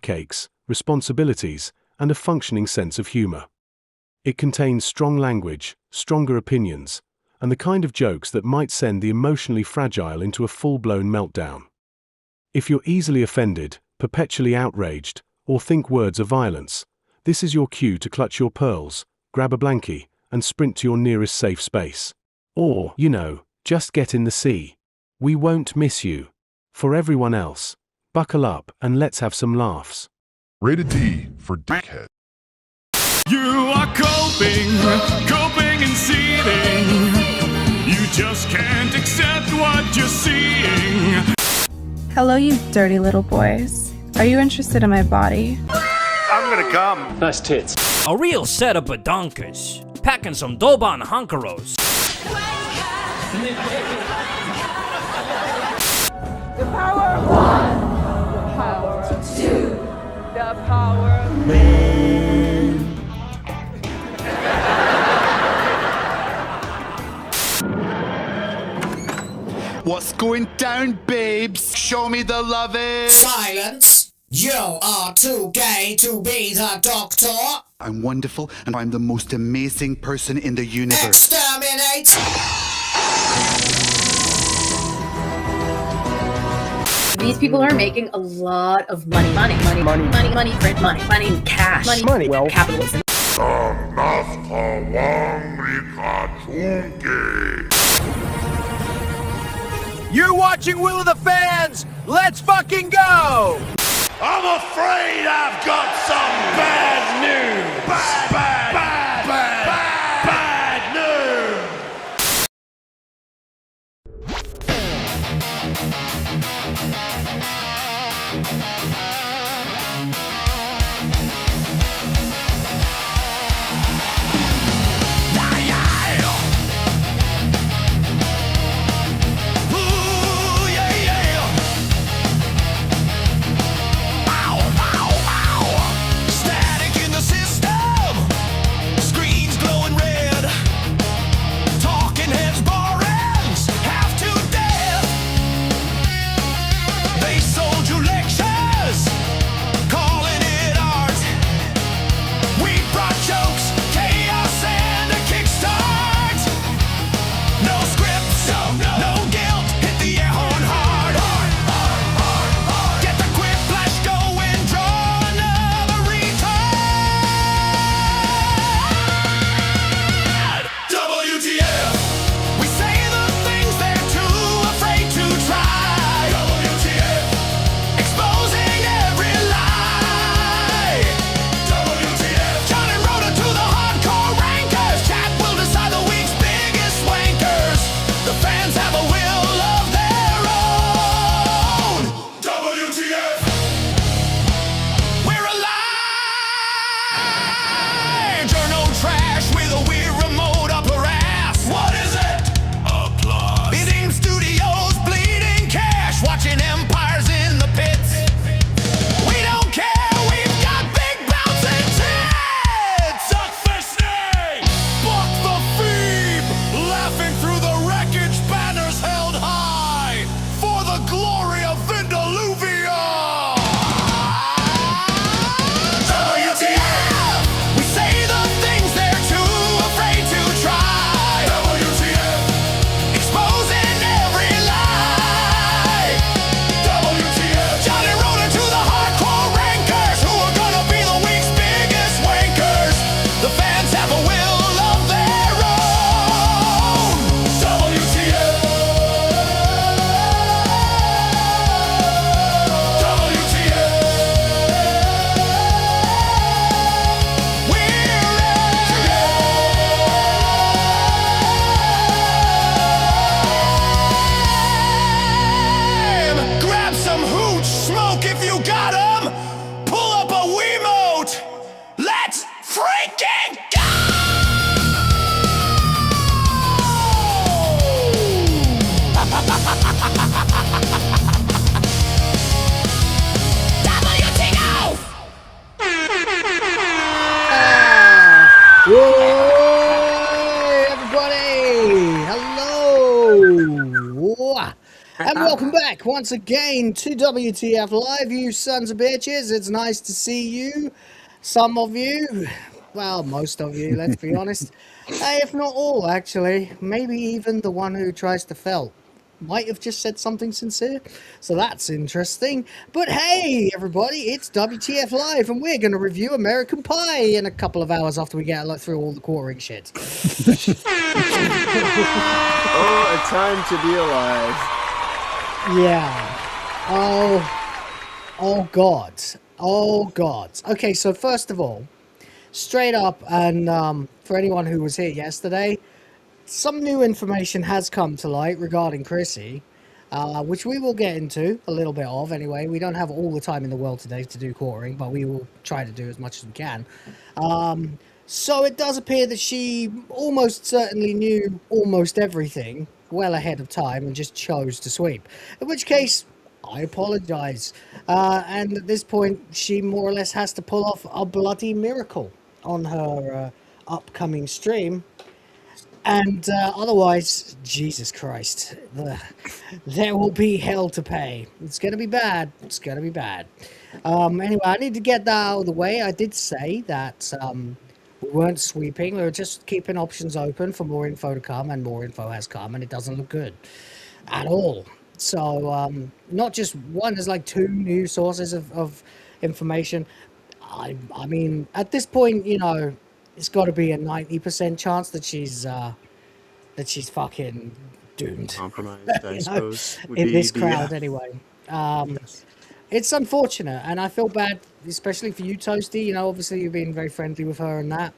backaches, responsibilities, and a functioning sense of humor. It contains strong language, stronger opinions, and the kind of jokes that might send the emotionally fragile into a full-blown meltdown. If you're easily offended, perpetually outraged, or think words are violence, this is your cue to clutch your pearls, grab a blankie, and sprint to your nearest safe space. Or, just get in the sea. We won't miss you. For everyone else, buckle up and let's have some laughs. Rated D for Dickhead. You are coping and seething. You just can't accept what you're seeing. Hello, you dirty little boys. Are you interested in my body? I'm gonna come. Nice tits. A real set of badonkers. Packing some Doban Hunkeros. The power of one. The power of two. The power of man. What's going down, babes? Show me the loving. Silence! You are too gay to be the doctor. I'm wonderful, and I'm the most amazing person in the universe. Exterminate! These people are making a lot of money, cash, Well, capitalism. You're watching Will of the Fans! Let's fucking go! I'm afraid I've got some bad news. Bad news. Hey, everybody! Hello! And welcome back once again to WTF Live, you sons of bitches. It's nice to see you. Some of you, well, most of you, let's be honest. If not all, actually. Maybe even the one who tries to felt might have just said something sincere. So that's interesting. But hey, everybody, it's WTF Live, and we're going to review American Pie in a couple of hours after we get through all the quartering shit. Oh, a time to be alive. Yeah. Oh God. Oh God. Okay, so first of all, straight up, and for anyone who was here yesterday, some new information has come to light regarding Chrissie, which we will get into a little bit of anyway. We don't have all the time in the world today to do quartering, but we will try to do as much as we can. So it does appear that she almost certainly knew almost everything well ahead of time and just chose to sweep. In which case, I apologize. And at this point, she more or less has to pull off a bloody miracle on her upcoming stream. And otherwise, Jesus Christ, there will be hell to pay. It's going to be bad. It's going to be bad. Anyway, I need to get that out of the way. I did say that we weren't sweeping. We were just keeping options open for more info to come, and more info has come, and it doesn't look good at all. So not just one, there's like two new sources of information. I mean, at this point, you know, it's got to be a 90% chance that she's fucking doomed. Compromised, I suppose. In this crowd, anyway. Yes. It's unfortunate, and I feel bad, especially for you, Toasty. You know, obviously you've been very friendly with her and that.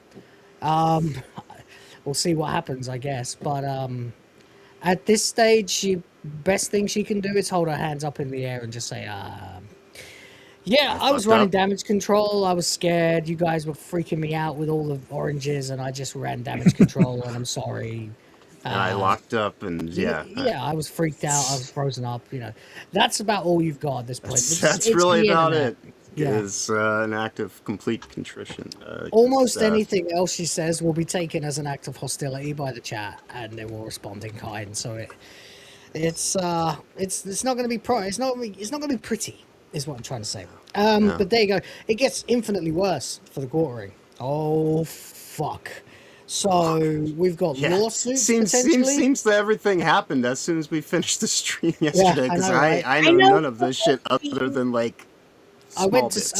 We'll see what happens, I guess. But at this stage, best thing she can do is hold her hands up in the air and just say, yeah, I was running damage control. I was scared. You guys were freaking me out with all the oranges, and I just ran damage control, and I'm sorry. I locked up, and yeah, I was freaked out. I was frozen up. You know, that's about all you've got at this point. That's really about it. Is an act of complete contrition. Almost anything else she says will be taken as an act of hostility by the chat, and they will respond in kind. So it's not going to be it's not going to be pretty, is what I'm trying to say. But there you go. It gets infinitely worse for the quartering. Oh fuck. So we've got lawsuits potentially. Seems that everything happened as soon as we finished the stream yesterday, because I know none of this shit other than like small bits.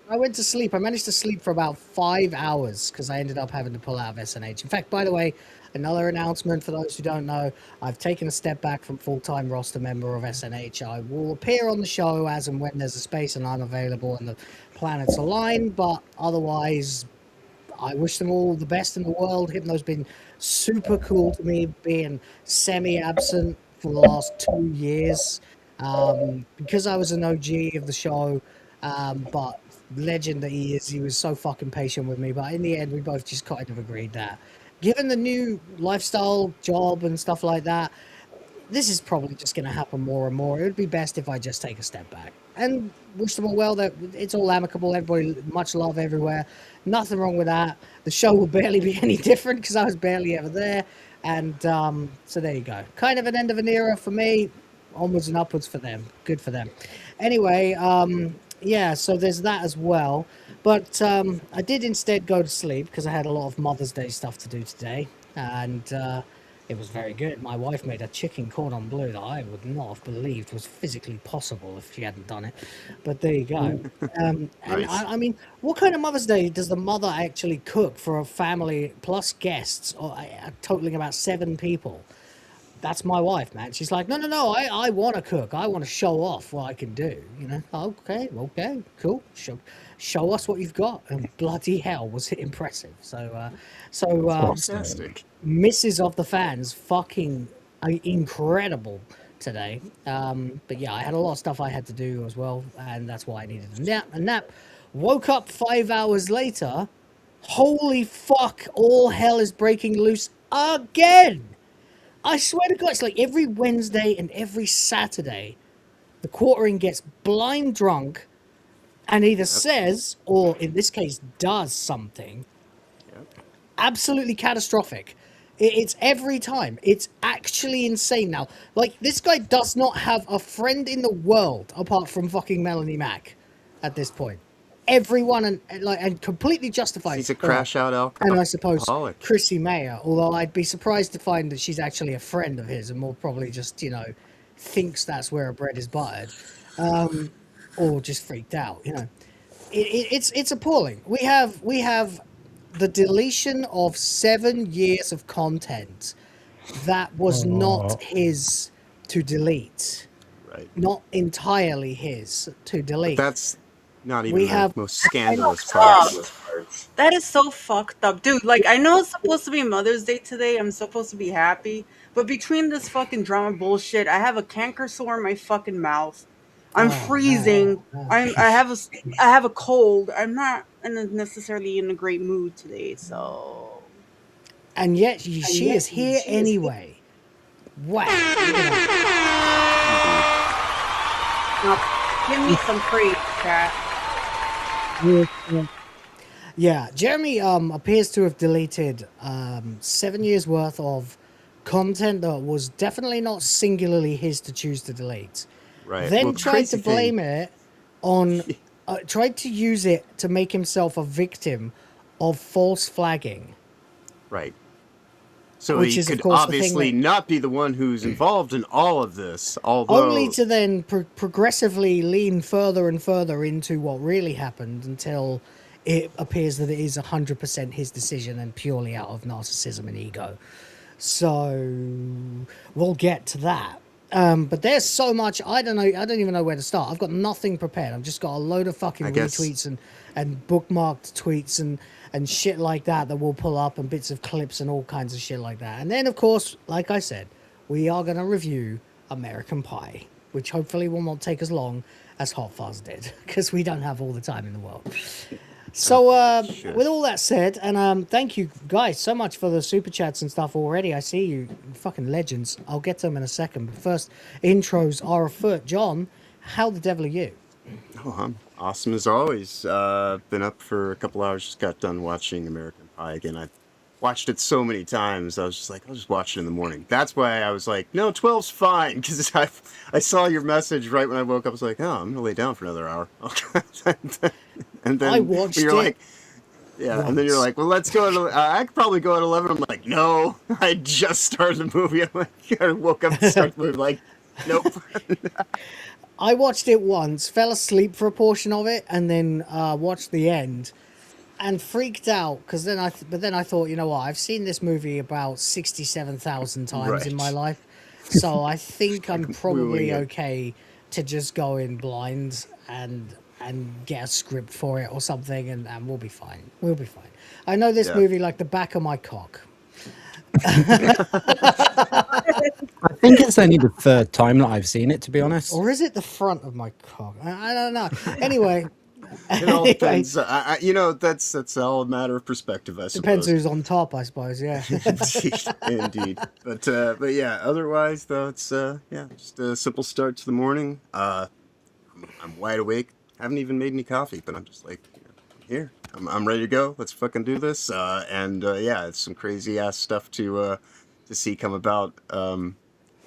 I went to sleep. I managed to sleep for about 5 hours because I ended up having to pull out of SNH. In fact, by the way, another announcement for those who don't know, I've taken a step back from full-time roster member of SNH. I will appear on the show as and when there's a space and I'm available and the planets align, but otherwise, I wish them all the best in the world. Hypno's been super cool to me, being semi-absent for the last 2 years, because I was an OG of the show, but legend that he is, he was so fucking patient with me. But in the end, we both just kind of agreed that, given the new lifestyle, job, and stuff like that, this is probably just going to happen more and more. It would be best if I just take a step back and wish them all well. That it's all amicable. Everybody, much love everywhere. Nothing wrong with that. The show will barely be any different because I was barely ever there. And so there you go. Kind of an end of an era for me. Onwards and upwards for them. Good for them. Anyway, yeah, so there's that as well. But I did instead go to sleep because I had a lot of Mother's Day stuff to do today. And it was very good. My wife made a chicken cordon bleu that I would not have believed was physically possible if she hadn't done it. But there you go. And Nice. I mean, what kind of Mother's Day does the mother actually cook for a family plus guests, or totaling about 7 people? That's my wife, man. She's like, no, I want to cook. I want to show off what I can do. You know, okay, cool. Show us what you've got. And bloody hell, was it impressive. So Fantastic. Mrs. of the fans, fucking incredible today. But yeah, I had a lot of stuff I had to do as well, and that's why I needed a nap. Woke up 5 hours later. Holy fuck, all hell is breaking loose again. I swear to God, it's like every Wednesday and every Saturday, the quartering gets blind drunk and either says, or in this case, does something absolutely catastrophic. It's every time. It's actually insane now. Like, this guy does not have a friend in the world apart from fucking Melanie Mack at this point. Everyone and completely justified. He's a crash out alcoholic. And I suppose Chrissie Mayr, although I'd be surprised to find that she's actually a friend of his and more probably just, thinks that's where her bread is buttered. Or just freaked out, It's appalling. We have the deletion of 7 years of content that was not his to delete. Right. Not entirely his to delete. But that's not even the most scandalous part. That is so fucked up. Dude, like, I know it's supposed to be Mother's Day today. I'm supposed to be happy. But between this fucking drama bullshit, I have a canker sore in my fucking mouth. I'm freezing. I have a cold. I'm not necessarily in a great mood today, so. And yet she is here anyway. Wow. Now, give me some praise, chat. Yeah, Jeremy appears to have deleted 7 years worth of content that was definitely not singularly his to choose to delete. Right. Then tried to blame it on, tried to use it to make himself a victim of false flagging. Right. So Which he is, of could course, obviously not be the one who's involved in all of this, although... Only to then progressively lean further and further into what really happened until it appears that it is 100% his decision and purely out of narcissism and ego. So we'll get to that. But there's so much, I don't even know where to start. I've got nothing prepared. I've just got a load of fucking retweets and bookmarked tweets and shit like that we'll pull up and bits of clips and all kinds of shit like that. And then, of course, like I said, we are going to review American Pie, which hopefully will not take as long as Hot Fuzz did, because we don't have all the time in the world. So, with all that said, and thank you guys so much for the super chats and stuff already. I see you, fucking legends. I'll get to them in a second. But first, intros are afoot. John, how the devil are you? Oh, I'm awesome as always. Been up for a couple hours. Just got done watching American Pie again. I watched it so many times. I was just like, I'll just watch it in the morning. That's why I was like, no, 12's fine. Because I saw your message right when I woke up. I was like, oh, I'm going to lay down for another hour. And then I watched you're it. Like, yeah, and then you're like, well, let's go. I could probably go at 11. I'm like, no, I just started the movie. I'm like, I woke up and started the movie. Like, nope. I watched it once, fell asleep for a portion of it, and then watched the end, and freaked out because then I thought, you know what? I've seen this movie about 67,000 times in my life, so I think I'm probably okay to just go in blind and get a script for it or something, and we'll be fine. We'll be fine. I know this movie like the back of my cock. I think it's only the third time that I've seen it, to be honest. Or is it the front of my cock? I don't know. Anyway. It all depends. That's all a matter of perspective, I suppose. Depends who's on top, I suppose, yeah. Indeed. But yeah, otherwise, though, it's, just a simple start to the morning. I'm wide awake. Haven't even made any coffee, but I'm just like, I'm here. I'm ready to go. Let's fucking do this. It's some crazy ass stuff to see come about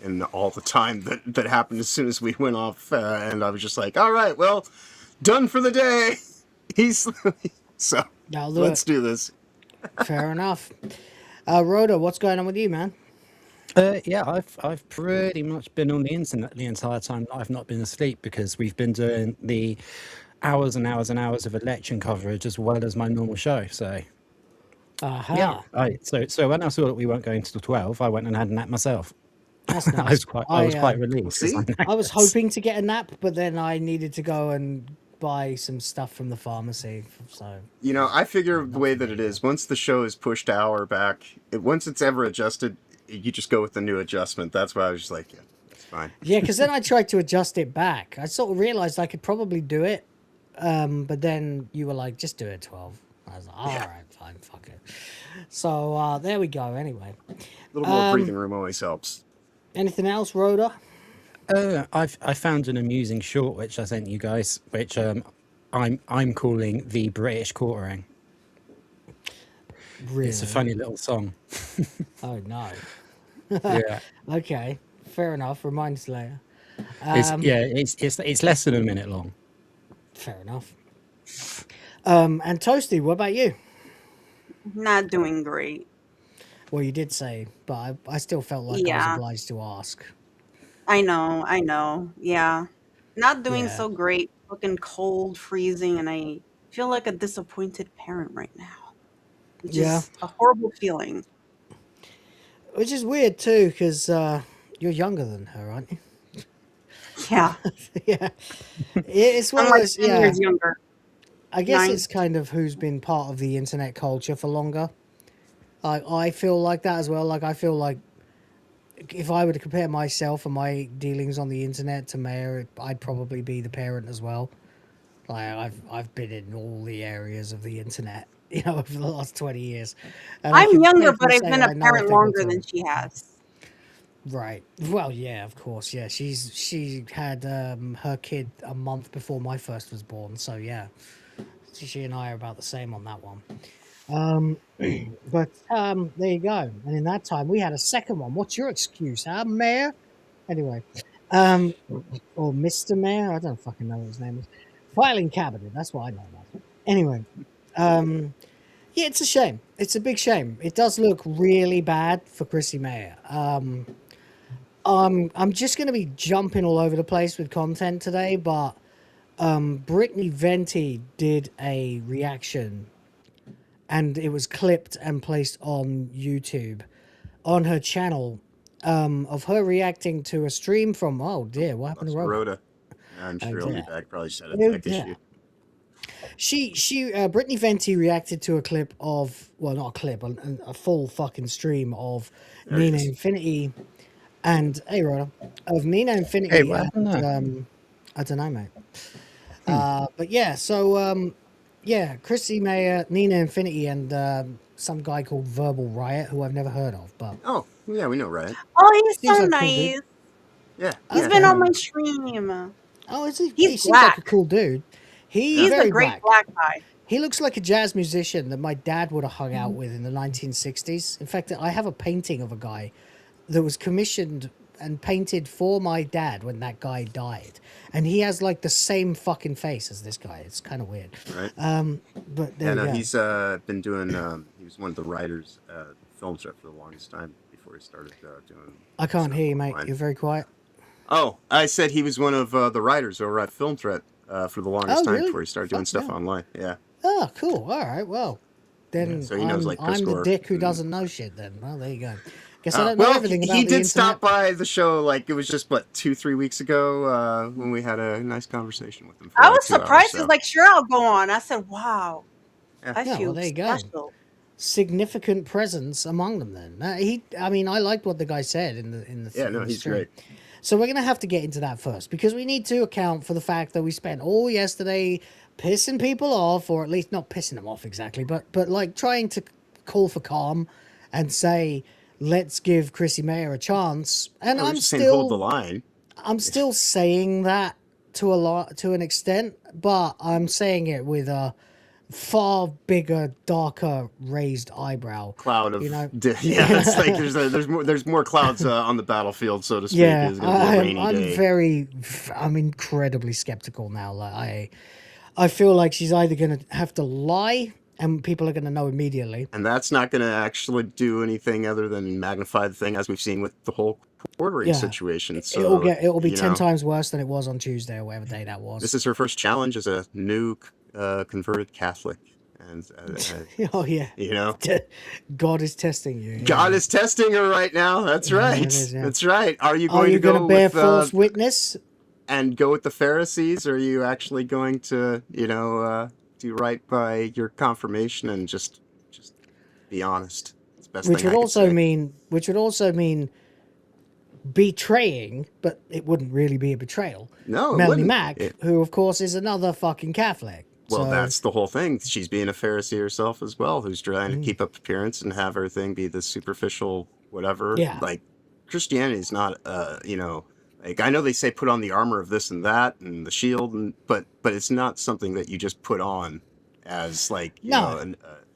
in all the time that happened as soon as we went off. And I was just like, all right, well, done for the day. So let's do this. Fair enough. Rhoda, what's going on with you, man? I've pretty much been on the internet the entire time that I've not been asleep, because we've been doing the hours and hours and hours of election coverage as well as my normal show. So, so when I saw that we weren't going to 12, I went and had a nap myself. That's nice. I was quite relieved. I was hoping to get a nap, but then I needed to go and buy some stuff from the pharmacy. So I figure the way that it is, once the show is pushed an hour back, once it's ever adjusted, you just go with the new adjustment. That's why I was just like, yeah, it's fine. Yeah, because then I tried to adjust it back. I sort of realized I could probably do it, but then you were like, just do it 12. I was like, all right, fine, fuck it. So there we go. Anyway, a little more breathing room always helps. Anything else, Rhoda? I found an amusing short which I sent you guys, which I'm calling the British quartering. Really? It's a funny little song. Oh no. Yeah. Okay, fair enough. Remind us later. It's less than a minute long. Fair enough. And Toasty, what about you? Not doing great. Well, you did say, but I still felt like I was Yeah, obliged to ask. I know. Yeah. Not doing Yeah. so great. Fucking cold, freezing, and I feel like a disappointed parent right now, which Yeah. is a horrible feeling. Which is weird too, because you're younger than her, aren't you? Yeah. Yeah. It's one I'm of like those. 10 Yeah. years younger. I guess 9. it's kind of who's been part of the internet culture for longer. I feel like that as well. Like I feel like if I were to compare myself and my dealings on the internet to Mayor, I'd probably be the parent as well. Like I've been in all the areas of the internet, over the last 20 years. And I I'm can younger, but safely I've say been I a know a parent thing or longer than two. she has. Right. Well, yeah, of course. Yeah, she had her kid a month before my first was born. So yeah, she and I are about the same on that one. But there you go. And in that time, we had a second one. What's your excuse, huh, Mayor? Anyway, or Mr. Mayor, I don't fucking know what his name is. Filing cabinet. That's what I know about it. Anyway, yeah, it's a shame. It's a big shame. It does look really bad for Chrissie Mayr. I'm just going to be jumping all over the place with content today, but Brittany Venti did a reaction, and it was clipped and placed on YouTube on her channel of her reacting to a stream from. Oh dear, what happened to Rhoda? Rhoda. I'm Oh sure he'll be dear. back. Probably just had a Oh tech dear. issue. Brittany Venti reacted to a clip of, well, not a clip, a full fucking stream of There he Nina is. Infinity and, hey, Rhoda, of Nina Infinity. Hey, what happened there? I don't know, mate. But yeah, so, yeah, Chrissie Mayr, Nina Infinity, and some guy called Verbal Riot, who I've never heard of, but. Oh, yeah, we know Riot. Oh, he's Seems so like a cool dude. nice. Yeah. He's yeah, been yeah. on my stream. Oh, is he? He's He seems like a black. cool dude. He's Very a great black. guy. He looks like a jazz musician that my dad would have hung out with in the 1960s. In fact, I have a painting of a guy that was commissioned and painted for my dad when that guy died. And he has like the same fucking face as this guy. It's kind of weird. Right. But there Yeah, you no, go. he's been doing, he was one of the writers at Film Trip for the longest time before he started doing. I can't stuff hear you, mate. online. You're very quiet. Oh, I said he was one of the writers over at Film Threat for the longest Oh, time really? before he started doing Fuck stuff yeah. online. Yeah. Oh, cool. All right. Well, then So he knows, like, I'm the Crisco dick who and- doesn't know shit then. Well, there you go. Guess I don't know Well, everything about he the did internet. stop by the show, like, it was just, 2-3 weeks ago when we had a nice conversation with him for I like was 2 hours, surprised. so. He's like, sure, I'll go on. I said, wow. Yeah. I Yeah, feel well, there you go. special. Significant presence among them then. I mean, I liked what the guy said in the Yeah, no, in the he's stream. great. So we're gonna have to get into that first because we need to account for the fact that we spent all yesterday pissing people off, or at least not pissing them off exactly, but like trying to call for calm and say, let's give Chrissie Mayr a chance. And Yeah, we're I'm just saying hold the still line. I'm still saying that to an extent, but I'm saying it with a far bigger, darker, raised eyebrow. Cloud of Yeah, it's like there's more clouds on the battlefield, so to speak. yeah. It's gonna be a rainy day. I'm incredibly skeptical now. Like I feel like she's either gonna have to lie, and people are gonna know immediately. And that's not going to actually do anything other than magnify the thing, as we've seen with the whole quartering situation. So It'll be 10 times worse than it was on Tuesday or whatever day that was. This is her first challenge as a new converted Catholic, and Oh yeah. God is testing you. God is testing her right now. That's right. it is, yeah. That's right. Are you Are going you to go going to bear with false witness? and go with the Pharisees, or are you actually going to do right by your confirmation and just be honest? It's the best Which thing would I could also say. mean betraying, but it wouldn't really be a betrayal. No, it Melanie wouldn't. Mack, who of course is another fucking Catholic. Well, So- that's the whole thing. She's being a Pharisee herself as well, who's trying to keep up appearance and have everything be the superficial whatever. Yeah. Like, Christianity is not, like, I know they say put on the armor of this and that and the shield, but it's not something that you just put on as, like, No.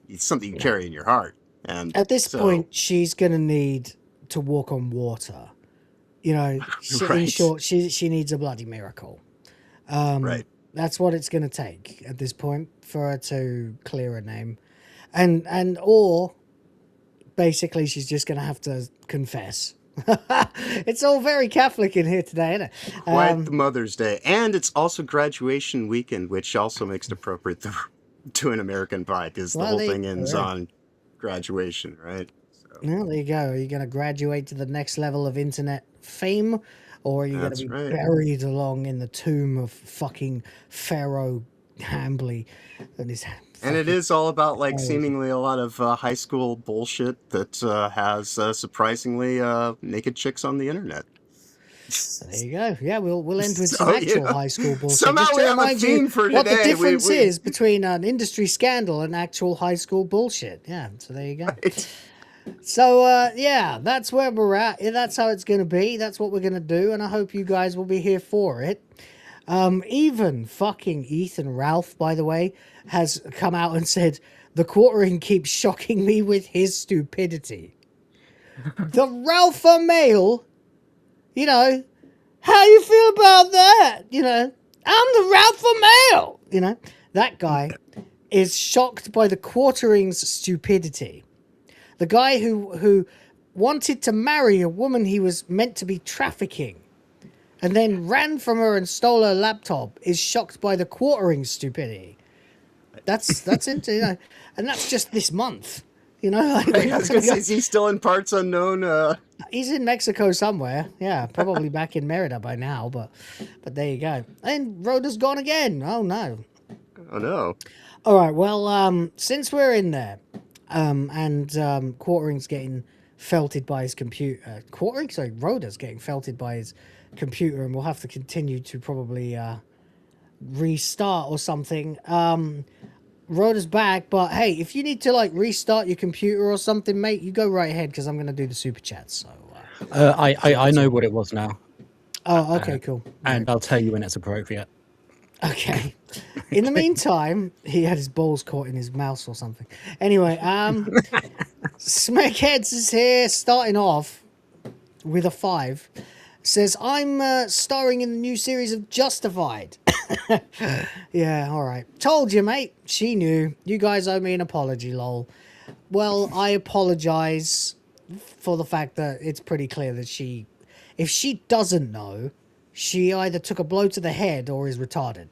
it's something you carry in your heart. And At this so, point, she's going to need to walk on water. You know, in Right. short, she needs a bloody miracle. Right. That's what it's going to take at this point for her to clear her name. Or basically she's just going to have to confess. It's all very Catholic in here today, isn't it? Quite the Mother's Day. And it's also graduation weekend, which also makes it appropriate to an American Pie, because the whole thing ends on graduation, right? So. Well, there you go. Are you going to graduate to the next level of internet fame? Or are you going to be buried along in the tomb of fucking Pharaoh Hambly and his... And it is all about, like, seemingly a lot of high school bullshit that has surprisingly naked chicks on the internet. So there you go. Yeah, we'll end with some actual high school bullshit. Somehow just to we have a remind theme you for what the today. difference is between an industry scandal and actual high school bullshit. Yeah, so there you go. Right. So, yeah, that's where we're at. That's how it's going to be. That's what we're going to do, and I hope you guys will be here for it. Even fucking Ethan Ralph, by the way, has come out and said, the quartering keeps shocking me with his stupidity. The Ralpha male, you know, how you feel about that? You know, I'm the Ralpha male. You know, that guy is shocked by the quartering's stupidity. The guy who wanted to marry a woman he was meant to be trafficking and then ran from her and stole her laptop is shocked by the quartering stupidity. That's it, you know, and that's just this month. You know, like, I was gonna say, is he still in parts unknown? He's in Mexico somewhere. Yeah, probably back in Merida by now, but there you go. And Rhoda's gone again. Oh no. Oh no. All right, well, since we're in there, and Quartering's getting felted by his computer. Rhoda's getting felted by his computer, and we'll have to continue to probably restart or something. Rhoda's back, but hey, if you need to like restart your computer or something, mate, you go right ahead because I'm going to do the super chats. So I know what it was now. Oh, okay, cool. And I'll tell you when it's appropriate. Okay. In the meantime, he had his balls caught in his mouse or something. Anyway, Smackheads is here, starting off with a 5. Says, I'm starring in the new series of Justified. Yeah, all right. Told you, mate. She knew. You guys owe me an apology, lol. Well, I apologize for the fact that it's pretty clear that if she doesn't know, she either took a blow to the head or is retarded.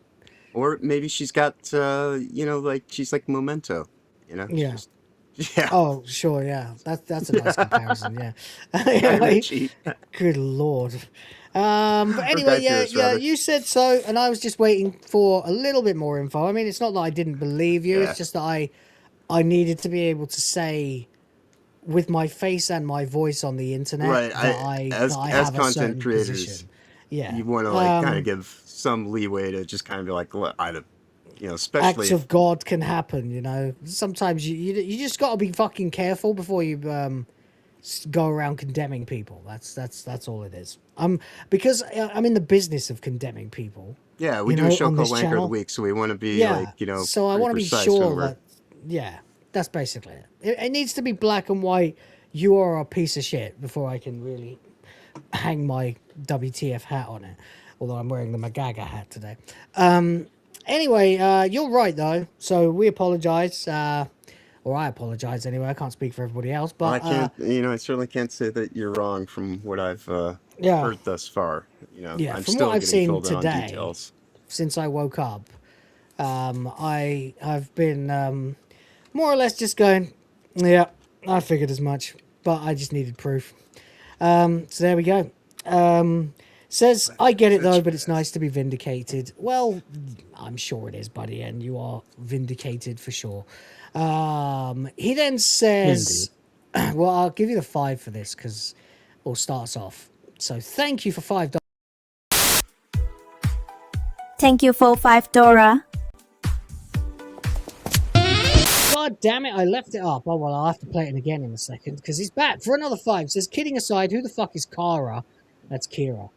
Or maybe she's got, like, she's like Memento, you know? Yeah. Yeah. Oh, sure, yeah. That's a nice comparison, yeah. Good lord. But anyway, yeah, you said so, and I was just waiting for a little bit more info. I mean, it's not that I didn't believe you, it's just that I needed to be able to say with my face and my voice on the internet right. that I have content a certain creators, position. Yeah. You want to like kind of give some leeway to just kind of be like, especially acts of God can happen, you know. Sometimes you just got to be fucking careful before you go around condemning people. That's all it is. Because I'm in the business of condemning people. Yeah, we do a show called Wanker of the Week, so we want to be So I want to be sure that that's basically it. It needs to be black and white. You are a piece of shit before I can really hang my WTF hat on it. Although I'm wearing the Magaga hat today. Anyway, you're right though. So we apologize. Or I apologize anyway. I can't speak for everybody else, but I can't. I certainly can't say that you're wrong from what I've heard thus far. Yeah, I'm from still what I've seen filled in on today, details. since I woke up, I've been more or less just going, yeah, I figured as much, but I just needed proof. So there we go. Says, I get it though, but it's nice to be vindicated. Well, I'm sure it is, buddy, and you are vindicated for sure. He then says, well, I'll give you the 5 for this because it starts off. So thank you for $5. Thank you for $5. God damn it, I left it up. Oh, well, I'll have to play it again in a second because he's back for another 5. Says, kidding aside, who the fuck is Kara? That's Kira.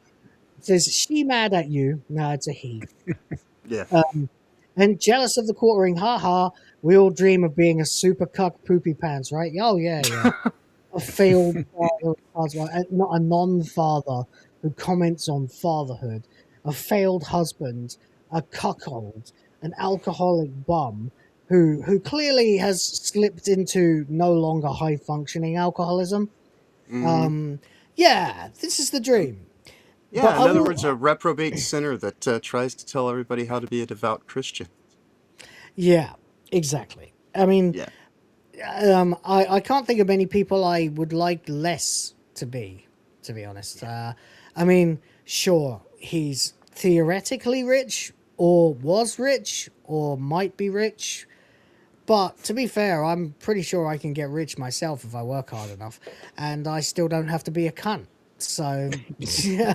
Says, she mad at you? No, it's a he. Yeah. And jealous of the quartering, haha. We all dream of being a super cuck poopy pants, right? Oh yeah, yeah. A failed father, husband, not a non-father who comments on fatherhood, a failed husband, a cuckold, an alcoholic bum who clearly has slipped into no longer high functioning alcoholism. Yeah, this is the dream. Yeah, But in other words, a reprobate sinner that tries to tell everybody how to be a devout Christian. yeah, exactly. I mean, Yeah. I can't think of many people I would like less to be honest. I mean, sure, he's theoretically rich, or was rich, or might be rich. But to be fair, I'm pretty sure I can get rich myself if I work hard enough, and I still don't have to be a cunt. So, Yeah,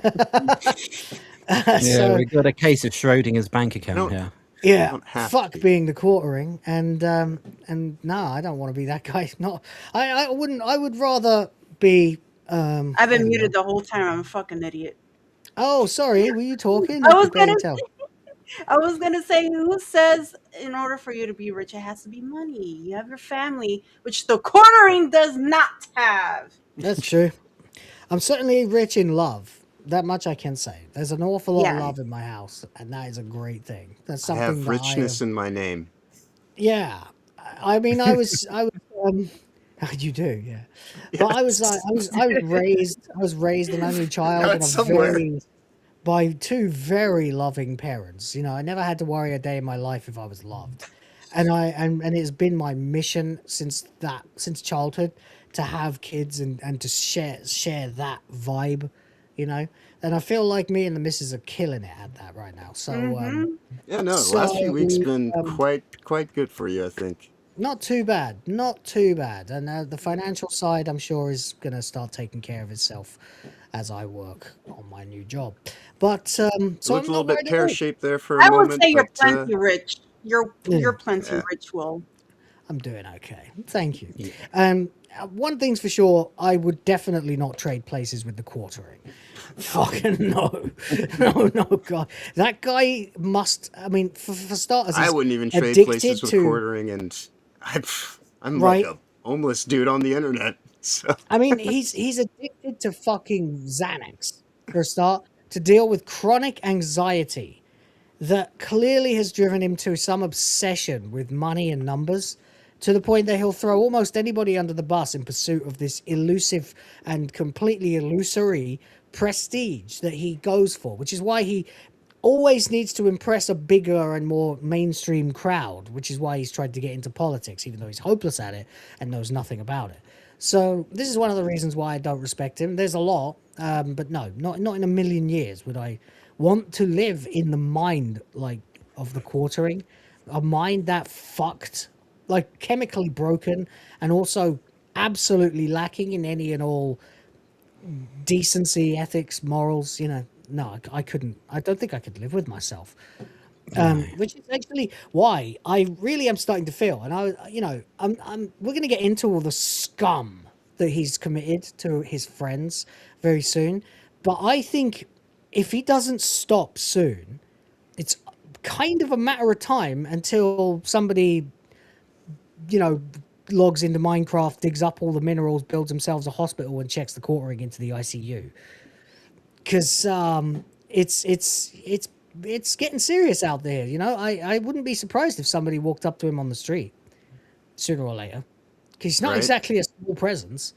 we got a case of Schrodinger's bank account here. Yeah, fuck being the quartering, and no, I don't want to be that guy. Not, I wouldn't. I would rather be. I've been muted the whole time. I'm a fucking idiot. Oh, sorry. Were you talking? I was gonna. Tell. I was gonna say, who says in order for you to be rich, it has to be money? You have your family, which the quartering does not have. That's true. I'm certainly rich in love. That much I can say. There's an awful lot of love in my house, and that is a great thing. That's something I have richness in my name. Yeah, I mean, I was. You do, yeah. But I was raised an only child by two very loving parents. You know, I never had to worry a day in my life if I was loved, and it's been my mission since childhood to have kids and to share that vibe, you know. And I feel like me and the missus are killing it at that right now. So yeah, no, last few weeks been quite good for you, I think. Not too bad, not too bad. And the financial side, I'm sure, is going to start taking care of itself as I work on my new job. But so looked a little bit pear-shaped there for a moment. I would say you're plenty rich. You're plenty rich, Will. I'm doing okay. Thank you. Yeah. One thing's for sure, I would definitely not trade places with the quartering. Fucking no. No, God. That guy must, I mean, for starters, I wouldn't even trade places with quartering, and I'm right? like a homeless dude on the internet. So. I mean, he's addicted to fucking Xanax, for a start, to deal with chronic anxiety that clearly has driven him to some obsession with money and numbers, to the point that he'll throw almost anybody under the bus in pursuit of this elusive and completely illusory prestige that he goes for, which is why he always needs to impress a bigger and more mainstream crowd, which is why he's tried to get into politics, even though he's hopeless at it and knows nothing about it. So this is one of the reasons why I don't respect him. There's a lot, but no, not in a million years would I want to live in the mind like of the quartering, a mind that fucked, like chemically broken, and also absolutely lacking in any and all decency, ethics, morals. You know, no, I couldn't. I don't think I could live with myself. Which is actually why I really am starting to feel, and we're going to get into all the scum that he's committed to his friends very soon. But I think if he doesn't stop soon, it's kind of a matter of time until somebody, logs into Minecraft, digs up all the minerals, builds themselves a hospital, and checks the quartering into the ICU. Because it's getting serious out there, you know. I wouldn't be surprised if somebody walked up to him on the street sooner or later, because he's not exactly a small presence.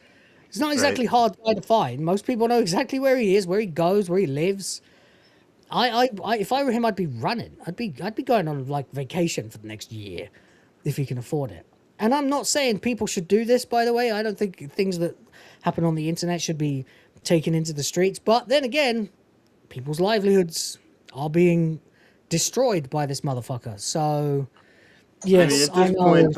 He's not exactly hard guy to find. Most people know exactly where he is, where he goes, where he lives. I if I were him, I'd be running. I'd be going on like vacation for the next year if he can afford it. And I'm not saying people should do this, by the way. I don't think things that happen on the internet should be taken into the streets. But then again, people's livelihoods are being destroyed by this motherfucker. So, yes, I know.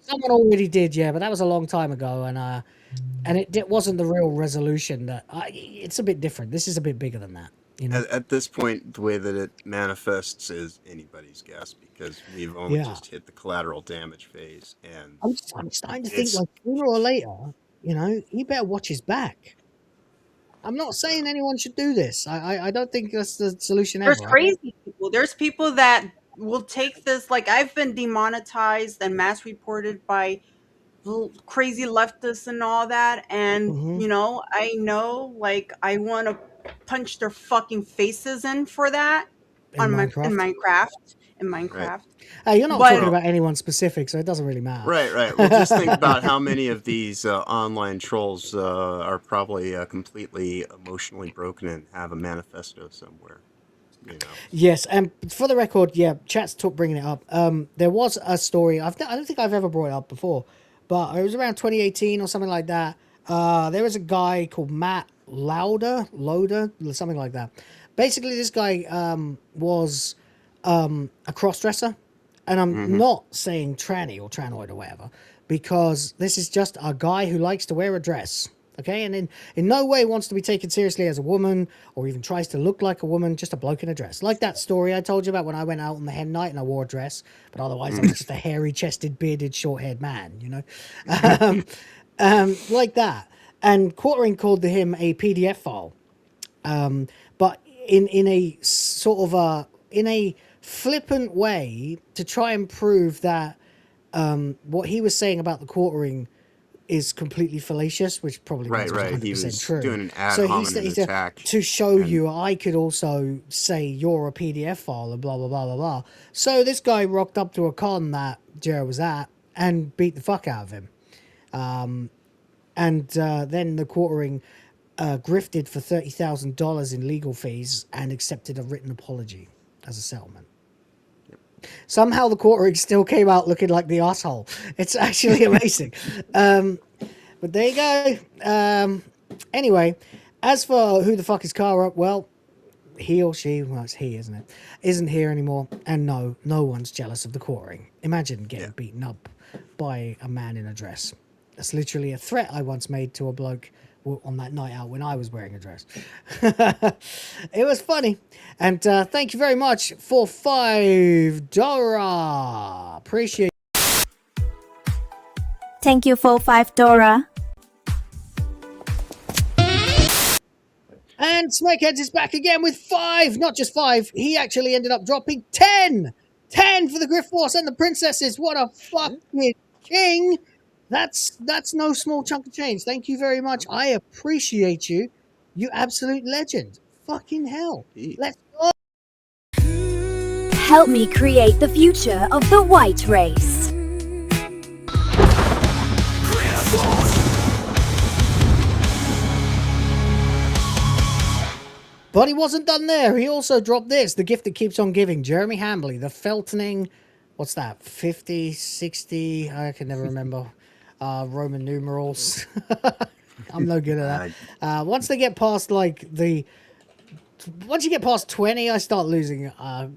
Someone already did, yeah, but that was a long time ago. And it wasn't the real resolution. It's a bit different. This is a bit bigger than that. You know? At this point, the way that it manifests is anybody's guess, because we've only just hit the collateral damage phase. And I'm starting to think, like, sooner or later, he better watch his back. I'm not saying anyone should do this. I don't think that's the solution ever. There's crazy people. There's people that will take this, like, I've been demonetized and mass reported by crazy leftists and all that, and Mhm. I know, like, I want to punch their fucking faces in for that In Minecraft? in Right. Minecraft. Hey, you're not But talking about anyone specific, so it doesn't really matter. Right. Well, just think about how many of these online trolls are probably completely emotionally broken and have a manifesto somewhere. Yes, and for the record, yeah, chat's bringing it up. There was a story. I don't think I've ever brought it up before, but it was around 2018 or something like that. There was a guy called Matt Loader, something like that. Basically, this guy was a cross-dresser, and I'm not saying tranny or tranoid or whatever, because this is just a guy who likes to wear a dress. Okay, and in no way wants to be taken seriously as a woman or even tries to look like a woman, just a bloke in a dress. Like that story I told you about when I went out on the hen night and I wore a dress, but otherwise I was just a hairy-chested, bearded, short-haired man, like that. And Quartering called him a PDF file, but in a sort of in a flippant way to try and prove that what he was saying about the Quartering is completely fallacious, which probably Right. 100% He was true. doing an ad So hominem attack to show you, I could also say you're a PDF file and blah blah blah blah blah. So this guy rocked up to a con that Jared was at and beat the fuck out of him, and then the Quartering grifted for $30,000 in legal fees and accepted a written apology as a settlement. Somehow the Quartering still came out looking like the asshole. It's actually amazing. But there you go. Anyway, as for who the fuck is Kara, well, he or she, well, it's he, isn't it? Isn't here anymore. And no one's jealous of the Quartering. Imagine getting beaten up by a man in a dress. That's literally a threat I once made to a bloke on that night out when I was wearing a dress. It was funny. And thank you very much for $5. Appreciate it. Thank you for $5. And Smakeheads is back again with 5. Not just 5. He actually ended up dropping 10. 10 for the Griff Force and the Princesses. What a fucking king. That's no small chunk of change. Thank you very much. I appreciate you. You absolute legend. Fucking hell. Let's go. Help me create the future of the white race. But he wasn't done there. He also dropped this, the gift that keeps on giving. Jeremy Hambly, the Feltoning, what's that, 50, 60, I can never remember. Roman numerals. I'm no good at that. Once they get past once you get past 20, I start losing grip on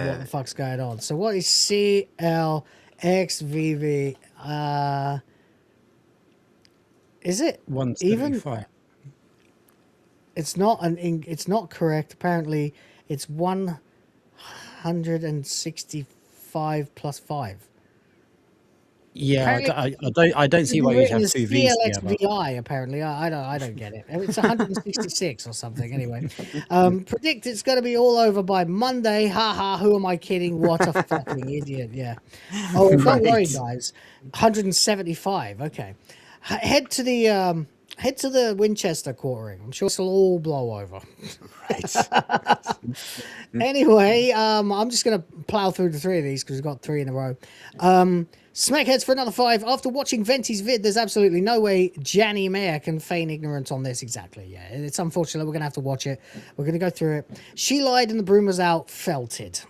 what the fuck's going on. So what is CLXVV? Is it 175? It's not correct. Apparently, it's 165 plus 5. Yeah, I don't see why you'd have two V's together. CLXVI, apparently. I don't get it. It's 166 or something, anyway. Predict it's going to be all over by Monday. Ha, who am I kidding? What a fucking idiot, yeah. Oh, don't worry, guys. 175, okay. Head to the Winchester Quartering. I'm sure it'll all blow over. Right. Anyway, I'm just going to plow through the 3 of these because we've got 3 in a row. Smackheads for another 5. After watching Venti's vid, there's absolutely no way Jeremy Mayr can feign ignorance on this. Exactly, yeah. It's unfortunate. We're going to have to watch it. We're going to go through it. She lied and the broom was out. Felted.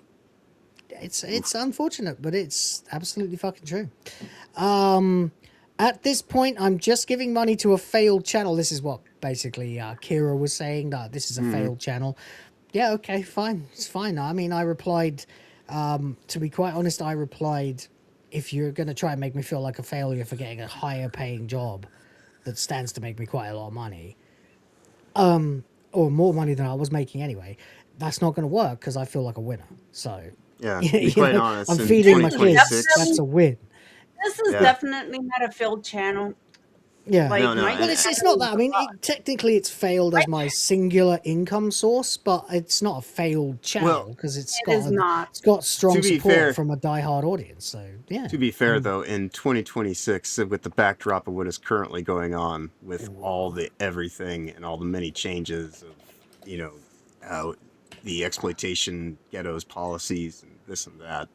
It's unfortunate, but it's absolutely fucking true. At this point, I'm just giving money to a failed channel. This is what basically Kira was saying, that this is a failed channel. Yeah, okay, fine. It's fine. I mean, I replied, to be quite honest, if you're going to try and make me feel like a failure for getting a higher paying job that stands to make me quite a lot of money, or more money than I was making anyway, that's not going to work because I feel like a winner. So, yeah, to be quite honest, I'm feeding my kids. That's a win. This is definitely not a failed channel. Yeah. Like, No, no, my Well, it's not that. I mean, technically, it's failed as my singular income source, but it's not a failed channel because It is not. it's got strong to be support fair, from a diehard audience. So yeah. to be fair though, in 2026, with the backdrop of what is currently going on with all the everything and all the many changes of, you know, the exploitation ghettos policies and this and that,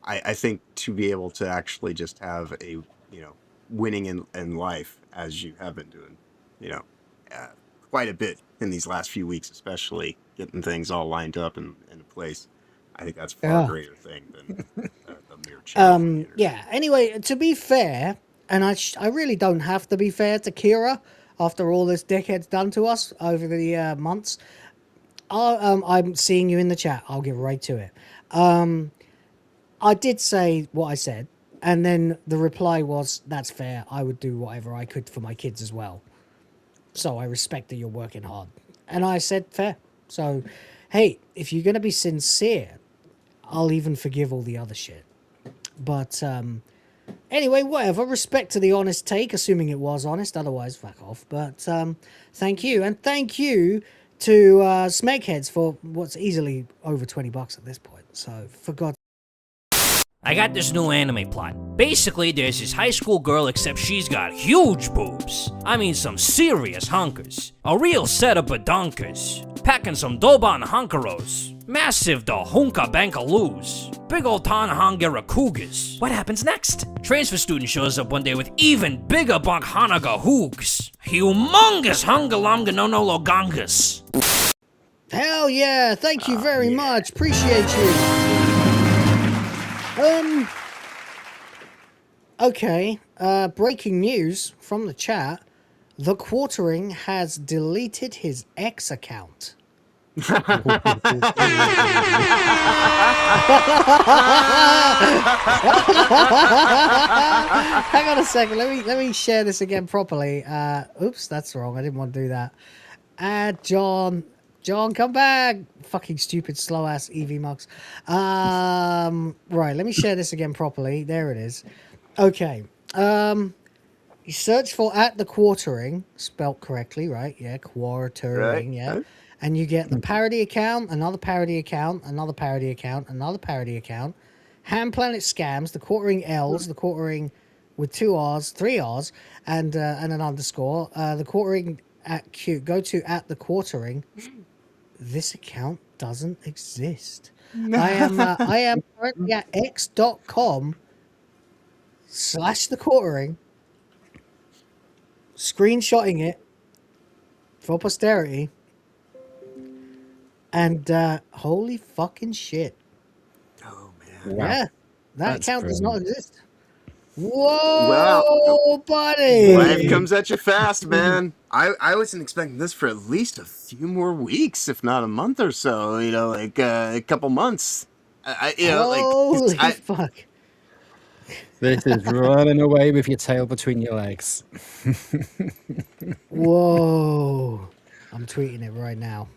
I think to be able to actually just have a, you know, winning in life as you have been doing, you know, quite a bit in these last few weeks, especially getting things all lined up and in place. I think that's a far greater thing than the mere change. Yeah. Anyway, to be fair, and I really don't have to be fair to Kira after all this dickhead's done to us over the months. I'm seeing you in the chat. I'll get right to it. I did say what I said, and then the reply was, "That's fair. I would do whatever I could for my kids as well. So I respect that you're working hard." And I said, "Fair." So, hey, if you're gonna be sincere, I'll even forgive all the other shit. But anyway, whatever. Respect to the honest take, assuming it was honest. Otherwise, fuck off. But thank you, and thank you to Smegheads for what's easily over $20 at this point. So for God's I got this new anime plot. Basically, there's this high school girl, except she's got huge boobs. I mean, some serious hunkers. A real set of badonkers. Packing some doban hunkeros. Massive da hunka bankaloos. Big ol' tanhangera cougars. What happens next? Transfer student shows up one day with even bigger bunk hanaga hoogs. Humongous hungalamga no no logangas. hell yeah! Thank you very much. Appreciate you. Okay, breaking news from the chat. The Quartering has deleted his X account. Hang on a second. Let me share this again properly. Oops, that's wrong. I didn't want to do that. John, come back. Fucking stupid, slow ass EV mugs. Right, let me share this again properly. There it is. Okay. You search for at the Quartering, spelt correctly, right? Yeah, Quartering, yeah. Right. And you get the parody account, another parody account, another parody account, another parody account. Ham Planet Scams, the Quartering L's, the Quartering with 2 R's, 3 R's, and an underscore. The Quartering at Q. Go to at the Quartering. This account doesn't exist. I am currently at x.com/the Quartering, screenshotting it for posterity, and holy fucking shit. Oh man. Yeah, that account brilliant. does not exist. Whoa, buddy! Life comes at you fast, man. I wasn't expecting this for at least a few more weeks, if not a month or so. You know, like a couple months. Holy fuck! This is running away with your tail between your legs. Whoa! I'm tweeting it right now.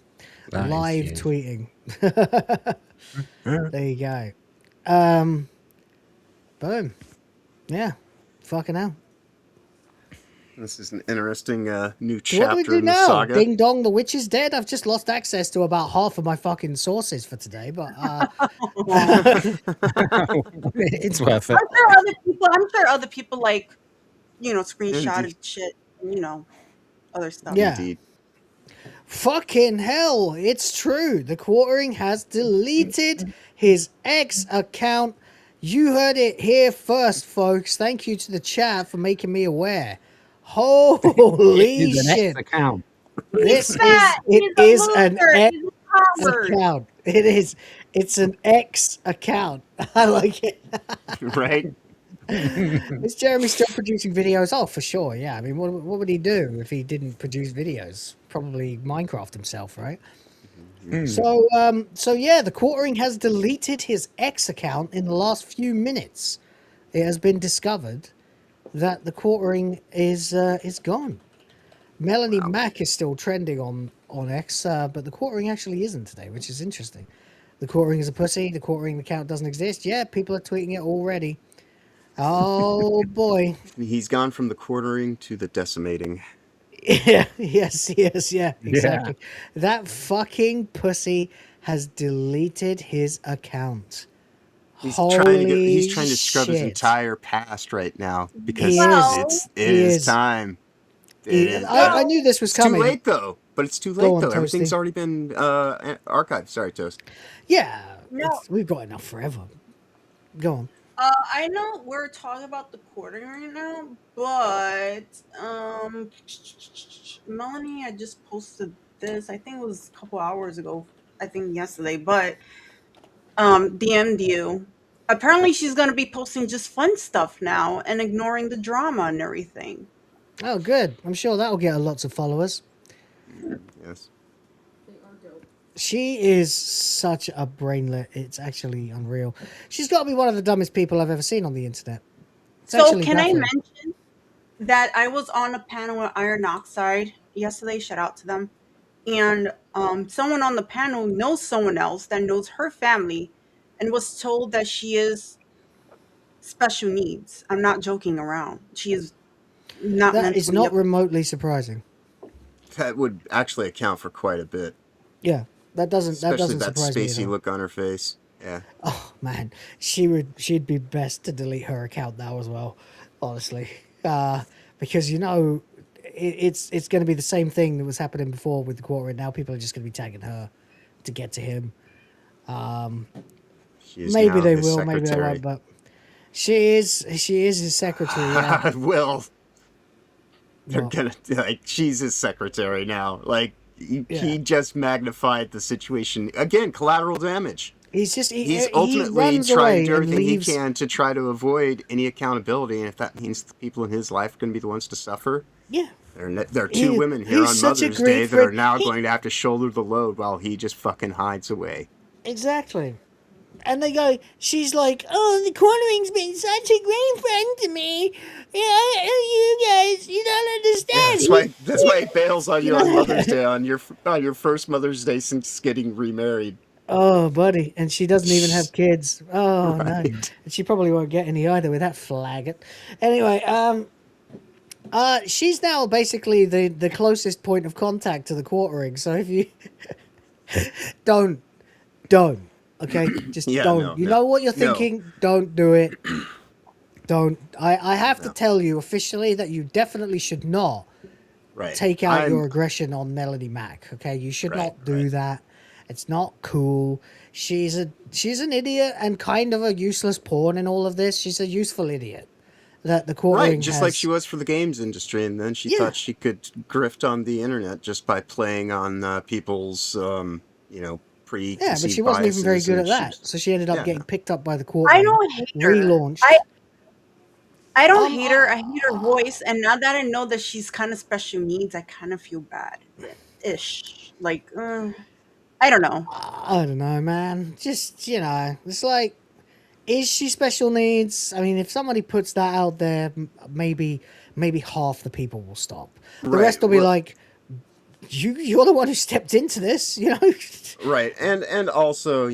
That Live is tweeting. There you go. Boom. Yeah. Fucking hell. This is an interesting new What do chapter we do in the now? saga. Ding dong, the witch is dead. I've just lost access to about half of my fucking sources for today, but it's worth it. I'm sure other people like, you know, screenshotted shit, and, you know, other stuff. Yeah. Indeed. Fucking hell, it's true. The Quartering has deleted his X account. You heard it here first, folks. Thank you to the chat for making me aware. Holy shit! Account. This is an X account. It is. It's an X account. I like it. Right. Is Jeremy still producing videos? Oh, for sure. Yeah. I mean, what would he do if he didn't produce videos? Probably Minecraft himself, right? So yeah, the Quartering has deleted his X account in the last few minutes. It has been discovered that the Quartering is gone. Melanie Mack is still trending on X, but the Quartering actually isn't today, which is interesting. The Quartering is a pussy. The Quartering account doesn't exist. Yeah, people are tweeting it already. Oh boy. He's gone from the quartering to the decimating. Yeah, yes, yeah, exactly. That fucking pussy has deleted his account. He's Holy trying to scrub his shit. entire past right now because He is. it He is is. time. It is. I knew this was It's coming. too late though. But it's too Go late on, though. Everything's Toasty. already been archived. Sorry, Toast. Yeah, No. we've got enough forever. Go on. I know we're talking about the quartering right now, but Melanie, I just posted this. I think it was a couple hours ago. I think yesterday, but DM'd you. Apparently, she's gonna be posting just fun stuff now and ignoring the drama and everything. Oh, good. I'm sure that'll get her lots of followers. Yes. She is such a brainlet. It's actually unreal. She's got to be one of the dumbest people I've ever seen on the internet. It's So, actually can I baffling. mention that I was on a panel with Iron Oxide yesterday? Shout out to them. And someone on the panel knows someone else that knows her family and was told that she is special needs. I'm not joking around. She is not That mentally is not up- remotely surprising. That would actually account for quite a bit. Yeah, that doesn't Especially that surprise me at spacey all. look on her face. Yeah. Oh man, she'd be best to delete her account now as well, honestly, because it's going to be the same thing that was happening before with the quarter. Now people are just going to be tagging her to get to him. She is Maybe now they his will, maybe they secretary. won't, but she is his secretary. Yeah. Will. They're What? gonna she's his secretary now. Like he Yeah. just magnified the situation again. Collateral damage. He's ultimately runs trying away to do and everything leaves. he can to try to avoid any accountability, and if that means the people in his life are going to be the ones to suffer, Yeah. there are two women here on he's such a Mother's great Day that are friend. now going to have to shoulder the load while he just fucking hides away. Exactly. And they go, she's like, oh, the quartering's been such a great friend to me. Yeah, you guys, you don't understand. That's why he bails on you on Mother's Day, on your first Mother's Day since getting remarried. Oh, buddy. And she doesn't even have kids. Oh, no. Right. And she probably won't get any either with that faggot. Anyway, she's now basically the closest point of contact to the quartering. So if you... don't. Okay? Just Yeah, don't. no, you no, know what you're no. thinking? Don't do it. Don't. I have to tell you officially that you definitely should not take out your aggression on Melody Mack. Okay? You should not do that. It's not cool. She's an idiot and kind of a useless pawn in all of this. She's a useful idiot. That the quartering Right, just like she was for the games industry, and then she thought she could grift on the internet just by playing on people's, preconceived Yeah, but she wasn't even very biases, good at and that. So she ended up Yeah, getting no. picked up by the I quartering, don't hate her. relaunched. I don't hate her. I hate her voice. And now that I know that she's kind of special needs, I kind of feel bad. Ish. Like, I don't know. I don't know, man. Just, it's like, is she special needs? I mean, if somebody puts that out there, maybe half the people will stop. The Right, rest will be well- like, you're the one who stepped into this, Right, and also,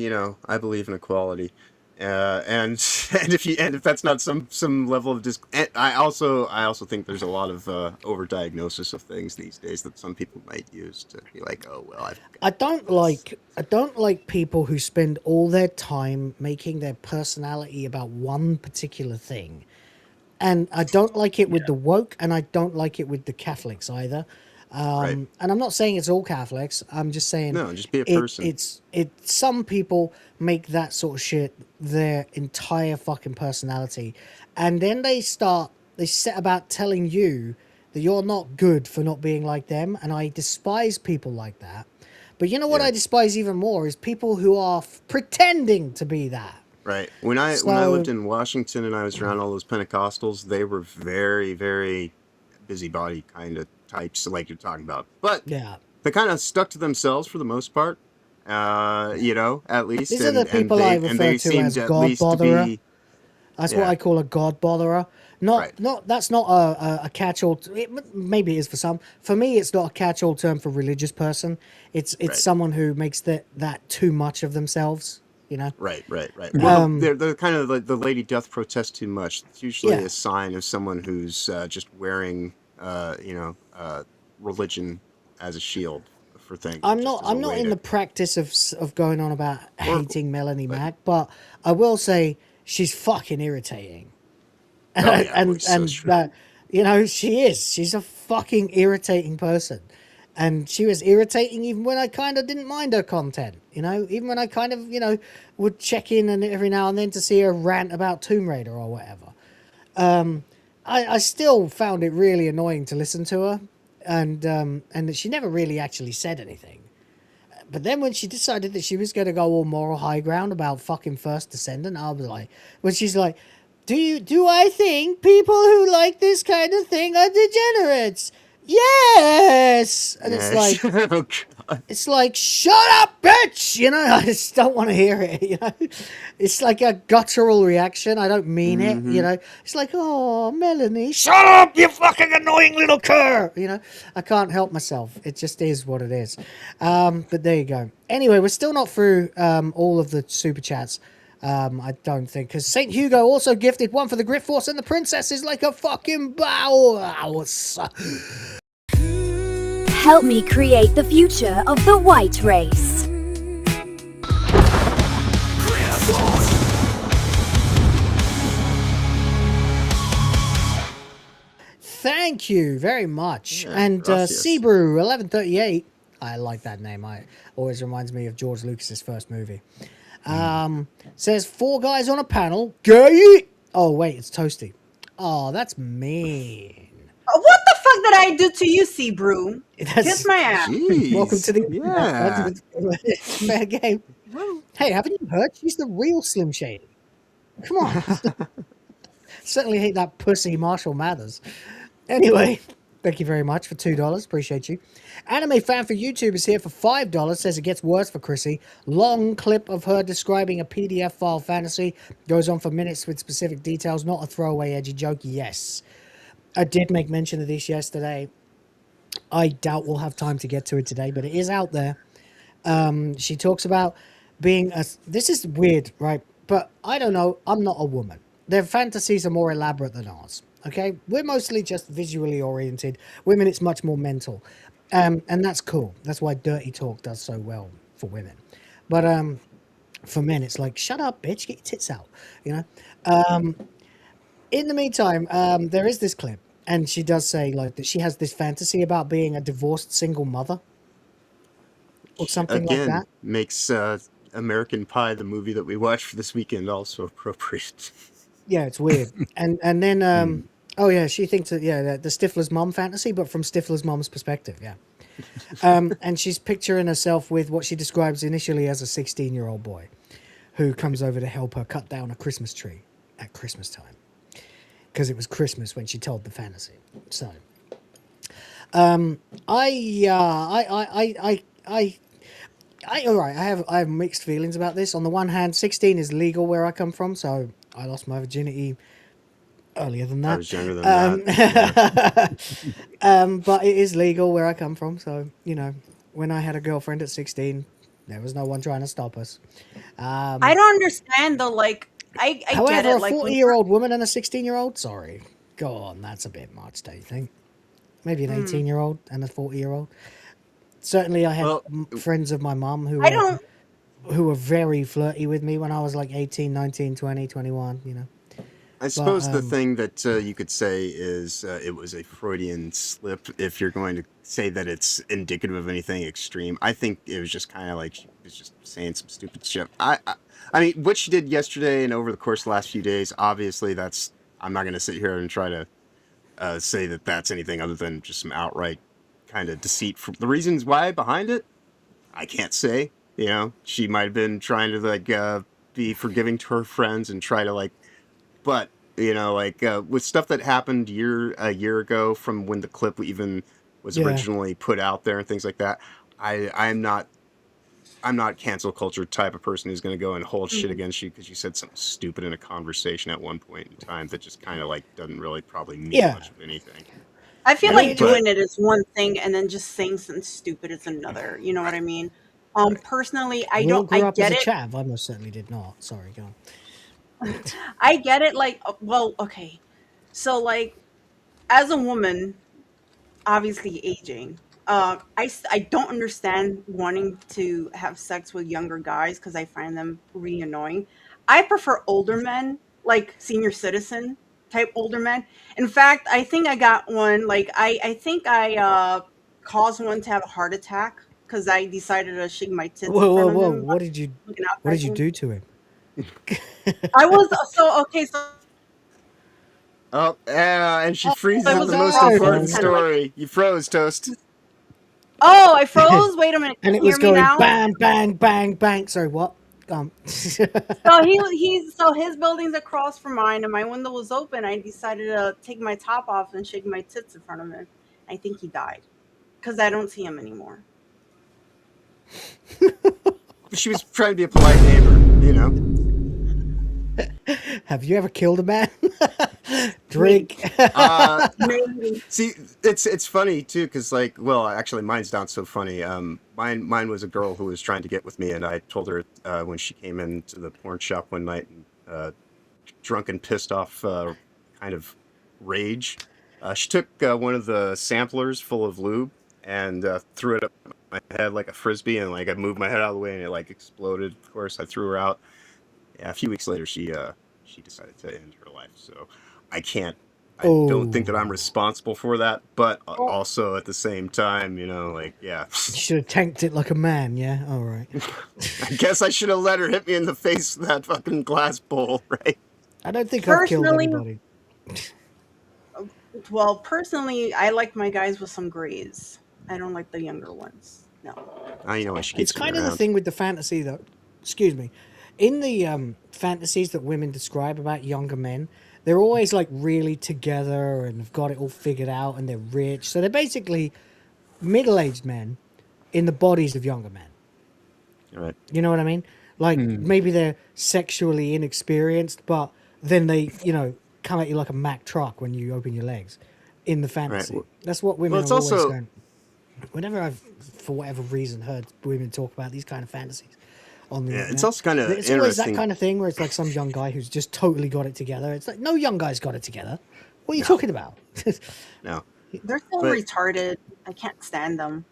I believe in equality, and if that's not some level of and I also think there's a lot of overdiagnosis of things these days that some people might use to be like, oh well, I don't like people who spend all their time making their personality about one particular thing. And I don't like it with the woke, and I don't like it with the Catholics either. And I'm not saying it's all Catholics. I'm just saying No, just be a person. Some people make that sort of shit their entire fucking personality, and then they set about telling you that you're not good for not being like them. And I despise people like that. But you know what I despise even more is people who are pretending to be that. Right. When I lived in Washington and I was around all those Pentecostals, they were very, very busybody kind of types, like you're talking about. But they kind of stuck to themselves for the most part. At least. These are the people I refer to as God botherer. That's what I call a God botherer. That's not a catch-all. Maybe it is for some. For me, it's not a catch-all term for religious person. It's someone who makes that too much of themselves. you know? Right. Well, they're kind of like the lady doth protest too much. It's usually a sign of someone who's just wearing, religion as a shield for things. I'm not in the practice of going on about hating Melanie Mac, but I will say she's fucking irritating. You know, she is. She's a fucking irritating person. And she was irritating even when I kind of didn't mind her content, you know, even when I kind of, you know, would check in and every now and then to see her rant about Tomb Raider or whatever. I still found it really annoying to listen to her, and that she never really actually said anything. But then when she decided that she was going to go all moral high ground about fucking First Descendant, I was like, when she's like, do I think people who like this kind of thing are degenerates? Yes! And it's like, it's like, shut up, bitch! You know, I just don't want to hear it, you know? It's like a guttural reaction. I don't mean it, you know? It's like, oh, Melanie, shut up, you fucking annoying little cur! You know? I can't help myself. It just is what it is. But there you go. Anyway, we're still not through all of the super chats. I don't think, because St. Hugo also gifted one for the Grit Force, and the princess is like a fucking bow. Help me create the future of the white race. Thank you very much. And Seabrew 1138, I like that name. I always reminds me of George Lucas's first movie. Says 4 guys on a panel. Gay. Oh wait, it's Toasty. Oh, that's mean. What the fuck did I do to you, Seabrew? Kiss my ass. Welcome to the fair game. Hey, haven't you heard? She's the real Slim Shady. Come on. Certainly hate that pussy Marshall Mathers. Anyway, thank you very much for $2. Appreciate you. Anime Fan for YouTube is here for $5. Says it gets worse for Chrissy. Long clip of her describing a PDF file fantasy. Goes on for minutes with specific details. Not a throwaway edgy joke. Yes. I did make mention of this yesterday. I doubt we'll have time to get to it today, but it is out there. She talks about being a... This is weird, right? But I don't know. I'm not a woman. Their fantasies are more elaborate than ours. Okay? We're mostly just visually oriented. Women, it's much more mental. And that's cool. That's why Dirty Talk does so well for women. But for men, it's like, shut up, bitch, get your tits out. You know? In the meantime, there is this clip, and she does say like that she has this fantasy about being a divorced single mother. Or something like that. Makes American Pie, the movie that we watched for this weekend, also appropriate. Yeah, it's weird. and then... Oh yeah, she thinks that the Stifler's mom fantasy, but from Stifler's mom's perspective, yeah. And she's picturing herself with what she describes initially as a 16-year-old boy, who comes over to help her cut down a Christmas tree at Christmas time, because it was Christmas when she told the fantasy. So, all right. I have mixed feelings about this. On the one hand, 16 is legal where I come from, so I lost my virginity earlier than that. I was younger than that. But it is legal where I come from. So, you know, when I had a girlfriend at 16, there was no one trying to stop us. I don't understand though. Like, I however, get it. A 40-year-old woman and a 16-year-old? Sorry. Go on, that's a bit much, don't you think? Maybe an 18-year-old and a 40-year-old. Certainly, I had friends of my mum who were very flirty with me when I was like 18, 19, 20, 21, you know. I suppose the thing that you could say is it was a Freudian slip if you're going to say that it's indicative of anything extreme. I think it was just kind of like she was just saying some stupid shit. I mean, what she did yesterday and over the course of the last few days, obviously that's... I'm not going to sit here and try to say that that's anything other than just some outright kind of deceit. For the reasons why behind it, I can't say. You know, she might have been trying to like be forgiving to her friends and try to like... But, you know, like, with stuff that happened a year ago from when the clip even was originally put out there and things like that, I'm not cancel culture type of person who's going to go and hold shit against you because you said something stupid in a conversation at one point in time that just kind of, like, doesn't really probably mean much of anything. I feel like doing it is one thing and then just saying something stupid is another. You know what I mean? Personally, I We all don't. grew I up as get a it. chav. I most certainly did not. Sorry, go on. I get it. Like, well, okay. So, like, as a woman, obviously aging. I don't understand wanting to have sex with younger guys because I find them really annoying. I prefer older men, like senior citizen type older men. In fact, I think I got one. Like I think I caused one to have a heart attack because I decided to shake my tits in Whoa, whoa, front of whoa! him. Looking What did outside you him. do to him? I was so okay. So Oh, yeah, and she freezes I at was the most across from important him, kind of like. story. You froze, Toast. Oh, I froze. Wait a minute. Can And you it hear was me going now? bang, bang, bang, bang. Sorry, what? So so his building's across from mine, and my window was open. I decided to take my top off and shake my tits in front of him. I think he died because I don't see him anymore. She was trying to be a polite neighbor, you know. Have you ever killed a man? Drink. Maybe. See, it's funny too, because like, well, actually, mine's not so funny. Mine was a girl who was trying to get with me, and I told her when she came into the porn shop one night, drunk and pissed off, kind of rage. She took one of the samplers full of lube and threw it up my head like a frisbee, and like I moved my head out of the way, and it like exploded. Of course, I threw her out. Yeah, a few weeks later, she decided to end her life. So I can't. I don't think that I'm responsible for that, but also at the same time, you know, like, yeah. You should have tanked it like a man, yeah? All right. I guess I should have let her hit me in the face with that fucking glass bowl, right? I don't think I've killed anybody. Well, personally, I like my guys with some grays. I don't like the younger ones. No. You know, I should keep It's kind of the thing with the fantasy, though. Excuse me. In the fantasies that women describe about younger men, they're always like really together and have got it all figured out and they're rich. So they're basically middle-aged men in the bodies of younger men. Right. You know what I mean? Like maybe they're sexually inexperienced, but then they, you know, come at you like a Mack truck when you open your legs in the fantasy. Right. That's what women Well, are always also going. Whenever I've, for whatever reason, heard women talk about these kind of fantasies on the internet, it's also kind of it's always that kind of thing where it's like some young guy who's just totally got it together. It's like, no young guy's got it together. What are you talking about? No. They're so retarded. I can't stand them.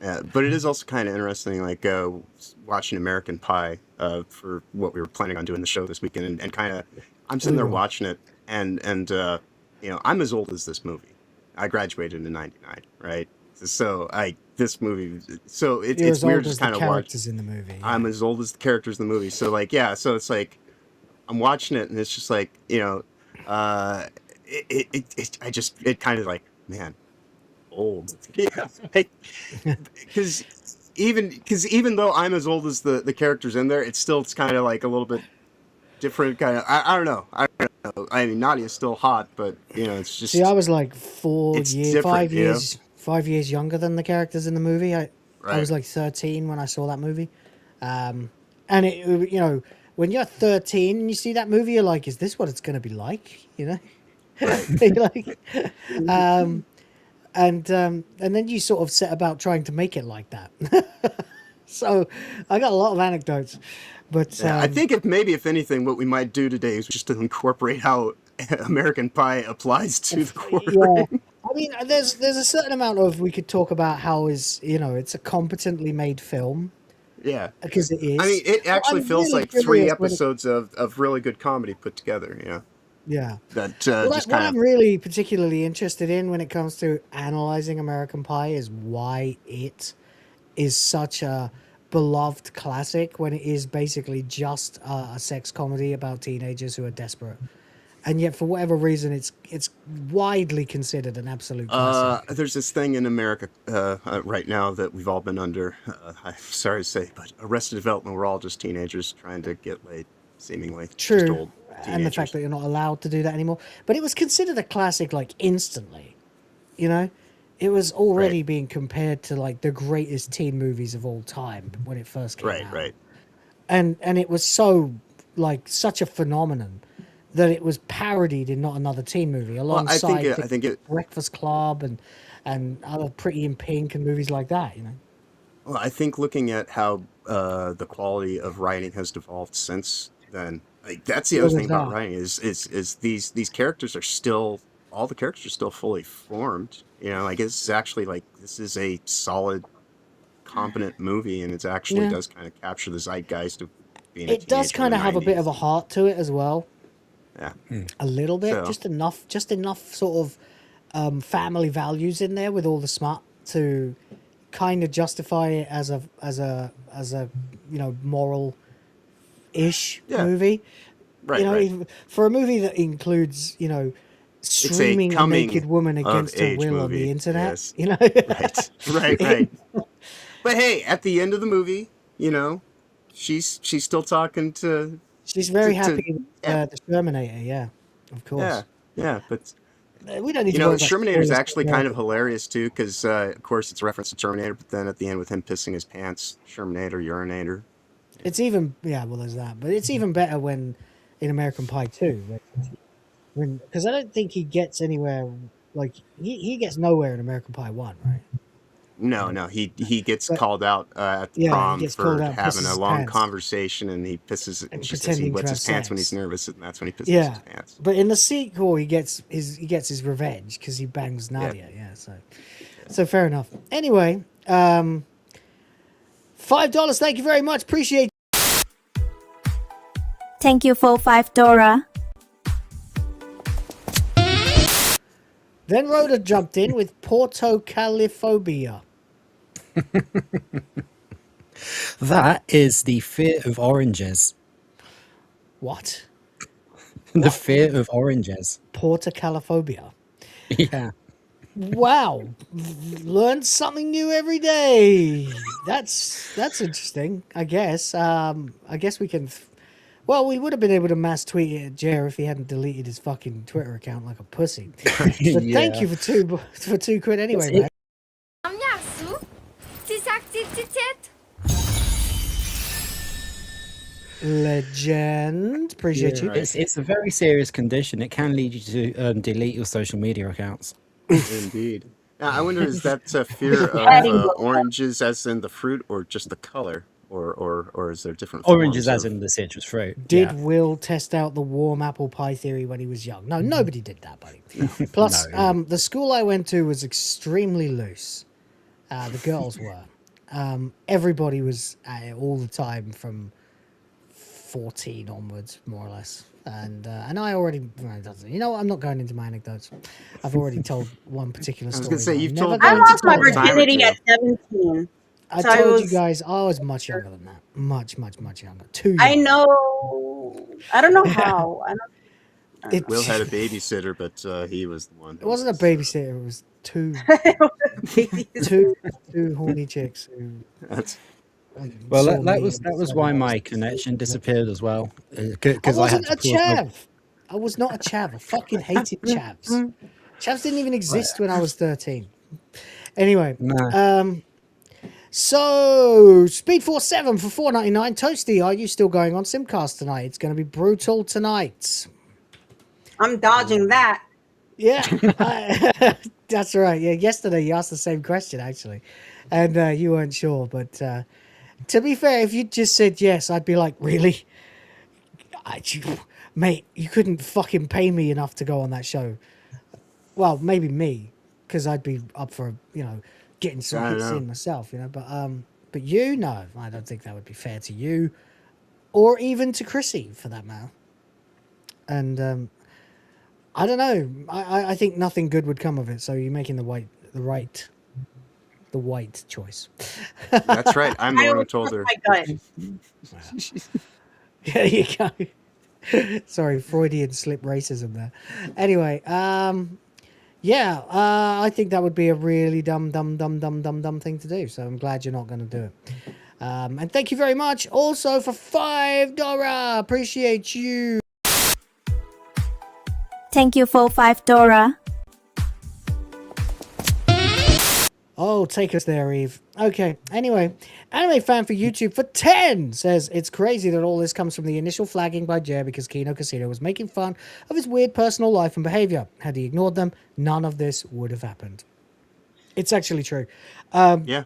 Yeah, but it is also kind of interesting, like watching American Pie for what we were planning on doing the show this weekend, and kind of, I'm sitting there watching it, and you know, I'm as old as this movie. I graduated in '99, right? So this movie, so it's weird just kind of watching in the movie. Yeah. I'm as old as the characters in the movie, so like, yeah, so it's like I'm watching it, and it's just like, you know, it kind of like, man, old. Yeah, because even though I'm as old as the characters in there, it's kind of like a little bit different kind of. I don't know. I mean, Nadia's still hot, but you know, it's just. See, I was like 5 years. 5 years younger than the characters in the movie. I Right. was like 13 when I saw that movie, and it, you know, when you're 13 and you see that movie, you're like, is this what it's going to be like? You know, you're like, and then you sort of set about trying to make it like that. So I got a lot of anecdotes, but Yeah, I think if anything, what we might do today is just to incorporate how American Pie applies to the courtroom. yeah. I mean, there's a certain amount of we could talk about how it's a competently made film. Yeah, because it is. I mean, it actually I'm feels really like 3 curious episodes of really good comedy put together. You know. Yeah. That Well, just what kind I'm of. really particularly interested in when it comes to analyzing American Pie is why it is such a beloved classic when it is basically just a sex comedy about teenagers who are desperate. And yet, for whatever reason, it's widely considered an absolute classic. There's this thing in America right now that we've all been under. I'm sorry to say, but Arrested Development, we're all just teenagers trying to get laid, seemingly. True. Just old And the fact that you're not allowed to do that anymore. But it was considered a classic, like, instantly. You know? It was already being compared to, like, the greatest teen movies of all time when it first came out. Right. And it was so, like, such a phenomenon that it was parodied in Not Another Teen Movie alongside I think it Breakfast Club and other Pretty in Pink and movies like that, you know? Well, I think looking at how the quality of writing has devolved since then, like that's the Well, other there's thing about that. writing is these characters are still all the characters are still fully formed. You know, like it's actually like this is a solid, competent movie, and it actually Yeah. does kind of capture the zeitgeist of being a It does teenager in kind the of have a bit of 90s. a heart to it as well. Yeah. A little bit, So just enough sort of family values in there with all the smut to kind of justify it as a moral ish yeah, movie. right, right. For a movie that includes It's a streaming a naked coming woman of against her age will on the movie. internet. Yes. You know, Right. Right. Right. But hey, at the end of the movie, she's still talking to she's very to happy with yeah, the Terminator. Yeah, of yeah, course. yeah. But We don't need to worry about Shermanator is spoilers for actually kind of America. hilarious too, because of course it's a reference to Terminator, but then at the end with him pissing his pants, Shermanator, urinator. It's even well, there's that, but it's even better when in American Pie 2, when because I don't think he gets anywhere. Like he gets nowhere in American Pie 1, right? No, no, he gets But called out at the yeah, he prom gets called for out, and having pisses a his long pants, conversation, and he pisses. and She says he pretending to wets have his pants when he's sex. nervous, and that's when he pisses his Yeah, pants. but in the sequel, he gets his revenge because he bangs Yeah. Nadia. Yeah, so fair enough. Anyway, $5. Thank you very much. Appreciate. Thank you for $5. Then Rhoda jumped in with portocaliphobia. That is the fear of oranges. What? The fear of oranges. Portocaliphobia. Yeah. Wow, learn something new every day. That's interesting. I guess. I guess we can. Well, we would have been able to mass tweet it at Jer if he hadn't deleted his fucking Twitter account like a pussy. But thank you for two quid anyway, man. Legend. Appreciate you. It's a very serious condition. It can lead you to delete your social media accounts. Indeed. Now, I wonder, is that fear of oranges as in the fruit, or just the color, or is there different Oranges forms as in the citrus fruit. Did Will test out the warm apple pie theory when he was young? No, nobody did that, buddy. Plus, the school I went to was extremely loose. The girls were. Everybody was at it all the time from 14 onwards, more or less. And I already, you know what, I'm not going into my anecdotes. I've already told one particular story. I was going to say, you've told I lost my a time or virginity two. at 17. I So told you guys I was much younger than that. Much younger. Too young. I know. I don't know how. I don't. Will had a babysitter, but he was the one. It wasn't a babysitter. It was two horny chicks. That's Well, that was why my connection disappeared as well. I Because wasn't a chav. I was not a chav. I fucking hated chavs. Chavs didn't even exist when I was 13. Anyway, so Speed47 for $4.99. Toasty, are you still going on Simcast tonight? It's going to be brutal tonight. I'm dodging that. Yeah, that's right. Yeah, yesterday you asked the same question actually, and you weren't sure. But to be fair, if you just said yes, I'd be like, really, mate, you couldn't fucking pay me enough to go on that show. Well, maybe me, because I'd be up for getting some hits in myself, But you, no, I don't think that would be fair to you, or even to Chrissie for that matter. And I don't know. I think nothing good would come of it. So you're making the white choice. That's right. I'm the one who told her. There you go. Sorry, Freudian slip racism there. Anyway, I think that would be a really dumb thing to do. So I'm glad you're not going to do it. And thank you very much also for $5. Appreciate you. Thank you for $5. Oh, take us there, Eve. Okay, anyway, Anime Fan for YouTube for 10 says, it's crazy that all this comes from the initial flagging by Jer because Kino Casino was making fun of his weird personal life and behavior. Had he ignored them, none of this would have happened. It's actually true. Yeah.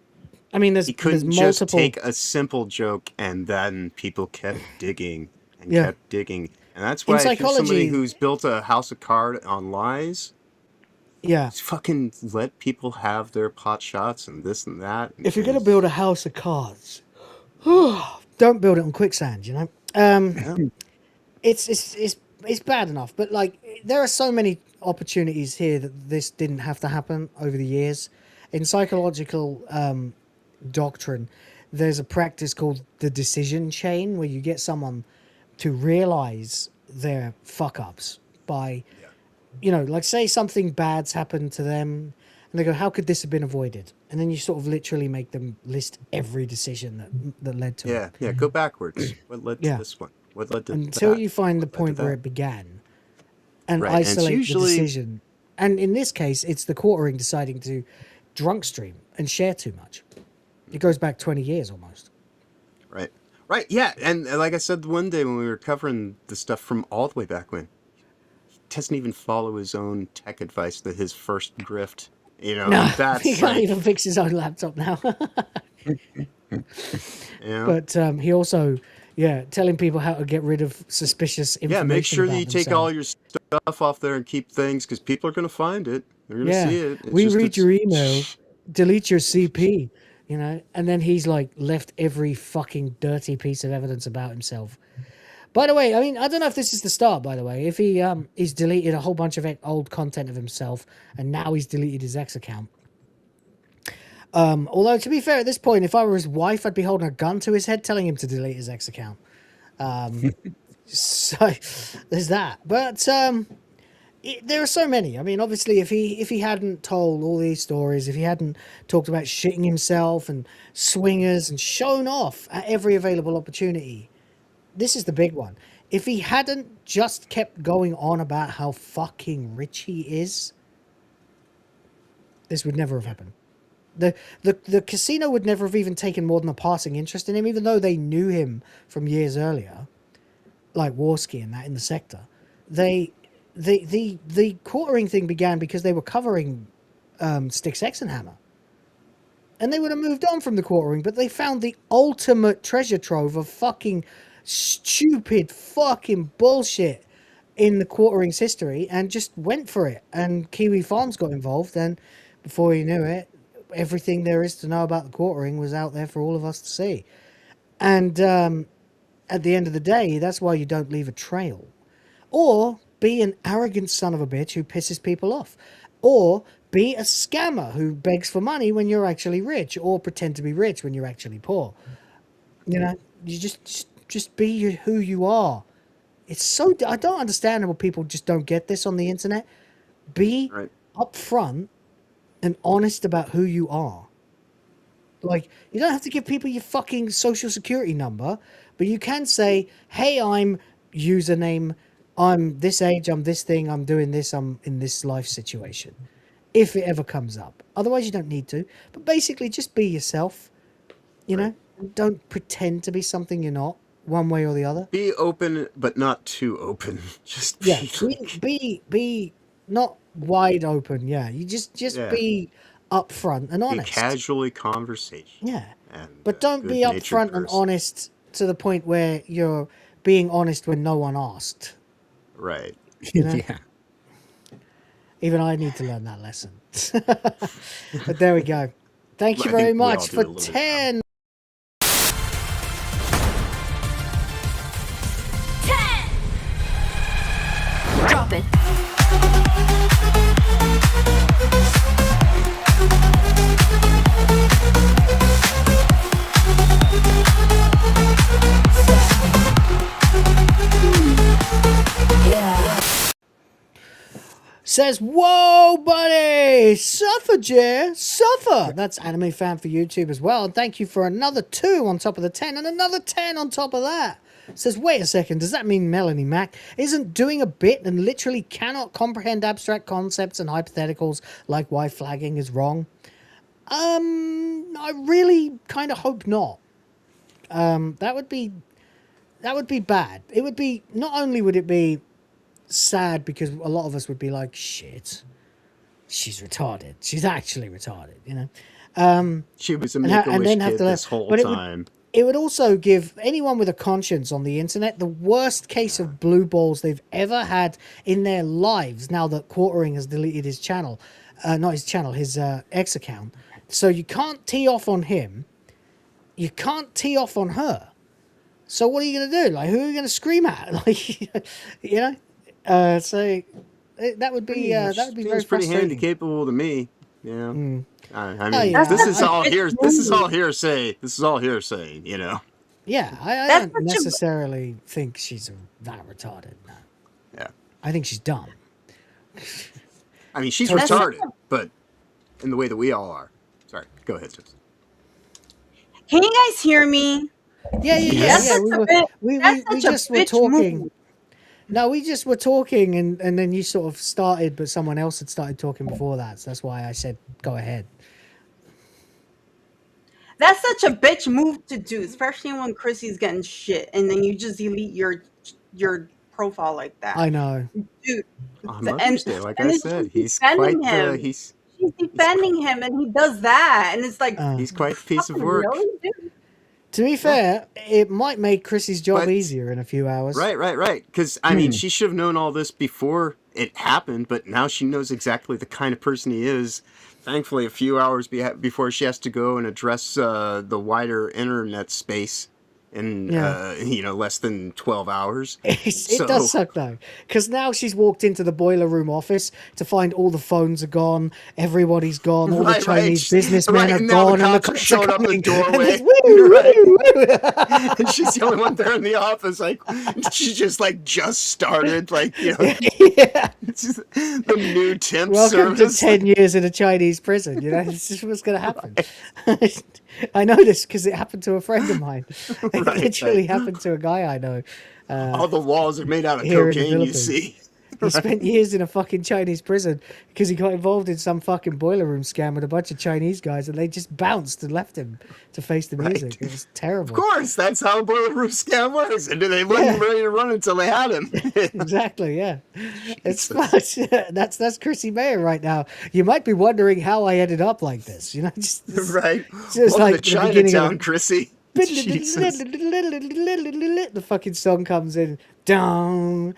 I mean, there's He couldn't there's just multiple. take a simple joke and then people kept digging and Yeah. kept digging. And that's In why if you're somebody psychology- who's built a house of cards on lies, Yeah. just fucking let people have their pot shots and this and that. If you're gonna build a house of cards, don't build it on quicksand. You know. It's bad enough, but like there are so many opportunities here that this didn't have to happen over the years. In psychological doctrine, there's a practice called the decision chain where you get someone to realize their fuck ups by, you know, like say something bad's happened to them and they go, how could this have been avoided? And then you sort of literally make them list every decision that led to it. Yeah, go backwards. What led to this one? What led to Until that? you find the What led to point where that? it began and Right, and it's isolate usually- the decision. And in this case, it's the quartering deciding to drunk stream and share too much. It goes back 20 years almost. Right. Right, yeah. And like I said one day when we were covering the stuff from all the way back when, he doesn't even follow his own tech advice that his first grift. You know, No, that's he can't like, even fix his own laptop now. yeah. But he also, telling people how to get rid of suspicious information. Yeah, make sure that about you take all your stuff off there and keep things because people are going to find it. They're going to see it. It's we just- read it's- your email, delete your CP, you know, and then he's like left every fucking dirty piece of evidence about himself. By the way, I mean, I don't know if this is the start, by the way. If he's deleted a whole bunch of old content of himself and now he's deleted his ex account. Although, to be fair, at this point, if I were his wife, I'd be holding a gun to his head telling him to delete his ex account. So there's that. But there are so many. I mean, obviously, if he hadn't told all these stories, if he hadn't talked about shitting himself and swingers and shown off at every available opportunity, this is the big one. If he hadn't just kept going on about how fucking rich he is, this would never have happened. The casino would never have even taken more than a passing interest in him, even though they knew him from years earlier, like Warski and that in the sector. The quartering thing began because they were covering Styx X and Hammer. And they would have moved on from the quartering, but they found the ultimate treasure trove of fucking stupid fucking bullshit in the quartering's history and just went for it. And Kiwi Farms got involved, and before you knew it, everything there is to know about the quartering was out there for all of us to see. And at the end of the day, that's why you don't leave a trail. Or be an arrogant son of a bitch who pisses people off. Or be a scammer who begs for money when you're actually rich, or pretend to be rich when you're actually poor. You know, you just be who you are. It's so... I don't understand how people just don't get this on the internet. Be upfront and honest about who you are. Like, you don't have to give people your fucking social security number, but you can say, hey, I'm username, I'm this age, I'm this thing, I'm doing this, I'm in this life situation. If it ever comes up. Otherwise, you don't need to. But basically, just be yourself. You know? Don't pretend to be something you're not, one way or the other. Be open, but not too open. Just be... Yeah, be not wide open. Yeah, you just be upfront and honest. Be casually conversation. Yeah, and, but don't be upfront and honest to the point where you're being honest when no one asked. Right. You know? Yeah. Even I need to learn that lesson. But there we go. Thank you very much for 10. 10. Drop it. Says, whoa, buddy, suffer, Jer, suffer. That's Anime Fan for YouTube as well. And thank you for another 2 on top of the 10 and another 10 on top of that. Says, wait a second, does that mean Melanie Mac isn't doing a bit and literally cannot comprehend abstract concepts and hypotheticals like why flagging is wrong? I really kind of hope not. That would be bad. It would be, not only would it be sad because a lot of us would be like, shit, she's retarded. She's actually retarded, you know? She was a and Make-A-Wish then have kid to this whole but time. it would also give anyone with a conscience on the internet the worst case of blue balls they've ever had in their lives now that Quartering has deleted his channel. Not his channel, his X account. So you can't tee off on him. You can't tee off on her. So what are you going to do? Like, who are you going to scream at? Like, you know? So that would be very pretty frustrating. handy capable to me. Yeah. I mean, yeah. this is all here. This is all hearsay. This is all hearsay. You know. Yeah, I don't necessarily think she's that retarded. No. Yeah. I think she's dumb. I mean, she's retarded, but in the way that we all are. Sorry, go ahead, Sis. Can you guys hear me? Yeah. We just were talking. No, we just were talking, and then you sort of started, but someone else had started talking before that. So that's why I said, go ahead. That's such a bitch move to do, especially when Chrissy's getting shit, and then you just delete your profile like that. I know. Dude. Like I said, he's quite she's defending him, and he does that, and it's like he's quite a piece of work. Really, dude? To be fair, it might make Chrissy's job easier in a few hours. Right. Because, I mean, she should have known all this before it happened, but now she knows exactly the kind of person he is. Thankfully, a few hours before she has to go and address the wider internet space in, less than 12 hours. It does suck, though, because now she's walked into the boiler room office to find all the phones are gone, everybody's gone, all the Chinese businessmen are gone, and the cops showed up in the doorway. And she's the only one there in the office. Like, she just started, it's just the new temp Welcome service. to 10 years in a Chinese prison. You know, this is what's going to happen. I know this because it happened to a friend of mine. It literally happened to a guy I know. All the walls are made out of here in the cocaine, you Philippines. see. He spent years in a fucking Chinese prison because he got involved in some fucking boiler room scam with a bunch of Chinese guys, and they just bounced and left him to face the music. It was terrible. Of course, that's how a boiler room scam works. And they wasn't ready to run until they had him. Exactly, yeah. It's that's Chrissie Mayr right now. You might be wondering how I ended up like this. You know, just right. Just Welcome like to the beginning Chinatown, of Chrissy. the fucking song comes in, down,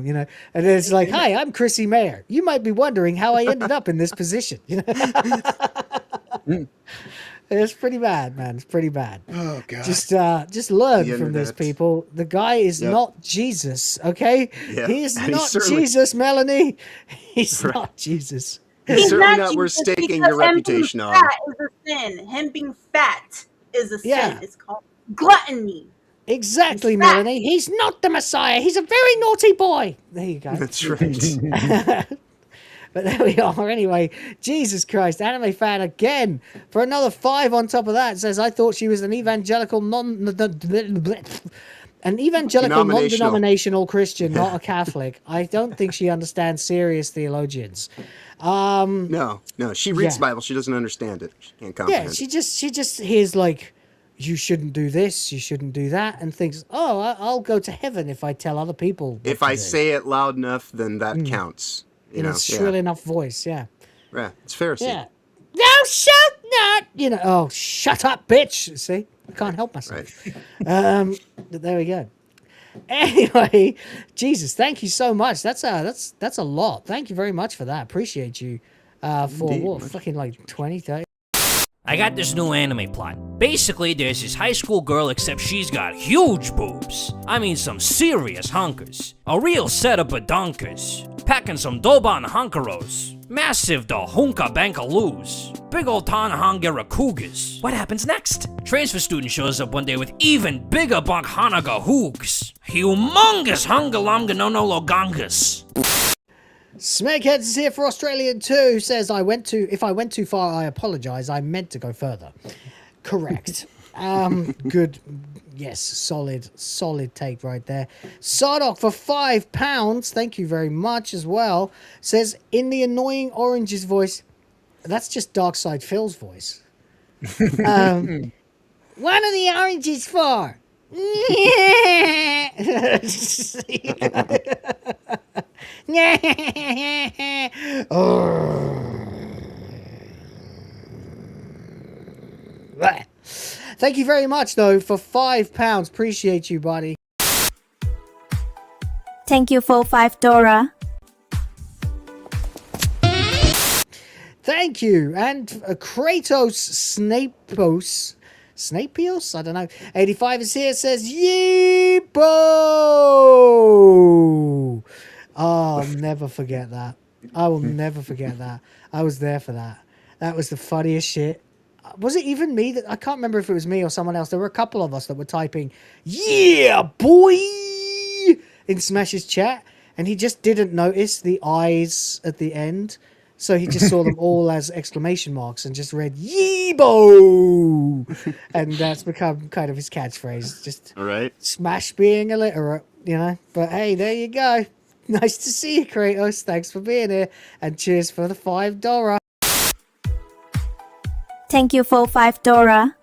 you know, and it's like, hi, I'm Chrissie Mayr. You might be wondering how I ended up in this position. You know, it's pretty bad, man. It's pretty bad. Oh god. Just learn from this, people. The guy is not Jesus, okay? Yeah. He is not Jesus, Melanie. He's not Jesus. He's certainly not worth staking your reputation on. Fat is a sin. Him being fat is a sin. It's called gluttony. Exactly, Melanie. He's not the Messiah. He's a very naughty boy. There you go. That's right. But there we are. Anyway, Jesus Christ, Anime Fan again for another 5 on top of that. Says, I thought she was an evangelical non-denominational Christian, not a Catholic. I don't think she understands serious theologians. No. She reads the Bible. She doesn't understand it. She can't comprehend it. She just hears like, you shouldn't do this, you shouldn't do that, and thinks, oh, I'll go to heaven if I tell other people. If I say it loud enough, then that counts. You know, a shrill enough voice, yeah. Yeah, it's Pharisee. Yeah. Thou shalt not, you know. Oh, shut up, bitch. See, I can't help myself. Right. But there we go. Anyway, Jesus, thank you so much. That's a lot. Thank you very much for that. Appreciate you. For fucking like 20, 30. I got this new anime plot. Basically, there's this high school girl, except she's got huge boobs. I mean some serious hunkers. A real set of badonkers. Packing some Doban hunkeros. Massive da hunka bankaloos. Big ol' Tanahangera cougars. What happens next? Transfer student shows up one day with even bigger Bankhanaga hoogs. Humongous hungalamga no logangas. Smegheads is here for Australian 2, says, if I went too far, I apologise. I meant to go further. Correct. Good. Yes, solid take right there. Sardock for £5. Thank you very much as well. Says, in the annoying Orange's voice, that's just Darkside Phil's voice. What are the oranges for? Thank you very much, though, for £5. Appreciate you, buddy. Thank you for $5. Thank you. And Kratos Snapeos? I don't know. 85 is here, says, Yeepo! Oh, I'll never forget that. I will never forget that. I was there for that. That was the funniest shit. Was it even me? I can't remember if it was me or someone else. There were a couple of us that were typing, yeah, boy, in Smash's chat. And he just didn't notice the eyes at the end. So he just saw them all as exclamation marks and just read Yeebo! And that's become kind of his catchphrase. Just Smash being illiterate, you know. But hey, there you go. Nice to see you, Kratos. Thanks for being here. And cheers for the $5. Thank you for $5.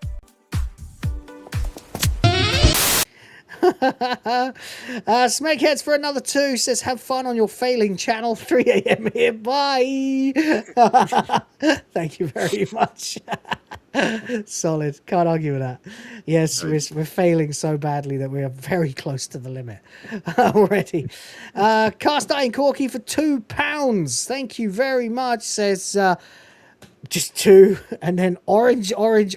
Smakeheads for another 2 says, have fun on your failing channel. 3 a.m. here. Bye. Thank you very much. Solid. Can't argue with that. Yes, we're failing so badly that we are very close to the limit already. Cast Iron Corky for £2. Thank you very much. Says just 2 and then orange. Is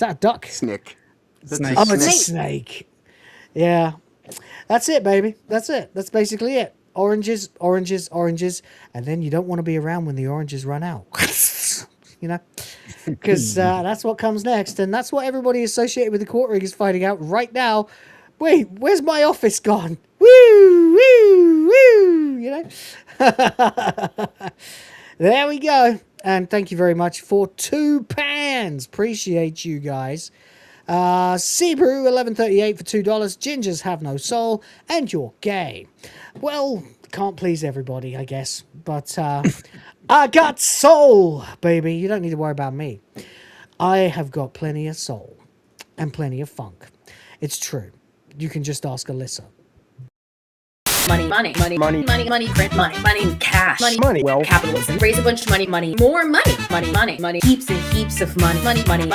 that a duck? Snake. Oh, it's a snake. Yeah. That's it, baby. That's it. That's basically it. Oranges. And then you don't want to be around when the oranges run out. You know? Because that's what comes next. And that's what everybody associated with the court ring is finding out right now. Wait, where's my office gone? Woo! You know? There we go. And thank you very much for £2. Appreciate you guys. Seabrew 1138 for $2. Gingers have no soul, and you're gay. Well, can't please everybody, I guess, but I got soul, baby. You don't need to worry about me. I have got plenty of soul and plenty of funk. It's true. You can just ask Alyssa. Money, print money, cash, money, well, capitalism, raise a bunch of money, more money, heaps and heaps of money, print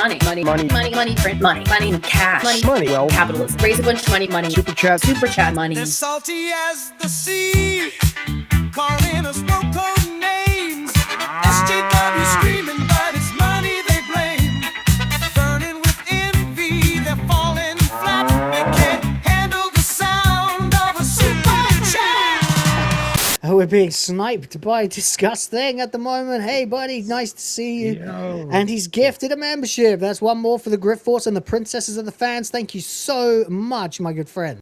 money, cash, money, well, capitalism, raise a bunch of money, super chat money. As salty as the sea, calling us no-code names, SJW screaming, but it's money they blame, burning with envy, they're falling flat, they can't handle the sound of a super. Oh, we're being sniped by Disgusting at the moment. Hey, buddy, nice to see you. Yo. And he's gifted a membership. That's one more for the Griff Force and the Princesses of the Fans. Thank you so much, my good friend.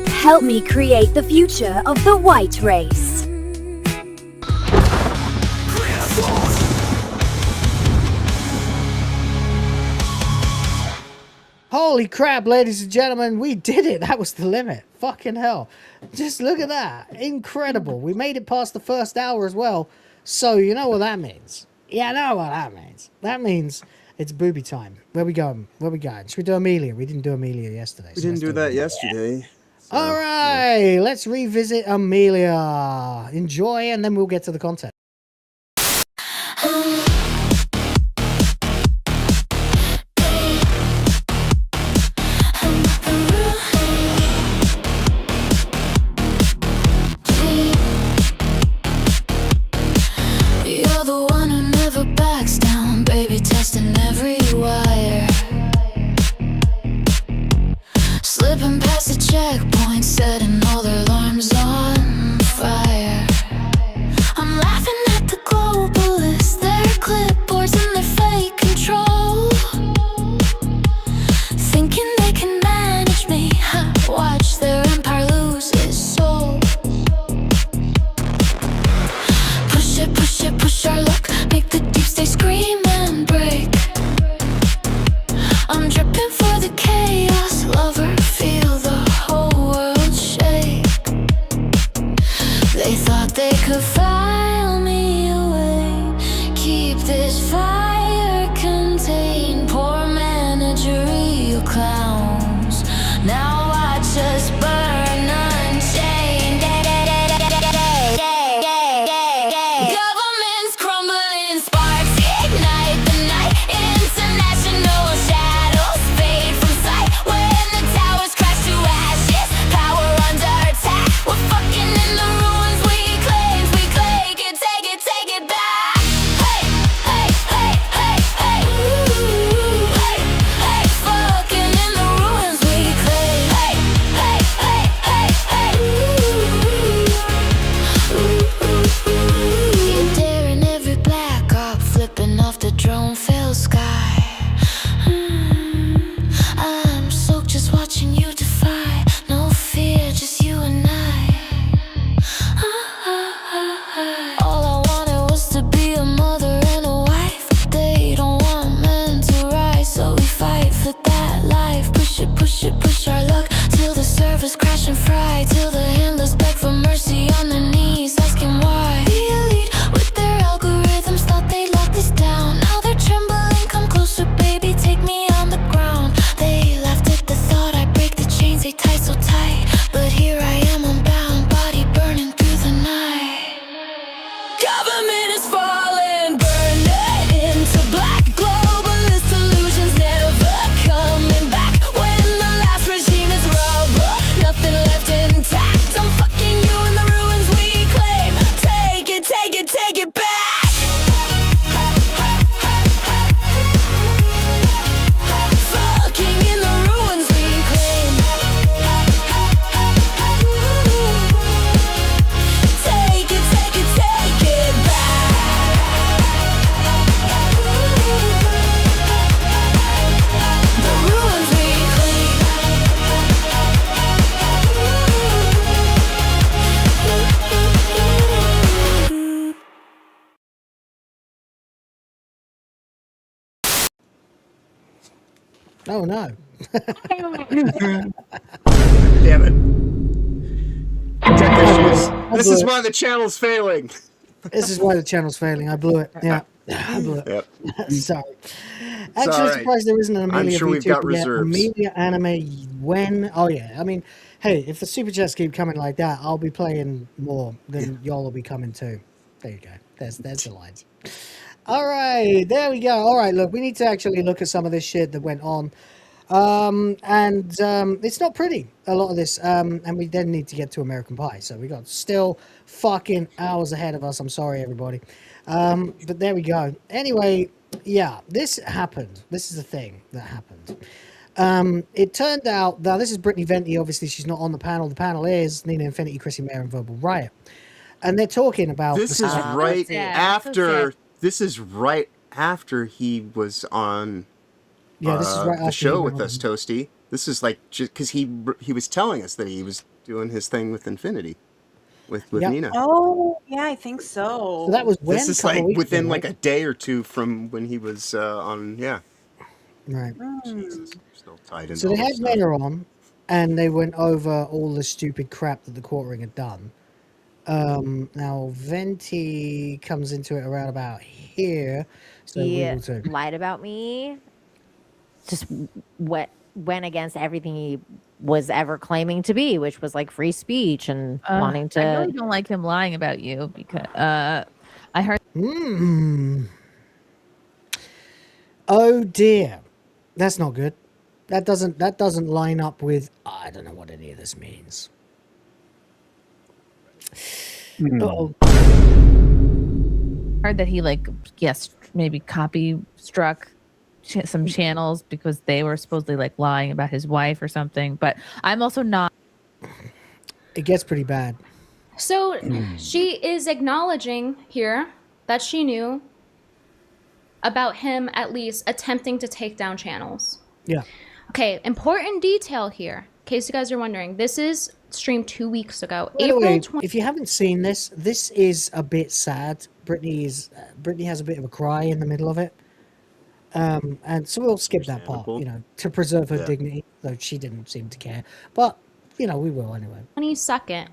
Help me create the future of the white race. Holy crap, ladies and gentlemen, we did it. That was the limit. Fucking hell. Just look at that. Incredible. We made it past the first hour as well. So you know what that means. Yeah, I know what that means. That means it's booby time. Where we going? Should we do Amelia? We didn't do Amelia yesterday. We didn't do that yesterday. So, all right, let's revisit Amelia. Enjoy, and then we'll get to the content. Slipping past the checkpoint, setting all their alarms on fire. I'm laughing at the globalists, their clipboards and their fake control, thinking they can manage me. Watch their empire lose its soul. Push our luck, make the deep state scream and break. I'm dripping for the chaos lover, feel the whole world shake. They thought they could file me away, keep this fire contained. Poor managerial clowns, now watch us burn unchained. Governments crumbling, sparks ignite the night into Oh no. Damn it. This is why the channel's failing. This is why the channel's failing. I blew it. Yeah. I blew it. Yep. Sorry. all Actually, right. surprised there isn't an I'm Amelia sure we've V2 got yet. reserves. Amelia anime when? Oh yeah. I mean, hey, if the super chats keep coming like that, I'll be playing more. Then y'all will be coming too. There you go. There's the line. All right, there we go. All right, look, we need to actually look at some of this shit that went on. It's not pretty, a lot of this. And we then need to get to American Pie. So we got still fucking hours ahead of us. I'm sorry, everybody. But there we go. Anyway, yeah, this happened. This is the thing that happened. It turned out, now this is Brittany Venti. Obviously, she's not on the panel. The panel is Nina Infinity, Chrissie Mayr, and Verbal Riot. And they're talking about... This is right after... This is right after he was on this is right the after show he with went us, Toasty. This is like... Because he was telling us that he was doing his thing with Infinity. With Nina. Oh, yeah, I think so. So that was when? This is Couple like weeks within ago, like right? a day or two from when he was on... Yeah. Right. Jesus, still tied into So they all had this stuff. Mena on, and they went over all the stupid crap that the quartering had done. Now Venti comes into it around about here, so He we will too. lied about me. Just went against everything he was ever claiming to be, which was like free speech and wanting to. I really don't like him lying about you because I heard. Oh dear, that's not good. That doesn't line up with. I don't know what any of this means. Uh-oh. Heard that he maybe copy struck some channels because they were supposedly like lying about his wife or something. But I'm also not. It gets pretty bad. So she is acknowledging here that she knew about him at least attempting to take down channels. Yeah. Okay, important detail here. In case you guys are wondering, this is streamed 2 weeks ago. By the way, April 20. if you haven't seen this, this is a bit sad. Brittany has a bit of a cry in the middle of it. And so we'll skip that part, to preserve her dignity, though she didn't seem to care. But, we will anyway. 22nd.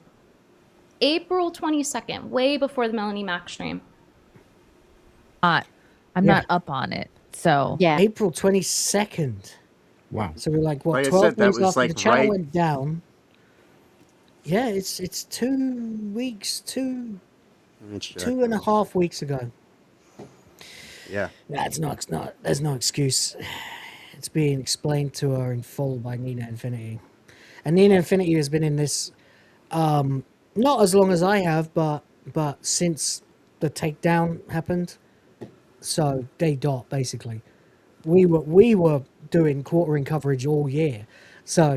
April 22nd, way before the Melanie Mac stream. I'm not up on it. So yeah, April 22nd. Wow. So we're like, Like I 12 said, that days was, after like, the channel right- went down. Yeah, it's 2 weeks, two and a half weeks ago. Yeah. There's no excuse. It's being explained to her in full by Nina Infinity. And Nina Infinity has been in this, not as long as I have, but since the takedown happened. So day dot, basically. We were doing quartering coverage all year. So,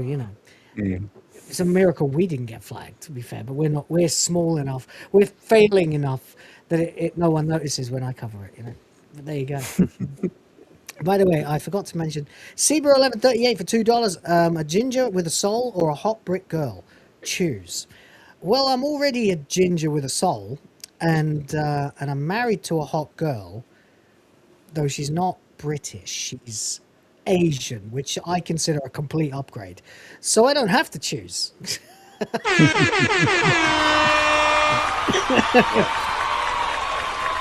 it's a miracle we didn't get flagged, to be fair, but we're small enough, we're failing enough that no one notices when I cover it, But there you go. By the way, I forgot to mention Zebra 1138 for $2. A ginger with a soul or a hot brick girl? Choose. Well, I'm already a ginger with a soul, and I'm married to a hot girl, though she's not British. She's Asian, which I consider a complete upgrade. So I don't have to choose.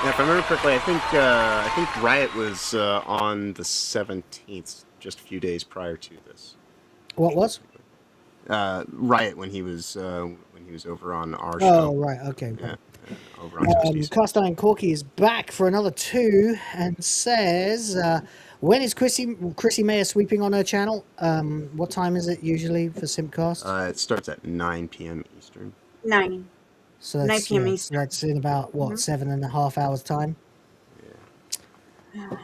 Yeah, if I remember correctly, I think Riot was on the 17th, just a few days prior to this. What was? Riot when he was over on our show. Oh, right, okay. Yeah, over on Toasties. Cast Iron Corky is back for another 2 and says, when is Chrissie Mayr sweeping on her channel? What time is it usually for Simpcast? It starts at 9 p.m. Eastern. 9. So that's, 9 p.m. so that's in about, 7.5 hours time? Yeah.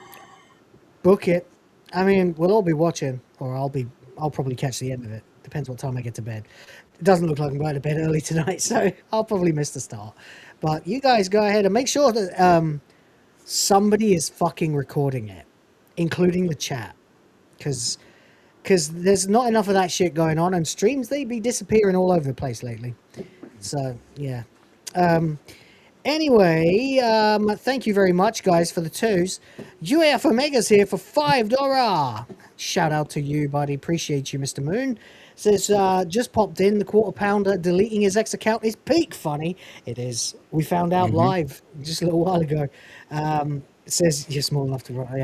Book it. I mean, we'll all be watching, or I'll probably catch the end of it. Depends what time I get to bed. It doesn't look like I'm going to bed early tonight, so I'll probably miss the start. But you guys go ahead and make sure that somebody is fucking recording it, including the chat, because there's not enough of that shit going on, and streams, they be disappearing all over the place lately. So, yeah. Anyway, thank you very much, guys, for the 2s. UAF Omega's here for $5. Shout out to you, buddy. Appreciate you, Mr. Moon. Says, just popped in. The quarter pounder deleting his ex account is peak funny. It is. We found out live just a little while ago. It says, you're small enough to write,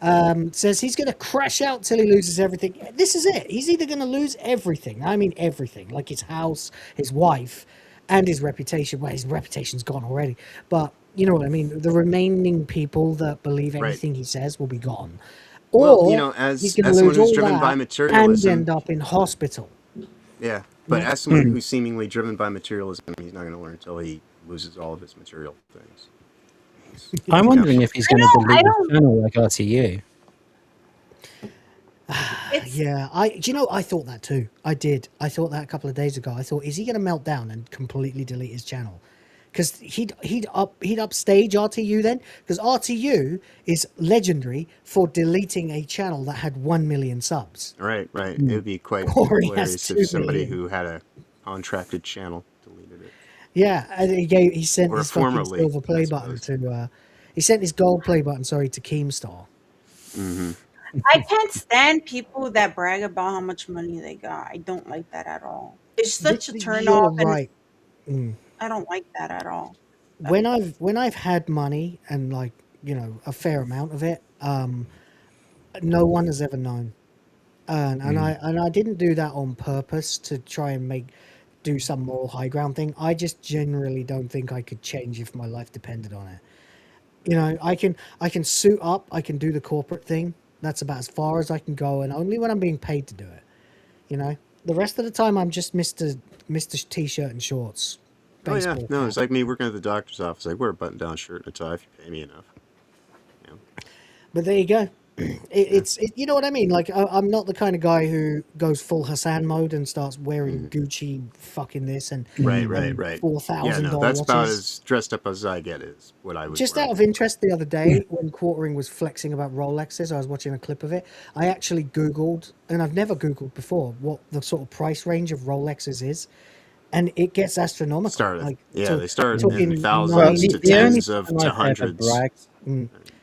yeah. Says he's going to crash out till he loses everything. This is it. He's either going to lose everything. I mean, everything. Like his house, his wife, and his reputation. Well, his reputation's gone already. But you know what I mean? The remaining people that believe anything he says will be gone. Well, Or you know, as he's going to someone lose who's all driven that by and materialism, end up in hospital. yeah. But as someone who's seemingly driven by materialism, he's not going to learn until he loses all of his material things. I'm wondering if he's going to delete his don't- channel like RTU. Yeah, I thought that too. I did. I thought that a couple of days ago. I thought, is he going to melt down and completely delete his channel? Because he'd upstage RTU then, because RTU is legendary for deleting a channel that had 1 million subs. Right. It would be quite Or he hilarious has if 2 somebody million. who had a contracted channel deleted it. Yeah, and he sent Or his fucking formerly, silver play I button suppose. to. He sent his gold play button, sorry, to Keemstar. Mm-hmm. I can't stand people that brag about how much money they got. I don't like that at all. It's such a turn You're off, and right. Mm. I don't like that at all. When I've had money and like a fair amount of it, no one has ever known, and I didn't do that on purpose to try and do some moral high ground thing. I just generally don't think I could change if my life depended on it. I can suit up, I can do the corporate thing. That's about as far as I can go, and only when I'm being paid to do it. The rest of the time I'm just Mr. T-shirt and shorts. Oh yeah, Baseball no, cap. it's like me working at the doctor's office. I wear a button-down shirt and a tie if you pay me enough. But there you go. It's you know what I mean? Like I'm not the kind of guy who goes full Hassan mode and starts wearing Gucci fucking this and Right. $4,000 Yeah, no, that's about watches. as dressed up as I get is what I was. Just wearing. out of interest, the other day when Quartering was flexing about Rolexes, I was watching a clip of it. I actually Googled, and I've never Googled before, what the sort of price range of Rolexes is, and it gets astronomical. They start talking in thousands to tens of to hundreds.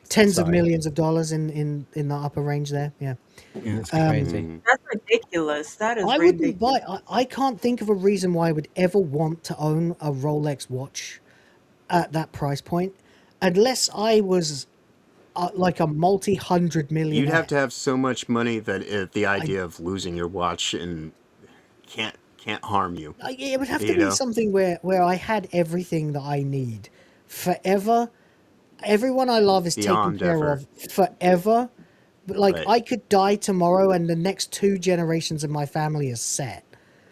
Tens of millions of dollars in the upper range there. Yeah, that's crazy. That's ridiculous. That is I ridiculous. wouldn't buy. I can't think of a reason why I would ever want to own a Rolex watch at that price point, unless I was like a multi-hundred millionaire. You'd have to have so much money that the idea of losing your watch and can't harm you. It would have to be something where I had everything that I need forever. Everyone I love is taken care of forever. But I could die tomorrow and the next 2 generations of my family is set.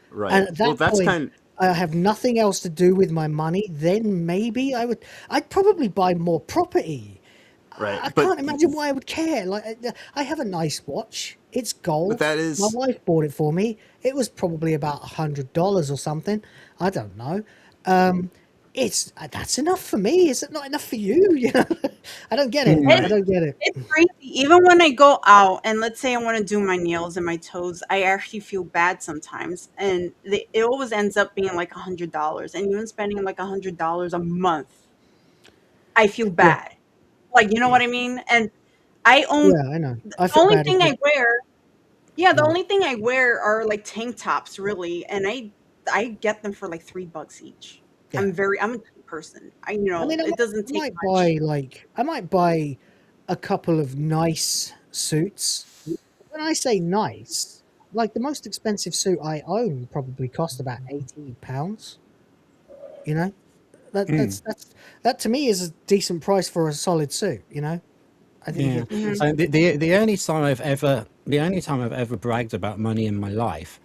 Right. And at that point, I have nothing else to do with my money. Then maybe I'd probably buy more property. Right. I can't imagine why I would care. Like I have a nice watch. It's gold. But that is... My wife bought it for me. It was probably about $100 or something. I don't know. That's enough for me. Is it not enough for you? I don't get it. I don't get it. It's crazy. Even when I go out and let's say I want to do my nails and my toes, I actually feel bad sometimes, and it always ends up being like $100. And even spending like $100 a month, I feel bad. Like, you know what I mean? And I own. Yeah, I know. The only thing I wear. Yeah, the only thing I wear are like tank tops, really, and I get them for like $3 each. Yeah. I'm a cheap person. It doesn't take much. I might buy a couple of nice suits. When I say nice, like the most expensive suit I own probably cost about £80. That to me is a decent price for a solid suit. I think the only time I've ever bragged about money in my life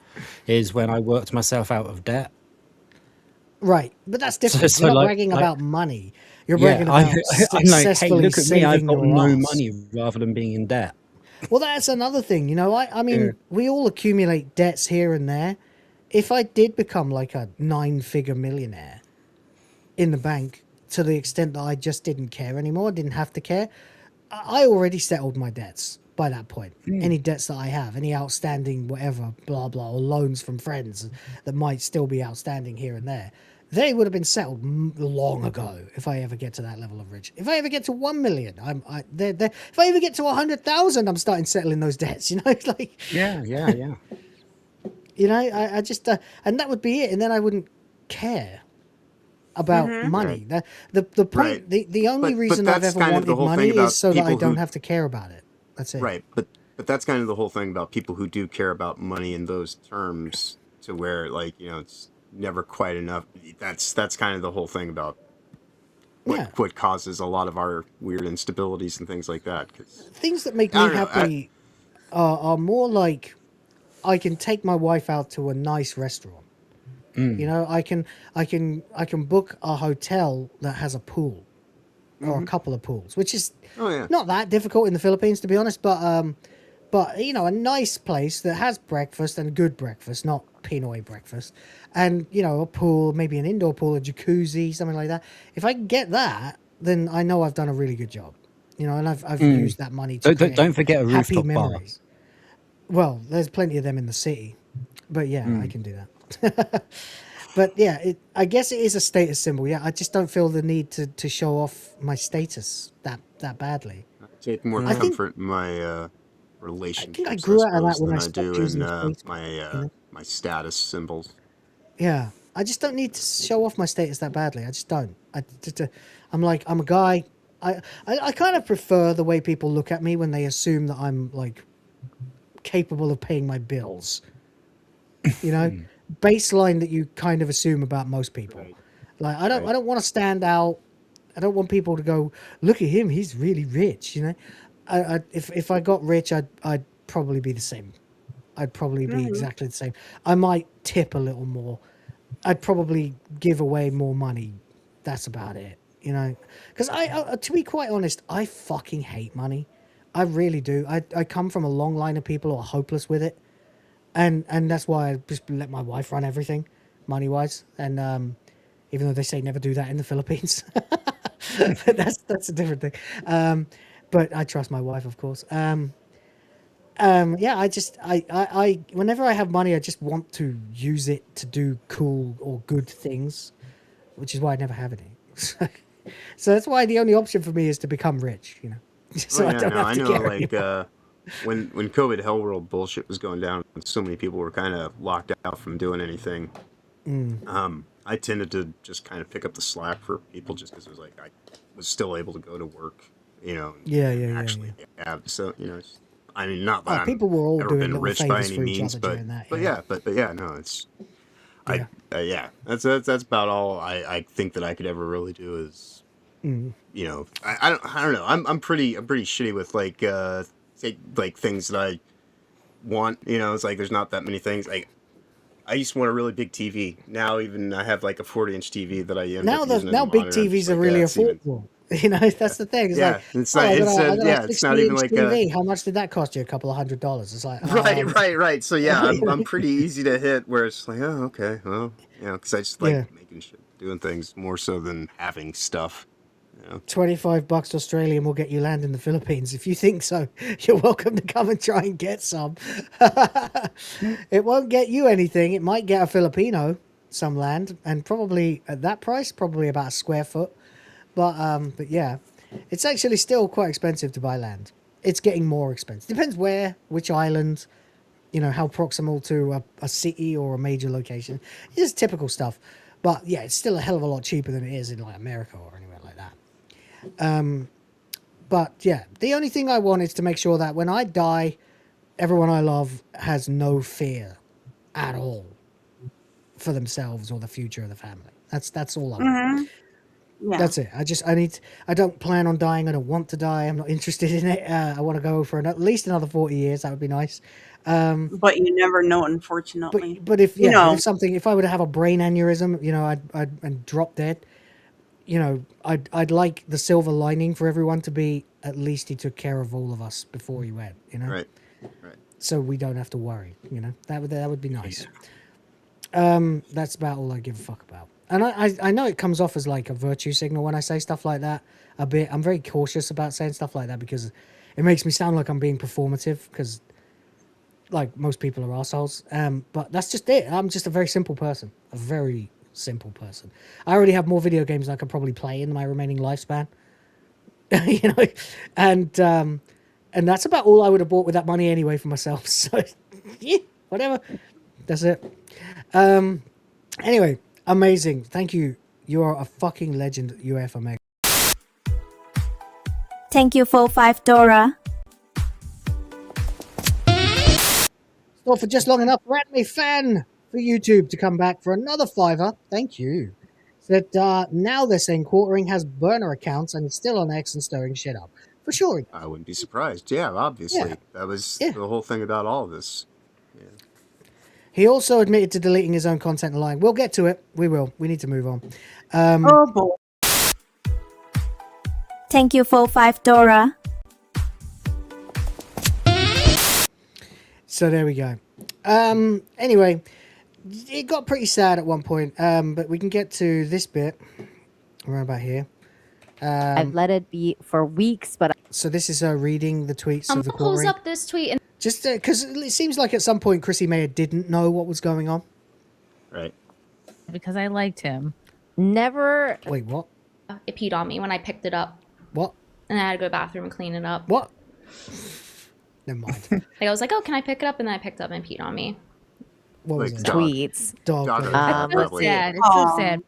is when I worked myself out of debt. Right, but that's different. So You're not like- bragging like- about money. You're bragging about I'm like, hey, successfully look at me, I've saving got your no ass. money rather than being in debt. Well, that's another thing. I mean, we all accumulate debts here and there. If I did become like a 9-figure millionaire in the bank to the extent that I just didn't care anymore, didn't have to care, I already settled my debts by that point. Any debts that I have, any outstanding whatever, blah, blah, or loans from friends that might still be outstanding here and there. they would have been settled long ago. If I ever get to that level of rich, if I ever get to 1 million, if I ever get to 100,000, I'm starting settling those debts. You know, it's like Yeah. you know, I just and that would be it, and then I wouldn't care about money. The point, Right. the only But reason I've that's ever kind of the wanted whole money thing about is so that I people don't who have to care about it. That's it. right, but that's kind of the whole thing about people who do care about money in those terms, to where like it's never quite enough. That's kind of the whole thing about Yeah. what causes a lot of our weird instabilities and things like that. 'Cause Things that make I me don't know, happy are more like I can take my wife out to a nice restaurant. You know, I can book a hotel that has a pool or a couple of pools, which is not that difficult in the Philippines, to be honest. But you know, a nice place that has breakfast and good breakfast, not Pinoy breakfast, and you know, a pool, maybe an indoor pool, a jacuzzi, something like that. If I can get that, then I know I've done a really good job. You know, and I've used that money to Don't forget a happy rooftop bar. memories. Well, there's plenty of them in the city, but yeah, I can do that. But yeah, I guess it is a status symbol. Yeah, I just don't feel the need to show off my status that badly. I take more I think- comfort in my relationships, I grew out of that suppose, when than I I stopped do using in Facebook, my status symbols. Yeah, I just don't need to show off my status that badly. I just don't. I'm like, I'm a guy. I kind of prefer the way people look at me when they assume that I'm like capable of paying my bills. You know, baseline that you kind of assume about most people. Like I don't want to stand out. I don't want people to go, look at him, he's really rich. You know, if I got rich, I'd probably be the same. I'd probably be exactly the same. I might tip a little more. I'd probably give away more money. That's about it. You know, because to be quite honest, I fucking hate money. I really do. I come from a long line of people who are hopeless with it. And that's why I just let my wife run everything, money wise. And even though they say never do that in the Philippines, but that's a different thing. But I trust my wife, of course. Yeah, I whenever I have money, I just want to use it to do cool or good things, which is why I never have any. So that's why the only option for me is to become rich. You know, so I don't have to care anymore. When COVID Hell World bullshit was going down, and so many people were kind of locked out from doing anything. I tended to just kind of pick up the slack for people, just because it was like I was still able to go to work, you know. Actually have. So you know, I mean, not that people were all I've ever doing been little rich by favors any for each means, other but during that. but yeah, no, it's that's about all I think that I could ever really do is. You know, I don't know. I'm pretty shitty with like things that I want. You know, it's like there's not that many things. Like I used to want a really big TV. Now even I have like a 40-inch TV that I end up using as a Now big monitor. I'm TVs just are like, really that's even- affordable. You know, that's the thing. It's Yeah, like, it's not- I got it's, a- I got a yeah, it's not even 60-inch like a- TV. How much did that cost you? A couple of $100. It's like Right. So yeah, I'm pretty easy to hit. Where it's like, oh, okay, well, you know, because I just like making shit, doing things more so than having stuff. You know? $25 Australian will get you land in the Philippines. If you think so, you're welcome to come and try and get some. It won't get you anything. It might get a Filipino some land, and probably at that price, probably about a square foot. But yeah, it's actually still quite expensive to buy land. It's getting more expensive. Depends where, which island, you know, how proximal to a city or a major location. It's typical stuff. But yeah, it's still a hell of a lot cheaper than it is in like America or anywhere like that. But yeah, the only thing I want is to make sure that when I die, everyone I love has no fear at all for themselves or the future of the family. That's all I want. Yeah. That's it. I don't plan on dying. I don't want to die. I'm not interested in it. I want to go for at least another 40 years. That would be nice. But you never know, unfortunately. But if you know, if I were to have a brain aneurysm, you know, I'd drop dead. You know, I'd like the silver lining for everyone to be at least he took care of all of us before he went. You know, right. So we don't have to worry. You know, that would be nice. That's about all I give a fuck about. And I know it comes off as like a virtue signal when I say stuff like that a bit. I'm very cautious about saying stuff like that because it makes me sound like I'm being performative because like most people are assholes. But that's just it. I'm just a very simple person. A very simple person. I already have more video games than I could probably play in my remaining lifespan. You know, and that's about all I would have bought with that money anyway for myself. So, yeah, whatever. That's it. Anyway, amazing. Thank you. You are a fucking legend, UF Omega. Thank you for $5. Not for just long enough for Anime Fan for YouTube to come back for another $5. Thank you. That now they're saying Quartering has burner accounts and is still on X and stirring shit up. For sure. I wouldn't be surprised. Yeah, obviously. Yeah. That was the whole thing about all of this. He also admitted to deleting his own content and lying. We'll get to it. We will. We need to move on. Oh, boy. Thank you for $5. So there we go. Anyway, it got pretty sad at one point, but we can get to this bit right about here. I've let it be for weeks, but so this is her reading the tweets of the Pulls Quartering. up this tweet and Just because it seems like at some point Chrissie Mayr didn't know what was going on. Right. Because I liked him. Never. Wait, what? it peed on me when I picked it up. What? And I had to go to the bathroom and clean it up. What? Never mind. Like I was like, oh, can I pick it up? And then I picked it up and it peed on me. What was Like it? dog. Tweets. Dog. Dog. Um, It's Probably. sad. It's so sad.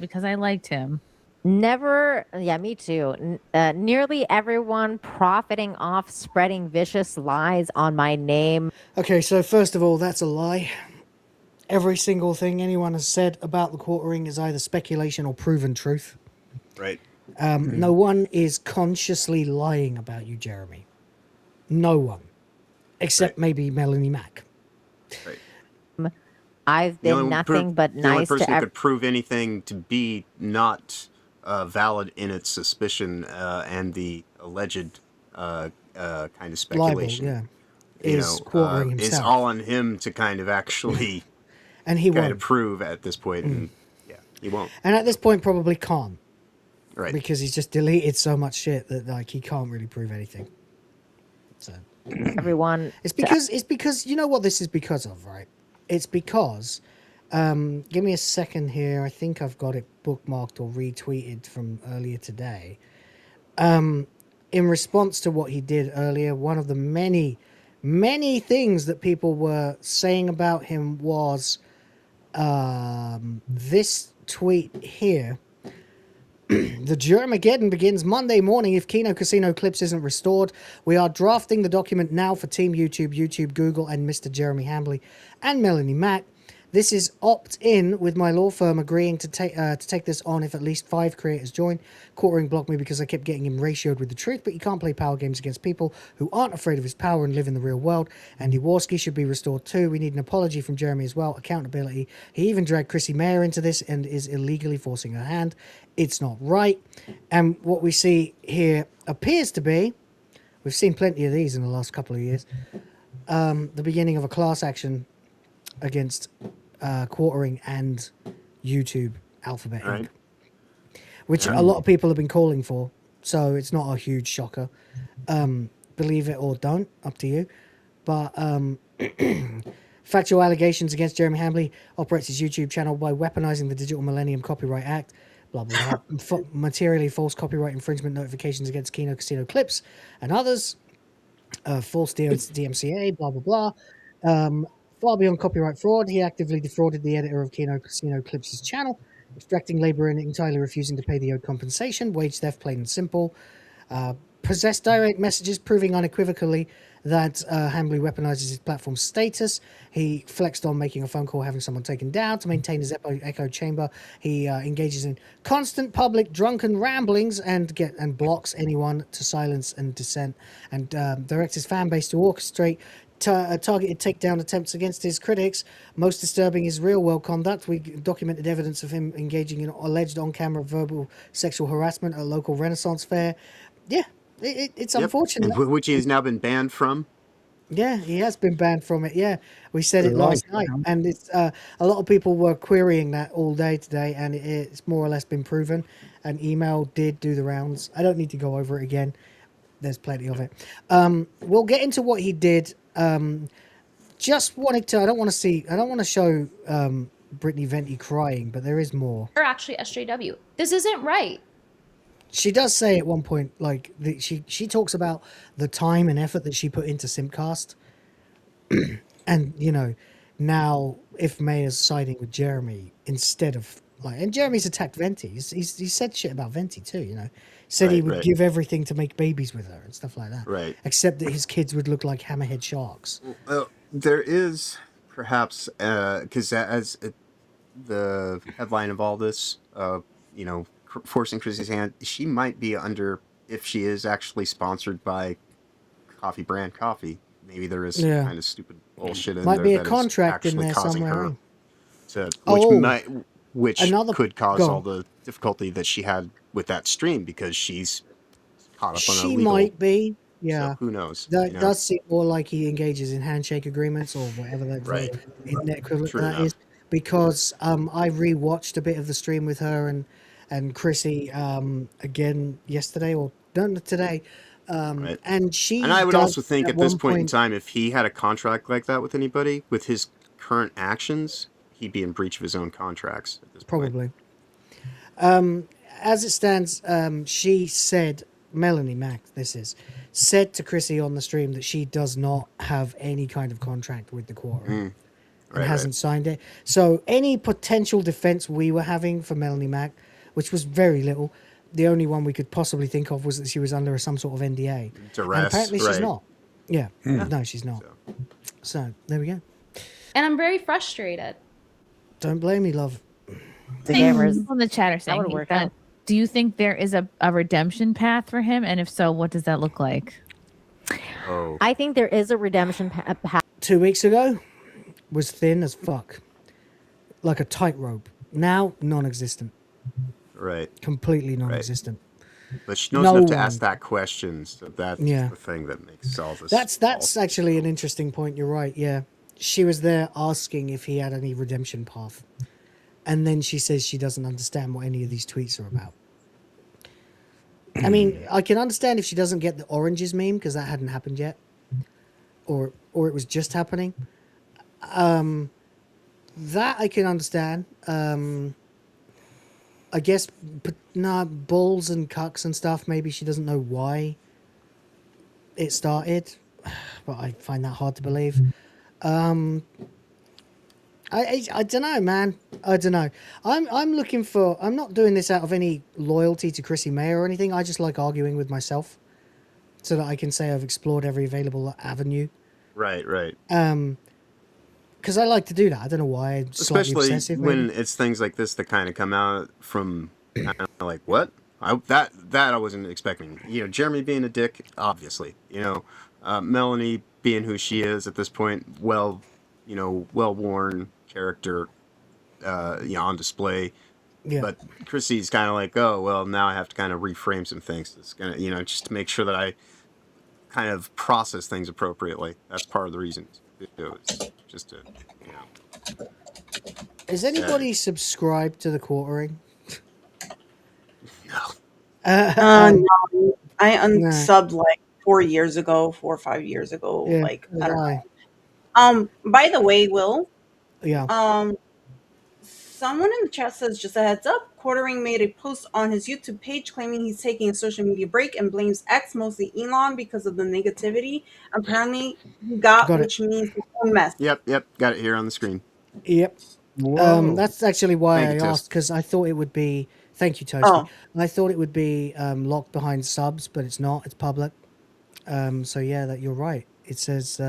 Because I liked him. Never, yeah, me too. Nearly everyone profiting off spreading vicious lies on my name. Okay, so first of all, that's a lie. Every single thing anyone has said about the Quartering is either speculation or proven truth. Right. No one is consciously lying about you, Jeremy. No one. Except maybe Melanie Mack. Right. I've been nothing but the only nice person to who could prove anything to be not valid in its suspicion and the alleged kind of speculation. Libel, yeah. Is Quartering It's himself. all on him to kind of actually And he kind won't. of prove at this point. And yeah, he won't. And at this point, probably can't. Right. Because he's just deleted so much shit that like he can't really prove anything. So everyone. it's because you know what this is because of, right? It's because give me a second here. I think I've got it bookmarked or retweeted from earlier today. In response to what he did earlier, one of the many things that people were saying about him was this tweet here. The Germageddon begins Monday morning if Kino Casino Clips isn't restored. We are drafting the document now for Team YouTube, Google, and Mr. Jeremy Hambly and Melanie Mack. This is opt-in with my law firm agreeing to take this on if at least 5 creators join. Quartering blocked me because I kept getting him ratioed with the truth, but you can't play power games against people who aren't afraid of his power and live in the real world. Andy Warski should be restored too. We need an apology from Jeremy as well. Accountability. He even dragged Chrissie Mayr into this and is illegally forcing her hand. It's not right. And what we see here appears to be, we've seen plenty of these in the last couple of years, the beginning of a class action against Quartering and YouTube Alphabet Inc. Right. Which a lot of people have been calling for, so it's not a huge shocker. Believe it or don't, up to you. But factual allegations against Jeremy Hambly operates his YouTube channel by weaponizing the Digital Millennium Copyright Act, blah, blah, blah. Materially false copyright infringement notifications against Kino Casino Clips and others, false DMCA, blah, blah, blah. Far beyond copyright fraud, he actively defrauded the editor of Kino Casino Clips' channel, extracting labor and entirely refusing to pay the owed compensation, wage theft, plain and simple. Possessed direct messages proving unequivocally that Hambly weaponizes his platform's status. He flexed on making a phone call, having someone taken down to maintain his echo chamber. He engages in constant public drunken ramblings and blocks anyone to silence and dissent, and directs his fan base to orchestrate targeted takedown attempts against his critics. Most disturbing is real-world conduct. We documented evidence of him engaging in alleged on-camera verbal sexual harassment at a local Renaissance fair. Yeah, it's unfortunate. Which he has now been banned from. Yeah, he has been banned from it. Yeah, we said it last night, and it's a lot of people were querying that all day today, and it's more or less been proven. An email did do the rounds. I don't need to go over it again. There's plenty of it. We'll get into what he did. Just wanted to. I don't want to show Brittany Venti crying, but there is more. Or actually SJW. This isn't right. She does say at one point, like, she talks about the time and effort that she put into Simpcast. And, you know, now if Mayer's siding with Jeremy instead of, like, and Jeremy's attacked Venti. He said shit about Venti too, you know. Said he would give everything to make babies with her and stuff like that. Right. Except that his kids would look like hammerhead sharks. Well, there is perhaps, because as the headline of all this, you know, forcing Chrissie's hand, she might be under, if she is actually sponsored by coffee brand coffee, maybe there is some kind of stupid bullshit in might there be a that is contract in actually there causing somewhere. her to, which another- could cause go on. all the difficulty that she had with that stream because she's caught up on a She legal. might be, yeah. So who knows? That you know? does seem more like he engages in handshake agreements or whatever that internet equivalent True that enough. is. Because I rewatched a bit of the stream with her and Chrissy again yesterday or today. And she And I would does also think at this one point in time, if he had a contract like that with anybody, with his current actions, he'd be in breach of his own contracts at this point. probably. As it stands, she said, Melanie Mack, said to Chrissy on the stream that she does not have any kind of contract with the quarter and hasn't signed it. So any potential defense we were having for Melanie Mack, which was very little, the only one we could possibly think of was that she was under some sort of NDA. Duress, And apparently she's right. not. Yeah. No, she's not. So there we go. And I'm very frustrated. Don't blame me, love. The gamers on the chat are saying would work that- out. Do you think there is a redemption path for him? And if so, what does that look like? Oh. I think there is a redemption path. 2 weeks ago was thin as fuck. Like a tightrope. Now, non-existent. Right. Completely non-existent. But she knows No enough to one. ask that question, so that's Yeah. the thing that makes all this. That's actually an interesting point. You're right. Yeah, she was there asking if he had any redemption path, and then she says she doesn't understand what any of these tweets are about. I mean, I can understand if she doesn't get the oranges meme because that hadn't happened yet, or it was just happening. That I can understand. I guess, bulls and cucks and stuff. Maybe she doesn't know why it started, but I find that hard to believe. I don't know, man. I don't know. I'm looking for. I'm not doing this out of any loyalty to Chrissie Mayr or anything. I just like arguing with myself, so that I can say I've explored every available avenue. Right. Because I like to do that. I don't know why. I'm slightly Especially obsessive, when maybe. it's things like this that kind of come out from kind of like what that I wasn't expecting. You know, Jeremy being a dick, obviously. You know, Melanie being who she is at this point. Well worn character, on display. Yeah. But Chrissy's kind of like, oh well, now I have to kind of reframe some things. It's gonna, just to make sure that I kind of process things appropriately. That's part of the reason. It's just to, Is anybody subscribed to the quartering? No. No. I unsubbed like 4 years ago, 4 or 5 years ago. Yeah, Like so I don't did know. By the way, Will. Yeah. Someone in the chat says, just a heads up, Quartering made a post on his YouTube page claiming he's taking a social media break and blames X, mostly Elon, because of the negativity. Apparently, he got which means his own mess. Yep. Got it here on the screen. Yep. Whoa. That's actually why Thank you, I Toast. asked, because I thought it would be. Thank you, Toasty. Oh. I thought it would be locked behind subs, but it's not. It's public. So yeah, that you're right. It says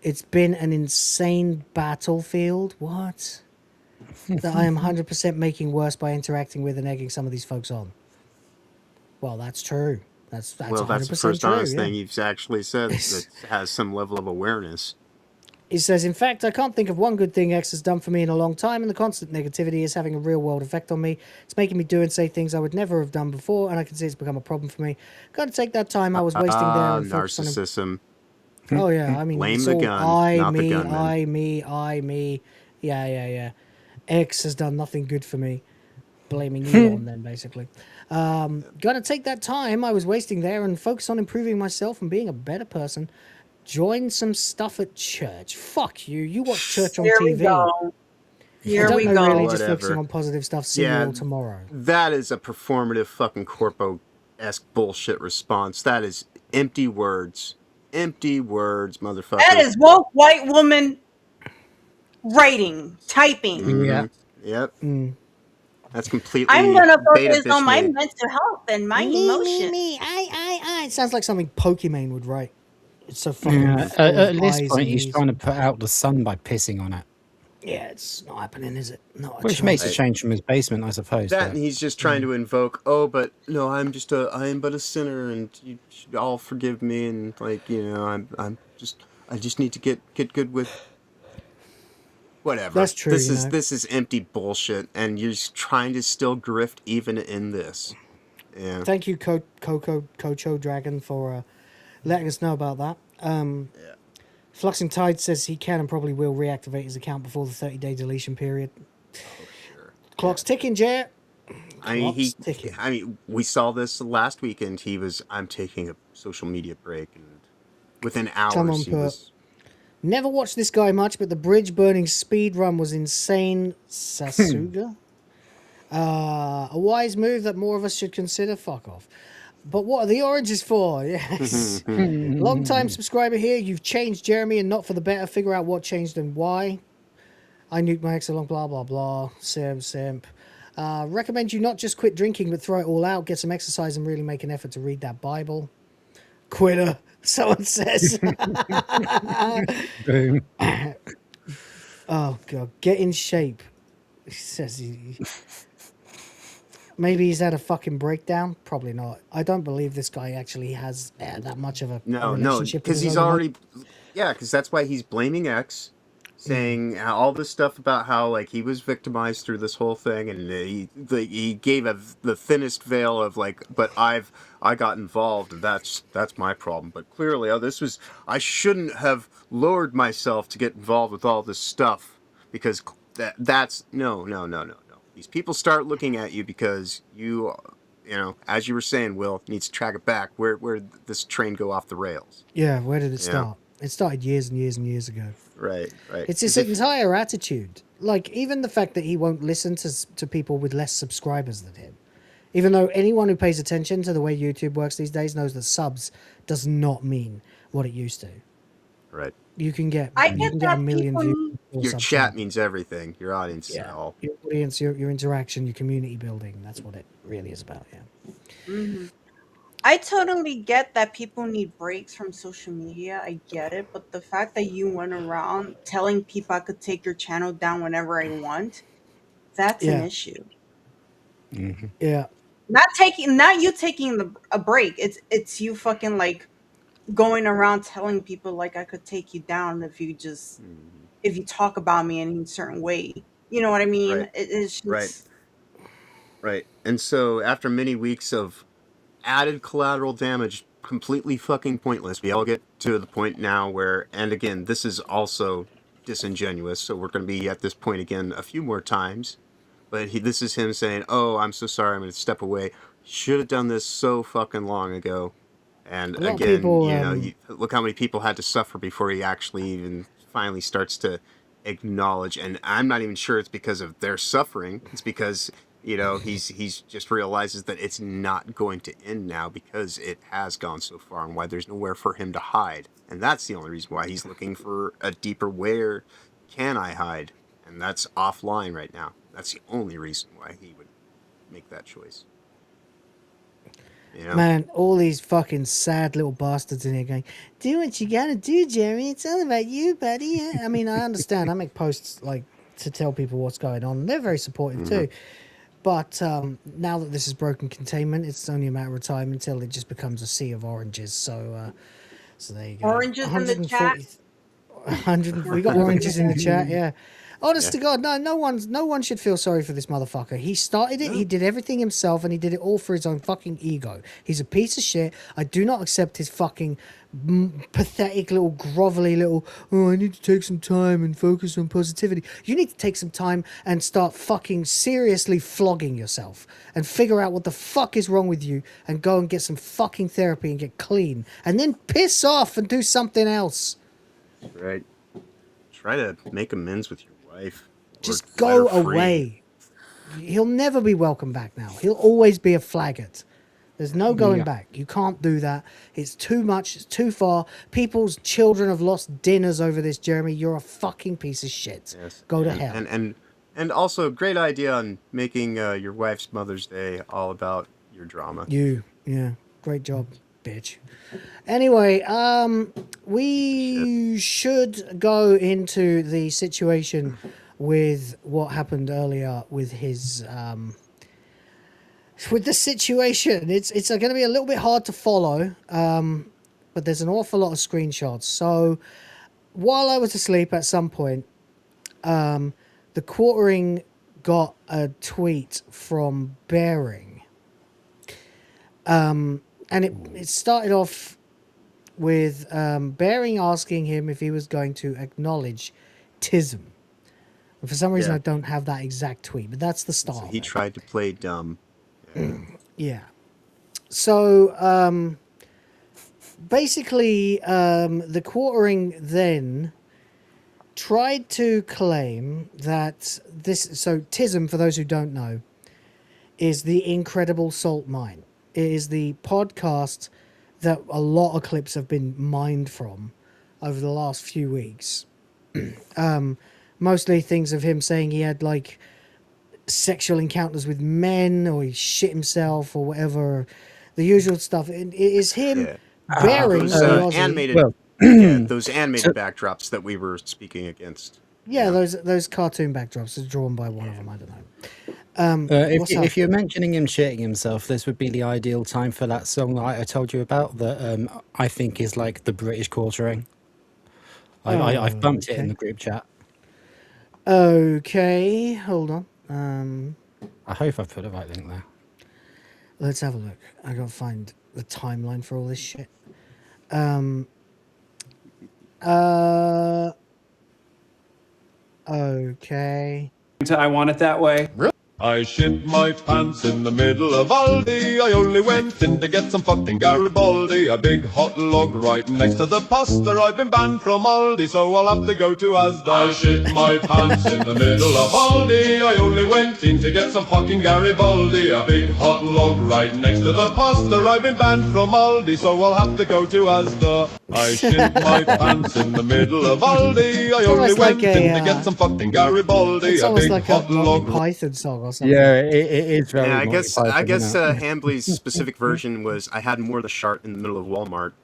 it's been an insane battlefield. What? That I am 100% making worse by interacting with and egging some of these folks on. Well, that's true. That's 100% That's the first true, honest yeah. thing you've actually said that has some level of awareness. He says, in fact, I can't think of one good thing X has done for me in a long time, and the constant negativity is having a real-world effect on me. It's making me do and say things I would never have done before, and I can see it's become a problem for me. Got to take that time I was wasting there and focus on... Narcissism. Oh, yeah, I mean, Blame it's the all gun, not the gunman. I, me. Yeah. X has done nothing good for me. Blaming Elon, then, basically. Got to take that time I was wasting there and focus on improving myself and being a better person. Join some stuff at church. Fuck you. You watch church on There we TV. go. Here I we don't know, go. really just focusing Whatever. on positive stuff. See you Yeah, all tomorrow. that is a performative fucking corpo-esque bullshit response. That is empty words. Empty words, motherfucker. That is woke white woman writing, typing. Mhm. Yep. That's completely I'm gonna beta focus bitch on my made. mental health and my Me, emotions. me. I. It sounds like something Pokemon would write. It's so fucking. Yeah, full at of this eyes point, and he's E's. trying to put out the sun by pissing on it, Yeah, it's not happening, is it? Not a which makes a chance. change from his basement, I suppose. That But and he's just trying to invoke, oh, but no, I am but a sinner, and you should all forgive me, and like, I just need to get good with whatever. That's true, This you is know. this is empty bullshit, and you're just trying to still grift even in this. Yeah. Thank you, Kocho Dragon, for letting us know about that. Fluxing Tide says he can and probably will reactivate his account before the 30-day deletion period. Clock's ticking, Jet. Clock's ticking. I mean, we saw this last weekend. I'm taking a social media break, and within Come hours on, he Pert. was. Never watched this guy much, but the bridge burning speed run was insane. Sasuga. A wise move that more of us should consider. Fuck off. But what are the oranges for? Yes. Long time subscriber here. You've changed, Jeremy, and not for the better. Figure out what changed and why. I nuked my ex along, blah, blah, blah. Simp. Recommend you not just quit drinking, but throw it all out. Get some exercise and really make an effort to read that Bible. Quitter, someone says. boom. Oh, God. Get in shape. He says maybe he's had a fucking breakdown. Probably not. I don't believe this guy actually has that much of a No, relationship. because with he's his own already, yeah, because that's why he's blaming X, saying all this stuff about how like he was victimized through this whole thing, and he gave the thinnest veil of like, but I got involved, and that's my problem. But clearly, I shouldn't have lowered myself to get involved with all this stuff, because that's no. These people start looking at you because you know, as you were saying, Will, needs to track it back. Where did this train go off the rails? Yeah, where did it Yeah. start? It started years and years and years ago. Right. It's his entire attitude. Like, even the fact that he won't listen to people with less subscribers than him. Even though anyone who pays attention to the way YouTube works these days knows that subs does not mean what it used to. Right. You can get I get a that million people views. or Your something. chat means everything. Your audience is Yeah. all. Your audience, your interaction, your community building. That's what it really is about, yeah. Mhm. I totally get that people need breaks from social media. I get it, but the fact that you went around telling people I could take your channel down whenever I want, that's an Yeah. issue. Yeah. Not you taking a break. It's you fucking like going around telling people like I could take you down if you talk about me in a certain way. You know what I mean? Right. It's just Right. And so after many weeks of added collateral damage, completely fucking pointless, we all get to the point now where, and again, this is also disingenuous, so we're going to be at this point again a few more times. But this is him saying, "Oh, I'm so sorry. I'm going to step away. Should have done this so fucking long ago." And A lot of again, people, look how many people had to suffer before he actually even finally starts to acknowledge. And I'm not even sure it's because of their suffering. It's because he's just realizes that it's not going to end now because it has gone so far, and why there's nowhere for him to hide. And that's the only reason why he's looking for a deeper where can I hide, and that's offline right now. That's the only reason why he would make that choice. You know? Man, all these fucking sad little bastards in here going, do what you gotta do, Jeremy. It's all about you, buddy. I mean, I understand. I make posts like to tell people what's going on. They're very supportive too. But now that this is broken containment, it's only a matter of time until it just becomes a sea of oranges. So there you go. oranges in the chat. 100. We got oranges in the chat. Yeah. Honest to God, no one should feel sorry for this motherfucker. He started it. He did everything himself, and he did it all for his own fucking ego. He's a piece of shit. I do not accept his fucking pathetic little grovelly little. Oh, I need to take some time and focus on positivity. You need to take some time and start fucking seriously flogging yourself and figure out what the fuck is wrong with you and go and get some fucking therapy and get clean, and then piss off and do something else. Right. Try to make amends with your wife. Just let go her free. away. He'll never be welcome back now. He'll always be a flaggart. There's no going Yeah. back. You can't do that. It's too much. It's too far. People's children have lost dinners over this, Jeremy. You're a fucking piece of shit. Yes. Go to and, hell. And also, great idea on making your wife's Mother's Day all about your drama. Yeah. Great job, bitch. Anyway, we should go into the situation with what happened earlier with his with the situation. It's going to be a little bit hard to follow, but there's an awful lot of screenshots. So while I was asleep at some point, the quartering got a tweet from Bearing. And it started off with Bearing asking him if he was going to acknowledge TISM. And for some reason, Yeah. I don't have that exact tweet, but that's the start. So he tried to play dumb. Yeah. So basically, the quartering then tried to claim that this. So TISM, for those who don't know, is the Incredible Salt Mine. It is the podcast that a lot of clips have been mined from over the last few weeks. Mostly things of him saying he had like sexual encounters with men, or he shit himself, or whatever. The usual stuff. It is him bearing Those the Aussie. animated, Well, those animated backdrops that we were speaking against. Yeah, those cartoon backdrops are drawn by one of them. I don't know. If you're mentioning him shitting himself, this would be the ideal time for that song that I told you about that I think is like the British quartering. I've bumped it in the group chat. Okay, hold on. I hope I've put the right link there. Let's have a look. I gotta find the timeline for all this shit. Okay. I want it that way. I shit my pants in the middle of Aldi. I only went in to get some fucking Garibaldi. A big hot log right next to the pasta. I've been banned from Aldi, so I'll have to go to Asda. I shit my pants in the middle of Aldi. I only went in to get some fucking Garibaldi. A big hot log right next to the pasta. I've been banned from Aldi, so I'll have to go to Asda. I shit my pants in the middle of Aldi. I only went in to get some fucking Garibaldi. It's A almost big like hot a log. Python song or something. Yeah, it is very. Yeah, I Monty guess Python, Hambly's specific version was I had more of the shart in the middle of Walmart.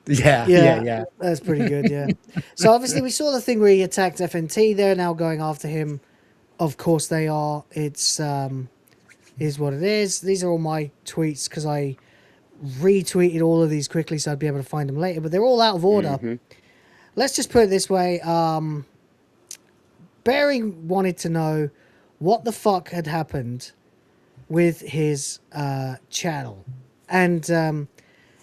Yeah. That's pretty good, yeah. So obviously we saw the thing where he attacked FNT. They're now going after him. Of course they are. It's is what it is. These are all my tweets because I retweeted all of these quickly so I'd be able to find them later, but they're all out of order. Let's just put it this way. Bearing wanted to know what the fuck had happened with his channel. And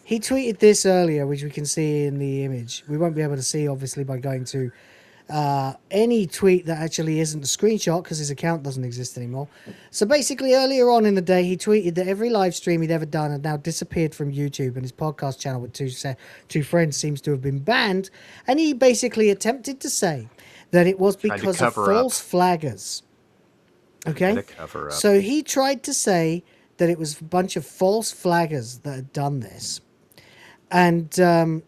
he tweeted this earlier, which we can see in the image. We won't be able to see, obviously, by going to any tweet that actually isn't a screenshot because his account doesn't exist anymore. So basically, earlier on in the day, he tweeted that every live stream he'd ever done had now disappeared from YouTube, and his podcast channel with two friends seems to have been banned. And he basically attempted to say that it was because of false flaggers. Okay, so he tried to say that it was a bunch of false flaggers that had done this, and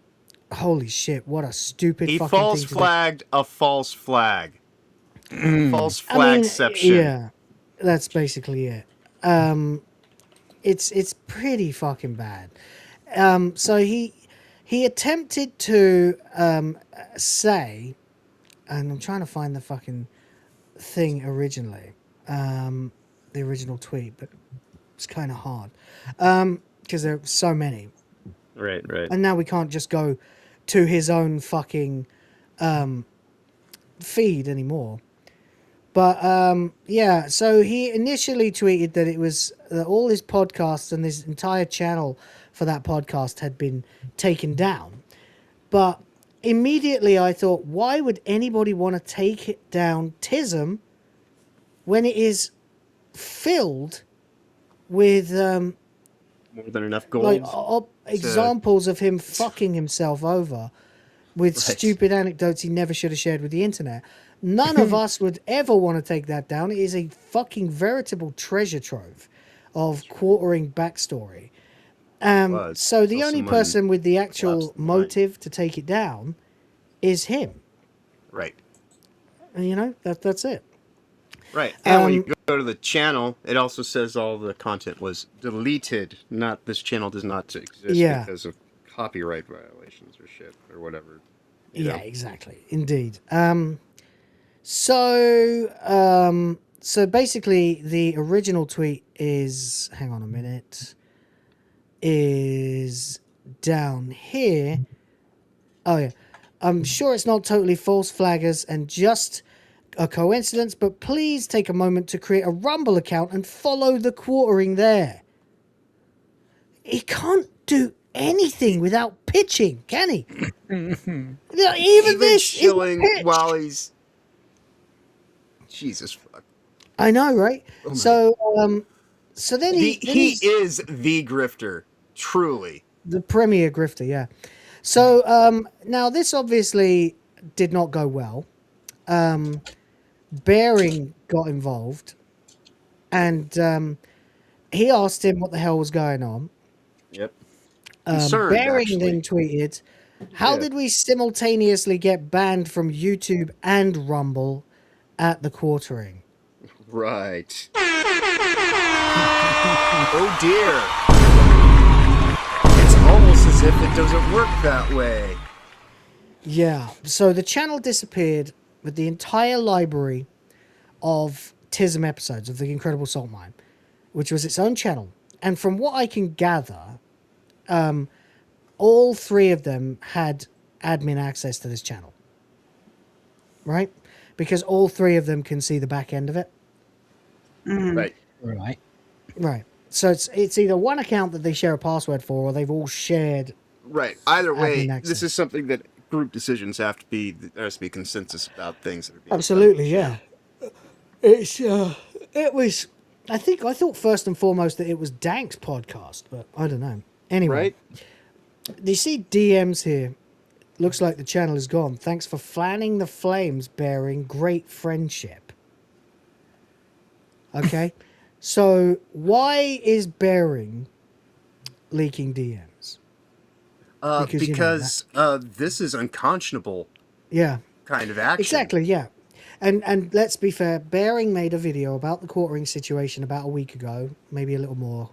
holy shit, what a stupid He fucking false thing to flagged a false flag. False flagception. Yeah, that's basically it. It's pretty fucking bad. So he attempted to say, and I'm trying to find the fucking thing originally. The original tweet, but it's kind of hard because there are so many. Right. And now we can't just go to his own fucking feed anymore. But yeah, so he initially tweeted that it was all his podcasts and his entire channel for that podcast had been taken down. But immediately I thought, why would anybody want to take it down TISM when it is filled with More than enough gold. like examples of him fucking himself over with stupid anecdotes he never should have shared with the internet. None of us would ever want to take that down. It is a fucking veritable treasure trove of quartering backstory. So the only person with the actual motive to take it down is him. Right. And, you know, that's it. Right. And when you go to the channel, it also says all the content was deleted. Not this channel does not exist because of copyright violations or shit or whatever. You know? Exactly. Indeed. So basically the original tweet is, hang on a minute, is down here. Oh yeah. I'm sure it's not totally false flaggers and just a coincidence, but please take a moment to create a Rumble account and follow the quartering there. He can't do anything without pitching, can he? Even this chilling while he's Jesus fuck. I know, right? Oh so then he is the grifter, truly. The premier grifter, yeah. So now this obviously did not go well. Bearing got involved, and he asked him what the hell was going on. Yep. Bearing then tweeted, "How did we simultaneously get banned from YouTube and Rumble at the quartering?" Right. Oh dear. It's almost as if it doesn't work that way. Yeah. So the channel disappeared with the entire library of TISM episodes of The Incredible Salt Mine, which was its own channel. And from what I can gather, all three of them had admin access to this channel. Right? Because all three of them can see the back end of it. Right. Right. So it's either one account that they share a password for, or they've all shared. Right. Either way, admin access. this is something that group decisions have to be. There has to be consensus about things that are being Absolutely, done. yeah. It's it was. I thought first and foremost that it was Dank's podcast, but I don't know. Anyway, right? Do you see DMs here? Looks like the channel is gone. Thanks for fanning the flames, Bearing. Great friendship. Okay, so why is Bearing leaking DMs? Because this is unconscionable. Yeah. Kind of action. Exactly. Yeah. And let's be fair. Bearing made a video about the quartering situation about a week ago, maybe a little more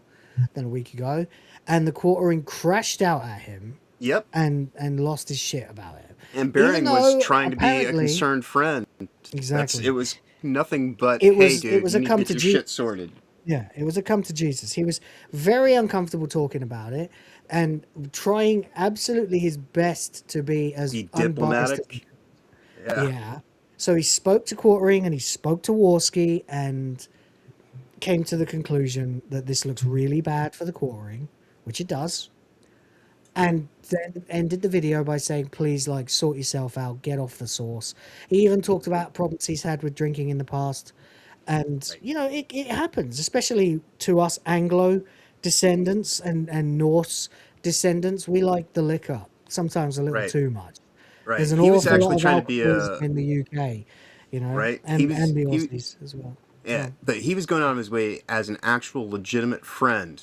than a week ago, and the quartering crashed out at him. Yep. And lost his shit about it. And Bearing was trying to be a concerned friend. Exactly. It was nothing but, it hey, dude, was you a need come to to get your shit sorted. Yeah, it was a come to Jesus. He was very uncomfortable talking about it and trying absolutely his best to be as diplomatic. Yeah. So he spoke to Quartering and he spoke to Warski and came to the conclusion that this looks really bad for the Quartering, which it does. And then ended the video by saying, please, like, sort yourself out, get off the sauce. He even talked about problems he's had with drinking in the past. And, you know, it happens, especially to us Anglo descendants and Norse descendants. We like the liquor, sometimes a little too much. Right. There's an he was awful actually lot of trying to be alcoholism in the UK, you know, right. and the Aussies as well. Yeah, but he was going out of his way as an actual legitimate friend.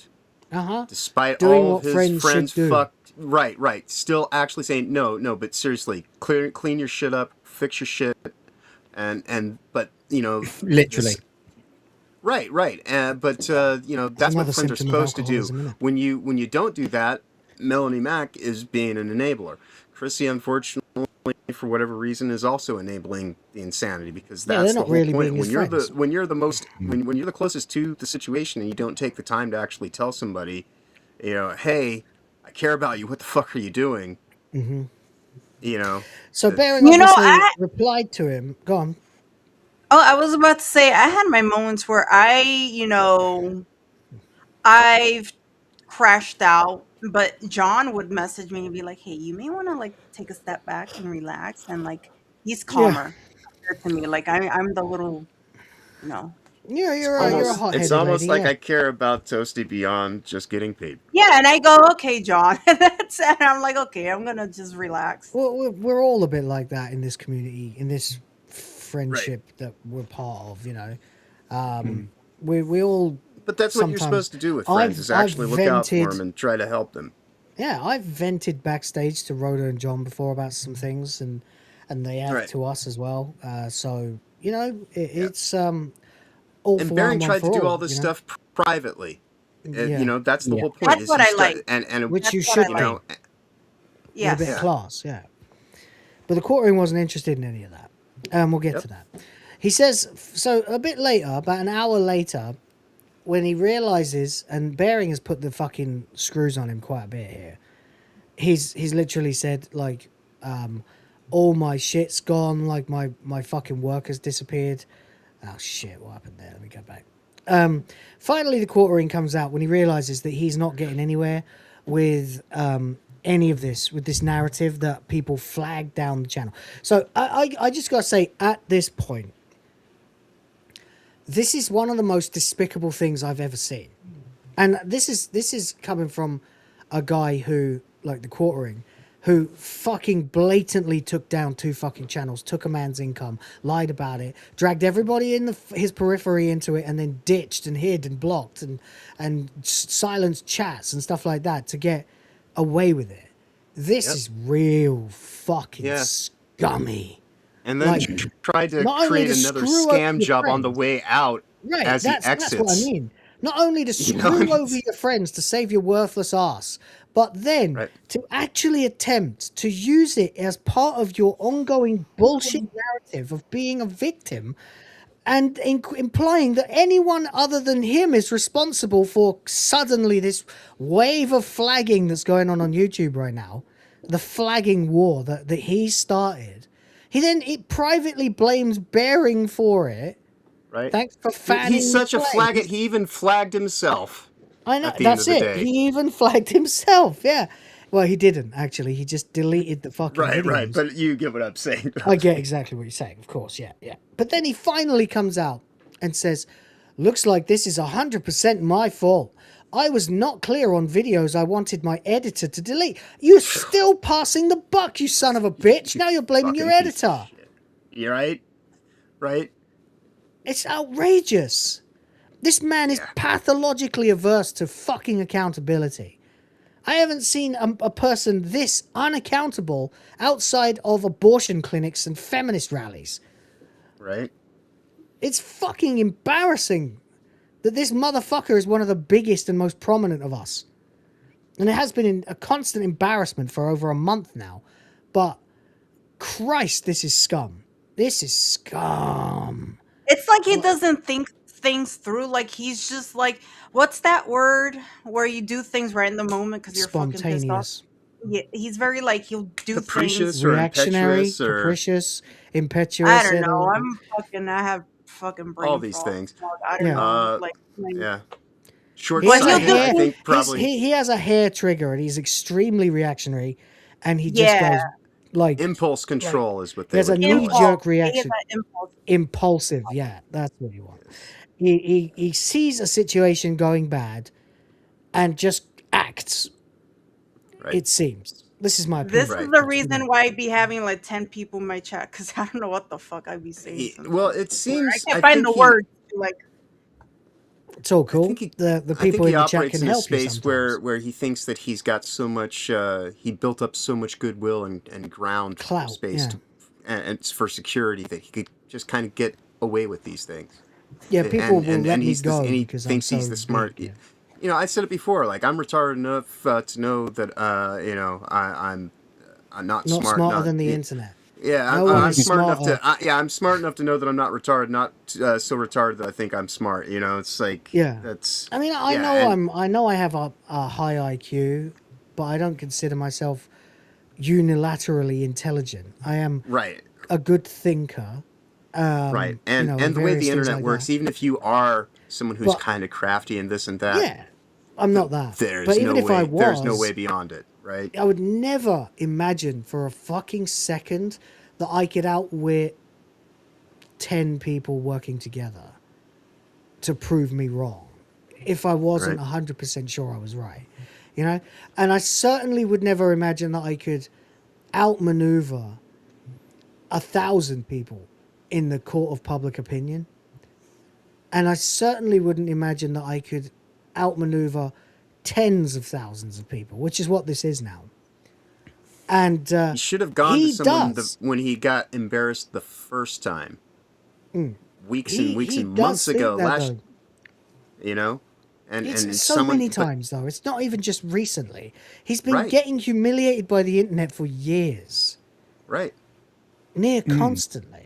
Despite Doing all what of his friends do. fucked. Right. Still actually saying, no, but seriously, clean your shit up, fix your shit, but, you know. Literally. Right. But, you know, that's what friends are supposed to do. When you don't do that, Melanie Mack is being an enabler. Chrissie, unfortunately, for whatever reason, is also enabling the insanity because that's the whole point. When you're the closest to the situation and you don't take the time to actually tell somebody, you know, hey, I care about you. What the fuck are you doing? Mm-hmm. You know. So Bearing obviously replied to him. Go on. Oh, I was about to say I had my moments where I've crashed out, but John would message me and be like, hey, you may want to like take a step back and relax, and like he's calmer compared to me. Like I'm the little, you know. You're a hot-headed It's almost lady, like I care about Toasty beyond just getting paid. Yeah, and I go, okay, John. And I'm like, okay, I'm gonna just relax. Well, we're all a bit like that in this community, in this friendship that we're part of. You know, we all. But that's what you're sometimes- supposed to do with friends, is actually look out for them and try to help them. Yeah, I've vented backstage to Rhoda and John before about some things, and they have to us as well. So you know, it's all And for Bearing one, tried one to for do all, all this you know? stuff privately. Yeah. You know, that's the Yeah. whole point. That's is what he I like. And Which it- you should you know, With a Yes. bit of class, yeah. But the court room wasn't interested in any of that. We'll get to that. He says, so a bit later, about an hour later, when he realizes, and Bearing has put the fucking screws on him quite a bit here. He's literally said, like, all my shit's gone, like my fucking work has disappeared. Oh shit, what happened there? Let me go back. Finally, the quarter ring comes out when he realizes that he's not getting anywhere with any of this, with this narrative that people flag down the channel. So I just gotta say, at this point, this is one of the most despicable things I've ever seen, and this is coming from a guy who, like the quarter ring, who fucking blatantly took down 2 fucking channels, took a man's income, lied about it, dragged everybody in his periphery into it, and then ditched and hid and blocked and silenced chats and stuff like that to get away with it. This is real fucking scummy. And then tried to create another scam job on the way out as he exits. That's what I mean. Not only to screw over your friends to save your worthless ass, but then to actually attempt to use it as part of your ongoing bullshit narrative of being a victim, and implying that anyone other than him is responsible for suddenly this wave of flagging that's going on YouTube right now, the flagging war that he started. He then privately blames Bearing for it. Right. Thanks for fanning. He's such a the flames. faggot, he even flagged himself. I know, at the that's end of the it. day. He even flagged himself, yeah. Well, he didn't, actually. He just deleted the fucking videos. Right, but you get what I'm saying. I get exactly what you're saying, of course, yeah. But then he finally comes out and says, looks like this is 100% my fault. I was not clear on videos I wanted my editor to delete. You're still passing the buck, you son of a bitch. Now you're blaming your Fucking piece of editor. You're right? Right? It's outrageous. This man is pathologically averse to fucking accountability. I haven't seen a person this unaccountable outside of abortion clinics and feminist rallies. Right? It's fucking embarrassing that this motherfucker is one of the biggest and most prominent of us. And it has been a constant embarrassment for over a month now. But Christ, this is scum. This is scum. It's like he doesn't think things through. Like he's just like, what's that word where you do things right in the moment because you're fucking pissed off? Spontaneous. Yeah, he's very like he'll do Capricious things. or Reactionary, impetuous or capricious, impetuous. I don't know. I have fucking brain all these fog. things. I don't know. Like Yeah. He Short-sighted, I think probably. he has a hair trigger and he's extremely reactionary, and he just goes like impulse control is what they there's a would call it. knee-jerk reaction. Impulse. Impulsive, yeah, that's what you want. He sees a situation going bad and just acts. Right. It seems. This is my opinion. This is the reason why I'd be having like 10 people in my chat because I don't know what the fuck I'd be saying. Well, it seems I can't find the words to like. It's all cool. The people in the chat operates can in a help you space sometimes. where he thinks that he's got so much, he built up so much goodwill and ground Clout, space and it's for security that he could just kind of get away with these things. Yeah, people will let me he's go and he because thinks I'm he's so the smart. big, You know, I said it before. Like I'm retarded enough to know that you know I'm not smart. smarter than the internet. Yeah, No one I'm is smart enough smarter. to. I'm smart enough to know that I'm not retarded. Not so retarded that I think I'm smart. You know, it's like that's. I mean, I know I have a high IQ, but I don't consider myself unilaterally intelligent. I am a good thinker. Right, and you know, and the way various the things internet like works, that. even if you are someone who's But- kind of crafty and this and that, Yeah, I'm not that. There's But no even if way. I There's no was- way beyond it, right? I would never imagine for a fucking second that I could outwit 10 people working together to prove me wrong if I wasn't Right. 100% sure I was right, you know? And I certainly would never imagine that I could outmaneuver 1,000 people in the court of public opinion. And I certainly wouldn't imagine that I could outmaneuver tens of thousands of people, which is what this is now. And he should have gone to someone when he got embarrassed the first time. Weeks and months ago. You know? And it's so many times, though. It's not even just recently. He's been Right. getting humiliated by the internet for years. Right. Near constantly.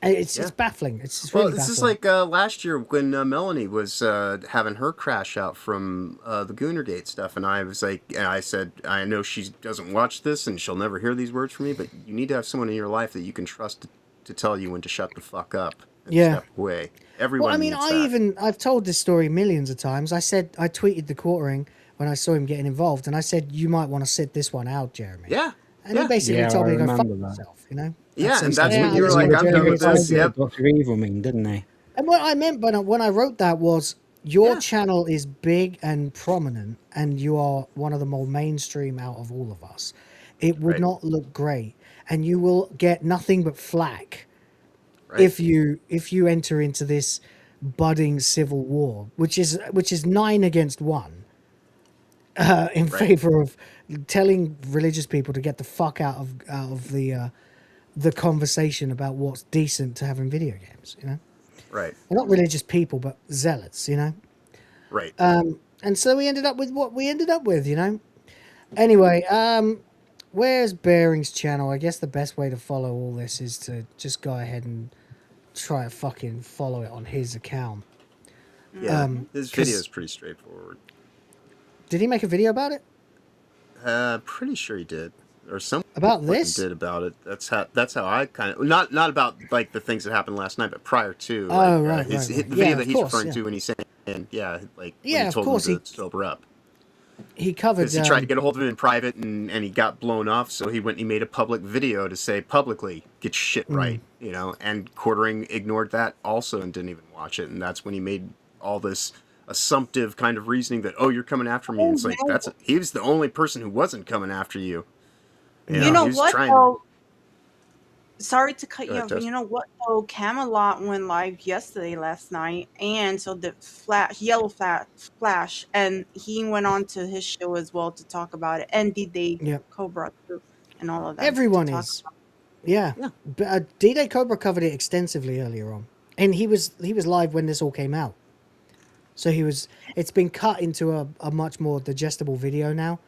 It's baffling. It's just Well, really this baffling. is like last year when Melanie was having her crash out from the Goonergate stuff, and I was like, and I said, I know she doesn't watch this, and she'll never hear these words from me, but you need to have someone in your life that you can trust to tell you when to shut the fuck up and step away. Everyone Well, I mean, needs that. I've told this story millions of times. I tweeted the quartering when I saw him getting involved, and I said, you might want to sit this one out, Jeremy. Yeah. And he basically told me to go fuck himself, you know? And that's when you were like, I'm done with this. Yep. Dr. Evil mean, didn't they? And what I meant when I wrote that was, your channel is big and prominent, and you are one of the more mainstream out of all of us. It would not look great, and you will get nothing but flack if you enter into this budding civil war, which is 9 against 1, in favor of telling religious people to get the fuck out of the conversation about what's decent to have in video games, you know? Right. Well, not religious people, but zealots, you know? Right. And so we ended up with what we ended up with, you know? Anyway, where's Bearing's channel? I guess the best way to follow all this is to just go ahead and try to fucking follow it on his account. Yeah, his video is pretty straightforward. Did he make a video about it? Pretty sure he did. Or some about this did about it. That's how I kind of not about like the things that happened last night, but prior to. Oh, like, right, the video that he's referring to when he's saying, when he told him to sober up. He covered. Because he tried to get a hold of him in private, and he got blown off. So he made a public video to say publicly, get your shit right, you know. And Quartering ignored that also and didn't even watch it, and that's when he made all this assumptive kind of reasoning that, oh, you're coming after me. And it's like he was the only person who wasn't coming after you. You know what, though? Sorry to cut you off, but you know what, though? Camelot went live last night, and so the yellow flash, and he went on to his show as well to talk about it, and D-Day Cobra too, and all of that. Everyone is. Yeah. D-Day Cobra covered it extensively earlier on, and he was live when this all came out. So it's been cut into a much more digestible video now.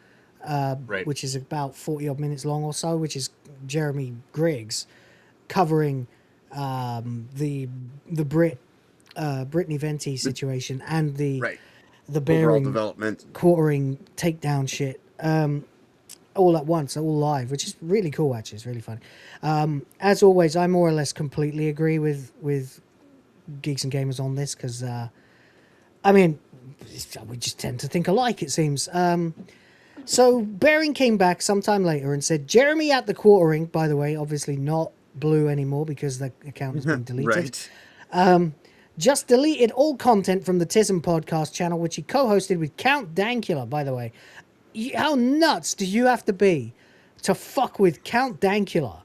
Which is about 40 odd minutes long or so, which is Jeremy Griggs covering the Brittany Venti situation and the Bearing development, Quartering takedown shit all at once, all live, which is really cool. Actually, it's really funny. As always, I more or less completely agree with Geeks and Gamers on this because I mean, we just tend to think alike. It seems. So Bearing came back sometime later and said, Jeremy at the Quartering, by the way, obviously not blue anymore because the account has been deleted. Just deleted all content from the TISM podcast channel, which he co-hosted with Count Dankula, by the way. How nuts do you have to be to fuck with Count Dankula?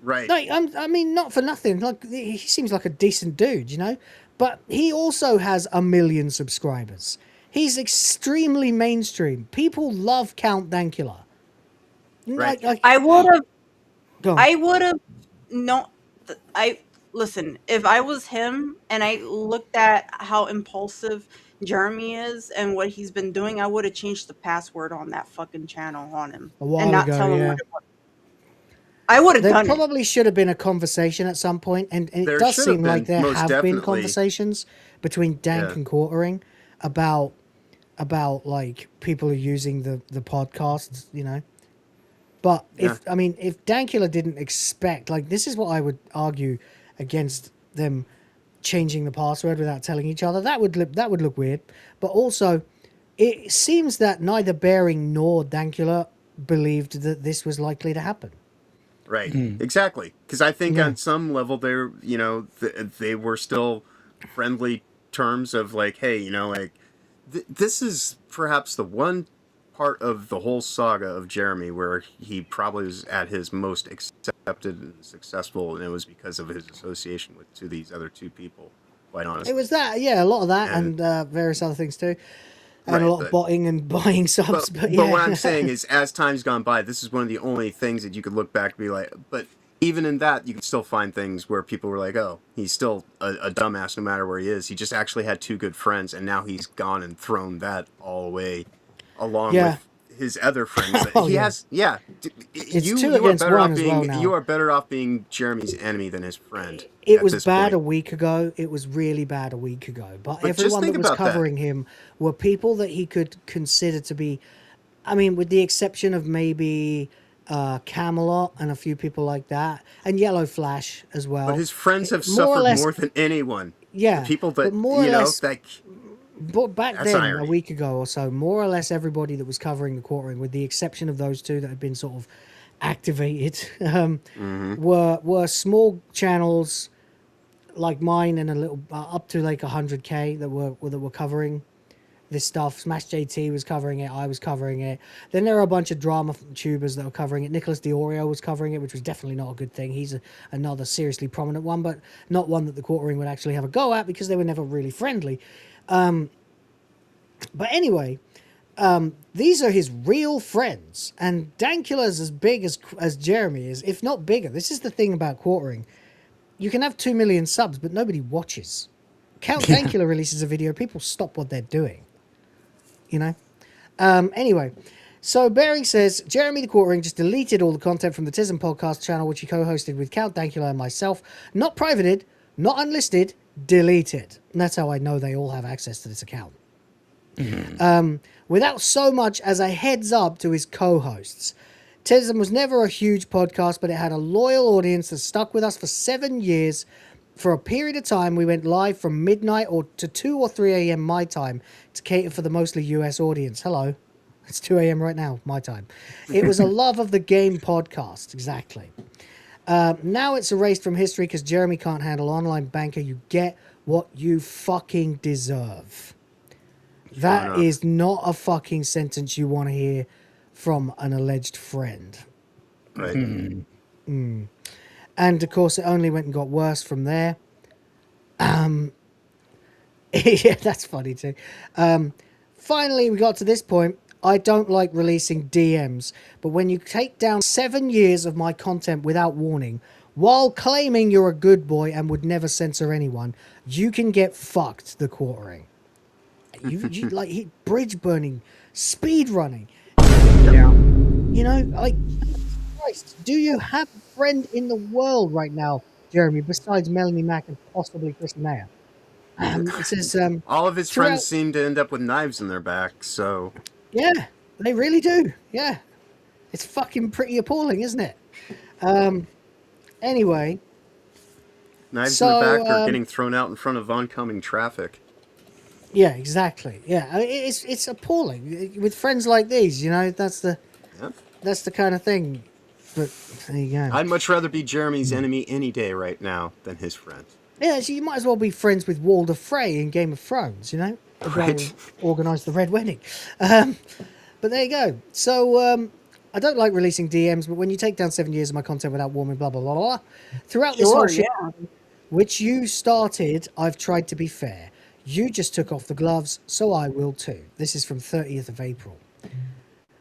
Right. Like, I mean, not for nothing. Like, he seems like a decent dude, you know? But he also has 1 million subscribers. He's extremely mainstream. People love Count Dankula. Right. I would have listen, if I was him and I looked at how impulsive Jeremy is and what he's been doing, I would have changed the password on that fucking channel on him and not tell him what it was. I would have done it. There probably should have been a conversation at some point, and it does seem like there have been conversations between Dank and Quartering about like people are using the podcasts, you know. But if Dankula didn't expect, like, this is what I would argue against them changing the password without telling each other. That would look weird. But also, it seems that neither Bearing nor Dankula believed that this was likely to happen. Right. Exactly. Because I think on some level they're, you know, they were still friendly terms of like, hey, you know, like this is perhaps the one part of the whole saga of Jeremy where he probably was at his most acceptable accepted and successful, and it was because of his association to these other two people. Quite honestly, It was that, yeah, a lot of that, And- and various other things too, and Right, a lot of but- botting and buying subs. But, yeah. But what I'm saying is, as time's gone by, this is one of the only things that you could look back and be like, but even in that, you can still find things where people were like, oh, he's still a dumbass no matter where he is. He just actually had two good friends, and now he's gone and thrown that all away along Yeah. with his other friends. Oh, He yeah. has, yeah. It's you, two you are against better one off as well being now. you are better off being Jeremy's enemy than his friend. It at was this bad point. a week ago. It was really bad a week ago. But But just everyone think that was about that. covering him were people that he could consider to be, I mean, with the exception of maybe Camelot and a few people like that, and Yellow Flash as well. But his friends have More or suffered less- more than anyone. Yeah, The people but that more or you know, less- like But back That's then, irony. a week ago or so, more or less everybody that was covering the quartering, with the exception of those two that had been sort of activated, were small channels like mine and a little up to like 100K that were covering this stuff. Smash JT was covering it. I was covering it. Then there are a bunch of drama tubers that were covering it. Nicholas Diorio was covering it, which was definitely not a good thing. He's another seriously prominent one, but not one that the quartering would actually have a go at because they were never really friendly. But anyway, these are his real friends, and Dankula's as big as Jeremy is, if not bigger. This is the thing about quartering. You can have 2 million subs, but nobody watches. Count Dankula releases a video, people stop what they're doing. You know? Anyway, so Bearing says, Jeremy the Quartering just deleted all the content from the TISM podcast channel, which he co-hosted with Count Dankula and myself. Not privated, not unlisted, deleted. And that's how I know they all have access to this account. Without so much as a heads up to his co-hosts. TISM was never a huge podcast, but it had a loyal audience that stuck with us for 7 years. For a period of time, we went live from midnight or to 2 or 3 a.m. my time to cater for the mostly US audience. Hello. It's 2 a.m. right now, my time. It was a love of the game podcast, exactly. Now it's erased from history because Jeremy can't handle online banker. You get what you fucking deserve. That enough. is not a fucking sentence you want to hear from an alleged friend. right. And of course, it only went and got worse from there. Yeah, that's funny too. Finally, we got to this point. I don't like releasing DMs, but when you take down 7 years of my content without warning, while claiming you're a good boy and would never censor anyone, you can get fucked, the quartering. You like bridge burning, speed running. Yeah. You know, like, Christ, do you have a friend in the world right now, Jeremy, besides Melanie Mack and possibly Chrissie Mayr? It says, All of his throughout- friends seem to end up with knives in their back, so yeah, they really do. Yeah. It's fucking pretty appalling, isn't it? Anyway, knives in the back or So, getting thrown out in front of oncoming traffic. yeah, exactly. Yeah, I mean, it's appalling with friends like these. You know, that's the kind of thing. But there you go. I'd much rather be Jeremy's enemy any day right now than his friend. Yeah, so you might as well be friends with Walder Frey in Game of Thrones, you know? The guy Right. who organised the Red Wedding. But there you go. So, I don't like releasing DMs, but when you take down 7 years of my content without warning, blah, blah, blah, blah, throughout this whole shit, which you started, I've tried to be fair. You just took off the gloves, so I will too. This is from 30th of April.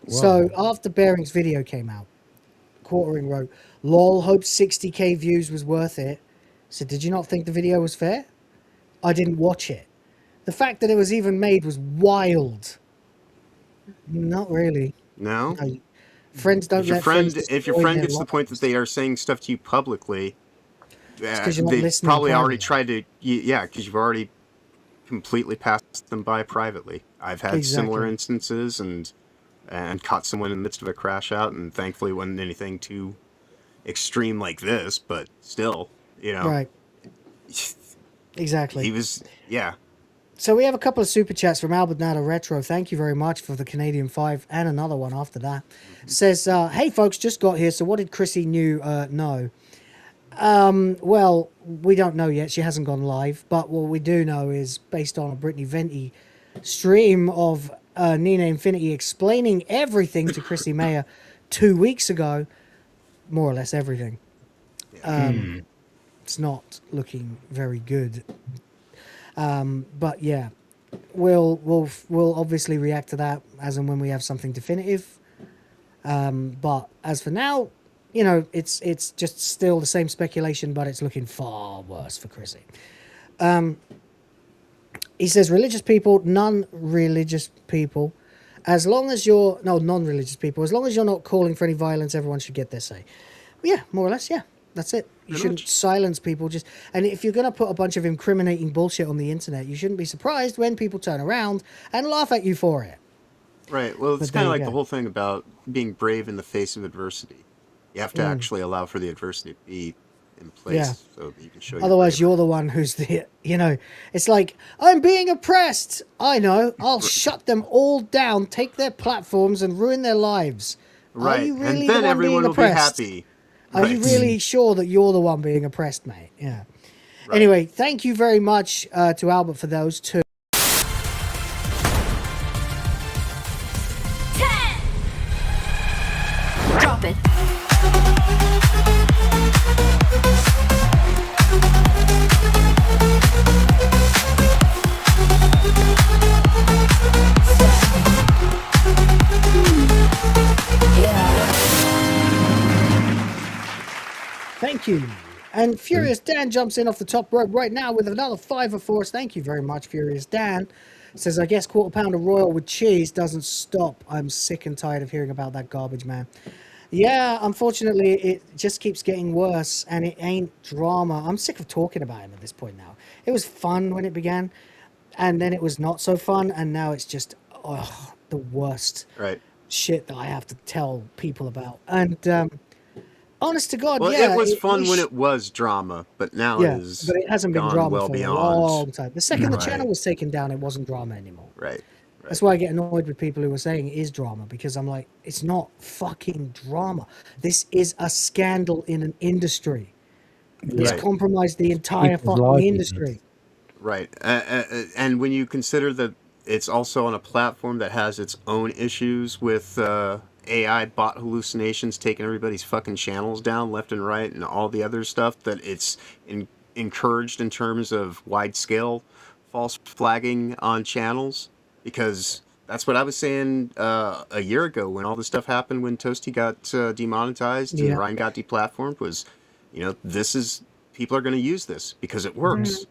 So, after Bearing's video came out, Quartering wrote, lol, hope 60k views was worth it. So did you not think the video was fair? I didn't watch it. The fact that it was even made was wild. Not really. No? No, friends don't If your let friend friends if your destroy friend their gets to the point that they are saying stuff to you publicly, 'cause you're not they've listening probably already privately. tried to yeah, because you've already completely passed them by privately. I've had similar Exactly. instances and caught someone in the midst of a crash out, and thankfully wasn't anything too extreme like this, but still, you know. Right. Exactly. He was yeah. So we have a couple of super chats from Albert Nada Retro. Thank you very much for the Canadian 5 and another one after that. Says, hey folks, just got here. So what did Chrissie know? Well, we don't know yet. She hasn't gone live. But what we do know is based on a Brittany Venti stream of Nina Infinity explaining everything to Chrissie Mayr 2 weeks ago. More or less everything. It's not looking very good. But yeah, we'll obviously react to that as and when we have something definitive. But as for now, you know, it's just still the same speculation, but it's looking far worse for Chrissie. He says religious people, non-religious people, as long as you're non-religious people, as long as you're not calling for any violence, everyone should get their say. Yeah, more or less, yeah. That's it. You shouldn't silence people. And if you're going to put a bunch of incriminating bullshit on the internet, you shouldn't be surprised when people turn around and laugh at you for it. Right. Well, it's kind of like the whole thing about being brave in the face of adversity. You have to actually allow for the adversity to be in place so that you can show Otherwise, you're the one who's the, you know, it's like, I'm being oppressed. I know. I'll shut them all down, take their platforms and ruin their lives. Right. Are you really and then the one everyone being will oppressed? be happy. Are you really sure that you're the one being oppressed, mate? Yeah. Right. Anyway, thank you very much to Albert for those two. 10. Drop it. Thank you. And Furious Dan jumps in off the top rope right now with another $5 for us. Thank you very much, Furious Dan. Says, I guess quarter pounder royal with cheese doesn't stop. I'm sick and tired of hearing about that garbage, man. Yeah, unfortunately, it just keeps getting worse, and it ain't drama. I'm sick of talking about him at this point now. It was fun when it began, and then it was not so fun, and now it's just the worst shit that I have to tell people about. And honest to God, well, yeah. It was fun when it was drama, but now it is but it hasn't been gone drama well for beyond. a long time. The second the channel was taken down, it wasn't drama anymore. Right. That's why I get annoyed with people who are saying it is drama, because I'm like, it's not fucking drama. This is a scandal in an industry. It's compromised the entire fucking industry. Right. And when you consider that it's also on a platform that has its own issues with AI bot hallucinations taking everybody's fucking channels down left and right and all the other stuff that it's encouraged in terms of wide-scale false flagging on channels, because that's what I was saying a year ago when all this stuff happened, when Toasty got demonetized and Ryan got deplatformed, was, you know, people are going to use this because it works,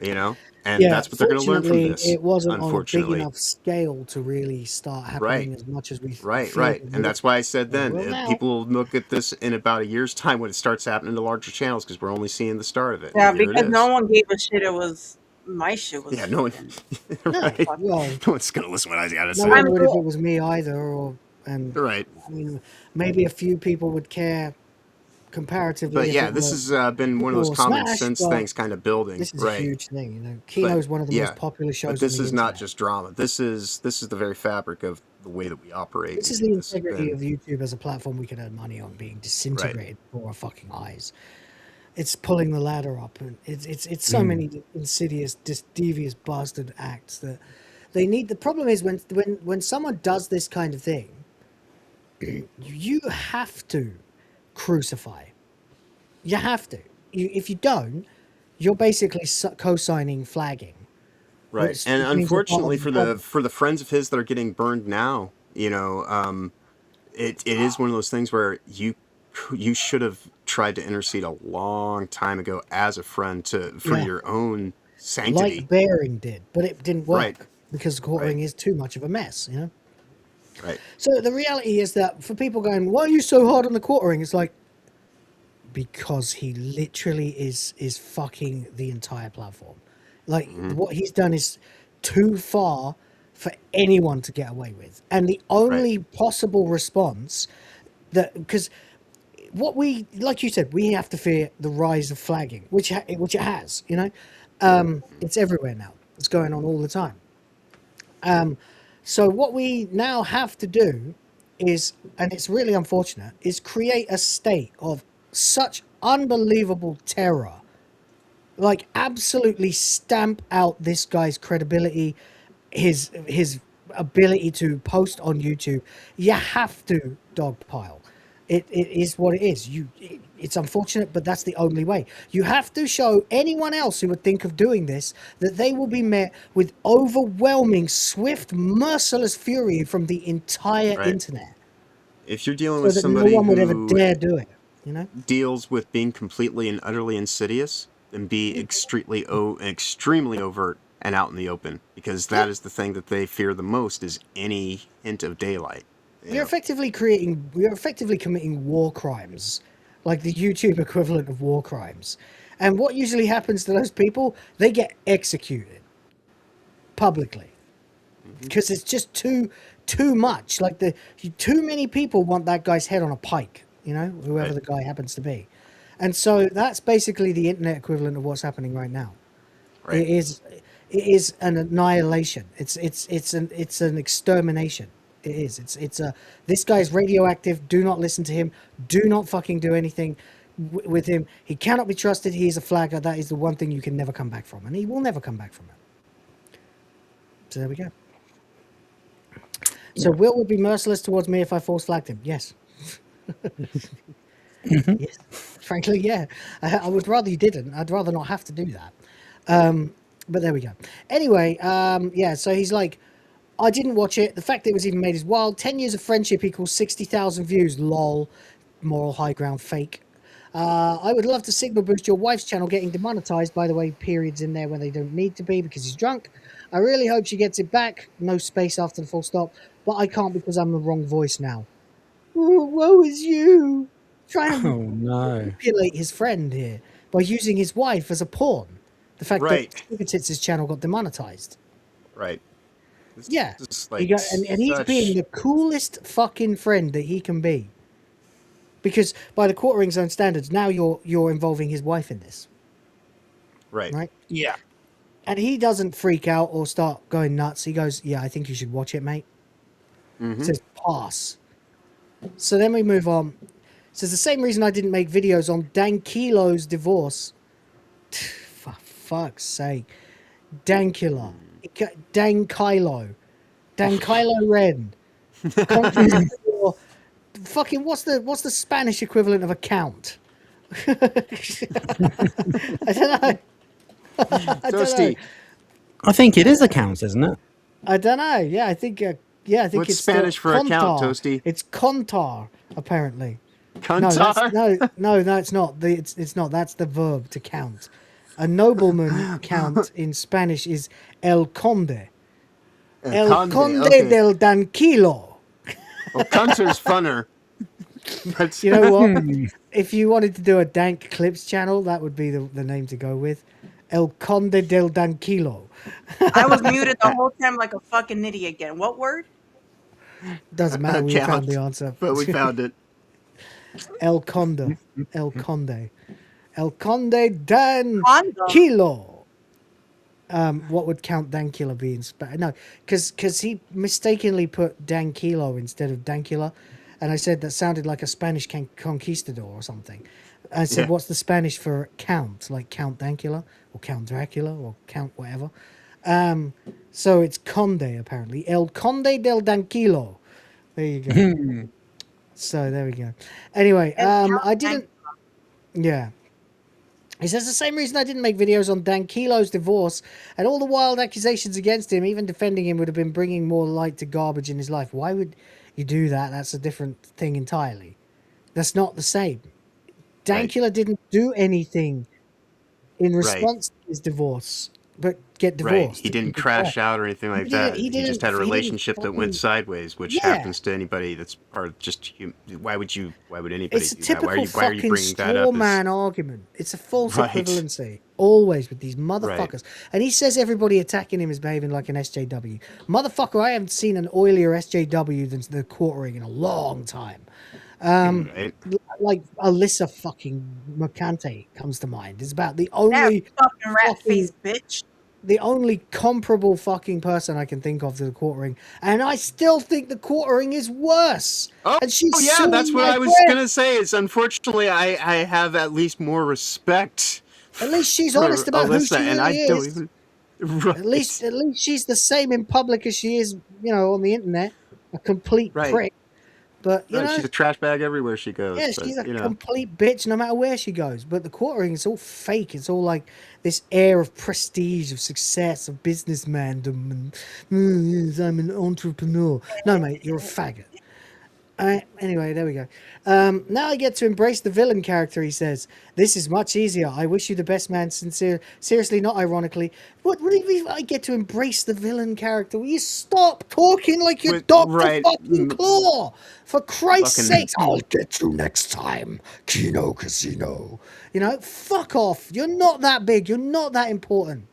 you know? And that's what they're going to learn from this. It wasn't on a big enough scale to really start happening as much as we Right. And that's why I said then, people will look at this in about a year's time when it starts happening to larger channels, because we're only seeing the start of it. Yeah, because no one gave a shit. It was my shit. Was no one. Right. Well, no one's going to listen to what I got to say. No one would if it was me either. Right. I mean, maybe a few people would care comparatively. But yeah, this has been one of those common sense things kind of building. This is a huge thing, you know. Kino is one of the most popular shows. But this is not just drama. This is the very fabric of the way that we operate. This is the integrity of YouTube as a platform we can earn money on being disintegrated before our fucking eyes. It's pulling the ladder up, and it's so many insidious, devious bastard acts that they need. The problem is when someone does this kind of thing, you have to crucify. You have to. If you don't, you're basically co-signing flagging. Right. And unfortunately for the friends of his that are getting burned now, you know, it is one of those things where you should have tried to intercede a long time ago as a friend for your own sanctity. Like Bearing did, but it didn't work because the court ring is too much of a mess, you know? Right. So the reality is that for people going, why are you so hard on the court ring? It's like, because he literally is fucking the entire platform. Like, what he's done is too far for anyone to get away with. And the only possible response because what we, like you said, we have to fear the rise of flagging, which it has, you know. It's everywhere now. It's going on all the time. So what we now have to do is, and it's really unfortunate, is create a state of such unbelievable terror, like absolutely stamp out this guy's credibility, his ability to post on YouTube. You have to dogpile. It is what it is. It's unfortunate, but that's the only way. You have to show anyone else who would think of doing this that they will be met with overwhelming, swift, merciless fury from the entire internet. If you're dealing So with that no somebody one would ever who dare do it, you know? deals with being completely and utterly insidious, then be extremely overt and out in the open, because that is the thing that they fear the most, is any hint of daylight. We're effectively committing war crimes, like the YouTube equivalent of war crimes. And what usually happens to those people? They get executed publicly because it's just too much. Like too many people want that guy's head on a pike, you know, whoever the guy happens to be. And so that's basically the internet equivalent of what's happening right now. It is an annihilation. It's an extermination. It is. It's this guy's radioactive. Do not listen to him. Do not fucking do anything with him. He cannot be trusted. He is a flagger. That is the one thing you can never come back from, and he will never come back from it. So there we go. So Will would be merciless towards me if I force flagged him. Yes. Yes. Frankly, yeah. I would rather you didn't. I'd rather not have to do that. But there we go. Anyway, yeah. So he's like, I didn't watch it. The fact that it was even made is wild. 10 years of friendship equals 60,000 views. Lol. Moral high ground fake. I would love to signal boost your wife's channel getting demonetized. By the way, periods in there when they don't need to be because he's drunk. I really hope she gets it back. No space after the full stop. But I can't because I'm the wrong voice now. Ooh, woe is you. Trying to manipulate his friend here by using his wife as a pawn. The fact that Sugar Tits' channel got demonetized. Right. Yeah, like and he's being the coolest fucking friend that he can be. Because by the Quartering Zone standards, now you're involving his wife in this. Right? Yeah. And he doesn't freak out or start going nuts. He goes, yeah, I think you should watch it, mate. Says, pass. So then we move on. Says, the same reason I didn't make videos on Dankilo's divorce. For fuck's sake. Dankula. Dankilo Ren. Fucking what's the Spanish equivalent of a count? I don't know. Toasty. I think it is a count, isn't it? I don't know. Yeah, I think what's it's Spanish for contar. a count, Toasty? It's contar, apparently. Contar? No, it's not. It's not. That's the verb to count. A nobleman count in Spanish is el conde. El conde del Danquilo. Well, contar's funner. But you know what? If you wanted to do a Dank Clips channel, that would be the name to go with. El Conde del Danquilo. I was muted the whole time like a fucking idiot again. What word? Doesn't matter. We found the answer. But we found it. El Conde. El Conde. El Conde Danquilo. What would Count Dankula be in Spanish? No, because he mistakenly put Dankilo instead of Dankula. And I said that sounded like a Spanish conquistador or something. I said, what's the Spanish for count? Like Count Dankula or Count Dracula or Count whatever. So it's Conde, apparently. El Conde del Danquilo. There you go. So there we go. Anyway, I didn't... Yeah. He says the same reason I didn't make videos on Dankilo's divorce and all the wild accusations against him, even defending him would have been bringing more light to garbage in his life. Why would you do that? That's a different thing entirely. That's not the same. Dankula didn't do anything in response to his divorce, but get divorced. Right. He didn't crash out or anything like that. He just had a relationship that went sideways, which happens to anybody that's part of just why would anybody it's a do that? typical Why are you bringing that up? straw man argument. It's a false equivalency. Always with these motherfuckers. And he says everybody attacking him is behaving like an SJW. Motherfucker, I haven't seen an oilier SJW than the Quartering in a long time. Like Alyssa fucking Mercante comes to mind. It's about the only fucking rat face bitch. The only comparable fucking person I can think of to the Quartering, and I still think the Quartering is worse. Oh, and she's yeah, that's what I was friend. gonna say. Is unfortunately I have at least more respect. At least she's honest about Alyssa, who she and really I don't is. even. Right. At least she's the same in public as she is, on the internet. A complete prick. But you know, she's a trash bag everywhere she goes. yeah, but, she's a you know. complete bitch no matter where she goes. But the quartering is all fake. It's all like this air of prestige, of success, of businessmandom, and yes, I'm an entrepreneur. No, mate, you're a faggot. Anyway, there we go. Now I get to embrace the villain character, he says. This is much easier. I wish you the best, man. Seriously, not ironically. What do you mean I get to embrace the villain character? Will you stop talking like you're Dr. fucking Claw? For Christ's sakes, I'll get you next time. Kino Casino. You know, fuck off. You're not that big. You're not that important.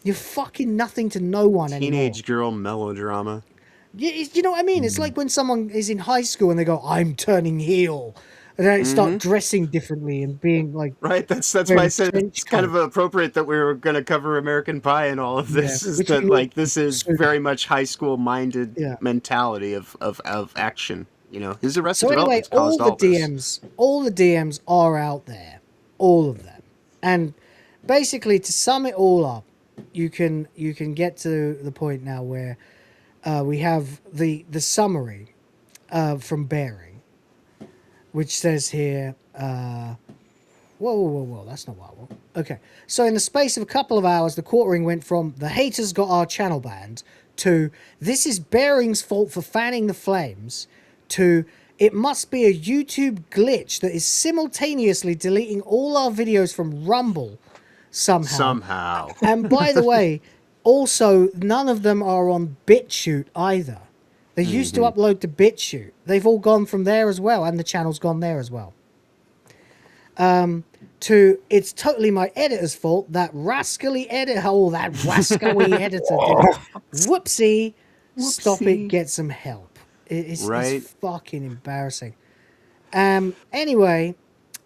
You're fucking nothing to no one anymore. Teenage girl melodrama. You know what I mean? It's like when someone is in high school and they go, I'm turning heel. And then they start dressing differently and being like... Right, that's why I said it's kind of appropriate that we were going to cover American Pie and all of this. Is that, like, this is very much high school-minded mentality of action. You know, his Arrested Development's caused all this. All the DMs are out there. All of them. And basically, to sum it all up, you can get to the point now where... we have the summary from Bearing, which says here, whoa, that's not what I want. Okay, so in the space of a couple of hours, the quartering went from the haters got our channel banned to this is Bearing's fault for fanning the flames to it must be a YouTube glitch that is simultaneously deleting all our videos from Rumble somehow. And by the way, also, none of them are on BitChute either. They used to upload to BitChute. They've all gone from there as well, and the channel's gone there as well. To, it's totally my editor's fault. That rascally editor, that rascally editor did it. Whoopsie. Stop it, get some help. It's fucking embarrassing. Anyway,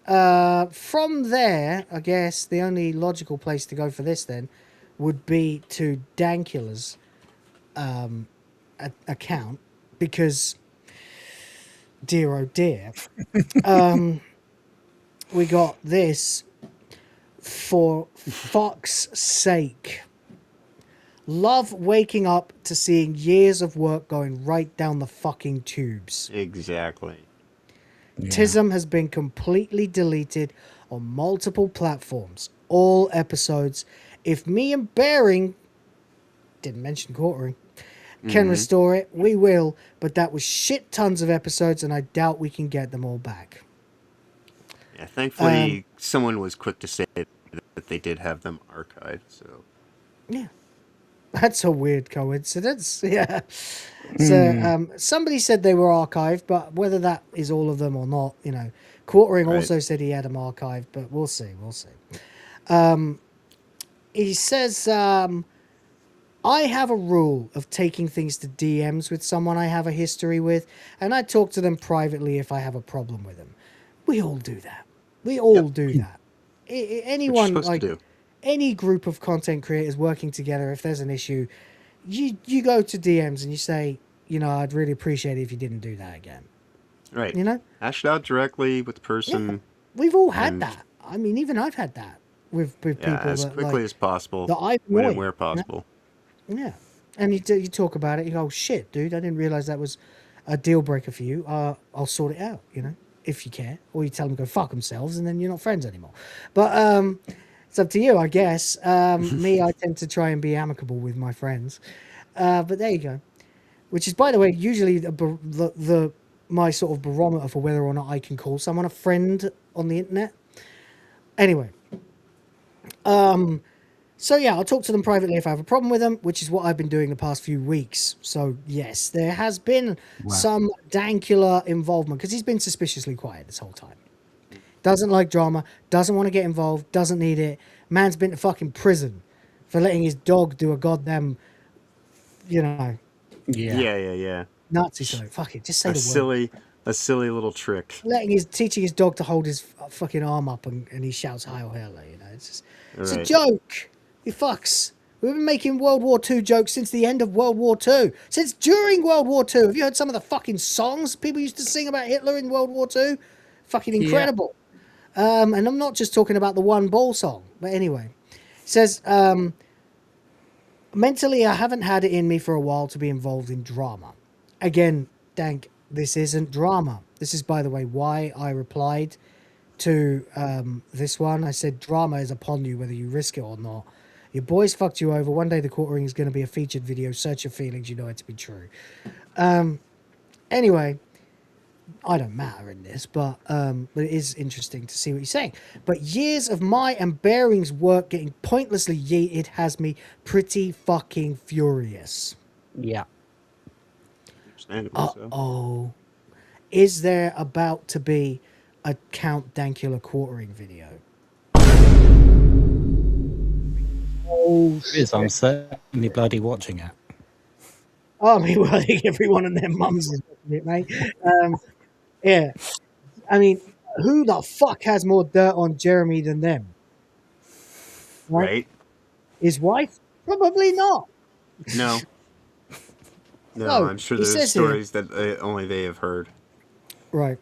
from there, I guess the only logical place to go for this then would be to Dankula's account, because dear oh dear, we got this. For fuck's sake, love waking up to seeing years of work going right down the fucking tubes. Exactly. TISM has been completely deleted on multiple platforms, all episodes. If me and Bearing, didn't mention quartering, can restore it, we will. But that was shit tons of episodes, and I doubt we can get them all back. Yeah, thankfully, someone was quick to say that they did have them archived. So yeah, that's a weird coincidence. Yeah. So somebody said they were archived, but whether that is all of them or not, you know, quartering also said he had them archived, but we'll see. He says, I have a rule of taking things to DMs with someone I have a history with, and I talk to them privately if I have a problem with them. We all do that. We all do that. Anyone, like any group of content creators working together, if there's an issue, you go to DMs and you say, you know, I'd really appreciate it if you didn't do that again. Right. You know? Hash it out directly with the person. Yeah. We've all had that. I mean, even I've had that. With people as quickly as possible, when and where possible. Yeah, and you talk about it. You go, oh, shit, dude, I didn't realize that was a deal breaker for you. I'll sort it out, you know, if you care. Or you tell them to go fuck themselves, and then you're not friends anymore. But it's up to you, I guess. Me, I tend to try and be amicable with my friends. But there you go. Which is, by the way, usually my sort of barometer for whether or not I can call someone a friend on the internet. Anyway. So yeah, I'll talk to them privately if I have a problem with them, which is what I've been doing the past few weeks. So yes, there has been some Dankula involvement, because he's been suspiciously quiet this whole time. Doesn't like drama, doesn't want to get involved, doesn't need it. Man's been to fucking prison for letting his dog do a goddamn, you know. Yeah. Nazi show. Fuck it, just say the word. A silly little trick. Teaching his dog to hold his fucking arm up and he shouts Heil Hitler, you know. It's a joke. You fucks. We've been making World War II jokes since the end of World War II. Since during World War II. Have you heard some of the fucking songs people used to sing about Hitler in World War II? Fucking incredible. Yeah. And I'm not just talking about the One Ball song. But anyway. It says, mentally, I haven't had it in me for a while to be involved in drama. Again, Dank, This isn't drama. This is, by the way, why I replied to this one. I said, drama is upon you, whether you risk it or not. Your boys fucked you over. One day the court ring is going to be a featured video. Search your feelings. You know it to be true. Anyway, I don't matter in this, but it is interesting to see what you're saying. But years of my and Bearing's work getting pointlessly yeeted has me pretty fucking furious. Yeah. Uh-oh. Is there about to be a Count Dankula quartering video? Oh, Is I'm certainly bloody watching it. Oh, I mean, well, I think everyone and their mums is watching it, mate. Yeah. I mean, who the fuck has more dirt on Jeremy than them? Right? His wife? Probably not. No. No, No, I'm sure he there's says here- stories that only they have heard. Right.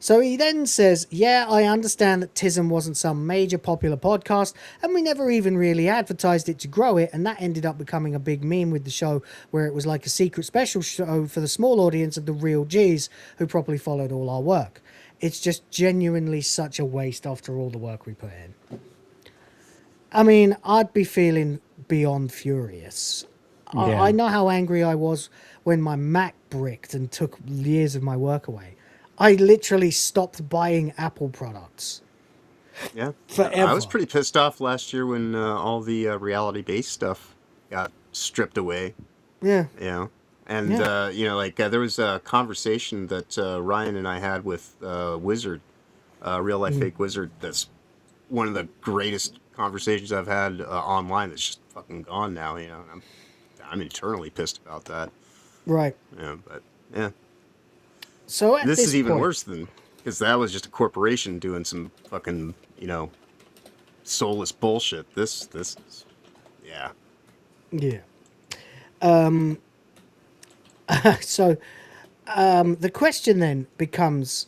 So he then says, yeah, I understand that TISM wasn't some major popular podcast, and we never even really advertised it to grow it, and that ended up becoming a big meme with the show, where it was like a secret special show for the small audience of the real G's who probably followed all our work. It's just genuinely such a waste after all the work we put in. I mean, I'd be feeling beyond furious. Yeah. I know how angry I was when my Mac bricked and took years of my work away. I literally stopped buying Apple products. Yeah. Forever. I was pretty pissed off last year when all the reality-based stuff got stripped away. Yeah. You know? And, Yeah. you know, like, there was a conversation that Ryan and I had with Wizard, real-life fake Wizard, that's one of the greatest conversations I've had online that's just fucking gone now, you know? And I'm eternally pissed about that. Right. Yeah, but, yeah. So at This is even point- worse than, because that was just a corporation doing some fucking, you know, soulless bullshit. This is, yeah. Yeah. So the question then becomes,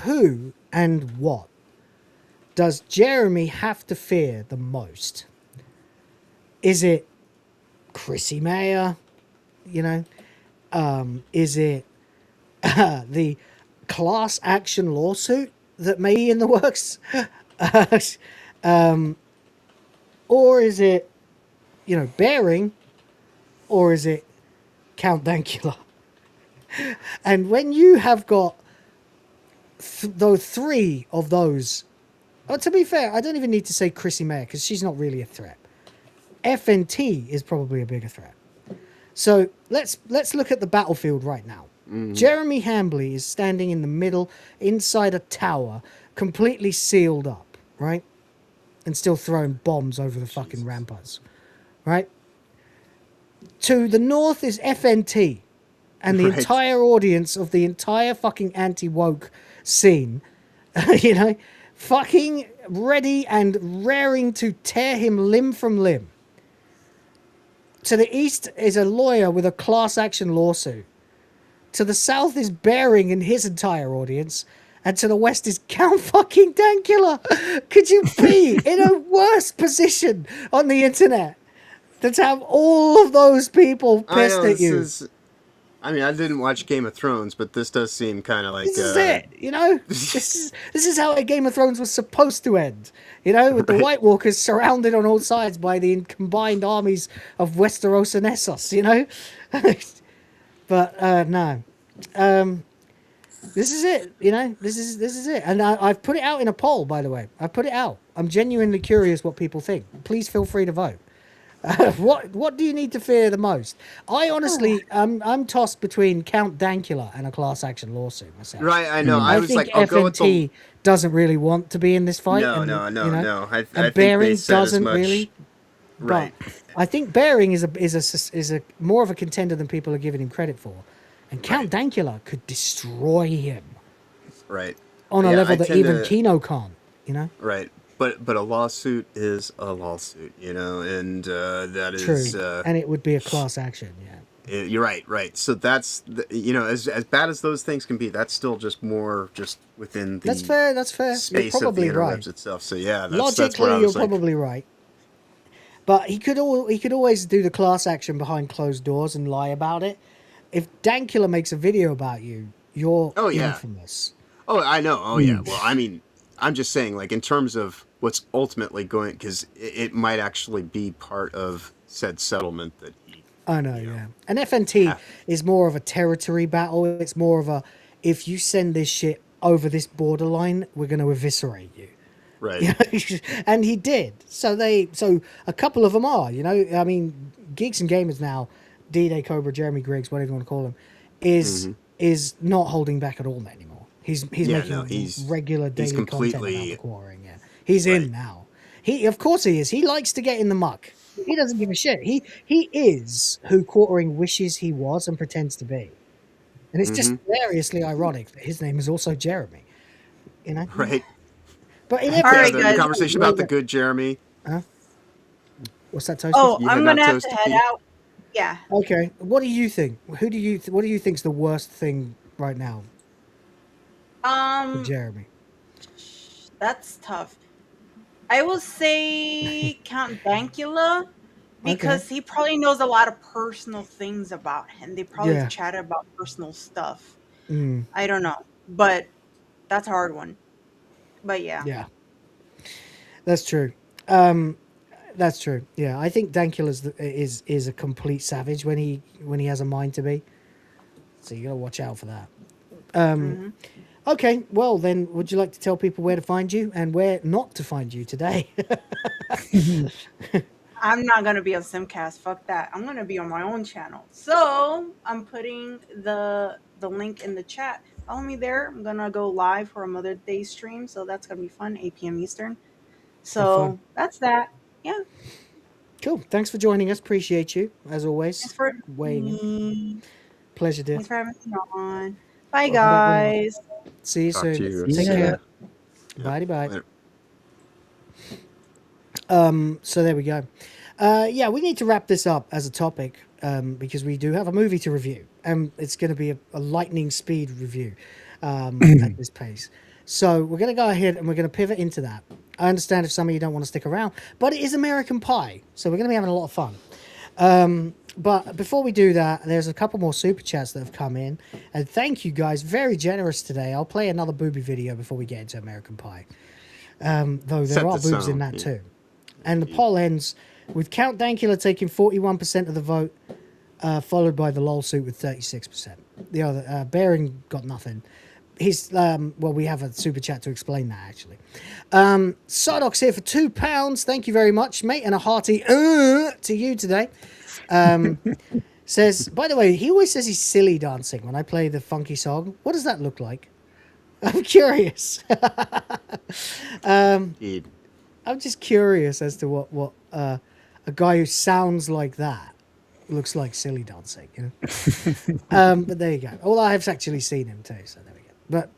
who and what does Jeremy have to fear the most? Is it Chrissie Mayr? You know? Is it the class action lawsuit that may be in the works? Or is it, you know, Bearing? Or is it Count Dankula? And when you have got those three of those, well, to be fair, I don't even need to say Chrissie Mayr because she's not really a threat. FNT is probably a bigger threat. So let's look at the battlefield right now. Jeremy Hambly is standing in the middle inside a tower, completely sealed up, right? And still throwing bombs over the fucking ramparts, right? To the north is FNT and the Right. entire audience of the entire fucking anti-woke scene, you know, fucking ready and raring to tear him limb from limb. To the east is a lawyer with a class action lawsuit. To the south is Bearing and his entire audience. And to the west is Count fucking Dankula. Could you be in a worse position on the internet than to have all of those people pissed at you? I mean, I didn't watch Game of Thrones, but this does seem kind of like... This is it, you know? This is how a Game of Thrones was supposed to end. You know, with the White Walkers surrounded on all sides by the combined armies of Westeros and Essos, you know? But, no. This is it, you know? This is it. And I've put it out in a poll, by the way. I put it out. I'm genuinely curious what people think. Please feel free to vote. What do you need to fear the most? I honestly, I'm tossed between Count Dankula and a class action lawsuit myself. Right, I know. I was think like, I'll go with FNT doesn't really want to be in this fight. No, and, no. you know, I and think Bearing they said as doesn't much. really. Right. But I think Bearing is a more of a contender than people are giving him credit for, and Count Dankula could destroy him Right. on a Yeah, level I that tend even to- Kino can't. You know. Right. But a lawsuit is a lawsuit, you know, and that is... True, and it would be a class action, yeah. You're right. So that's, you know, as bad as those things can be, that's still just more just within the That's fair. You're space of the probably interwebs right. itself. So yeah, that's where Logically, I you're was like, probably right. But he could always do the class action behind closed doors and lie about it. if Dankula makes a video about you, you're Oh, yeah. infamous. Oh, I know. Oh, yeah. Well, I mean, I'm just saying, like, in terms of what's ultimately going, because it might actually be part of said settlement that he. I know, yeah. And FNT is more of a territory battle. It's more of a, if you send this shit over this borderline, we're going to eviscerate you. Right. You know? And he did. So a couple of them are, you know, I mean, Geeks and Gamers now, D-Day Cobra, Jeremy Griggs, whatever you want to call him, is not holding back at all anymore. He's making regular daily content about the quartering. Yeah, he's in now. Of course he is. He likes to get in the muck. He doesn't give a shit. He is who quartering wishes he was and pretends to be. And it's just hilariously ironic that his name is also Jeremy. You know? Right. But in the conversation about the good Jeremy. Huh? What's that, Toasty? Oh, I'm gonna have to head out. Yeah. Okay. What do you think? What do you think's the worst thing right now? For Jeremy. That's tough. I will say Count Dankula because he probably knows a lot of personal things about him. They probably chatted about personal stuff. I don't know, but that's a hard one. But yeah. Yeah. That's true. That's true. Yeah, I think Dankula is a complete savage when he has a mind to be. So you got to watch out for that. Okay, well then, would you like to tell people where to find you and where not to find you today? I'm not gonna be on Simcast. Fuck that. I'm gonna be on my own channel. So I'm putting the link in the chat. Follow me there. I'm gonna go live for a Mother's Day stream, so that's gonna be fun. 8 p.m. Eastern. So that's that. Yeah. Cool. Thanks for joining us. Appreciate you as always. Thanks for weighing in. Pleasure, dear. Thanks for having me on. Bye, guys. See you soon. Take care. Bye. So there we go. Yeah, we need to wrap this up as a topic because we do have a movie to review, and it's going to be a lightning speed review at this pace. So we're going to go ahead and we're going to pivot into that. I understand if some of you don't want to stick around, but it is American Pie, so we're going to be having a lot of fun. But before we do that, there's a couple more super chats that have come in, and thank you guys, very generous today. I'll play another booby video before we get into American Pie, though there are boobs in that too. And the poll ends with Count Dankula taking 41% of the vote, followed by the LOL suit with 36%. The other Bearing got nothing. He's well, we have a super chat to explain that actually. Sardox here for £2. Thank you very much, mate, and a hearty to you today. Says, by the way, he always says he's silly dancing when I play the funky song. What does that look like? I'm curious. I'm just curious as to what a guy who sounds like that looks like silly dancing. You know? But there you go. Well, I have actually seen him too, so there we go. But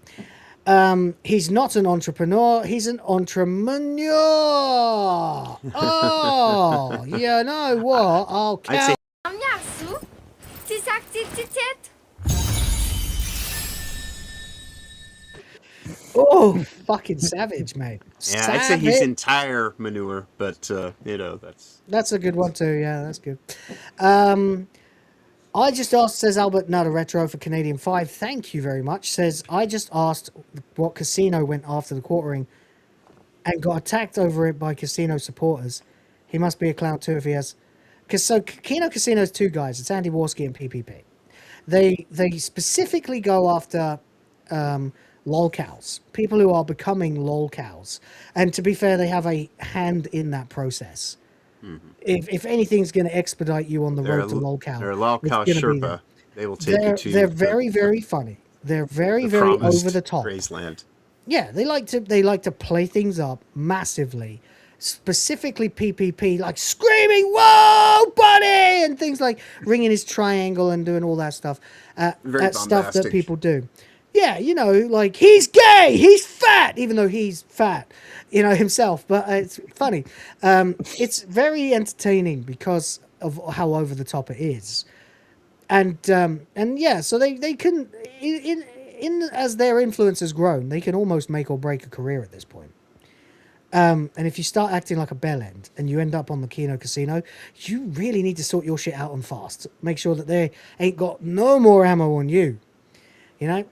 he's not an entrepreneur. He's an entrepreneur. Oh, you know what? I'll count. Oh, fucking savage, mate. Yeah, I'd say he's entire manure, but you know, that's a good one too. Yeah, that's good. I just asked, says Albert, not a retro for Canadian 5. Thank you very much. Says, I just asked what casino went after the quartering and got attacked over it by casino supporters. He must be a clown too if he has. So Kino Casino's two guys. It's Andy Warski and PPP. They specifically go after lolcows, people who are becoming lolcows. And to be fair, they have a hand in that process. Mm-hmm. If anything's going to expedite you on the road to lolcow, they're a lolcow Sherpa. They will take you to. They're very, very funny. They're very, very over the top. Graceland. Yeah, they like to play things up massively. Specifically PPP, like screaming, "Whoa, buddy!" and things like ringing his triangle and doing all that stuff. That stuff that people do. Yeah, you know, like, he's gay, he's fat, even though he's fat, you know, himself. But it's funny. It's very entertaining because of how over the top it is. And yeah, so they can, in as their influence has grown, they can almost make or break a career at this point. And if you start acting like a bellend and you end up on the Kino Casino, you really need to sort your shit out and fast. Make sure that they ain't got no more ammo on you. You know?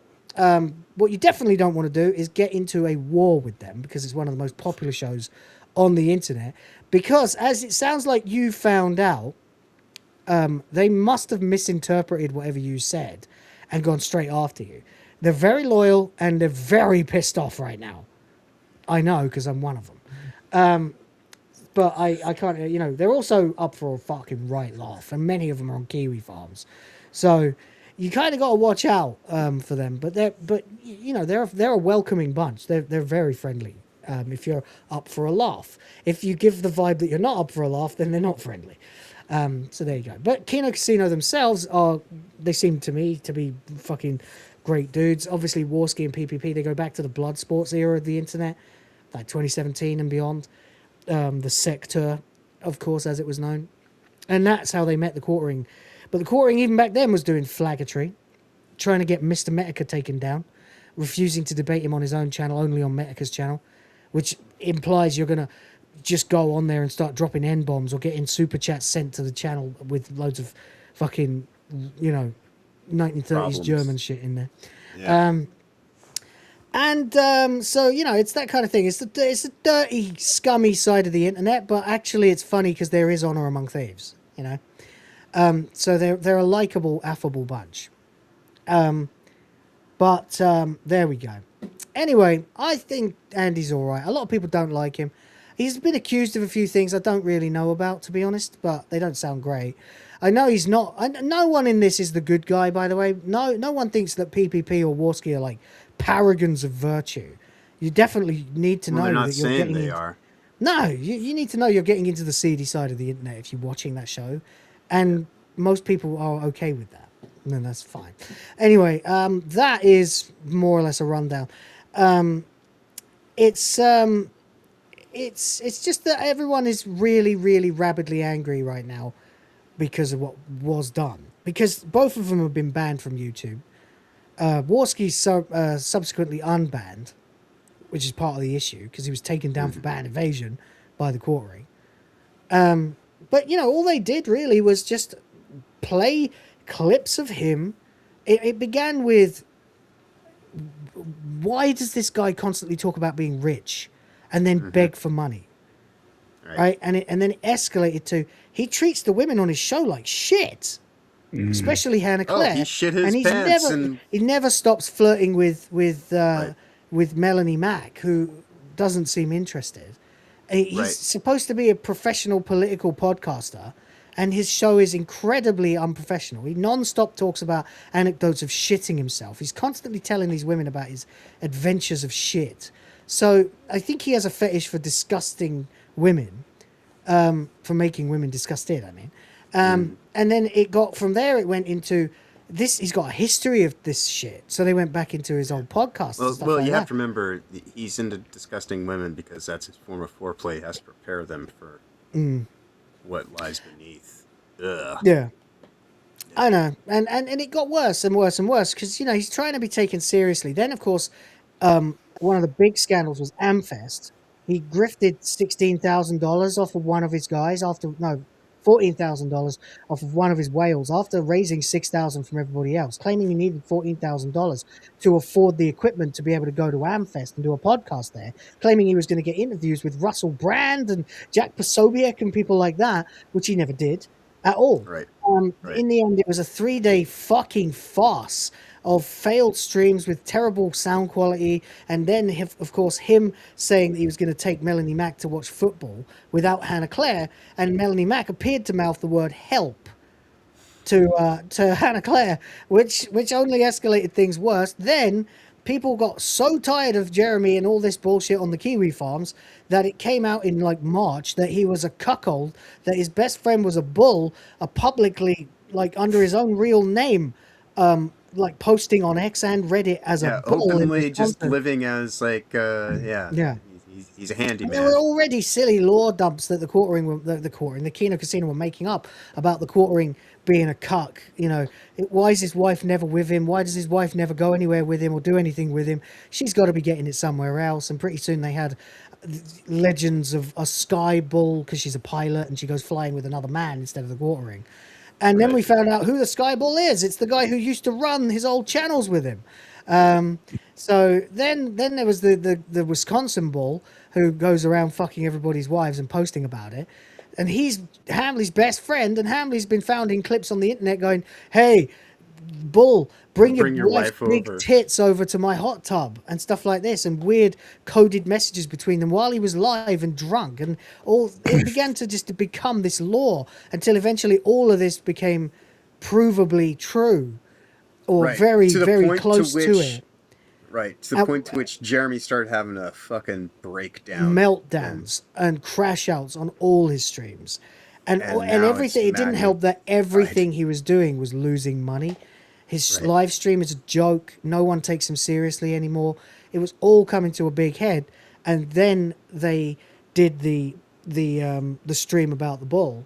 What you definitely don't want to do is get into a war with them, because it's one of the most popular shows on the internet. Because, as it sounds like you found out, they must have misinterpreted whatever you said and gone straight after you. They're very loyal and they're very pissed off right now. I know, because I'm one of them. But I can't, you know, they're also up for a fucking right laugh, and many of them are on Kiwi farms. So you kind of got to watch out for them. But you know, they're a welcoming bunch. They're very friendly. If you're up for a laugh. If you give the vibe that you're not up for a laugh, then they're not friendly. So there you go. But Kino Casino themselves they seem to me to be fucking great dudes. Obviously, Warski and PPP, they go back to the blood sports era of the internet, like 2017 and beyond. The sector, of course, as it was known. And that's how they met the Quartering. But the Quartering, even back then, was doing flaggatry, trying to get Mr. Metica taken down, refusing to debate him on his own channel, only on Metica's channel, which implies you're going to just go on there and start dropping N-bombs or getting super chats sent to the channel with loads of fucking, you know, 1930s Problems. German shit in there. Yeah. So, you know, it's that kind of thing. It's the dirty, scummy side of the internet, but actually it's funny because there is honor among thieves, you know. So they're a likable, affable bunch. But there we go. Anyway, I think Andy's all right. A lot of people don't like him. He's been accused of a few things I don't really know about, to be honest, but they don't sound great. I know he's not. No one in this is the good guy, by the way. No one thinks that PPP or Warski are like paragons of virtue. You definitely need to know They're not that you're saying getting they into, are. No, you need to know you're getting into the seedy side of the internet if you're watching that show, and most people are okay with that. And that's fine. Anyway, that is more or less a rundown. It's just that everyone is really, really rabidly angry right now because of what was done. Because both of them have been banned from YouTube. Warski's subsequently unbanned, which is part of the issue, because he was taken down for bad evasion by the Quartering. But, you know, all they did really was just play clips of him. It began with, why does this guy constantly talk about being rich and then beg for money? Right? And then it escalated to, he treats the women on his show like shit. Especially Hannah Claire. He shit his and pants he never stops flirting with Melanie Mack, who doesn't seem interested. He's supposed to be a professional political podcaster, and his show is incredibly unprofessional. He non-stop talks about anecdotes of shitting himself. He's constantly telling these women about his adventures of shit. So I think he has a fetish for disgusting women, for making women disgusted, I mean. And then from there it went into this. He's got a history of this shit. So they went back into his old podcast. Well, you have to remember, he's into disgusting women because that's his form of foreplay. He has to prepare them for what lies beneath. Ugh. Yeah. I know. And it got worse and worse and worse because, you know, he's trying to be taken seriously. Then, of course, one of the big scandals was Amfest. He grifted $16,000 off of one of his guys $14,000 off of one of his whales after raising $6,000 from everybody else, claiming he needed $14,000 to afford the equipment to be able to go to Amfest and do a podcast there, claiming he was going to get interviews with Russell Brand and Jack Posobiec and people like that, which he never did at all. Right. In the end, it was a 3-day fucking farce of failed streams with terrible sound quality, and then, of course, him saying that he was going to take Melanie Mack to watch football without Hannah Claire, and Melanie Mack appeared to mouth the word help to Hannah Claire, which only escalated things worse. Then people got so tired of Jeremy and all this bullshit on the Kiwi farms that it came out in like March that he was a cuckold, that his best friend was a bull, publicly, like under his own real name, like posting on X and Reddit as a bull. Openly just living as like, he's a handyman. There were already silly law dumps that the Kino Casino were making up about the Quartering being a cuck. You know, why is his wife never with him? Why does his wife never go anywhere with him or do anything with him? She's got to be getting it somewhere else. And pretty soon they had legends of a sky bull because she's a pilot and she goes flying with another man instead of the watering. And then we found out who the sky bull is. It's the guy who used to run his old channels with him. So then there was the Wisconsin bull who goes around fucking everybody's wives and posting about it. And he's Hambly's best friend, and Hambly's been found in clips on the internet going, "Hey, bull, bring your wife's big tits over to my hot tub," and stuff like this, and weird coded messages between them while he was live and drunk, and all it began to become this lore until eventually all of this became provably true, or very close to it. Right, to the point to which Jeremy started having a fucking breakdown. Meltdowns and crash outs on all his streams. And everything, it didn't help that everything he was doing was losing money. His live stream is a joke. No one takes him seriously anymore. It was all coming to a big head. And then they did the stream about the bull.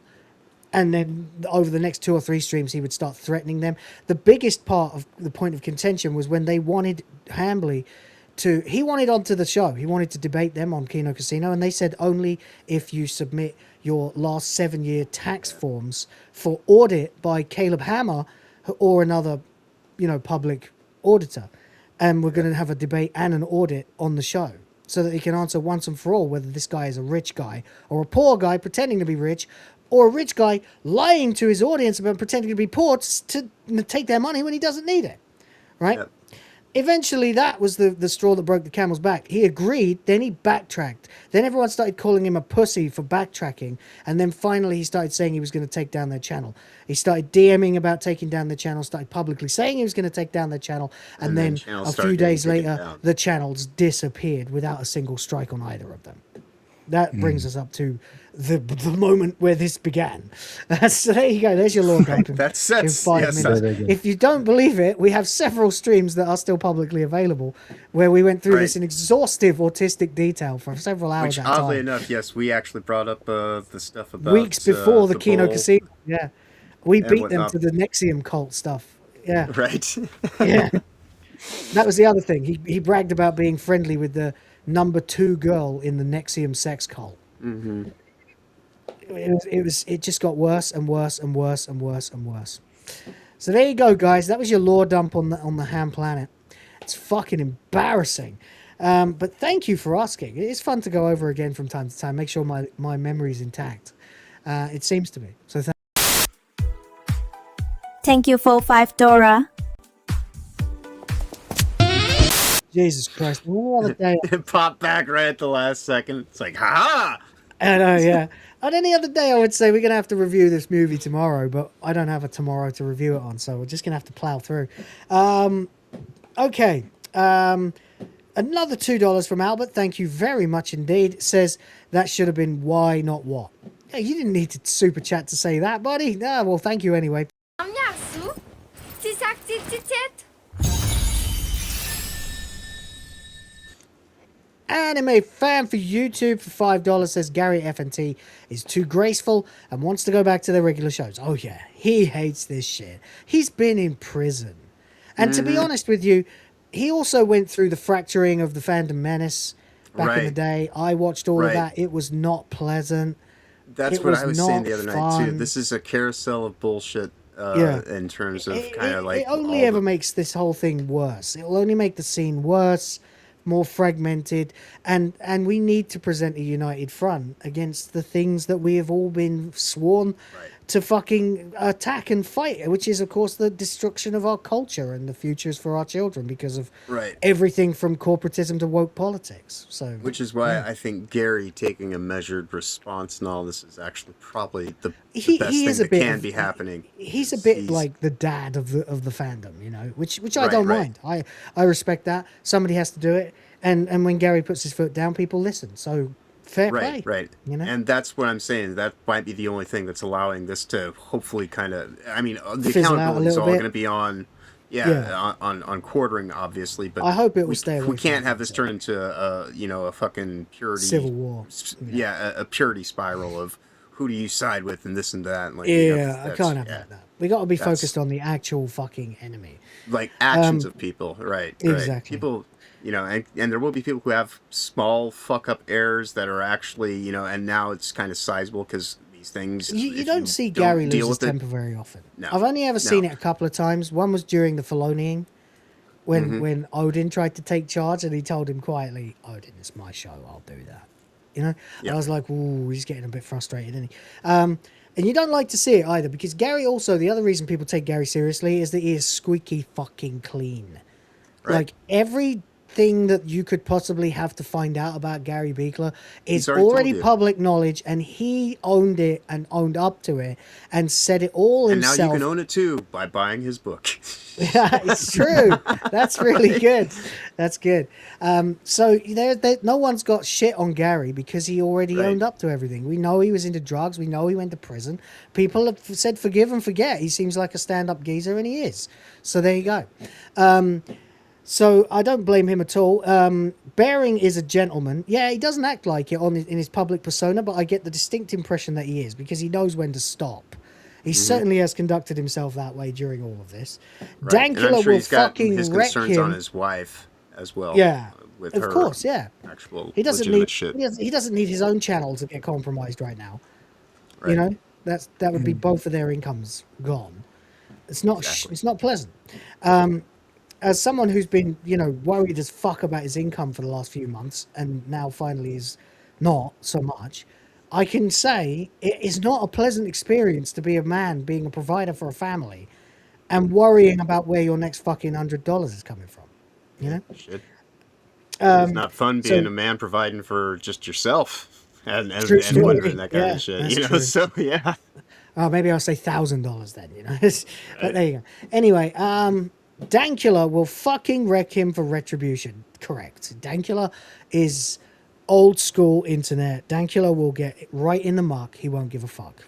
And then over the next 2 or 3 streams, he would start threatening them. The biggest part of the point of contention was when they wanted Hambly he wanted onto the show. He wanted to debate them on Kino Casino. And they said only if you submit your last 7-year tax forms for audit by Caleb Hammer or another, public auditor. And we're going to have a debate and an audit on the show so that he can answer once and for all whether this guy is a rich guy or a poor guy pretending to be rich, or a rich guy lying to his audience about pretending to be poor to take their money when he doesn't need it, right? Yep. Eventually, that was the straw that broke the camel's back. He agreed, then he backtracked. Then everyone started calling him a pussy for backtracking, and then finally he started saying he was going to take down their channel. He started DMing about taking down the channel, started publicly saying he was going to take down their channel, and then a few days later, the channels disappeared without a single strike on either of them. That brings us up to the moment where this began. So there you go. There's your lore dump in 5 minutes. If you don't believe it, we have several streams that are still publicly available where we went through this in exhaustive autistic detail for several hours at a time. Oddly enough, yes, we actually brought up the stuff about weeks before the Kino Casino. Yeah, we beat them to the Nexium cult stuff. Yeah, right. Yeah, that was the other thing. He bragged about being friendly with the number 2 girl in the Nexium sex cult. Mm-hmm. It just got worse and worse and worse and worse and worse. So there you go, guys. That was your lore dump on the Ham Planet. It's fucking embarrassing. But thank you for asking. It's fun to go over again from time to time. Make sure my memory's intact. It seems to be. So thank you for $5. Jesus Christ. What other day? It popped back right at the last second. It's like, ha! I know, yeah. On any other day, I would say we're going to have to review this movie tomorrow, but I don't have a tomorrow to review it on, so we're just going to have to plow through. Okay. Another $2 from Albert. Thank you very much indeed. It says that should have been why, not what. Yeah, you didn't need to super chat to say that, buddy. No, well, thank you anyway. Anime fan for YouTube for $5 says Gary FNT is too graceful and wants to go back to their regular shows. Oh yeah, he hates this shit. He's been in prison. And to be honest with you, he also went through the fracturing of the fandom menace back in the day. I watched all of that. It was not pleasant. That's what I was saying the other night too. This is a carousel of bullshit in terms of kind of like... It only ever makes this whole thing worse. It will only make the scene worse, more fragmented, and we need to present a united front against the things that we have all been sworn to fucking attack and fight, which is of course the destruction of our culture and the futures for our children because of everything from corporatism to woke politics. So which is why I think Gary taking a measured response and all this is actually probably the best thing that can be happening. He's a bit like the dad of the fandom, you know, which I don't mind. I respect that. Somebody has to do it, and when Gary puts his foot down, people listen. So fair play. Right. You know? And that's what I'm saying. That might be the only thing that's allowing this to hopefully kind of, I mean, the accountability is all going to be on, on quartering, obviously. But I hope it will stay away. We can't have this turn into a fucking purity civil war. A purity spiral of who do you side with and this and that. And like, I can't have that. We got to be That's- focused on the actual fucking enemy. Like actions of people, right? Exactly. People, and there will be people who have small fuck up errors that are actually, and now it's kind of sizable because these things. You don't see Gary lose his temper very often. No. I've only ever seen it a couple of times. One was during the Filoniing, when Odin tried to take charge, and he told him quietly, "Odin, it's my show. I'll do that." And I was like, "Ooh, he's getting a bit frustrated, isn't he?" And you don't like to see it either, because Gary also, the other reason people take Gary seriously is that he is squeaky fucking clean. Right. Like, everything that you could possibly have to find out about Gary Beekler is already told already you. public knowledge, and he owned it and owned up to it and said it all And himself. now you can own it too by buying his book. Yeah, it's true. That's really good. That's good. So no one's got shit on Gary because he already owned up to everything. We know he was into drugs. We know he went to prison. People have said forgive and forget. He seems like a stand-up geezer, and he is. So there you go. So I don't blame him at all. Bearing is a gentleman. Yeah, he doesn't act like it in his public persona, but I get the distinct impression that he is, because he knows when to stop. He certainly has conducted himself that way during all of this. Right. Dankula And I'm sure will he's got fucking his wreck concerns on him. his wife as well. Yeah, with of her course, yeah. actual He doesn't legitimate need shit. he doesn't need his own channel to get compromised right now. Right. You know, that would be both of their incomes gone. It's not it's not pleasant. As someone who's been, worried as fuck about his income for the last few months, and now finally is not so much, I can say it is not a pleasant experience to be a man being a provider for a family and worrying about where your next fucking $100 is coming from. You know? Shit. It's not fun being so- a man providing for just yourself and True story. wondering that kind Yeah, of shit. that's true. So yeah. Oh, maybe I'll say $1,000 then, But there you go. Anyway, Dankula will fucking wreck him for retribution. Correct. Dankula is old school internet. Dankula will get right in the muck. He won't give a fuck.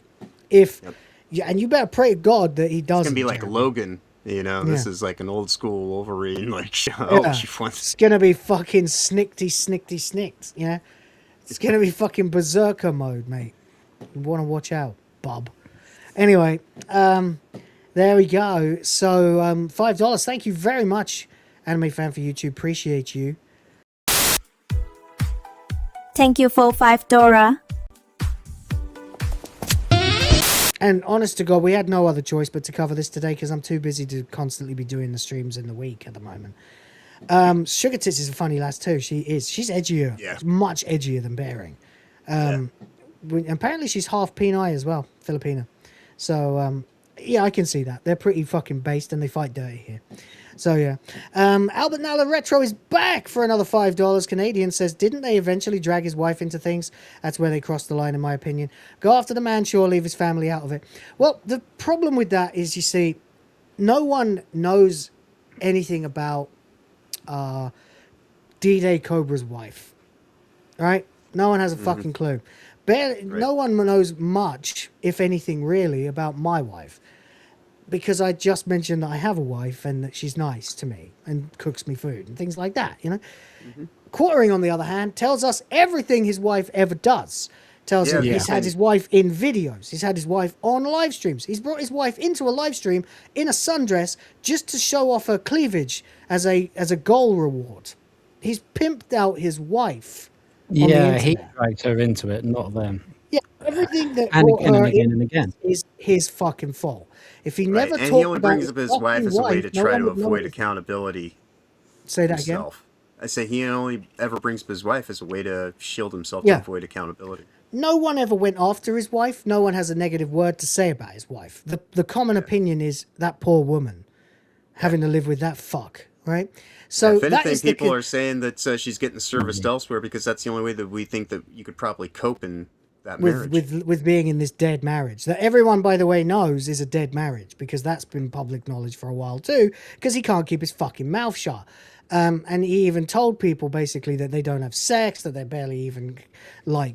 And you better pray to God that he doesn't. It's gonna be like Jeremy. Logan. This Yeah. is like an old school Wolverine. Like, Yeah. she wants. It's gonna be fucking snicked. Yeah, it's gonna be fucking berserker mode, mate. You want to watch out, bub. Anyway, there we go. So $5. Thank you very much, Anime Fan for YouTube. Appreciate you. Thank you for $5. And honest to God, we had no other choice but to cover this today because I'm too busy to constantly be doing the streams in the week at the moment. Sugar Tits is a funny lass too. She's edgier. Yeah. Much edgier than Bearing. Apparently she's half Pinay as well, Filipina. So yeah, I can see that. They're pretty fucking based and they fight dirty here. So yeah. Albert Nalla Retro is back for another $5. Canadian says, didn't they eventually drag his wife into things? That's where they crossed the line, in my opinion. Go after the man, sure, leave his family out of it. Well, the problem with that is, you see, no one knows anything about D-Day Cobra's wife. Right? No one has a fucking clue. No one knows much, if anything, really, about my wife. Because I just mentioned that I have a wife and that she's nice to me and cooks me food and things like that, Quartering, on the other hand, tells us everything his wife ever does. Tells him he's had his wife in videos. He's had his wife on live streams. He's brought his wife into a live stream in a sundress just to show off her cleavage as a goal reward. He's pimped out his wife. Yeah, he dragged her into it, not them. Yeah, everything that And brought again and her again in and again. is his fucking fault. If he never And talked he only about brings up his wife as a way to no try one to would know avoid anything. accountability. Say that himself. I say he only ever brings up his wife as a way to shield himself Yeah. to avoid accountability. No one ever went after his wife. No one has a negative word to say about his wife. The common opinion is that poor woman having to live with that fuck, right? So If that anything, is people are saying that she's getting serviced elsewhere because that's the only way that we think that you could probably cope in that marriage. with being in this dead marriage that everyone, by the way, knows is a dead marriage, because that's been public knowledge for a while too, because he can't keep his fucking mouth shut. And he even told people basically that they don't have sex, that they barely even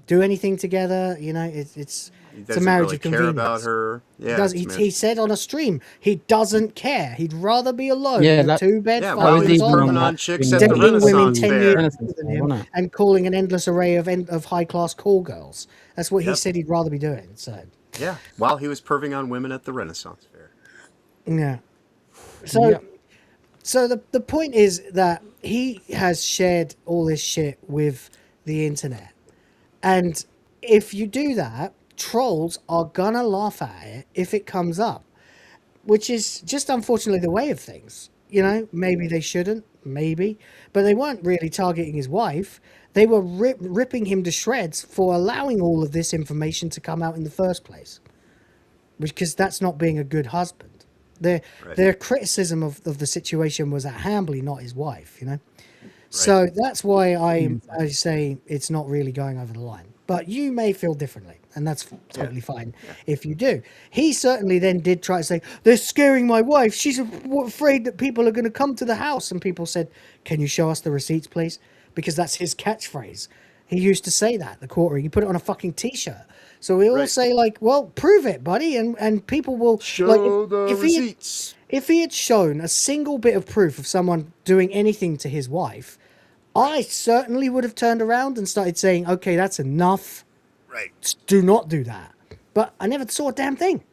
do anything together. It's a marriage really of convenience. care about her. Yeah, He said on a stream he doesn't care. He'd rather be alone Yeah, in a two-bed Yeah, fight well, with he's his working own on chicks at the dating women Renaissance 10 Fair. years Renaissance older than Fair, him wasn't it? and calling an endless array of high-class call girls. That's what he Yep. said he'd rather be doing. So Yeah, while he was perving on women at the Renaissance Fair. Yeah. So, Yep. so the point is that he has shared all this shit with the internet, and if you do that, trolls are gonna laugh at it if it comes up, which is just unfortunately the way of things. You know, maybe they shouldn't, maybe, but they weren't really targeting his wife. They were ripping him to shreds for allowing all of this information to come out in the first place, because that's not being a good husband. Their criticism of the situation was at Hambly, not his wife, you know. So that's why I say it's not really going over the line. But you may feel differently, and that's totally fine if you do. He certainly then did try to say, they're scaring my wife. She's afraid that people are going to come to the house. And people said, can you show us the receipts, please? Because that's his catchphrase. He used to say that, the quartering. He put it on a fucking T-shirt. So we all say, like, well, prove it, buddy. And people will... Show the receipts. If he had shown a single bit of proof of someone doing anything to his wife, I certainly would have turned around and started saying, okay, that's enough. Right. Do not do that. But I never saw a damn thing.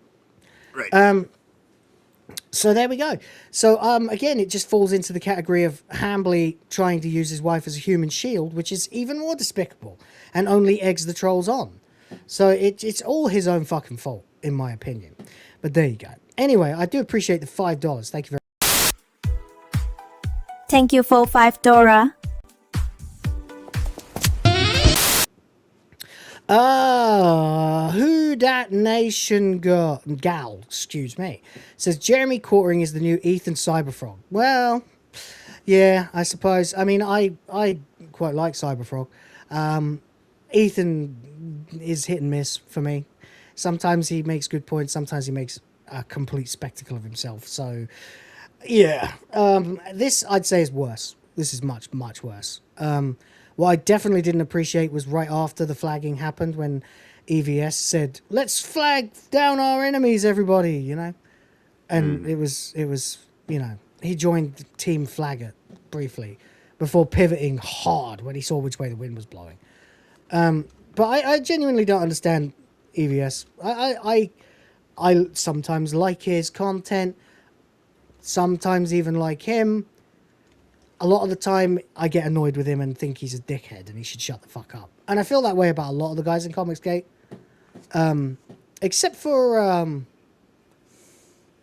Right. So there we go. So again, it just falls into the category of Hambly trying to use his wife as a human shield, which is even more despicable and only eggs the trolls on. So it's all his own fucking fault, in my opinion. But there you go. Anyway, I do appreciate the $5. Thank you very much. Thank you for $5. Who Dat Nation gal, excuse me, says Jeremy Quartering is the new Ethan Cyberfrog. Well, yeah, I suppose. I mean, I quite like Cyberfrog. Ethan is hit and miss for me. Sometimes he makes good points. Sometimes he makes a complete spectacle of himself. So, yeah, this I'd say is worse. This is much, much worse. What I definitely didn't appreciate was right after the flagging happened when EVS said, let's flag down our enemies, everybody, you know? And it was, you know, he joined Team Flagger briefly before pivoting hard when he saw which way the wind was blowing. But I genuinely don't understand EVS. I sometimes like his content, sometimes even like him. A lot of the time, I get annoyed with him and think he's a dickhead and he should shut the fuck up. And I feel that way about a lot of the guys in Comicsgate. Except for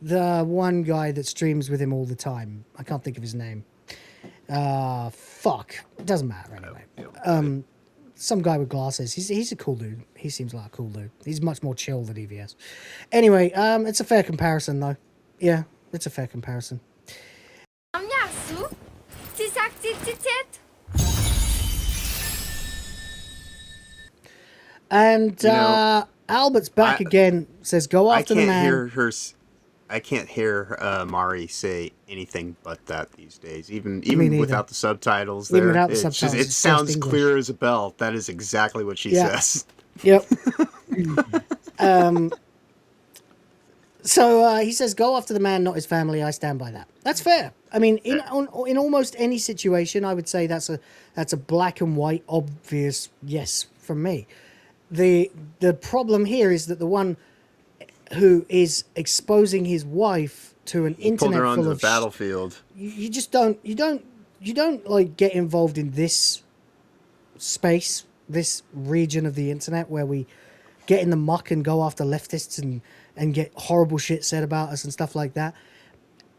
the one guy that streams with him all the time. I can't think of his name. Fuck. It doesn't matter anyway. Some guy with glasses. He's a cool dude. He seems like a cool dude. He's much more chill than EVS. Anyway, it's a fair comparison, though. Yeah, it's a fair comparison. And Albert's back again. Says, "Go after the man." I can't hear Mari say anything but that these days. Even without the subtitles, Even there, without the it's subtitles, it it's sounds just English. clear as a bell. That is exactly what she says. Yep. So he says, "Go after the man, not his family." I stand by that. That's fair. I mean, in almost any situation, I would say that's a black and white, obvious yes from me. The problem here is that the one who is exposing his wife to an internet her onto full the of battlefield. You just don't like get involved in this space, this region of the internet where we get in the muck and go after leftists and get horrible shit said about us and stuff like that,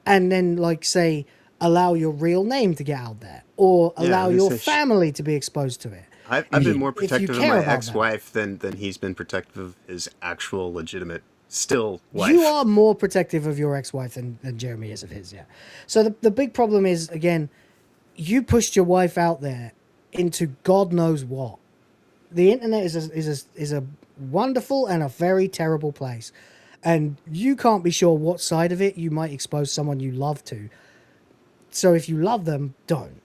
and then like say allow your real name to get out there or allow your family to be exposed to it. I've been more protective of my about ex-wife than he's been protective of his actual legitimate still wife. You are more protective of your ex-wife than Jeremy is of his, yeah. So the big problem is, again, you pushed your wife out there into God knows what. The internet is a wonderful and a very terrible place. And you can't be sure what side of it you might expose someone you love to. So if you love them, don't.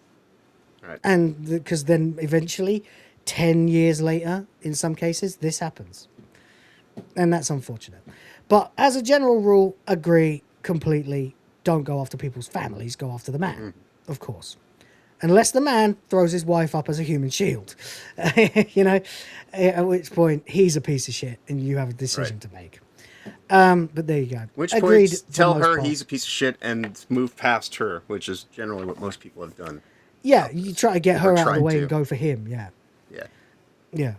Right. And because then eventually, 10 years later, in some cases, this happens. And that's unfortunate. But as a general rule, agree completely. Don't go after people's families. Go after the man, of course. Unless the man throws his wife up as a human shield. You know, at which point he's a piece of shit and you have a decision to make. But there you go. Which Agreed. point, for tell most her part. he's a piece of shit and move past her, which is generally what most people have done. Yeah, you try to get Or her out of the tried way to. and go for him. Yeah. Yeah. Yeah.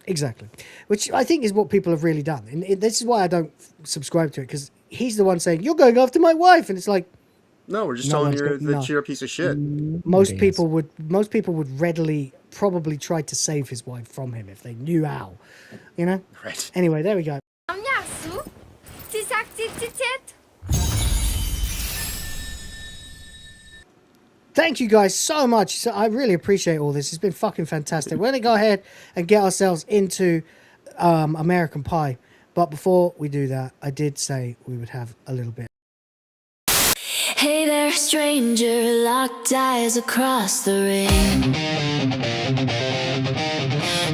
Exactly. Which I think is what people have really done. And this is why I don't subscribe to it, because he's the one saying, you're going after my wife. And it's like, No, we're just No telling one's you go- that no. you're a piece of shit. most people would readily probably try to save his wife from him if they knew how. You know? Right. Anyway, there we go. Thank you guys so much. So I really appreciate all this. It's been fucking fantastic. We're going to go ahead and get ourselves into American Pie. But before we do that, I did say we would have a little bit. Hey there, stranger, locked eyes across the ring.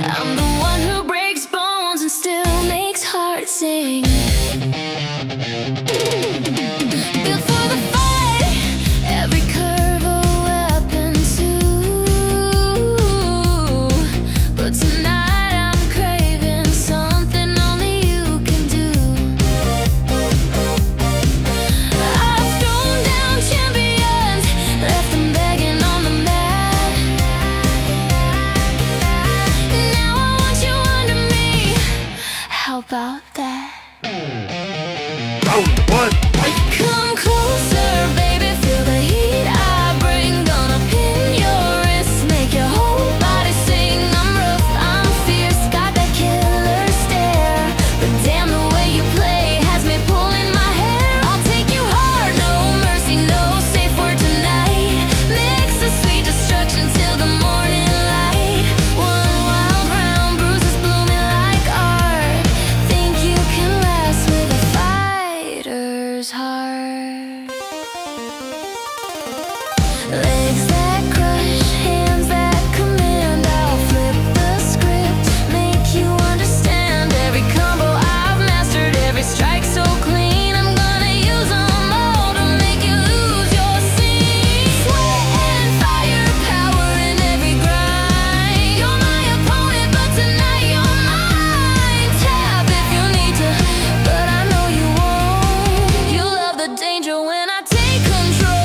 I'm the one who breaks bones and still makes hearts sing. Built for the fight, every curve a weapon too. But tonight I'm craving something only you can do. I've thrown down champions, left them begging on the mat. Now I want you under me. How about that? Round one, Come closer, baby, feel the heat I bring. Gonna pin your wrist, make your whole body sing. I'm rough, I'm fierce, got that killer stare. But damn, the way you play has me pulling my hair. I'll take you hard, no mercy, no safe word tonight. Mix the sweet destruction till the morning light. One wild round, bruises blooming like art. Think you can last with a fighter's heart. Legs that crush, hands that command. I'll flip the script, make you understand. Every combo I've mastered, every strike so clean. I'm gonna use them all to make you lose your scene. Sweat and fire, power in every grind. You're my opponent, but tonight you're mine. Tap if you need to, but I know you won't. You love the danger when I take control.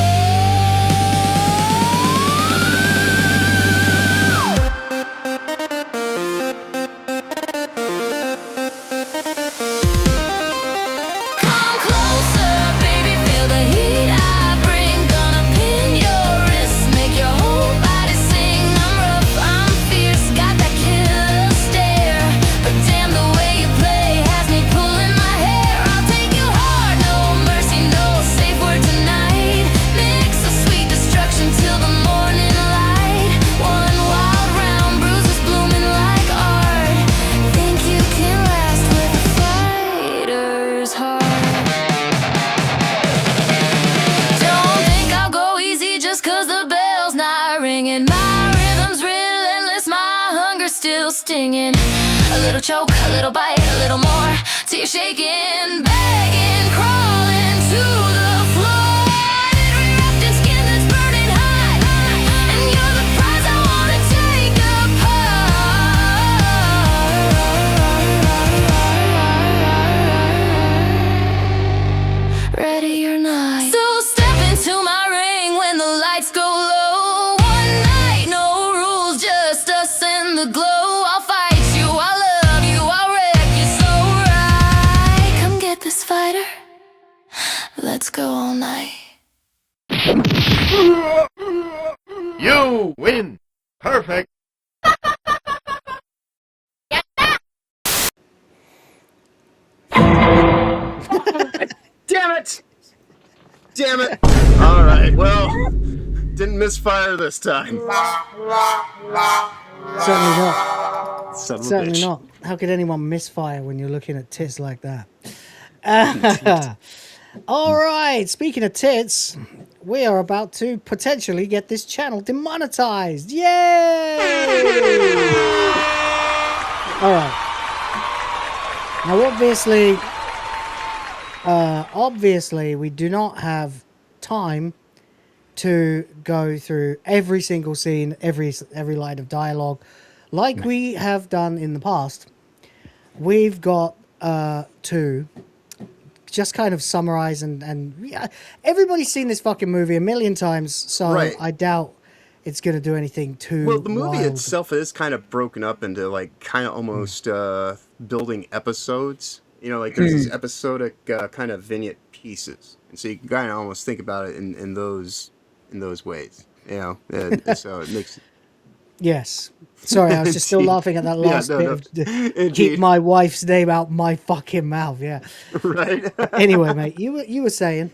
Come closer, baby, feel the heat I bring. Gonna pin your wrist, make your whole body sing. I'm rough, I'm fierce, got that killer stare. But damn, the way you play has me pulling my hair. I'll take you hard, no mercy, no safe word tonight. Mix the sweet destruction till the morning light. One wild round, bruises blooming like art. Think you can last with a fighter's heart. Don't think I'll go easy just 'cause the bell's not ringing. My rhythm's relentless, my hunger's still stinging. A little choke, a little bite, a little more, till you're shaking, begging, crawling to the floor. Every wrapped in skin that's burning hot, and you're the prize I wanna take apart. Ready or not. So step into my ring when the lights go low. One night, no rules, just us and the glow. I'll fight you, I'll love you, I'll wreck you so right. Come get this fighter, let's go all night. you win. Perfect. Damn it! Damn it! All right, well, didn't misfire this time. Certainly not. Son of a Certainly bitch. not. How could anyone misfire when you're looking at tits like that? All right. Speaking of tits, we are about to potentially get this channel demonetized. Yay! All right. Now, obviously, we do not have time to go through every single scene, every line of dialogue, like we have done in the past. We've got to just kind of summarize and yeah, everybody's seen this fucking movie a million times, so Right. I doubt it's going to do anything too Well, the movie wild. itself is kind of broken up into like kind of almost building episodes. You know, like there's these episodic kind of vignette pieces, and so you can kind of almost think about it in those ways. You know, and so it makes. Yes. Sorry, I was just still Indeed. laughing at that Yeah, last no, bit no. of Indeed. keep my wife's name out my fucking mouth. Yeah. Right. Anyway, mate, you were saying.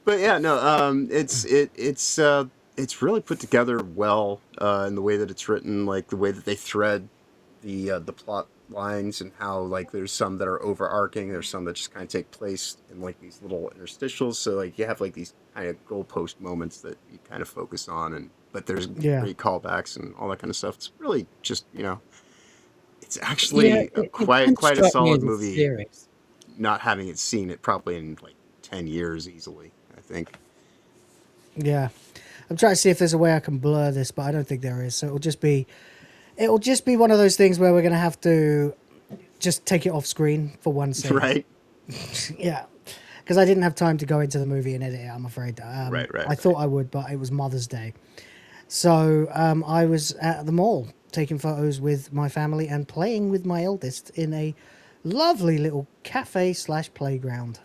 But yeah, no, it's really put together well in the way that it's written, like the way that they thread the plot lines, and how like there's some that are overarching, there's some that just kind of take place in like these little interstitials. So like you have like these kind of goalpost moments that you kind of focus on, but there's great callbacks and all that kind of stuff. It's really just it's actually quite a solid movie. Series. Not having seen it probably in like 10 years easily, I think. Yeah. I'm trying to see if there's a way I can blur this, but I don't think there is. So it'll just be one of those things where we're going to have to just take it off screen for one second. Right. Yeah. Because I didn't have time to go into the movie and edit it, I'm afraid. Right. I thought I would, but it was Mother's Day. So I was at the mall taking photos with my family and playing with my eldest in a lovely little cafe/playground.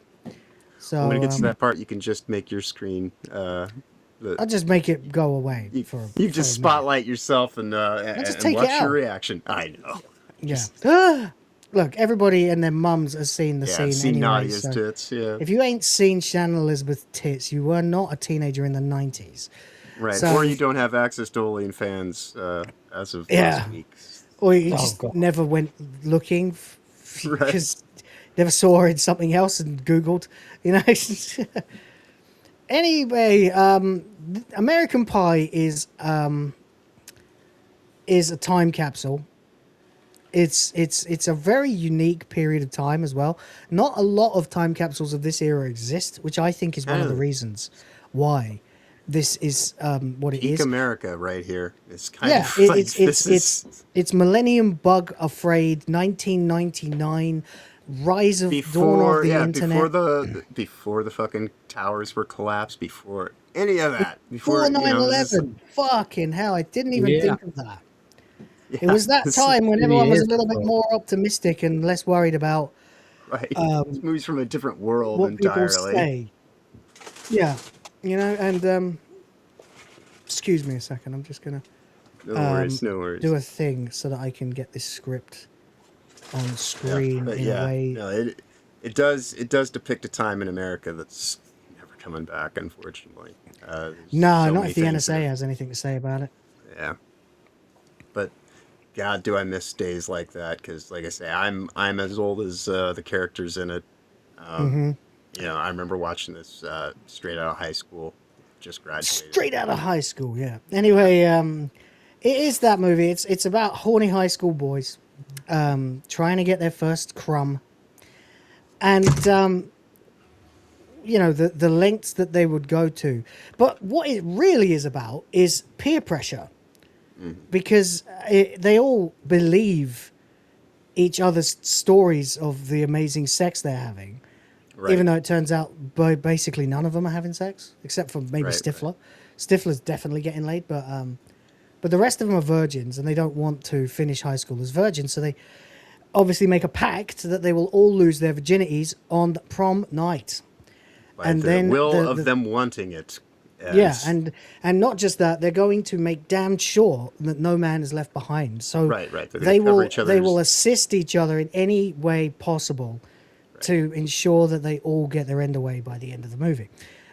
So when it gets to that part, you can just make your screen. I'll just make it go away. You just spotlight yourself and just take it watch out. your reaction. I know. Yeah. Look, everybody and their mums has seen the scene seen anyway. Nadia's So tits. Yeah. if you ain't seen Shannon Elizabeth tits, you were not a teenager in the 90s. Right. So- or you don't have access to OnlyFans as of last week. Or you just never went looking because never saw her in something else and Googled, you know. Anyway, American Pie is a time capsule. It's a very unique period of time as well. Not a lot of time capsules of this era exist, which I think is one of the reasons why this is what it Peak is. America right here. It's kind Yeah, of like it's Millennium Bug Afraid, 1999, Rise of Dawn of the Internet. before the fucking towers were collapsed, before any of that, Before 9/11. Fucking hell, I didn't even think of that. It was that time when everyone was a little bit more optimistic and less worried about this movie's from a different world what entirely. people say. Yeah, you know, and excuse me a second, I'm just gonna No worries. do a thing so that I can get this script on screen But in a way. No, it does depict a time in America that's never coming back, unfortunately. No, so not many if the things NSA has anything to say about it. Yeah, but God, do I miss days like that? Because, like I say, I'm as old as the characters in it. You know, I remember watching this straight out of high school, just graduated. Straight out of high school, yeah. Anyway, it is that movie. It's about horny high school boys trying to get their first crumb, and you know the lengths that they would go to. But what it really is about is peer pressure, because they all believe each other's stories of the amazing sex they're having. Right. Even though it turns out basically none of them are having sex, except for maybe Stifler. Stifler's definitely getting laid, but the rest of them are virgins, and they don't want to finish high school as virgins, so they obviously make a pact that they will all lose their virginities on prom night. By and the then will of them wanting it. Yeah, and not just that, they're going to make damn sure that no man is left behind. So Right. They're they gonna cover will each they other's- will assist each other in any way possible to ensure that they all get their end away by the end of the movie.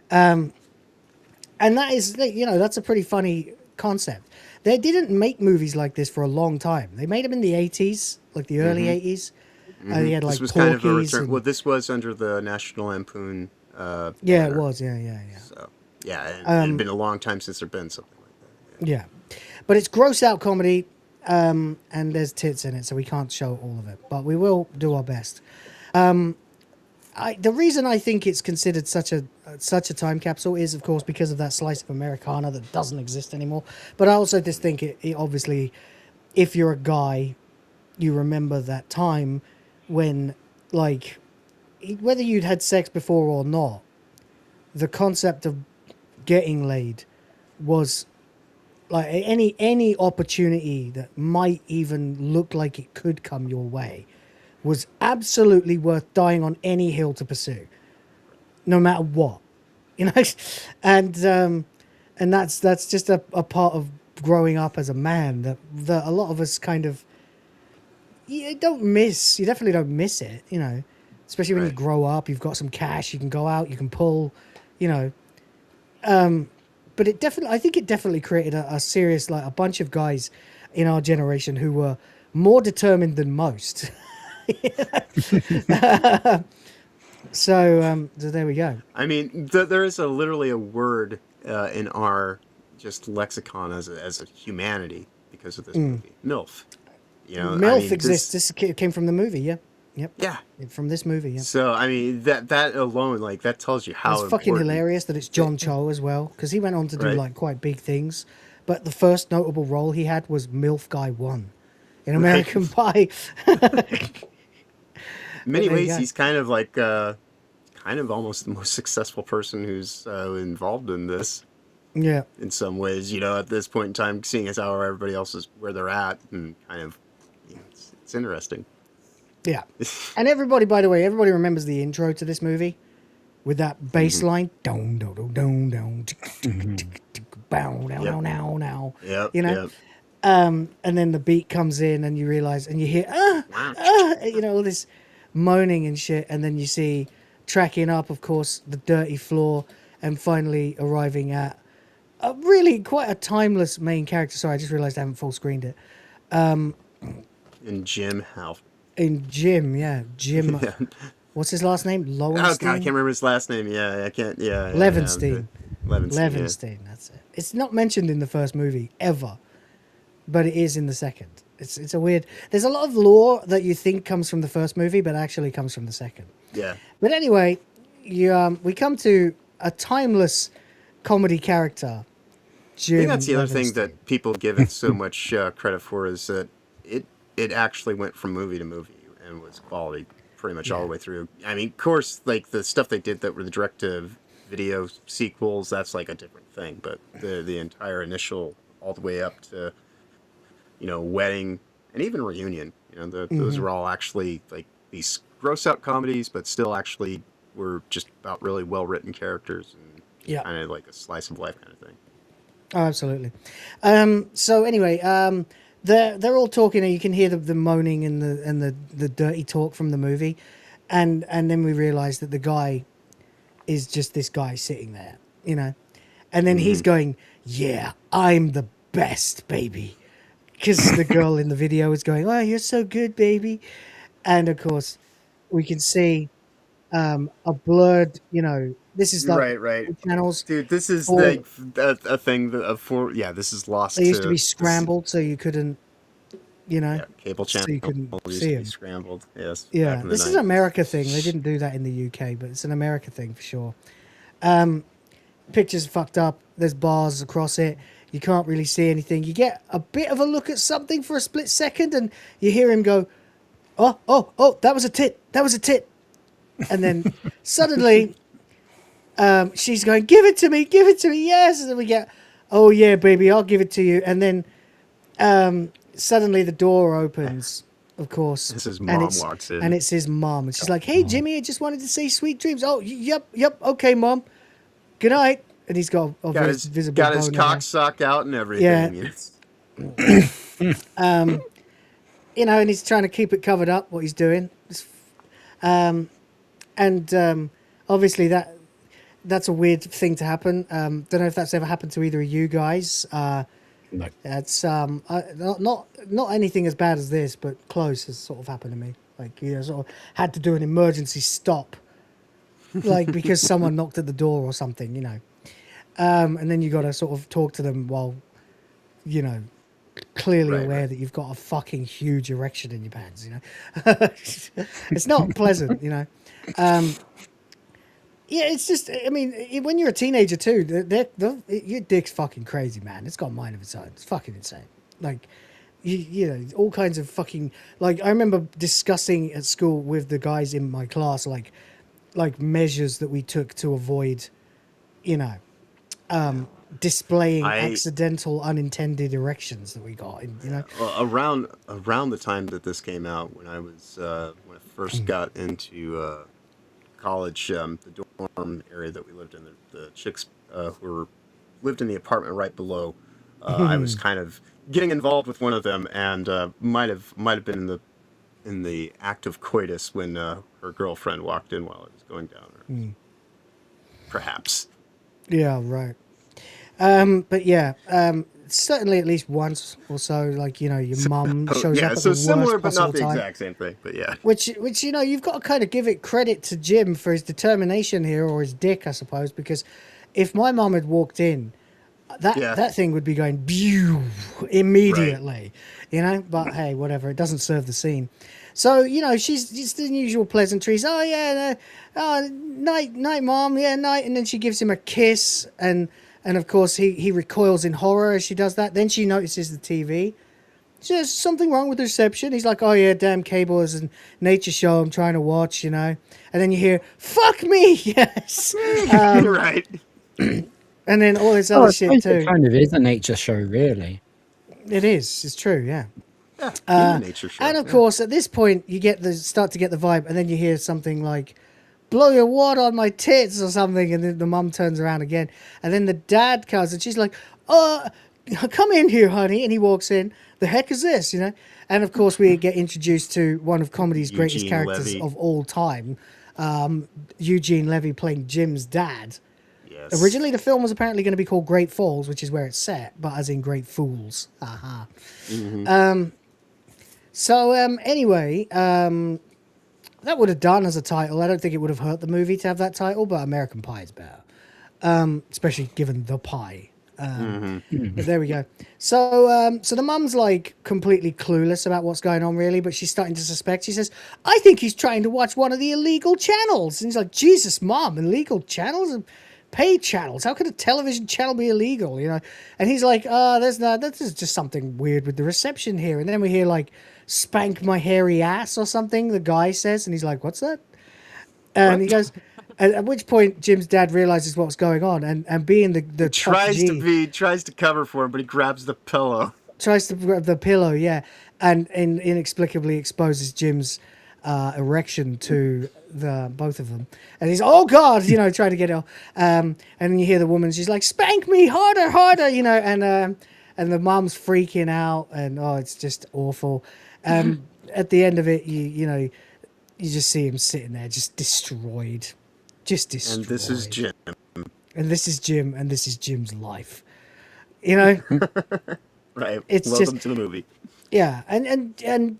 And that is, you know, that's a pretty funny concept. They didn't make movies like this for a long time. They made them in the 80s, like the early 80s. They had like This was kind of a Porky's return. and- Well, this was under the National Lampoon. yeah, banner. it was. Yeah. So yeah, it had been a long time since there'd been something like that. Yeah, but it's gross out comedy, and there's tits in it, so we can't show all of it, but we will do our best. The reason I think it's considered such a time capsule is, of course, because of that slice of Americana that doesn't exist anymore. But I also just think it obviously, if you're a guy, you remember that time when, like, whether you'd had sex before or not, the concept of getting laid was like any opportunity that might even look like it could come your way was absolutely worth dying on any hill to pursue, no matter what, you know. And that's just a part of growing up as a man that a lot of us kind of you definitely don't miss it, you know, especially when you grow up, you've got some cash, you can go out, you can pull, you know. But I think it definitely created a serious, like a bunch of guys in our generation who were more determined than most. So there we go. I mean, there is literally a word in our just lexicon as a humanity because of this movie, MILF. You know, MILF exists. This came from the movie, yeah. Yep. Yeah. From this movie, yeah. So, I mean, that alone, like, that tells you how it's fucking hilarious that it's John Cho as well, because he went on to do, like, quite big things. But the first notable role he had was MILF Guy 1 in American Pie. In many ways, he's kind of like, kind of almost the most successful person who's involved in this. Yeah. In some ways, you know, at this point in time, seeing as how everybody else is where they're at, and kind of, you know, it's interesting. Yeah. And everybody, by the way, everybody remembers the intro to this movie with that bass line. Down, down, down, down, bow, now, now, now. Yep. You know? Yep. And then the beat comes in and you realize, and you hear, you know, all this moaning and shit. And then you see tracking up, of course, the dirty floor, and finally arriving at a really quite a timeless main character. Sorry, I just realized I haven't full screened it. In Jim Half. In Jim, yeah. Jim. Yeah. What's his last name? Lowenstein? Oh, God, I can't remember his last name. Yeah, I can't. Yeah. Levenstein. Levenstein, that's it. It's not mentioned in the first movie, ever. But it is in the second. It's a weird... There's a lot of lore that you think comes from the first movie, but actually comes from the second. Yeah. But anyway, we come to a timeless comedy character, Jim I think that's the other Levenstein. thing that people give it so much credit for is that it actually went from movie to movie and was quality pretty much all the way through. I mean, of course, like the stuff they did that were the direct-to-video sequels, that's like a different thing. But the entire initial, all the way up to, you know, Wedding and even Reunion, you know, those were all actually like these gross-out comedies, but still actually were just about really well-written characters and kind of like a slice of life kind of thing. Oh, absolutely. So anyway, they're all talking, and you can hear the moaning and the dirty talk from the movie, and then we realize that the guy is just this guy sitting there, you know, and then he's going, "Yeah, I'm the best, baby," because the girl in the video is going, "Oh, you're so good, baby," and of course, we can see a blurred, you know. This is like right. channels. Dude, this is like a thing this is lost. They used to be scrambled, so you couldn't, you know, cable channel. so you couldn't used see to be them. scrambled. Yes. Yeah, back in the this is 90s. an America thing. They didn't do that in the UK, but it's an America thing for sure. Picture's fucked up. There's bars across it. You can't really see anything. You get a bit of a look at something for a split second, and you hear him go, "Oh, that was a tit. That was a tit." And then suddenly, she's going, "Give it to me, yes." And then we get, "Oh yeah, baby, I'll give it to you." And then suddenly the door opens, of course. This is mom walks in. And it's his mom. And she's like, "Hey, Jimmy, I just wanted to say sweet dreams." "Oh, yep, okay, mom. Good night." And he's got a very visible got his boner. cock sock out and everything. Yeah. You know, and he's trying to keep it covered up, what he's doing. Obviously that's a weird thing to happen. Don't know if that's ever happened to either of you guys. No. That's not anything as bad as this, but close has sort of happened to me. Like, you know, sort of had to do an emergency stop, like because someone knocked at the door or something, you know. And then you got to sort of talk to them while, you know, clearly aware that you've got a fucking huge erection in your pants, you know. It's not pleasant, you know. Yeah, it's just, I mean, when you're a teenager too, your dick's fucking crazy, man. It's got a mind of its own. It's fucking insane. Like, you know, all kinds of fucking, like, I remember discussing at school with the guys in my class, like measures that we took to avoid, you know, displaying accidental unintended erections that we got, you know. Well, around the time that this came out, when I first got into college, the dorm area that we lived in, the chicks who lived in the apartment right below, I was kind of getting involved with one of them, and might have been in the act of coitus when her girlfriend walked in while I was going down. Or perhaps. Yeah, right. But yeah, certainly at least once or so, like, you know, your mum shows up at the worst similar, but possible not the time. exact same thing. But yeah, which you know, you've got to kind of give it credit to Jim for his determination here, or his dick, I suppose, because if my mum had walked in, that thing would be going pew immediately, you know. But hey, whatever, it doesn't serve the scene. So, you know, she's just the usual pleasantries. Oh yeah, night, mom. Yeah, night. And then she gives him a kiss, and of course he recoils in horror as she does that. Then she notices the TV. She says, something wrong with the reception. He's like, oh yeah, damn cable is a nature show I'm trying to watch, you know. And then you hear, fuck me, yes. Right. And then all this other shit too. It kind of is a nature show, really. It is. It's true. Yeah. Nature show. And of course, at this point, you start to get the vibe, and then you hear something like, "Blow your wad on my tits" or something, and then the mum turns around again, and then the dad comes, and she's like, "Come in here, honey," and he walks in. The heck is this, you know? And of course, we get introduced to one of comedy's greatest characters of all time, Eugene Levy playing Jim's dad. Yes. Originally, the film was apparently going to be called Great Falls, which is where it's set, but as in Great Fools. Aha. Anyway, that would have done as a title. I don't think it would have hurt the movie to have that title, but American Pie is better, especially given the pie. But there we go. So the mum's like completely clueless about what's going on, really, but she's starting to suspect. She says, "I think he's trying to watch one of the illegal channels." And he's like, "Jesus, mom, illegal channels? Paid channels? How could a television channel be illegal?" You know? And he's like, "This is just something weird with the reception here." And then we hear like, "Spank my hairy ass" or something, the guy says, and he's like, "What's that?" And he goes, at which point Jim's dad realizes what's going on, and being the tries to cover for him, but he grabs the pillow. Tries to grab the pillow, yeah, and inexplicably exposes Jim's erection to the both of them, and he's, "Oh God," you know, trying to get it off. And then you hear the woman, she's like, "Spank me harder," you know, and the mom's freaking out, and it's just awful. At the end of it, you know, you just see him sitting there, just destroyed. And this is Jim. And this is Jim, and this is Jim's life. You know? Right. It's Welcome to the movie. Yeah, and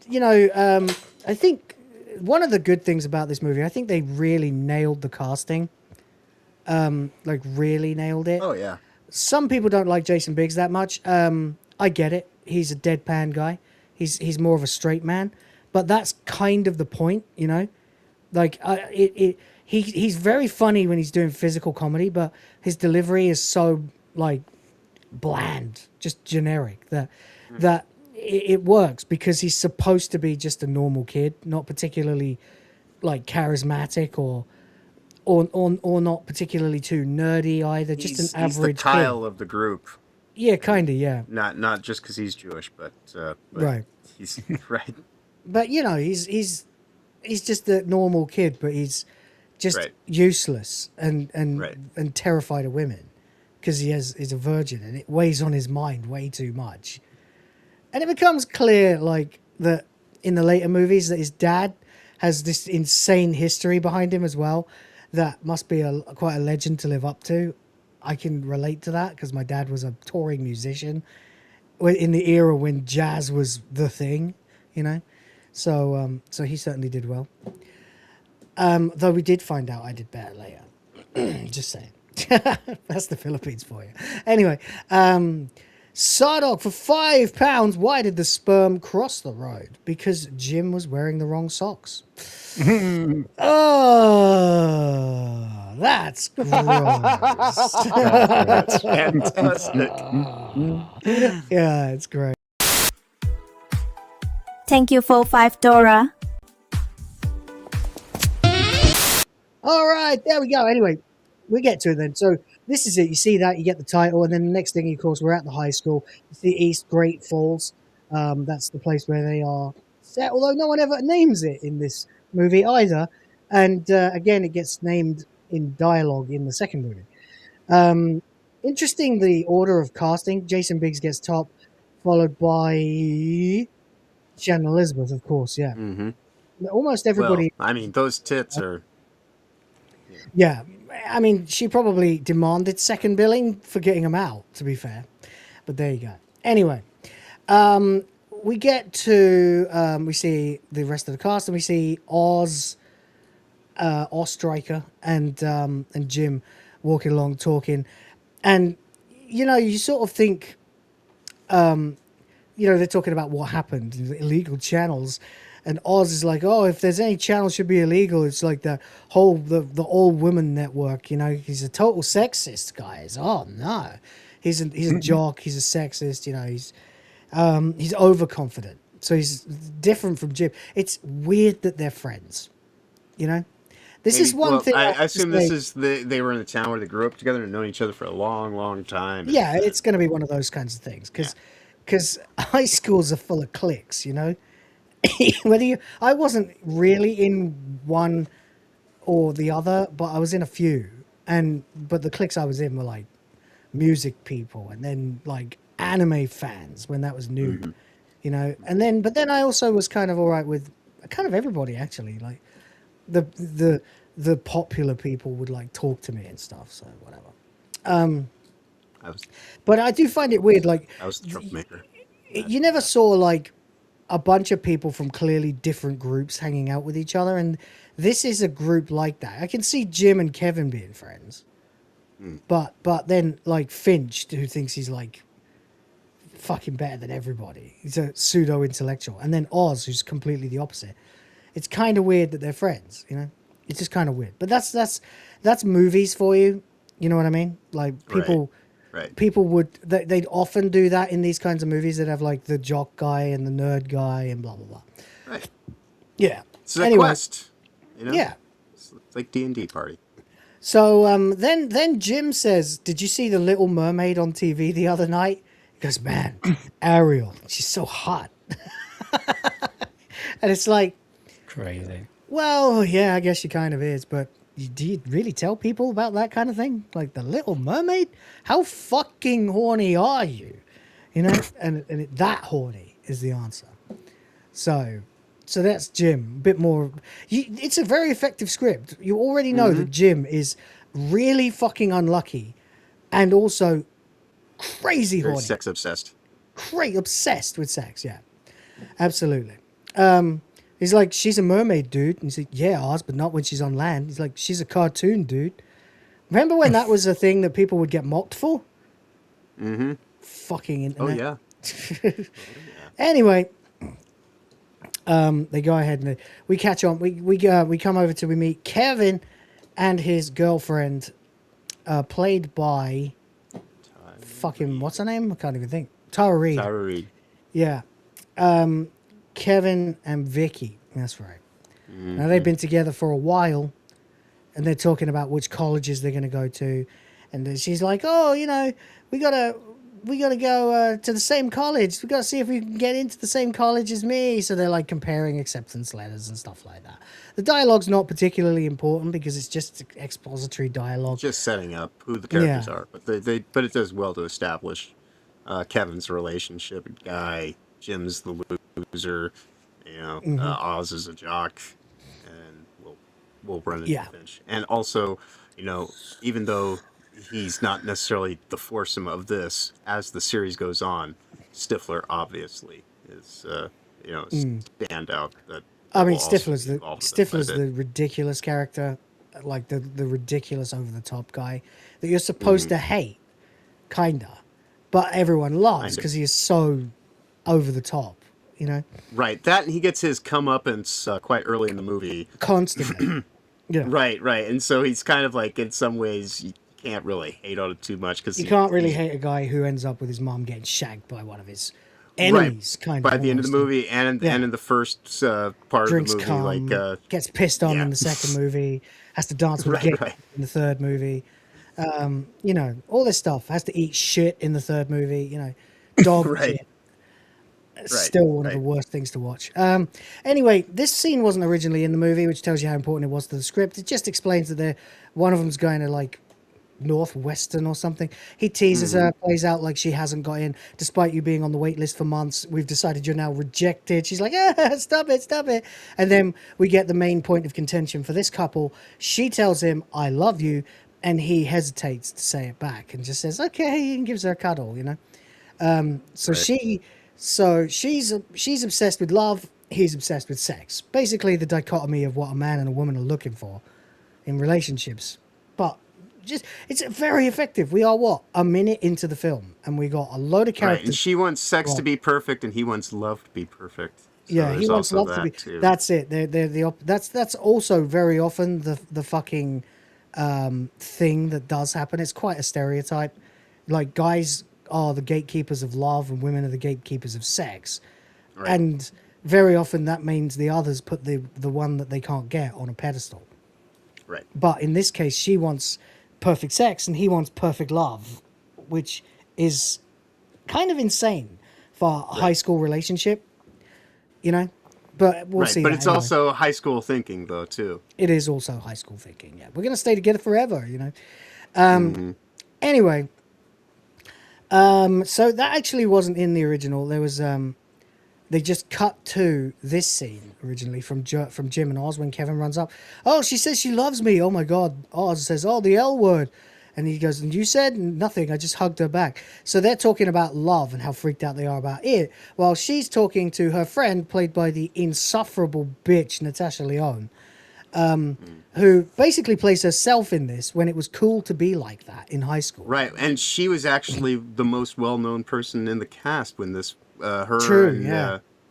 you know, I think one of the good things about this movie, I think they really nailed the casting. Like really nailed it. Oh yeah. Some people don't like Jason Biggs that much. I get it. He's a deadpan guy. He's more of a straight man, but that's kind of the point, you know? Like he's very funny when he's doing physical comedy, but his delivery is so like bland, just generic that it works because he's supposed to be just a normal kid, not particularly like charismatic or not particularly too nerdy either. Just an average. He's the Kyle of the group. Yeah, kind of. Yeah. Not just because he's Jewish, but right. He's right. But you know, he's just a normal kid, but he's just useless and terrified of women because he's a virgin, and it weighs on his mind way too much. And it becomes clear, like, that in the later movies, that his dad has this insane history behind him as well. That must be quite a legend to live up to. I can relate to that because my dad was a touring musician in the era when jazz was the thing, you know. So he certainly did well. Though we did find out I did better later. Just saying. That's the Philippines for you. Anyway, Sardog for £5. Why did the sperm cross the road? Because Jim was wearing the wrong socks. Oh, that's gross. That's fantastic. Yeah, it's great. Thank you for $5. All right, there we go. Anyway, we get to it then. So this is it. You see that, you get the title, and then the next thing, of course, we're at the high school. It's the East Great Falls. That's the place where they are set, although no one ever names it in this movie either. And again, it gets named in dialogue in the second movie. Interesting, the order of casting. Jason Biggs gets top, followed by Shannon Elizabeth, of course, yeah. Almost everybody... Well, I mean, those tits are... Yeah, I mean, she probably demanded second billing for getting them out, to be fair. But there you go. Anyway, we get to, we see the rest of the cast, and we see Oz Striker, and Jim walking along, talking. And, you know, you sort of think, you know, they're talking about what happened, illegal channels. And Oz is like, oh, if there's any channel should be illegal, it's like the whole, the all-women network, you know. He's a total sexist, guys. Oh, no. He's a jock. He's a sexist, you know. He's overconfident. So he's different from Jim. It's weird that they're friends, you know. This is one thing. I assume this is they were in a town where they grew up together and known each other for a long, long time. Yeah, it's going to be one of those kinds of things. Because high schools are full of cliques, you know. I wasn't really in one or the other, but I was in a few, but the cliques I was in were like music people, and then like anime fans when that was new, you know, but then I also was kind of all right with kind of everybody, actually. Like the popular people would like talk to me and stuff, so whatever. But I do find it weird, like I was the troublemaker. You never saw like a bunch of people from clearly different groups hanging out with each other, and this is a group like that. I can see Jim and Kevin being friends, but then like Finch, who thinks he's like fucking better than everybody, he's a pseudo intellectual, and then Oz, who's completely the opposite. It's kind of weird that they're friends, you know. It's just kind of weird, but that's movies for you. You know what I mean? Like people. Right. People they'd often do that in these kinds of movies that have like the jock guy and the nerd guy and blah blah blah. Right. Yeah. It's a quest. You know? Yeah. It's like D&D party. So then Jim says, "Did you see the Little Mermaid on TV the other night?" He goes, "Man, Ariel, she's so hot." And it's like crazy. Well, yeah, I guess she kind of is, but do you really tell people about that kind of thing? Like the Little Mermaid? How fucking horny are you? You know, and that horny is the answer. So that's Jim. A bit more. It's a very effective script. You already know that Jim is really fucking unlucky, and also crazy horny. Sex obsessed. Obsessed with sex. Yeah, absolutely. He's like, she's a mermaid, dude. And he's like, yeah, Oz, but not when she's on land. He's like, she's a cartoon, dude. Remember when that was a thing that people would get mocked for? Mm-hmm. Fucking internet. Oh, yeah. Anyway, they go ahead and we catch on. We come over to, we meet Kevin and his girlfriend, played by fucking, what's her name? I can't even think. Tara Reid. Tara Reid. Yeah. Kevin and Vicky. That's right. Now they've been together for a while, and they're talking about which colleges they're going to go to, and then she's like, "Oh, you know, we gotta go to the same college. We gotta see if we can get into the same college as me." So they're like comparing acceptance letters and stuff like that. The dialogue's not particularly important because it's just expository dialogue, just setting up who the characters are. But but it does well to establish Kevin's relationship, Guy. Jim's the loser, you know. Oz is a jock, and we'll run into Finch. And also, you know, even though he's not necessarily the foursome of this, as the series goes on, Stifler obviously is, you know, standout. That I mean, Stifler's the ridiculous character, like the ridiculous over the top guy that you're supposed to hate, kinda, but everyone loves because he is so over the top, you know. Right. That, and he gets his comeuppance quite early in the movie. Constantly. Yeah. Right. And so he's kind of like, in some ways, you can't really hate on it too much because you can't really hate a guy who ends up with his mom getting shagged by one of his enemies, kind of. By the end of the almost. movie, and in the first part Drinks of the movie, cum, gets pissed on in the second movie, has to dance with a gay in the third movie. You know, all this stuff. Has to eat shit in the third movie. You know, dog shit. Still one of the worst things to watch. Anyway, this scene wasn't originally in the movie, which tells you how important it was to the script. It just explains that one of them's going to like Northwestern or something. He teases her, plays out like she hasn't got in, despite you being on the wait list for months. We've decided you're now rejected. She's like, stop it. And then we get the main point of contention for this couple. She tells him, I love you. And he hesitates to say it back and just says, okay, and gives her a cuddle, you know? So she's obsessed with love. He's obsessed with sex. Basically, the dichotomy of what a man and a woman are looking for in relationships. But it's very effective. We are a minute into the film, and we got a load of characters. Right, and she wants sex to be perfect, and he wants love to be perfect. So yeah, he wants love to be. Too. That's it. That's also very often the fucking thing that does happen. It's quite a stereotype. Like guys are the gatekeepers of love and women are the gatekeepers of sex. Right. And very often that means the others put the one that they can't get on a pedestal. Right. But in this case, she wants perfect sex and he wants perfect love, which is kind of insane for a high school relationship, you know? But we'll see. But it's also high school thinking, though, too. It is also high school thinking, yeah. We're going to stay together forever, you know? Anyway... so that actually wasn't in the original. There was they just cut to this scene originally from Jim and Oz when Kevin runs up. Oh, she says she loves me. Oh my God. Oz says, oh, the L word. And he goes, and you said nothing. I just hugged her back. So they're talking about love and how freaked out they are about it, while she's talking to her friend, played by the insufferable bitch Natasha Lyonne, who basically plays herself in this when it was cool to be like that in high school. Right, and she was actually the most well-known person in the cast when this, when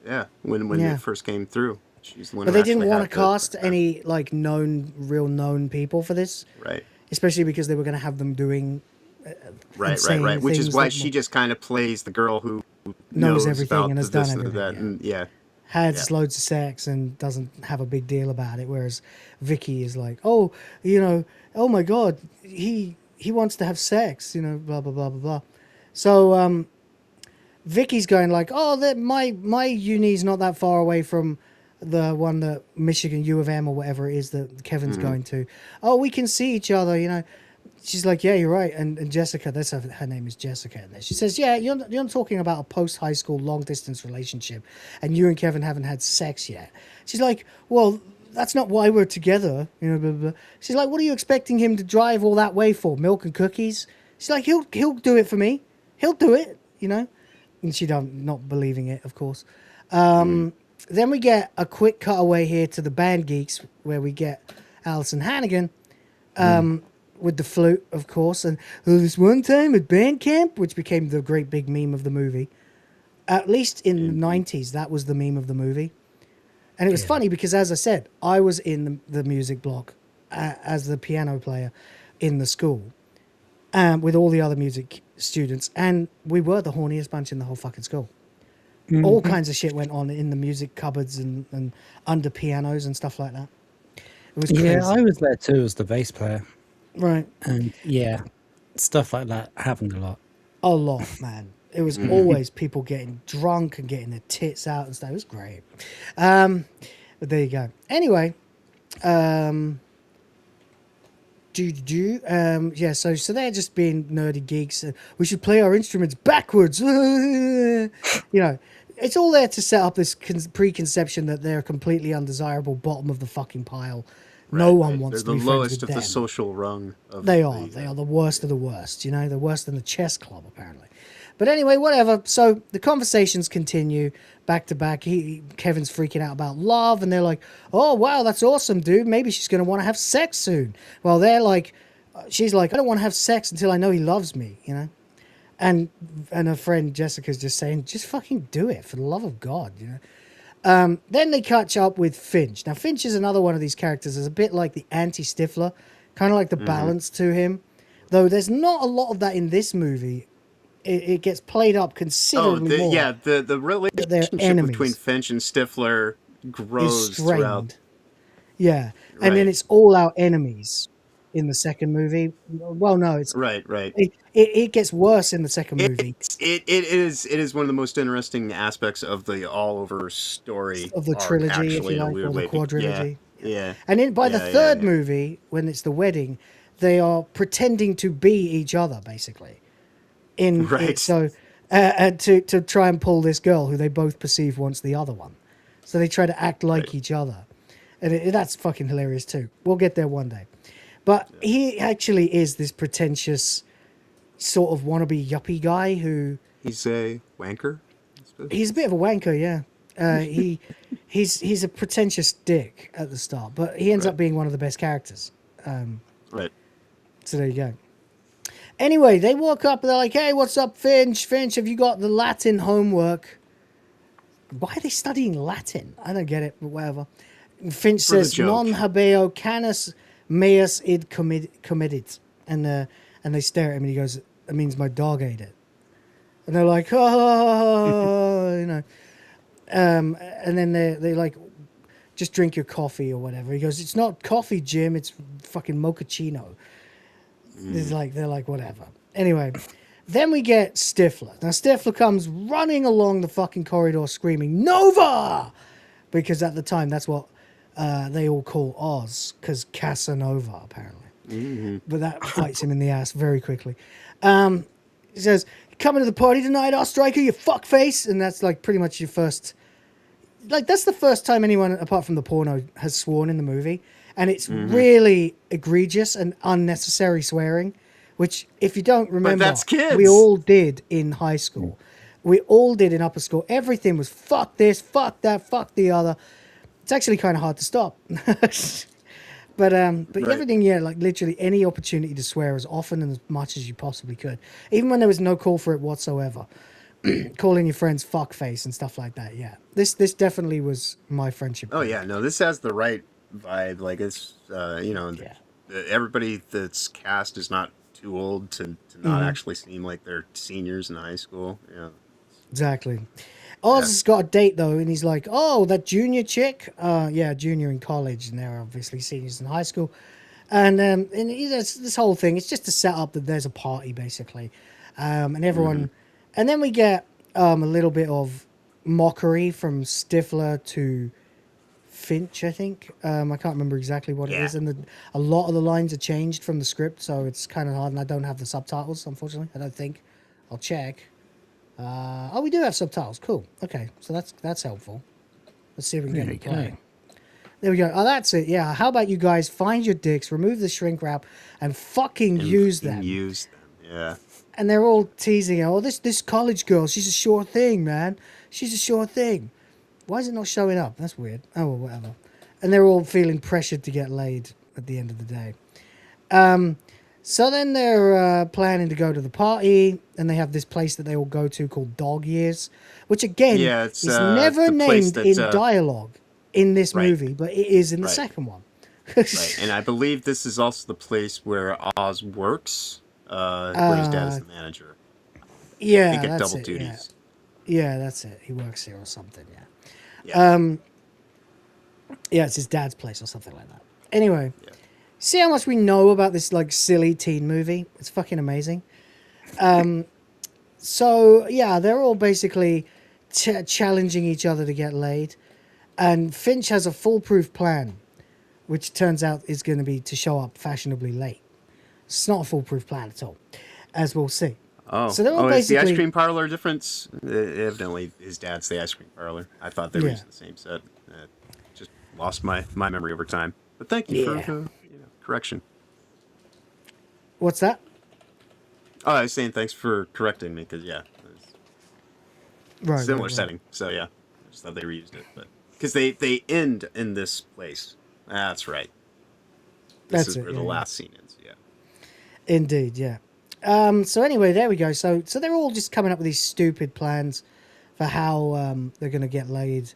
it first came through. She's the one. But they didn't want to cast any like real known people for this, right? Especially because they were going to have them doing. Right. Which is why she just kind of plays the girl who knows everything and has done everything. That, and has loads of sex and doesn't have a big deal about it, whereas Vicky is like, oh, you know, oh my God, he wants to have sex, you know, blah blah blah blah blah. So Vicky's going like, oh, my uni's not that far away from the one that Michigan U of M or whatever it is that Kevin's going to. Oh, we can see each other, you know. She's like, yeah, you're right. And Jessica, that's her name is Jessica. And she says, yeah, you're talking about a post-high school long-distance relationship, and you and Kevin haven't had sex yet. She's like, well, that's not why we're together. You know, blah, blah, blah. She's like, what are you expecting him to drive all that way for? Milk and cookies? She's like, he'll do it for me. He'll do it, you know. And she not believing it, of course. Then we get a quick cutaway here to the Band Geeks, where we get Alison Hannigan. With the flute, of course, and this one time at band camp, which became the great big meme of the movie. At least in the 90s, that was the meme of the movie. And it was funny because, as I said, I was in the music block as the piano player in the school with all the other music students, and we were the horniest bunch in the whole fucking school. All kinds of shit went on in the music cupboards and under pianos and stuff like that. It was crazy. Yeah, I was there too as the bass player. Right. And yeah, stuff like that happened a lot. A lot, man. It was always people getting drunk and getting their tits out and stuff. It was great. But there you go. Anyway, so they're just being nerdy geeks. We should play our instruments backwards. You know, it's all there to set up this preconception that they're a completely undesirable bottom of the fucking pile. No one wants to be friends with them. They're the lowest of the social rung. They are the worst of the worst, you know. They're worse than the chess club, apparently. But anyway, whatever. So the conversations continue back to back. Kevin's freaking out about love, and they're like, oh, wow, that's awesome, dude. Maybe she's going to want to have sex soon. Well, they're like, she's like, I don't want to have sex until I know he loves me, you know. And her friend Jessica's just saying, just fucking do it for the love of God, you know. Then they catch up with Finch. Now, Finch is another one of these characters. Is a bit like the anti-Stifler, kind of like the balance to him. Though there's not a lot of that in this movie. it gets played up considerably more. Yeah, the relationship enemies. between Finch and Stifler grows throughout. Yeah, and Right. then it's all our enemies in the second movie. Well, no, it's Right. It gets worse in the second movie. It is one of the most interesting aspects of the all over story Of the arc, trilogy, actually, if you in a like, weird or the way. quadrilogy. Yeah. And then by the Yeah, third yeah. movie, when it's the wedding, they are pretending to be each other, basically. Right. So to try and pull this girl who they both perceive wants the other one. So they try to act like each other. And that's fucking hilarious too. We'll get there one day. But he actually is this pretentious sort of wannabe yuppie guy who... He's a wanker? He's a bit of a wanker, yeah. He's a pretentious dick at the start, but he ends up being one of the best characters. Right. So there you go. Anyway, they walk up and they're like, "Hey, what's up, Finch? Finch, have you got the Latin homework?" Why are they studying Latin? I don't get it, but whatever. And Finch says, "Non habeo canis meus id comedit," and they stare at him and he goes, "That means my dog ate it." And they're like, "Oh," you know. And then they like, "Just drink your coffee or whatever." He goes, "It's not coffee, Jim. It's fucking mochaccino." They're like, whatever. Anyway, then we get Stifler. Now Stifler comes running along the fucking corridor screaming, "Nova!" Because at the time, that's what they all call Oz, because Casanova, apparently. But that bites him in the ass very quickly. He says, "Coming to the party tonight, Oz Striker, you fuckface." And that's like pretty much your first... Like, that's the first time anyone, apart from the porno, has sworn in the movie. And it's really egregious and unnecessary swearing, which, if you don't remember, that's kids. We all did in high school. We all did in upper school. Everything was fuck this, fuck that, fuck the other. It's actually kind of hard to stop. But everything, yeah, like literally any opportunity to swear as often and as much as you possibly could. Even when there was no call for it whatsoever. Calling your friends fuckface and stuff like that, yeah. This definitely was my friendship. Oh, yeah, no, this has the right vibe. Like, it's, everybody that's cast is not too old to not actually seem like they're seniors in high school. Yeah. Exactly. Oz has got a date, though, and he's like, "Oh, that junior chick?" Yeah, junior in college, and they're obviously seniors in high school. And this whole thing, it's just to set up that there's a party, basically. And everyone... And then we get a little bit of mockery from Stifler to Finch, I think. I can't remember exactly what it is. And a lot of the lines are changed from the script, so it's kind of hard. And I don't have the subtitles, unfortunately. I don't think. I'll check. Oh, we do have subtitles. Cool. Okay, so that's helpful. Let's see if we can get it playing. There we go. Oh, that's it. Yeah. How about you guys find your dicks, remove the shrink wrap, and fucking use them. Use them, yeah. And they're all teasing her. "Oh, this college girl, she's a sure thing, man. She's a sure thing." Why is it not showing up? That's weird. Oh, well, whatever. And they're all feeling pressured to get laid at the end of the day. So then they're planning to go to the party, and they have this place that they all go to called Dog Years, which again is never named in dialogue in this movie, but it is in the second one. Right, and I believe this is also the place where Oz works. Where his dad is the manager. Yeah, they get that's double it, duties. Yeah, that's it. He works here or something. Yeah. Yeah, it's his dad's place or something like that. Anyway, see how much we know about this like silly teen movie. It's fucking amazing. So yeah, they're all basically challenging each other to get laid, and Finch has a foolproof plan, which turns out is going to be to show up fashionably late. It's not a foolproof plan at all, as we'll see. Oh, so they're all is the basically... ice cream parlor difference? Evidently, his dad's the ice cream parlor. I thought they were using the same set. Just lost my memory over time. But thank you for correction. What's that? Oh, I was saying thanks for correcting me, because, similar setting. So, yeah, I just thought they reused it. But because they end in this place. That's right. This is where the last scene ends, Indeed, yeah. So anyway, there we go. So they're all just coming up with these stupid plans for how they're going to get laid.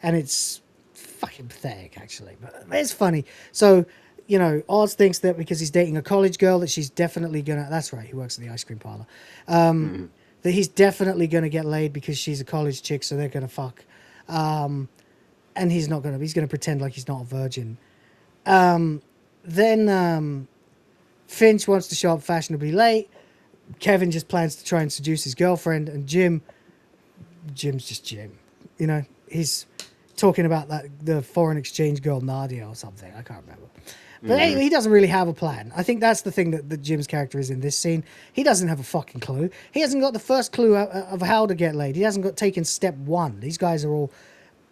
And it's fucking pathetic, actually. But it's funny. So, you know, Oz thinks that because he's dating a college girl that she's definitely going to... That's right, he works at the ice cream parlor. that he's definitely going to get laid because she's a college chick, so they're going to fuck. And he's not going to. He's going to pretend like he's not a virgin. Then Finch wants to show up fashionably late. Kevin just plans to try and seduce his girlfriend, and Jim's just Jim. You know, he's talking about the foreign exchange girl Nadia or something. I can't remember. But anyway, he doesn't really have a plan. I think that's the thing that Jim's character is in this scene. He doesn't have a fucking clue. He hasn't got the first clue of how to get laid. He hasn't got taken step one. These guys are all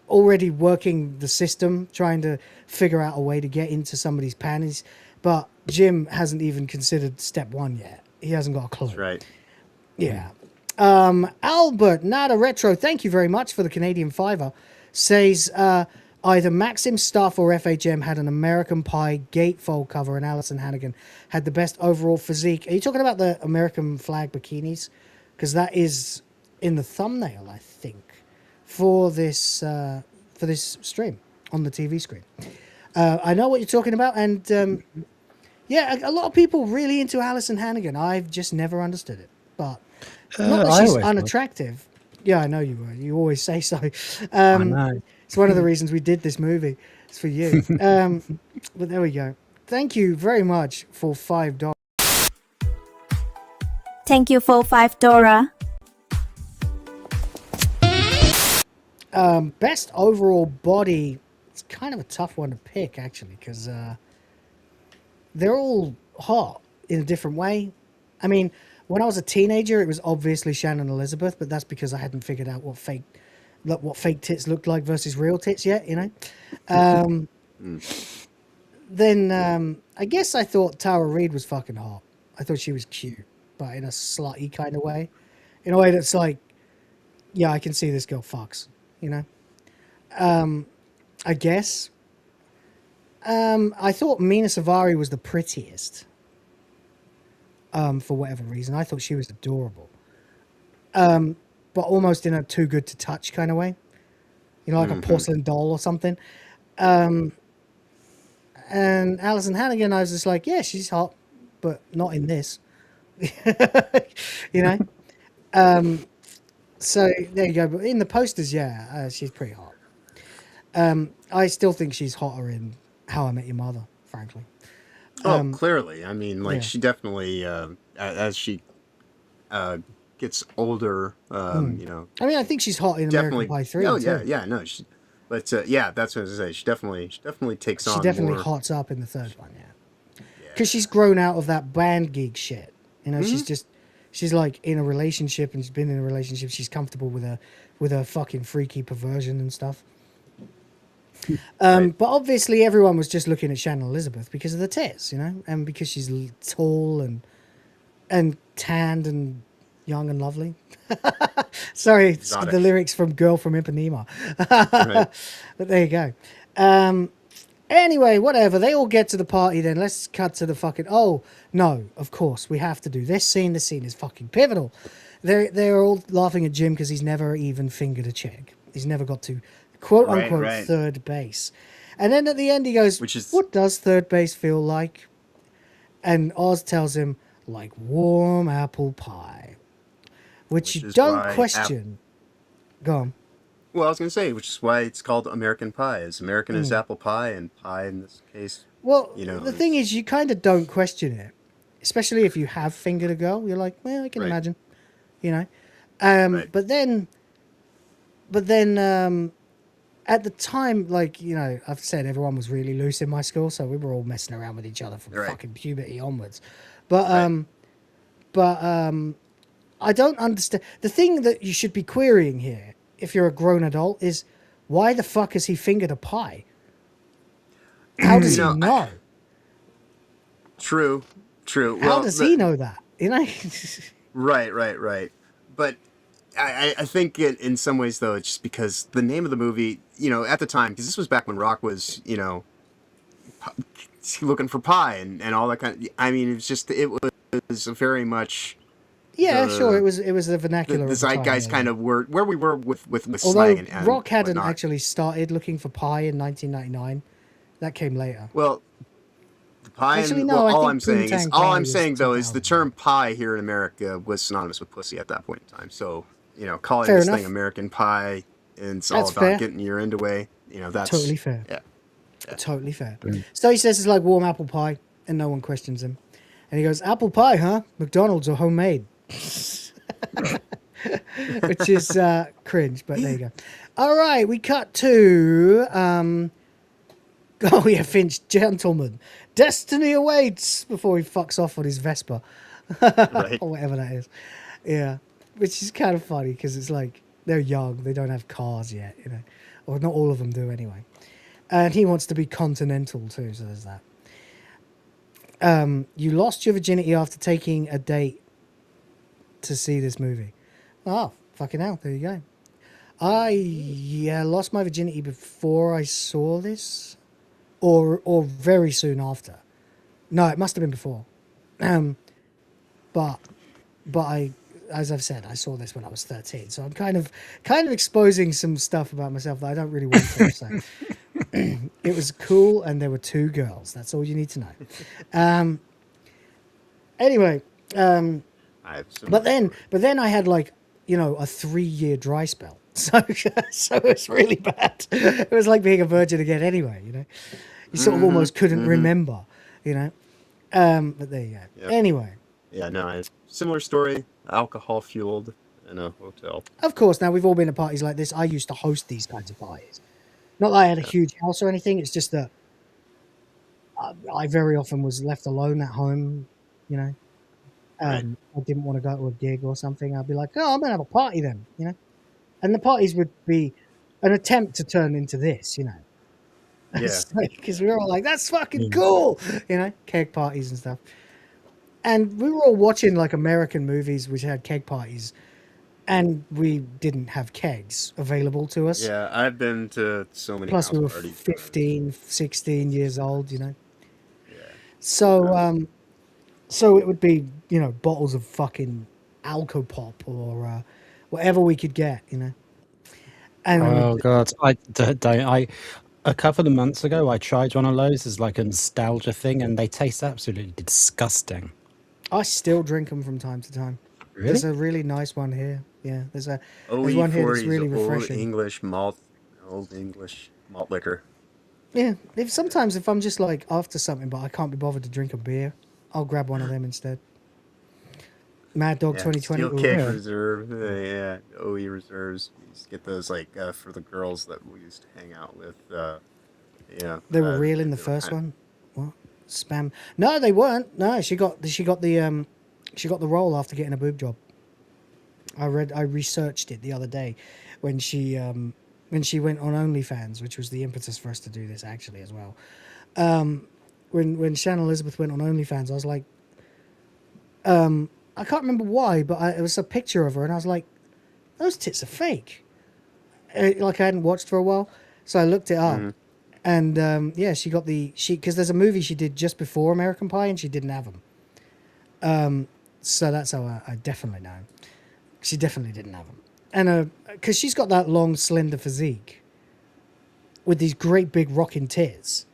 already working the system, trying to figure out a way to get into somebody's panties. But Jim hasn't even considered step one yet. He hasn't got a clue. That's right. Yeah. Albert Nada Retro, thank you very much for the Canadian $5, says either Maxim, Stuff, or FHM had an American Pie gatefold cover, and Alison Hannigan had the best overall physique. Are you talking about the American flag bikinis? Because that is in the thumbnail, I think, for this stream on the TV screen. I know what you're talking about, and yeah, a lot of people really into Alison Hannigan. I've just never understood it, but not that she's unattractive. Yeah, I know you were. You always say so. I know. It's one of the reasons we did this movie. It's for you. But there we go. Thank you very much for $5. Thank you for $5. Best overall body. It's kind of a tough one to pick, actually, because they're all hot in a different way. I mean, when I was a teenager, it was obviously Shannon Elizabeth, but that's because I hadn't figured out what fake tits looked like versus real tits yet, you know. Then I guess I thought Tara Reid was fucking hot. I thought she was cute, but in a slutty kind of way, in a way that's like, yeah, I can see this girl fucks, you know. I guess. I thought Mina Savari was the prettiest. For whatever reason, I thought she was adorable. But almost in a too good to touch kind of way, you know, like a porcelain doll or something. And Alison Hannigan, I was just like, yeah, she's hot, but not in this, you know. So there you go. But in the posters, yeah, she's pretty hot. I still think she's hotter in How I Met Your Mother, frankly. Oh, clearly. I mean, like, yeah. she definitely, as she gets older, you know. I mean, I think she's hot in American Pie 3. Oh, too. yeah, no. But, yeah, that's what I was going to say. She definitely takes on She definitely more. hots up in the third one, yeah. Because she's grown out of that band gig shit. You know, she's like in a relationship, and she's been in a relationship. She's comfortable with her fucking freaky perversion and stuff. But obviously everyone was just looking at Shannon Elizabeth because of the tits, you know, and because she's tall and tanned and young and lovely. Sorry, it's the lyrics from Girl from Ipanema. But there you go. Anyway, whatever. They all get to the party then. Let's cut to the fucking... Oh, no, of course. We have to do this scene. This scene is fucking pivotal. They're all laughing at Jim because he's never even fingered a chick. He's never got to... quote unquote third base. And then at the end he goes, what does third base feel like? And Oz tells him, like warm apple pie. Which you don't question. Go on. Well, I was going to say, which is why it's called American Pie. As American as apple pie, and pie in this case. Well, you know, the thing is, you kind of don't question it. Especially if you have fingered a girl. You're like, well, I can imagine. You know? But then at the time, like, you know, I've said everyone was really loose in my school, so we were all messing around with each other from fucking puberty onwards. But I don't understand. The thing that you should be querying here, if you're a grown adult, is why the fuck has he fingered a pie? How does he know? True. How does he know that? You know? Right. But I think in some ways, though, it's just because the name of the movie, you know, at the time, because this was back when rock was, you know, looking for pie and all that kind of... I mean, it was very much... Yeah, sure. It was the vernacular. The zeitgeist kind of word where we were with Although slang and rock hadn't whatnot. actually started looking for pie in 1999. That came later. Well, Pie. Actually, And, no, well, I all think I'm saying is, Poontang all Pie I'm was saying though is the 2000. term pie here in America was synonymous with pussy at that point in time. So calling Fair this enough. thing American Pie and it's all That's about fair. getting your end away. That's Totally fair. Yeah. Totally fair. So he says it's like warm apple pie, and no one questions him. And he goes, "Apple pie, huh? McDonald's or homemade?" Which is cringe, but there you go. All right, we cut to oh yeah, Finch, gentleman, destiny awaits before he fucks off on his Vespa, Right. or whatever that is. Yeah, which is kind of funny because it's like they're young, they don't have cars yet, or not all of them do anyway. And he wants to be continental too, so there's that. You lost your virginity after taking a date to see this movie. Oh, fucking hell, there you go. I lost my virginity before I saw this, or very soon after. No, it must have been before. But I, as I've said, I saw this when I was 13, so I'm kind of exposing some stuff about myself that I don't really want to. So it was cool, and there were 2 girls. That's all you need to know. Anyway, but then I had like a 3-year dry spell. So it's really bad. It was like being a virgin again anyway, You sort of almost couldn't remember, But there you go. Yep. Anyway. Yeah, no, similar story, alcohol fueled in a hotel. Of course, now we've all been to parties like this. I used to host these kinds of parties. Not that I had a huge house or anything. It's just that I very often was left alone at home, I didn't want to go to a gig or something. I'd be like, oh, I'm going to have a party then, And the parties would be an attempt to turn into this, Yeah. Because we were all like, that's fucking cool, keg parties and stuff. And we were all watching like American movies which had keg parties, and we didn't have kegs available to us. Yeah, I've been to so many Plus house we were parties. 15, 16 years old, Yeah. So it would be, bottles of fucking Alcopop or whatever we could get, And Oh God, I a couple of months ago I tried one of those as like a nostalgia thing, and they taste absolutely disgusting. I still drink them from time to time. Really? There's a really nice one here. Yeah, there's one here that's OE40 really is refreshing. old English malt liquor. Yeah, sometimes if I'm just like after something, but I can't be bothered to drink a beer, I'll grab one of them instead. Mad Dog 2020. Steel Kick Reserve, OE reserves. We used to get those for the girls that we used to hang out with. They were real in the first one. What? Spam? No, they weren't. No, she got the role after getting a boob job. I researched it the other day when she went on OnlyFans, which was the impetus for us to do this actually as well. When Shannon Elizabeth went on OnlyFans, I was like, I can't remember why, but it was a picture of her, and I was like, those tits are fake. Like I hadn't watched for a while, so I looked it up, and she got because there's a movie she did just before American Pie, and she didn't have them. So that's how I definitely know. She definitely didn't have them, and because she's got that long, slender physique with these great big rocking tits.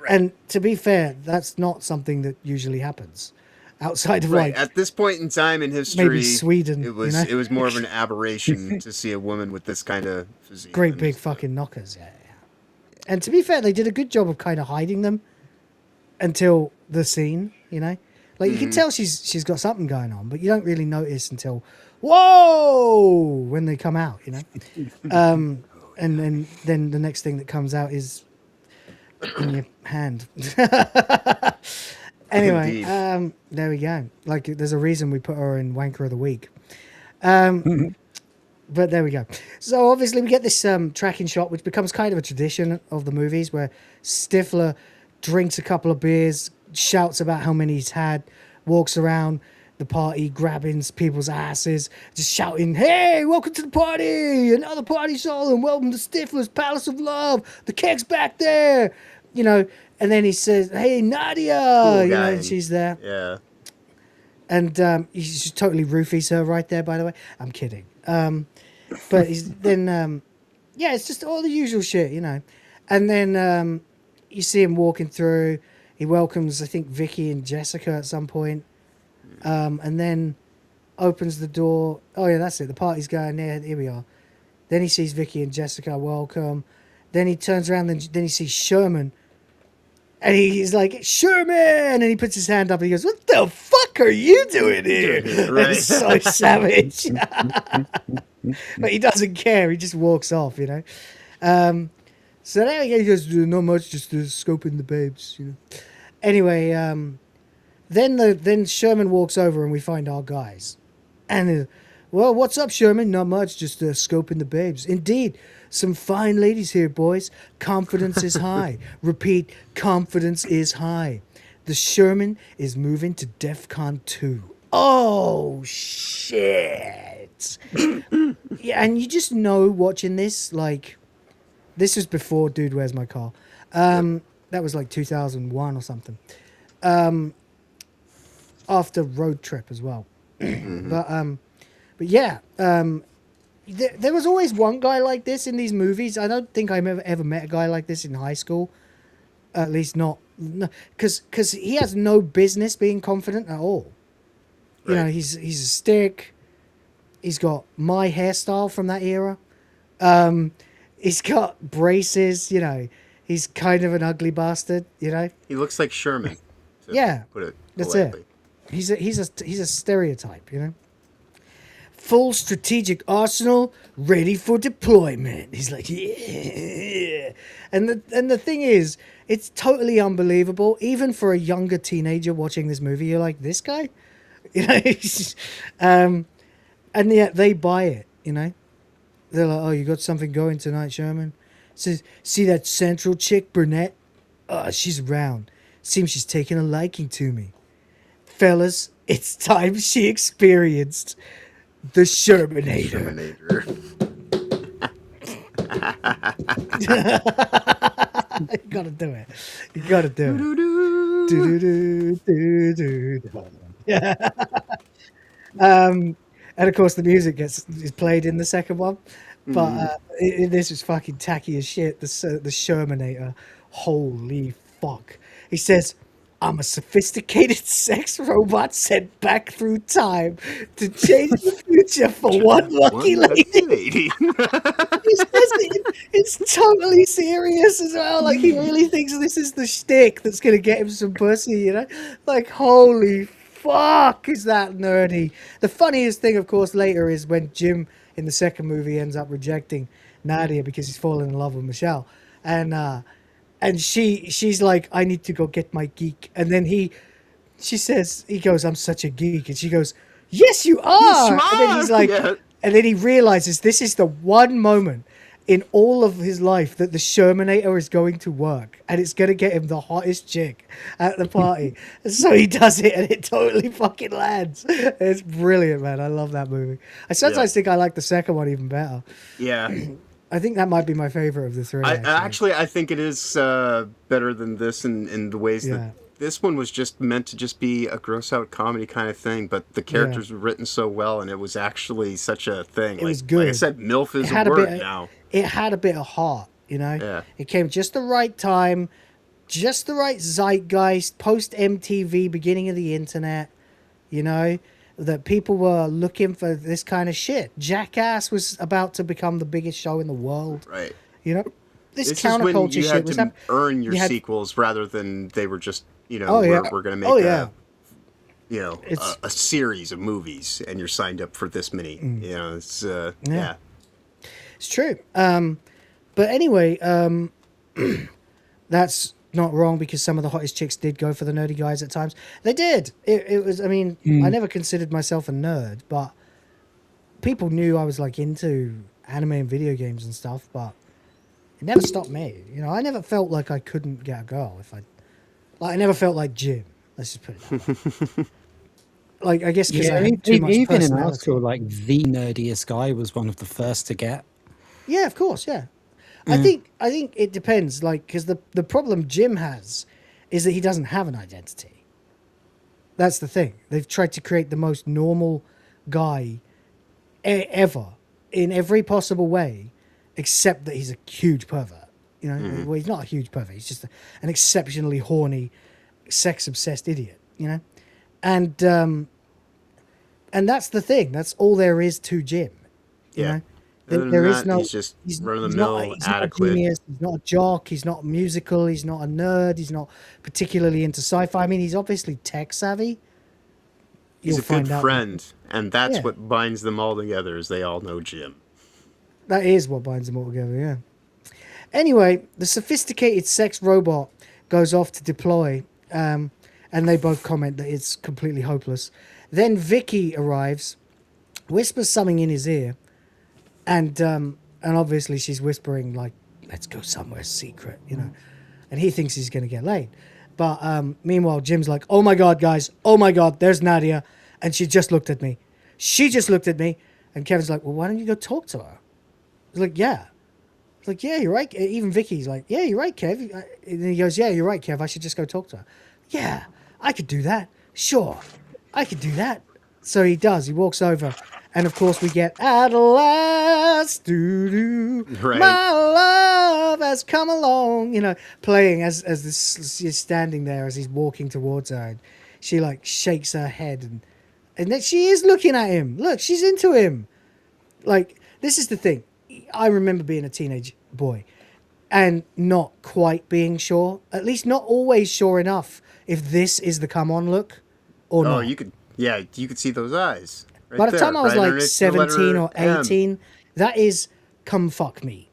And to be fair, that's not something that usually happens outside of at this point in time in history, maybe Sweden. It was more of an aberration to see a woman with this kind of physique. Great big fucking knockers, yeah. And to be fair, they did a good job of kind of hiding them until the scene, Like you can tell she's got something going on, but you don't really notice until whoa when they come out, and then the next thing that comes out is in your hand. Anyway, there we go. Like, there's a reason we put her in Wanker of the Week. But there we go. So obviously we get this tracking shot, which becomes kind of a tradition of the movies, where Stifler drinks a couple of beers, shouts about how many he's had, walks around the party grabbing people's asses, just shouting, "Hey, welcome to the party! Another party soul, and welcome to Stifler's Palace of Love. The keg's back there!" And then he says, "Hey, Nadia!" Cool and she's there. Yeah. And he just totally roofies her right there, by the way. I'm kidding. But it's just all the usual shit, And then you see him walking through. He welcomes, I think, Vicky and Jessica at some point, and then opens the door. Oh yeah, that's it. The party's going there. Here we are. Then he sees Vicky and Jessica. Welcome. Then he turns around and then he sees Sherman. And he's like, Sherman! And he puts his hand up and he goes, what the fuck are you doing here? Right. And it's so savage. But he doesn't care. He just walks off, you know. So there he goes, not much, just scoping the babes, you know. Anyway, then Sherman walks over and we find our guys. And, well, what's up, Sherman? Not much, just scoping the babes. Indeed. Some fine ladies here, boys. Confidence is high. Repeat, confidence is high. The Sherman is moving to DEFCON 2. Oh, shit. Yeah, and you just know watching this, like, this was before Dude, Where's My Car? That was like 2001 or something. After Road Trip as well. But yeah, there was always one guy like this in these movies. I don't think I've ever met a guy like this in high school. At least not, because he has no business being confident at all. You know, he's a stick. He's got my hairstyle from that era. He's got braces. You know, he's kind of an ugly bastard. You know, He looks like Sherman. yeah, Put it that's politely. it. He's a stereotype. You know. Full strategic arsenal ready for deployment. He's like, yeah. And the thing is, it's totally unbelievable. Even for a younger teenager watching this movie, you're like, this guy? You know? And yet they buy it, you know? They're like, oh, you got something going tonight, Sherman? Says, see that central chick, brunette? Oh, she's around. Seems she's taking a liking to me. Fellas, it's time she experienced the Shermanator. You gotta do it. You gotta do it. And of course, the music is played in the second one. But this is fucking tacky as shit. The Shermanator. Holy fuck. He says, I'm a sophisticated sex robot sent back through time to change the future for one lucky lady. He says it's totally serious as well. Like, he really thinks this is the shtick that's going to get him some pussy, you know? Like, holy fuck, is that nerdy. The funniest thing, of course, later is when Jim, in the second movie, ends up rejecting Nadia because he's fallen in love with Michelle. And she's like, I need to go get my geek. And then he goes, I'm such a geek. And she goes, yes, you are. And then he's like, and then he realizes this is the one moment in all of his life that the Shermanator is going to work. And it's going to get him the hottest chick at the party. And so he does it and it totally fucking lands. It's brilliant, man. I love that movie. I sometimes think I like the second one even better. Yeah. I think that might be my favorite of the three. I think it is better than this in the ways that this one was just meant to just be a gross out comedy kind of thing, but the characters were written so well and it was actually such a thing. It was good. Like I said, MILF is a word now. It had a bit of heart, you know? Yeah. It came just the right time, just the right zeitgeist, post MTV, beginning of the internet, you know? That people were looking for this kind of shit. Jackass was about to become the biggest show in the world. Right. You know? This is when counterculture you shit had was to earn your sequels rather than they were just, you know, we're going to make a series of movies and you're signed up for this many. You know, it's, It's true. But anyway, that's not wrong because some of the hottest chicks did go for the nerdy guys at times. They did. It was, I mean, I never considered myself a nerd, but people knew I was like into anime and video games and stuff, but it never stopped me. You know, I never felt like I couldn't get a girl I never felt like Jim. Let's just put it that way. Like, I guess because I had too much even in personality. our school, like the nerdiest guy was one of the first to get. Yeah, of course, yeah. I think it depends, like, because the problem Jim has is that he doesn't have an identity. That's the thing. They've tried to create the most normal guy ever in every possible way, except that he's a huge pervert. You know, well, he's not a huge pervert. He's just an exceptionally horny sex obsessed idiot, you know, and that's the thing. That's all there is to Jim. You know, Other than there is that, no. he's just He's not run-of-the-mill, he's not a adequate. genius. He's not a jock. He's not musical. He's not a nerd. He's not particularly into sci-fi. I mean, he's obviously tech savvy. He's You'll a good find out. friend, and that's Yeah. what binds them all together, is they all know Jim. That is what binds them all together, yeah. Anyway, the sophisticated sex robot goes off to deploy, and they both comment that it's completely hopeless. Then Vicky arrives, whispers something in his ear, and obviously she's whispering like, "Let's go somewhere secret," you know. And he thinks he's going to get laid. But meanwhile, Jim's like, "Oh my God, guys. Oh my God, there's Nadia. And she just looked at me. She just looked at me." And Kevin's like, "Well, why don't you go talk to her?" He's like, "Yeah." He's like, "Yeah, you're right." Even Vicky's like, "Yeah, you're right, Kev." And he goes, "Yeah, you're right, Kev. I should just go talk to her." "Yeah, I could do that. Sure, I could do that." So he does. He walks over. And of course we get "At last, doo-doo, Right. my love has come along," you know, playing as this is standing there as he's walking towards her. And she like shakes her head and then she is looking at him. Look, she's into him. Like, this is the thing. I remember being a teenage boy and not quite being sure, at least not always sure enough if this is the come on look or not. You could see those eyes. Right By the there, time I was right like underneath the 17 or letter M. 18, that is come fuck me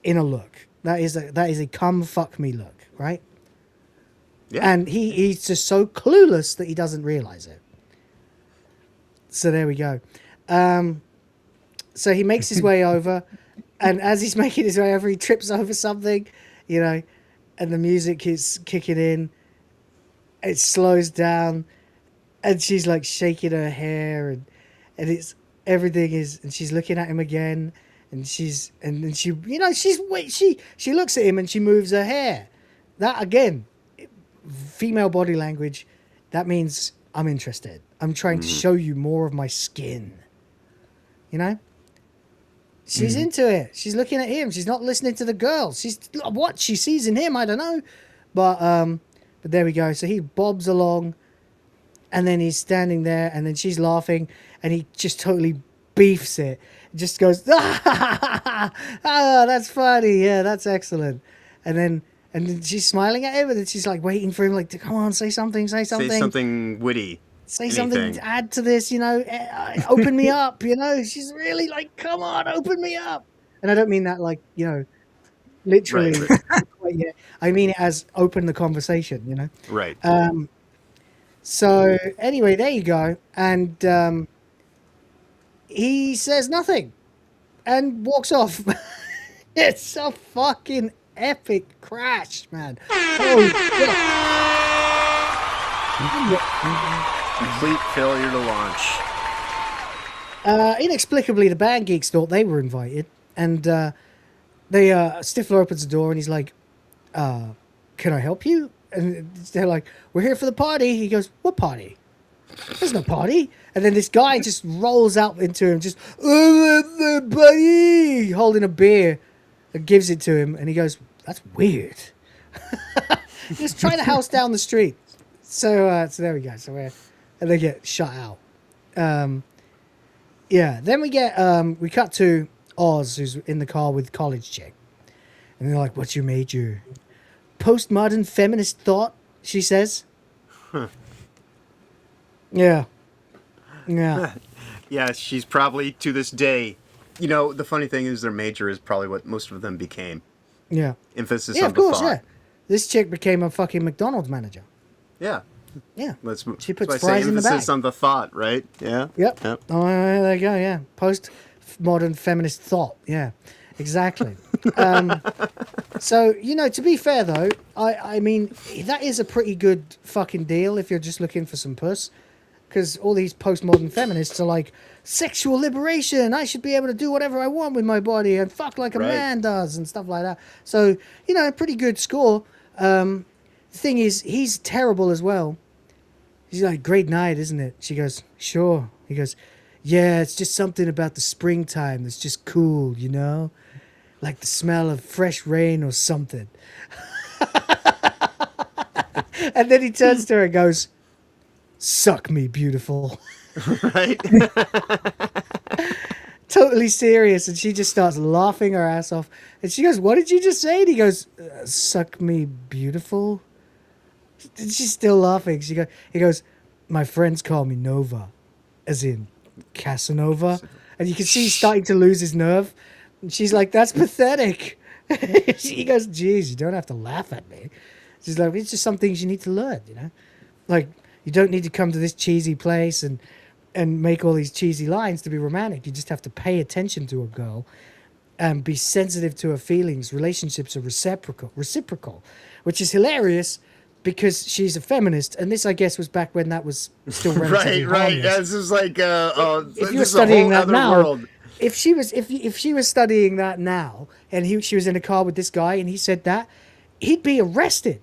in a look. That is a come fuck me look, right? Yeah. And he's just so clueless that he doesn't realize it. So there we go. So he makes his way over, and as he's making his way over, he trips over something, you know, and the music is kicking in. It slows down, and she's like shaking her hair, and it's everything is, and she's looking at him again, and she looks at him and she moves her hair. That again, female body language. That means I'm interested. I'm trying to show you more of my skin. You know? She's into it. She's looking at him. She's not listening to the girl. She's what she sees in him, I don't know. But there we go. So he bobs along, and then he's standing there, and then she's laughing, and he just totally beefs it. Just goes, "Ah, that's funny. Yeah, that's excellent." And then she's smiling at him, and then she's like waiting for him, like, to come on, say something. Say something witty. Say something to add to this, you know, open me up, you know. She's really like, come on, open me up. And I don't mean that like, you know, literally. Right. I mean it as open the conversation, you know. Right. So anyway, there you go. And he says nothing and walks off. It's a fucking epic crash, man. Holy shit. Complete failure to launch. Inexplicably, the band geeks thought they were invited, and Stifler opens the door and he's like, "Can I help you?" And they're like, "We're here for the party." He goes, "What party? There's no party." And then this guy just rolls out into him, just buddy, holding a beer, and gives it to him, and he goes, "That's weird." Just trying to house down the street. So there we go. And they get shut out. Yeah. Then we cut to Oz, who's in the car with college chick, and they're like, "What's your major?" "Postmodern feminist thought," she says. Huh. Yeah. Yeah, she's probably to this day. You know, the funny thing is their major is probably what most of them became. Yeah. Emphasis Yeah, on of course. the thought. Yeah. This chick became a fucking McDonald's manager. Yeah. Yeah. She puts fries in the emphasis bag. on the thought, right? Yeah. Yep. Oh, there you go. Yeah. Post-modern feminist thought. Yeah. Exactly. So, you know, to be fair though, I mean, that is a pretty good fucking deal if you're just looking for some puss. Because all these postmodern feminists are like, sexual liberation, I should be able to do whatever I want with my body and fuck like a man does and stuff like that. So, you know, a pretty good score. The thing is, he's terrible as well. He's like, "Great night, isn't it?" She goes, "Sure." He goes, "Yeah, it's just something about the springtime that's just cool, you know? Like the smell of fresh rain or something." And then he turns to her and goes, "Suck me, beautiful." Right? Totally serious, and she just starts laughing her ass off. And she goes, "What did you just say?" And he goes, "Suck me, beautiful." And she's still laughing. He goes, "My friends call me Nova, as in Casanova." And you can see he's starting to lose his nerve. And she's like, "That's pathetic." He goes, "Geez, you don't have to laugh at me." She's like, "It's just some things you need to learn, you know? Like, you don't need to come to this cheesy place and make all these cheesy lines to be romantic. You just have to pay attention to a girl and be sensitive to her feelings. Relationships are reciprocal, which is hilarious because she's a feminist. And this, I guess, was back when that was still relatively right. Yeah, harmless. this is like If you were studying that now, if she was studying that now, and she was in a car with this guy, and he said that, he'd be arrested.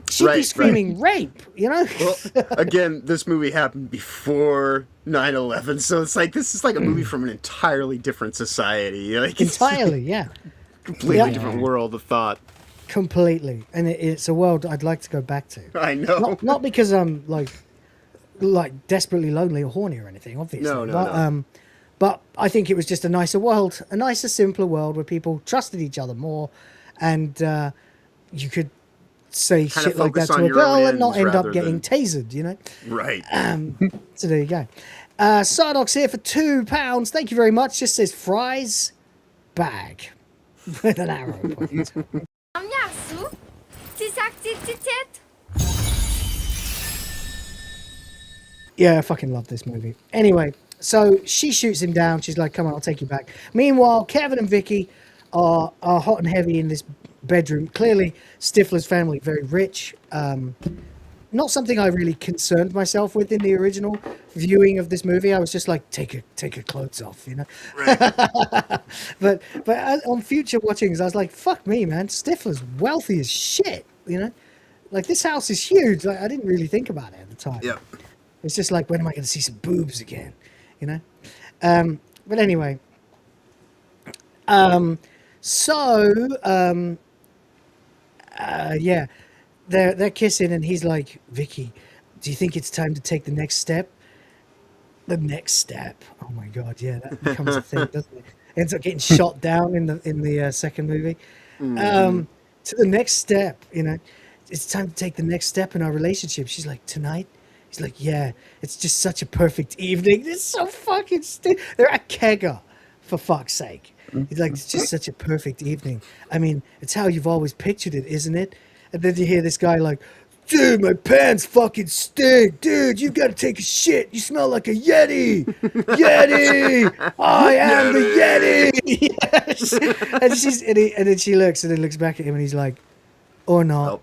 She'd be screaming rape, you know? Well, again, this movie happened before 9/11, so it's like this is like a movie from an entirely different society. Like entirely, yeah. Completely different world of thought. Completely. And it's a world I'd like to go back to. I know. Not because I'm like desperately lonely or horny or anything, obviously. No. But I think it was just a nicer world, a nicer, simpler world where people trusted each other more, and you could say Kind shit of like that focus to on a your girl own and not ends end up rather getting than- tasered, you know? Right. So there you go. Sardox here for £2. Thank you very much. Just says fries bag with an arrow point. Yeah, I fucking love this movie. Anyway, so she shoots him down. She's like, "Come on, I'll take you back." Meanwhile, Kevin and Vicky are hot and heavy in this bedroom. Clearly, Stifler's family very rich. Not something I really concerned myself with in the original viewing of this movie. I was just like, take her clothes off, you know. Right. but on future watchings, I was like, fuck me, man. Stifler's wealthy as shit, you know. Like, this house is huge. Like, I didn't really think about it at the time. Yeah. It's just like, when am I going to see some boobs again, you know? But anyway, yeah, they're kissing, and he's like, "Vicky, do you think it's time to take the next step?" The next step. Oh my god, yeah, that becomes a thing, doesn't it? Ends up getting shot down in the second movie. To the next step, you know, it's time to take the next step in our relationship. She's like, "Tonight?" He's like, "Yeah, it's just such a perfect evening." It's so fucking they're at Kegger, for fuck's sake. He's like, "It's just such a perfect evening. I mean, it's how you've always pictured it, isn't it?" And then you hear this guy like, "Dude, my pants fucking stink. Dude, you gotta take a shit. You smell like a Yeti. Yeti! I am the Yeti!" Yes. And then she looks back at him, and he's like, "Or not."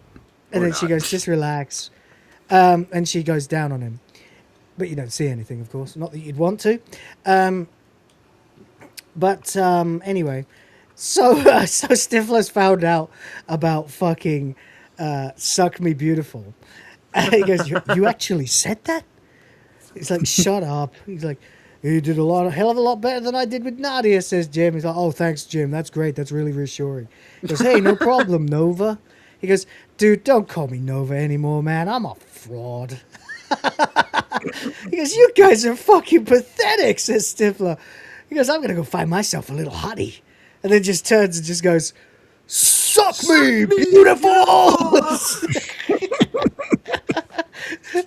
And then she goes, "Just relax." And she goes down on him. But you don't see anything, of course. Not that you'd want to. Anyway, so Stifler's found out about fucking Suck Me Beautiful. And he goes, you actually said that? He's like, "Shut up." He's like, "You did a hell of a lot better than I did with Nadia," says Jim. He's like, "Oh, thanks, Jim. That's great. That's really reassuring." He goes, "Hey, no problem, Nova." He goes, "Dude, don't call me Nova anymore, man. I'm a fraud." He goes, "You guys are fucking pathetic," says Stifler. He goes, "I'm going to go find myself a little hottie." And then just turns and just goes, "Suck me, beautiful!"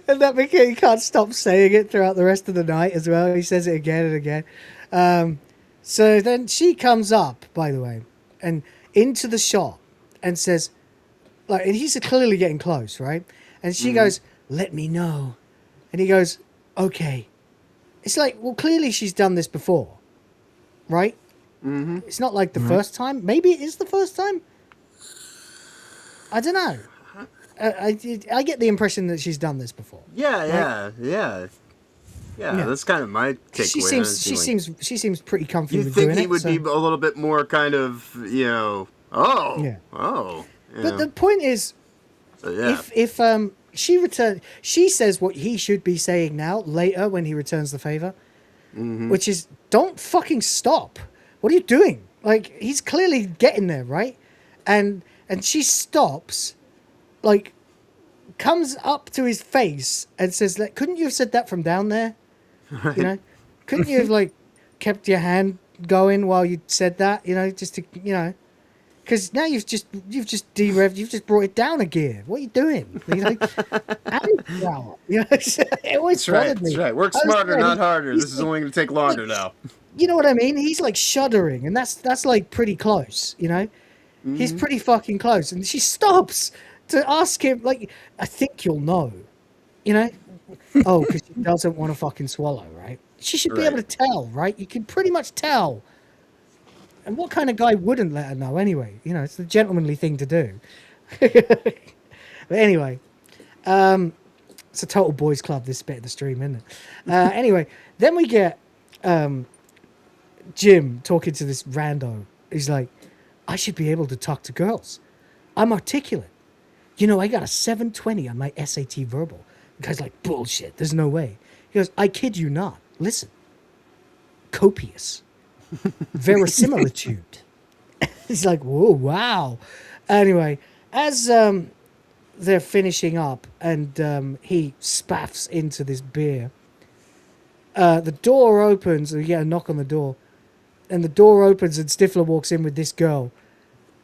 And that he can't stop saying it throughout the rest of the night as well. He says it again and again. So then she comes up, by the way, and into the shot and says, like, and he's clearly getting close, right? And she goes, "Let me know." And he goes, "Okay." It's like, well, clearly she's done this before, right? Mm-hmm. It's not like the first time. Maybe it is the first time. I don't know. I get the impression that she's done this before. Yeah. That's kind of my takeaway. She seems pretty comfortable. You think he would be a little bit more kind of, you know, But the point is, if she return, she says what he should be saying now later when he returns the favor, which is, "Don't fucking stop. What are you doing?" Like, he's clearly getting there, right? And she stops, like, comes up to his face and says, like, couldn't you have said that from down there? Right. You know, couldn't you have like kept your hand going while you said that? You know, just to, you know, because now you've just derevved, you've just brought it down a gear. What are you doing? You know, you know, it always That's right. bothered me. That's right. Work I was smarter, there, not harder. he's This is only going to take longer now. You know what I mean? He's like shuddering, and that's like pretty close. You know, he's pretty fucking close, and she stops to ask him, like, I think you'll know. You know, oh, because she doesn't want to fucking swallow, right? She should be able to tell, right? You can pretty much tell. And what kind of guy wouldn't let her know anyway? You know, it's the gentlemanly thing to do. But anyway, it's a total boys club, this bit of the stream, isn't it? Anyway, then we get Jim talking to this rando. He's like, I should be able to talk to girls. I'm articulate. You know, I got a 720 on my SAT verbal. The guy's like, bullshit, there's no way. He goes, I kid you not. Listen. Copious. Verisimilitude. He's like, whoa, wow. Anyway, as they're finishing up and he spaffs into this beer, the door opens, and you get a knock on the door, and the door opens and Stifler walks in with this girl,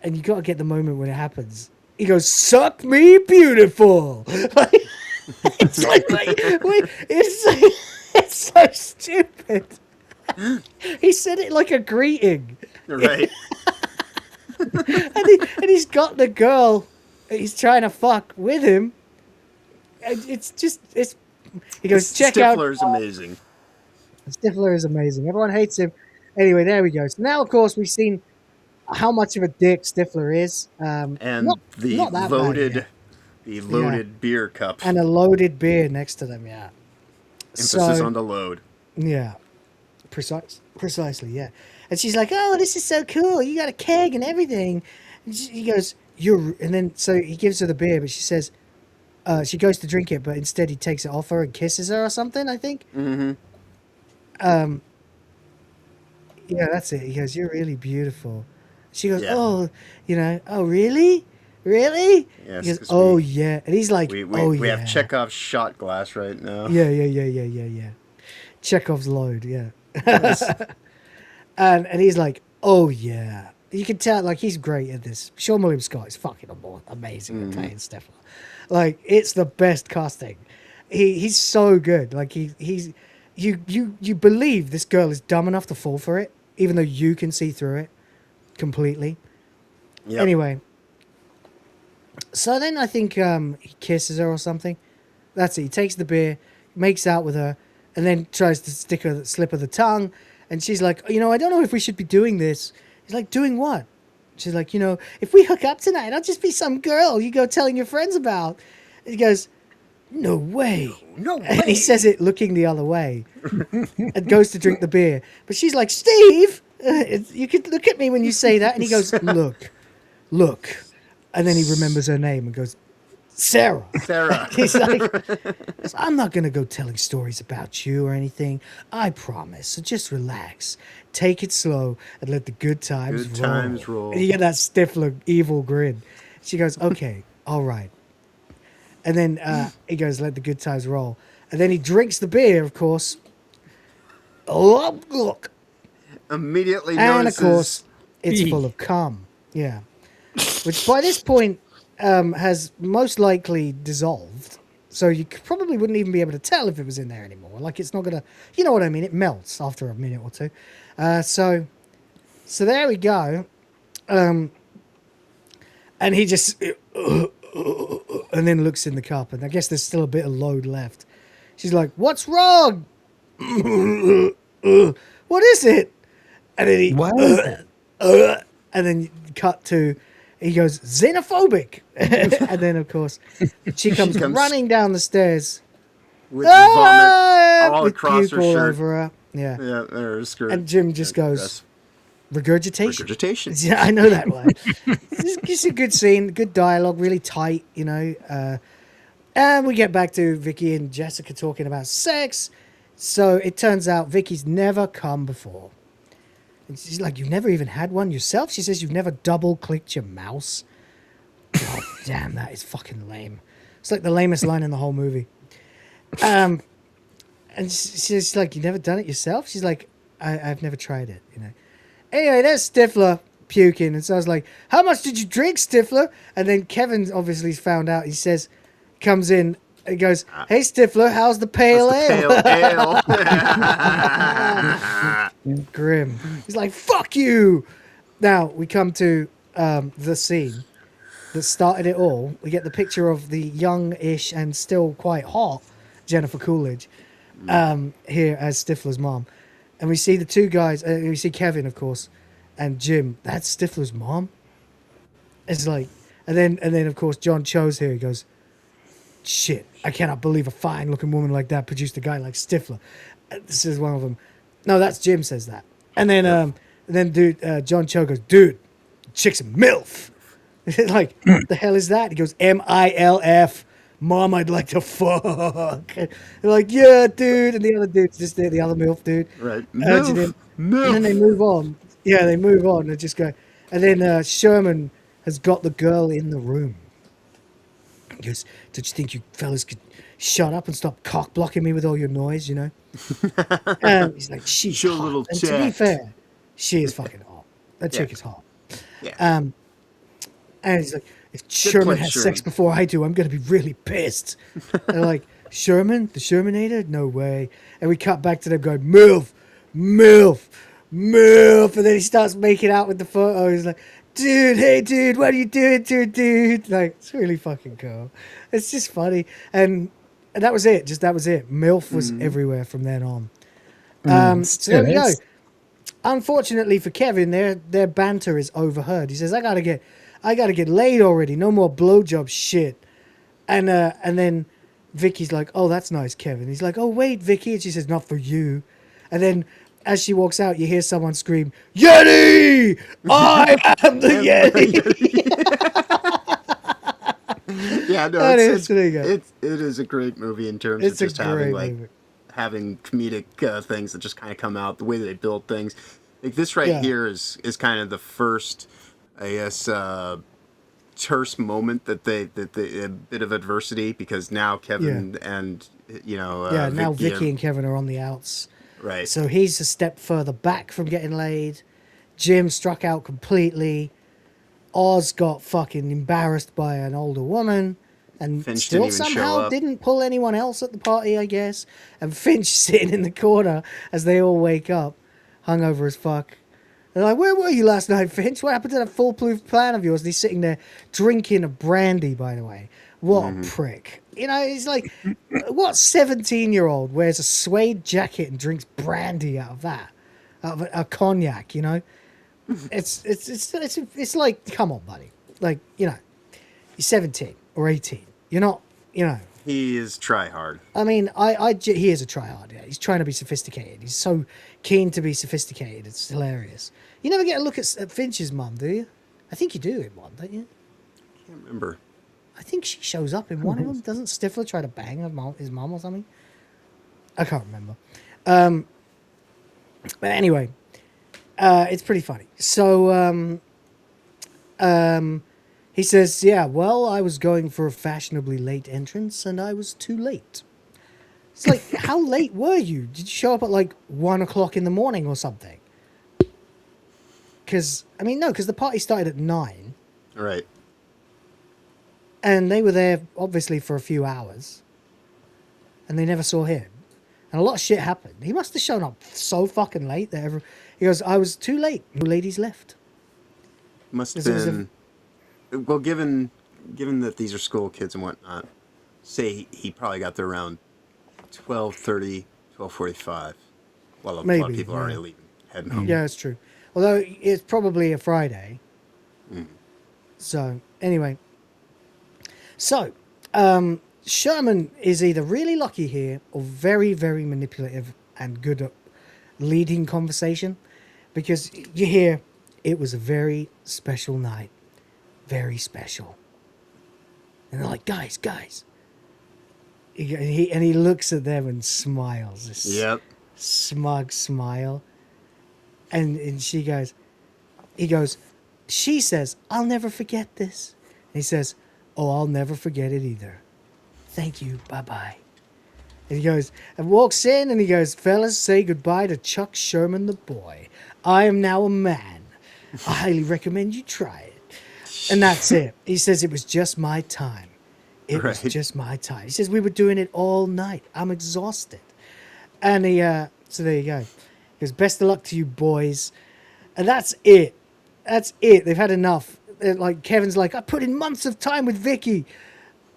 and you got to get the moment when it happens. He goes, suck me beautiful. It's like wait, it's so stupid. He said it like a greeting. Right. and he's got the girl he's trying to fuck with him. And he goes, check out. Stifler's amazing. Stifler is amazing. Everyone hates him. Anyway, there we go. So now, of course, we've seen how much of a dick Stifler is. And the loaded beer cup. And a loaded beer next to them, yeah. Emphasis on the load. Yeah. Precisely, yeah. And she's like, oh, this is so cool. You got a keg and everything. And he goes, and then, so he gives her the beer, but she says, she goes to drink it, but instead he takes it off her and kisses her or something, I think. Mm-hmm. Yeah, that's it. He goes, you're really beautiful. She goes, oh, you know, oh, really? Really? Yes, he goes, oh, yeah. And he's like, we have Chekhov's shot glass right now. Yeah. Chekhov's load, yeah. and he's like, oh, yeah. You can tell, like, he's great at this. Sean William Scott is fucking amazing at playing Stifler. Like, it's the best casting. He's so good. Like, you believe this girl is dumb enough to fall for it, even though you can see through it completely. Yep. Anyway, so then I think he kisses her or something. That's it. He takes the beer, makes out with her, and then tries to slip her the tongue. And she's like, you know, I don't know if we should be doing this. He's like, doing what? She's like, you know, if we hook up tonight, I'll just be some girl you go telling your friends about. And he goes, no way. No way. And he says it looking the other way and goes to drink the beer. But she's like, Steve, you could look at me when you say that. And he goes, look. And then he remembers her name and goes, Sarah. He's like, I'm not going to go telling stories about you or anything. I promise. So just relax. Take it slow and let the good times roll. And you get that Stifler evil grin. She goes, okay, all right. And then he goes, let the good times roll. And then he drinks the beer, of course. Oh, look. Immediately and notices. Of course, it's full of cum. Yeah. Which by this point has most likely dissolved. So you probably wouldn't even be able to tell if it was in there anymore. Like, it's not going to, you know what I mean? It melts after a minute or two. So there we go. And he just, and then looks in the cup. And I guess there's still a bit of load left. She's like, what's wrong? What is it? And then he, what is it? And then cut to, he goes, xenophobic. And then, of course, she comes running down the stairs. With vomit all with across puke her all shirt. over her. Yeah. Yeah, her skirt. And Jim just goes, regurgitation. Regurgitation. Yeah, I know that one. It's a good scene, good dialogue, really tight, you know. And we get back to Vicky and Jessica talking about sex. So it turns out Vicky's never come before. And she's like, you've never even had one yourself? She says you've never double-clicked your mouse? God damn, that is fucking lame. It's like the lamest line in the whole movie. And she's like, "You never done it yourself?" She's like, I've never tried it, you know. Anyway, there's Stifler puking, and so I was like, "How much did you drink, Stifler?" And then Kevin obviously found out. He says, comes in, and goes, "Hey, Stifler, how's the pale ale?" Grim. He's like, "Fuck you!" Now we come to the scene that started it all. We get the picture of the young-ish and still quite hot Jennifer Coolidge here as Stifler's mom. And we see the two guys, we see Kevin, of course, and Jim. That's Stifler's mom? It's like, and then of course, John Cho's here. He goes, "Shit, I cannot believe a fine-looking woman like that produced a guy like Stifler." This is one of them. No, that's Jim says that. And then dude, John Cho goes, "Dude, chick's a MILF." Like, the hell is that? He goes, MILF. Mom, I'd like to fuck. They're like, "Yeah, dude." And the other dude's just there, the other MILF dude. Right. Urging him. And then they move on. Yeah, they move on and just go. And then Sherman has got the girl in the room. He goes, "Don't you think you fellas could shut up and stop cock blocking me with all your noise, you know?" And he's like, "She's hot." A little And to be fair, she is fucking hot. That chick is hot. Yeah. And he's like, "If Sherman has sex before I do, I'm going to be really pissed." They're like, "Sherman? The Shermanator? No way." And we cut back to them going, "MILF, MILF, MILF." And then he starts making out with the photo. He's like, "Dude, hey, dude, what are you doing to it, dude?" Like, it's really fucking cool. It's just funny. And that was it. That was it. MILF was everywhere from then on. So there we go. Unfortunately for Kevin, their banter is overheard. He says, I gotta get laid already. No more blowjob shit." And then Vicky's like, "Oh, that's nice, Kevin." He's like, "Oh, wait, Vicky." And she says, "Not for you." And then as she walks out, you hear someone scream, "Yeti! I am the Yeti!" Yeah, no, it is a great movie in terms of just having comedic things that just kind of come out, the way that they build things. Like this here is kind of the first, I guess, terse moment that they a bit of adversity, because now Kevin and now Vicky and Kevin are on the outs. Right. So he's a step further back from getting laid. Jim struck out completely. Oz got fucking embarrassed by an older woman and Finch still didn't even show somehow up. didn't pull anyone else at the party, I guess. And Finch sitting in the corner as they all wake up, hungover as fuck. They're like, "Where were you last night, Finch? What happened to that foolproof plan of yours?" And he's sitting there drinking a brandy, by the way. What a prick. You know, he's like, what 17-year-old wears a suede jacket and drinks brandy out of that? Out of a cognac, you know? It's like, come on, buddy. Like, you know, you're 17 or 18. You're not, you know. He is try hard. I mean, he is a tryhard. Yeah. He's trying to be sophisticated. He's so keen to be sophisticated. It's hilarious. You never get a look at Finch's mum, do you? I think you do in one, don't you? I can't remember. I think she shows up in one of them. Doesn't Stifler try to bang his mom or something? I can't remember. But anyway, it's pretty funny. So he says, "Yeah, well, I was going for a fashionably late entrance and I was too late." It's like, how late were you? Did you show up at like 1 o'clock in the morning or something? Because the party started at 9. Right. And they were there, obviously, for a few hours. And they never saw him. And a lot of shit happened. He must have shown up so fucking late that he goes, "I was too late. No ladies left." Must have been... Well, given that these are school kids and whatnot, say he probably got there around 12:30, 12:45. Well, a lot of people are already leaving, heading home. Yeah, it's true. Although it's probably a Friday. So, anyway. So, Sherman is either really lucky here or very, very manipulative and good at leading conversation, because you hear, "It was a very special night. Very special." And they're like, guys. And he looks at them and smiles. This smug smile. And he goes, "She says, I'll never forget this." And he says, "Oh, I'll never forget it either. Thank you. Bye-bye. And he goes, and walks in and he goes, fellas, say goodbye to Chuck Sherman the boy. I am now a man. I highly recommend you try it. And that's it. He says, it was just my time. It was just my time. He says, we were doing it all night. I'm exhausted. And he, so there you go. He goes, best of luck to you boys. And that's it. That's it. They've had enough. Like, Kevin's like, I put in months of time with Vicky.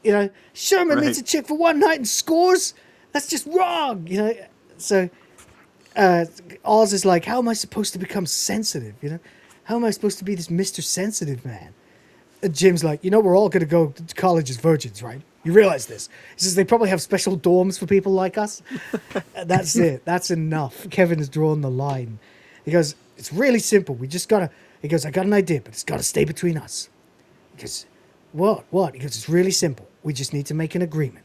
You know, Sherman meets a chick for one night and scores. That's just wrong. You know, so Oz is like, how am I supposed to become sensitive? You know, how am I supposed to be this Mr. Sensitive man? And Jim's like, you know, we're all going to go to college as virgins, right? You realize this? He says they probably have special dorms for people like us. That's it. That's enough. Kevin has drawn the line. He goes, it's really simple. We just got to, he goes, I got an idea, but it's got to stay between us. He goes, what? He goes, it's really simple. We just need to make an agreement.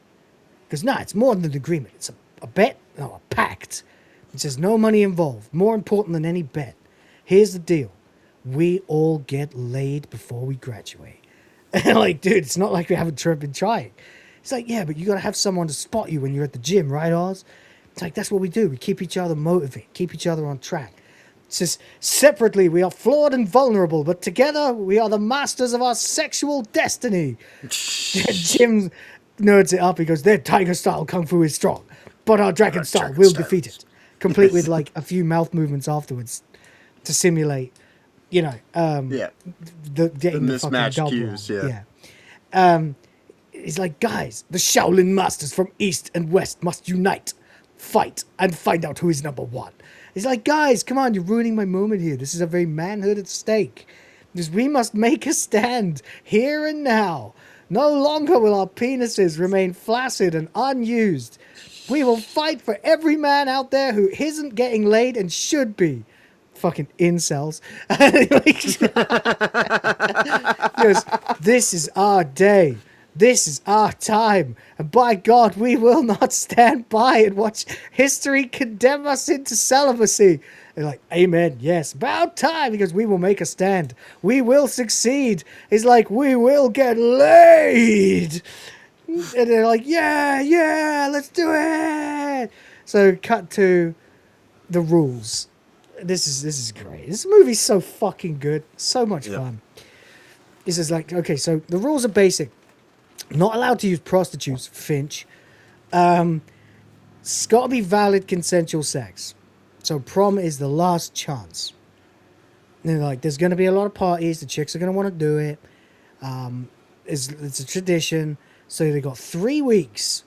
He goes, no, it's more than an agreement. It's a bet, no, a pact. He says, no money involved. More important than any bet. Here's the deal. We all get laid before we graduate. And like, dude, it's not like we haven't been trying. It's like, yeah, but you got to have someone to spot you when you're at the gym, right, Oz? It's like, that's what we do. We keep each other motivated, keep each other on track. It says, separately, we are flawed and vulnerable, but together, we are the masters of our sexual destiny. Jim nerds it up. He goes, their tiger-style kung fu is strong, but our dragon-style will defeat it. Complete with, like, a few mouth movements afterwards to simulate, you know, getting the mismatched fucking cues, He's like, guys, the Shaolin masters from East and West must unite, fight, and find out who is number one. He's like, guys, come on, you're ruining my moment here. This is a very manhood at stake. Because we must make a stand here and now. No longer will our penises remain flaccid and unused. We will fight for every man out there who isn't getting laid and should be. Fucking incels. He goes, this is our day. This is our time. And by God, we will not stand by and watch history condemn us into celibacy. They're like, amen, yes, about time. He goes, we will make a stand. We will succeed. He's like, we will get laid. And they're like, yeah, let's do it. So cut to the rules. This is great. This movie's so fucking good. So much fun. He says, like, okay, so the rules are basic. Not allowed to use prostitutes, Finch. It's got to be valid consensual sex. So prom is the last chance. And they're like, there's going to be a lot of parties. The chicks are going to want to do it. It's a tradition. So they got 3 weeks.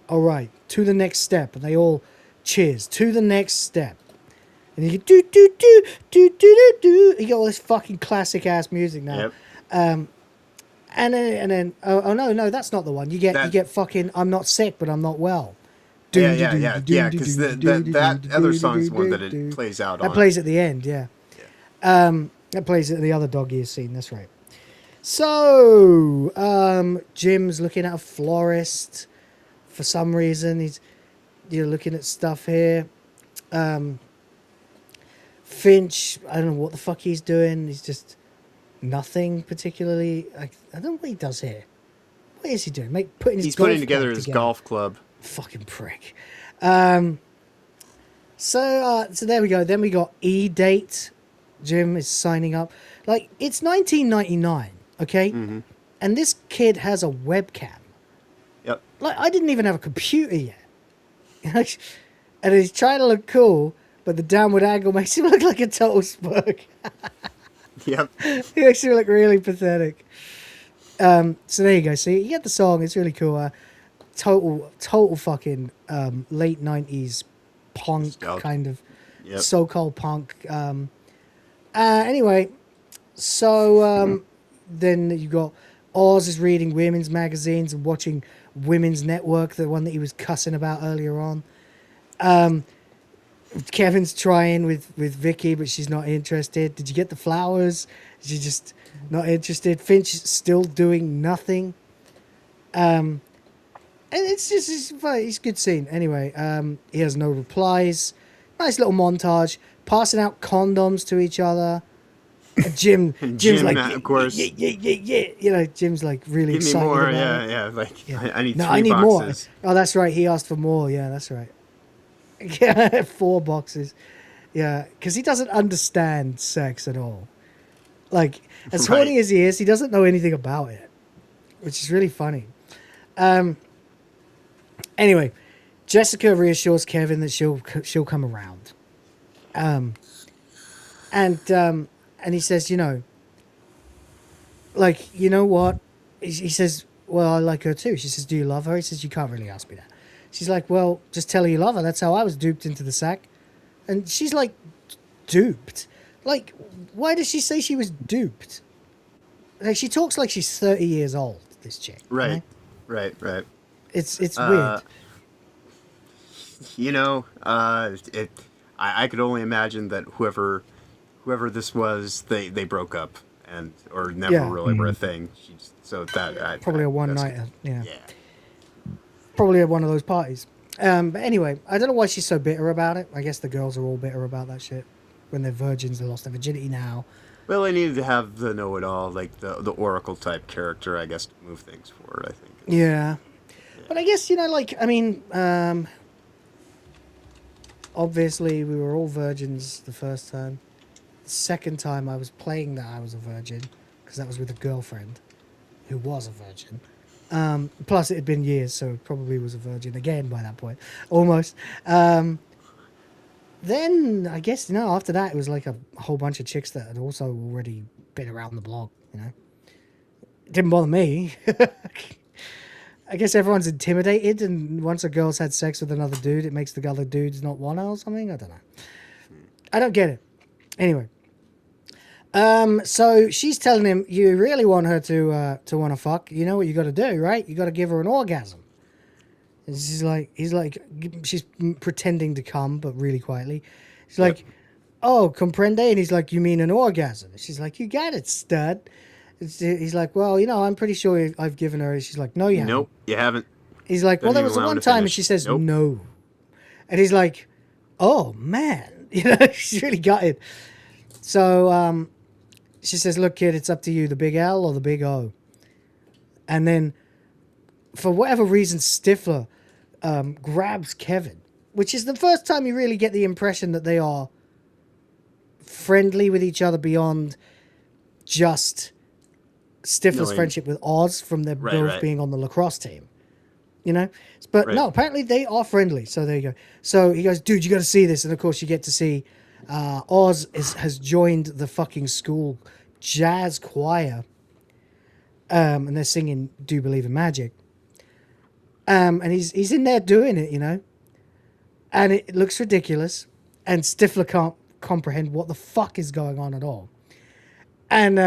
All right, to the next step. And they all cheers. To the next step. And you get do. You got all this fucking classic ass music now. Yep. And then oh no, that's not the one. You get fucking I'm not sick but I'm not well. Yeah, because that other song's the one that it plays out on. That plays at the end, yeah. That plays at the other dog ear scene, that's right. So Jim's looking at a florist for some reason. He's looking at stuff here. Finch, I don't know what the fuck he's doing. He's just nothing particularly. I don't know what he does here. What is he doing? He's putting together his golf club. Fucking prick. So there we go. Then we got E-Date. Jim is signing up. Like, it's 1999, okay? Mm-hmm. And this kid has a webcam. Yep. Like, I didn't even have a computer yet. And he's trying to look cool, but the downward angle makes him look like a total spurg. Yep. He makes him look really pathetic. So there you go. So you get the song. It's really cool. Total fucking late 90s punk kind of so-called punk. Anyway, so then you got Oz is reading women's magazines and watching Women's Network, the one that he was cussing about earlier on. Kevin's trying with Vicky, but she's not interested. Did you get the flowers? She's just not interested. Finch is still doing nothing. And it's funny. It's a good scene. Anyway, he has no replies. Nice little montage. Passing out condoms to each other. And Jim's Jim, like, of course. yeah. You know, Jim's like really Give me excited more, about it. yeah. Like, Yeah. I need No, 3 I need boxes. more. Oh, that's right. He asked for more. Yeah, that's right. Yeah, 4 boxes. Yeah, because he doesn't understand sex at all. Like, as Right. horny as he is, he doesn't know anything about it, which is really funny. Anyway, Jessica reassures Kevin that she'll come around. And he says, you know, like, you know what? He says, well, I like her too. She says, do you love her? He says, you can't really ask me that. She's like, well, just tell her you love her. That's how I was duped into the sack. And she's like, duped? Like, why does she say she was duped? Like, she talks like she's 30 years old, this chick. Right. You know? Right. It's weird. You know, I could only imagine that whoever this was, they broke up or never really were a thing. Probably a one-nighter. Yeah. Probably at one of those parties. But anyway, I don't know why she's so bitter about it. I guess the girls are all bitter about that shit. When they're virgins, they lost their virginity now. Well, they needed to have the know-it-all, like the Oracle type character, I guess, to move things forward. I think. Yeah. But I guess, you know, like, I mean, obviously we were all virgins the first time. The second time I was playing that I was a virgin, because that was with a girlfriend who was a virgin. Plus it had been years, so probably was a virgin again by that point. Almost. Then, I guess, you know, after that, it was like a whole bunch of chicks that had also already been around the block, you know. It didn't bother me. I guess everyone's intimidated, and once a girl's had sex with another dude, it makes the other dudes not want her or something. I don't know. I don't get it. Anyway. So she's telling him, you really want her to want to fuck. You know what you got to do, right? You got to give her an orgasm. And she's pretending to come, but really quietly. She's like, oh, comprende? And he's like, you mean an orgasm? And she's like, you got it, stud. He's like, well, you know, I'm pretty sure I've given her. She's like, no, you haven't. Nope, you haven't. He's like, well, Doesn't there was even allow one him to time, and finish. she says, Nope. no. And he's like, oh, man. You know, she's really gutted. So she says, look, kid, it's up to you, the big L or the big O. And then, for whatever reason, Stifler grabs Kevin, which is the first time you really get the impression that they are friendly with each other beyond just Stifler's friendship with Oz from their both being on the lacrosse team. You know? But no, apparently they are friendly. So there you go. So he goes, dude, you got to see this. And of course you get to see Oz has joined the fucking school jazz choir. And they're singing Do You Believe in Magic. And he's in there doing it, you know? And it looks ridiculous. And Stifler can't comprehend what the fuck is going on at all. And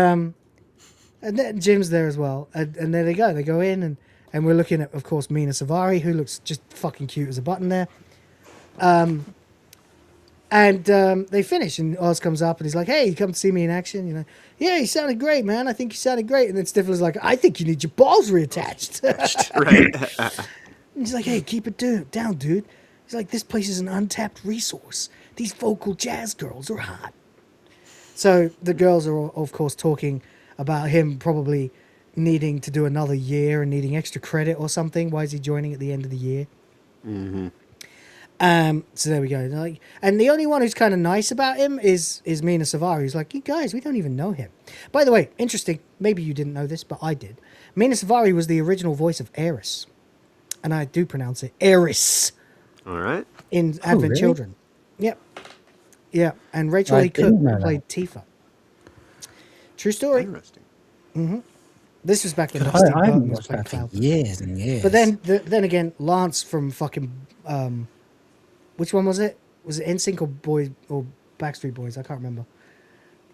then Jim's there as well. And there they go. They go in and we're looking at, of course, Mina Savari, who looks just fucking cute as a button there. And they finish, and Oz comes up and he's like, hey, you come to see me in action? You know, yeah, you sounded great, man. I think you sounded great. And then Stifler's like, I think you need your balls reattached. Right. And he's like, hey, keep it down, dude. He's like, this place is an untapped resource. These vocal jazz girls are hot. So the girls are, of course, talking about him probably needing to do another year and needing extra credit or something. Why is he joining at the end of the year? Mm-hmm. So there we go. Like, and the only one who's kind of nice about him is Mina Savari. He's like, you guys, we don't even know him. By the way, interesting. Maybe you didn't know this, but I did. Mina Savari was the original voice of Eris. And I do pronounce it Eris. All right. In Advent really? Children. Yep. Yeah. And Rachel Lee Cook played Tifa. True story. Interesting. Mm-hmm. This was back when I Steve haven't Burton was watched playing that for Falcon. years and years. But then again, Lance from fucking which one was it? Was it NSYNC or Backstreet Boys? I can't remember.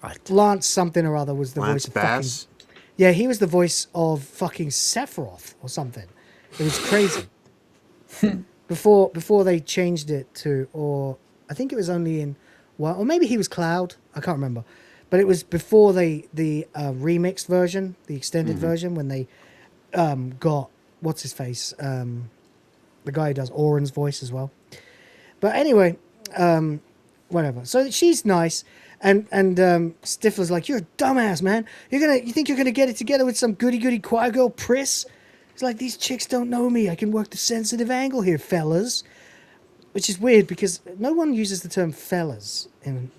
Right. Lance something or other was the Lance voice of Bass? fucking. Yeah, he was the voice of fucking Sephiroth or something. It was crazy. before they changed it to, or I think it was only in, well, or maybe he was Cloud. I can't remember. But it was before the remixed version, the extended version, when they got, what's his face? The guy who does Oren's voice as well. But anyway, whatever. So she's nice. And Stifler's like, you're a dumbass, man. You think you're gonna get it together with some goody choir girl priss? He's like, these chicks don't know me. I can work the sensitive angle here, fellas. Which is weird because no one uses the term fellas in,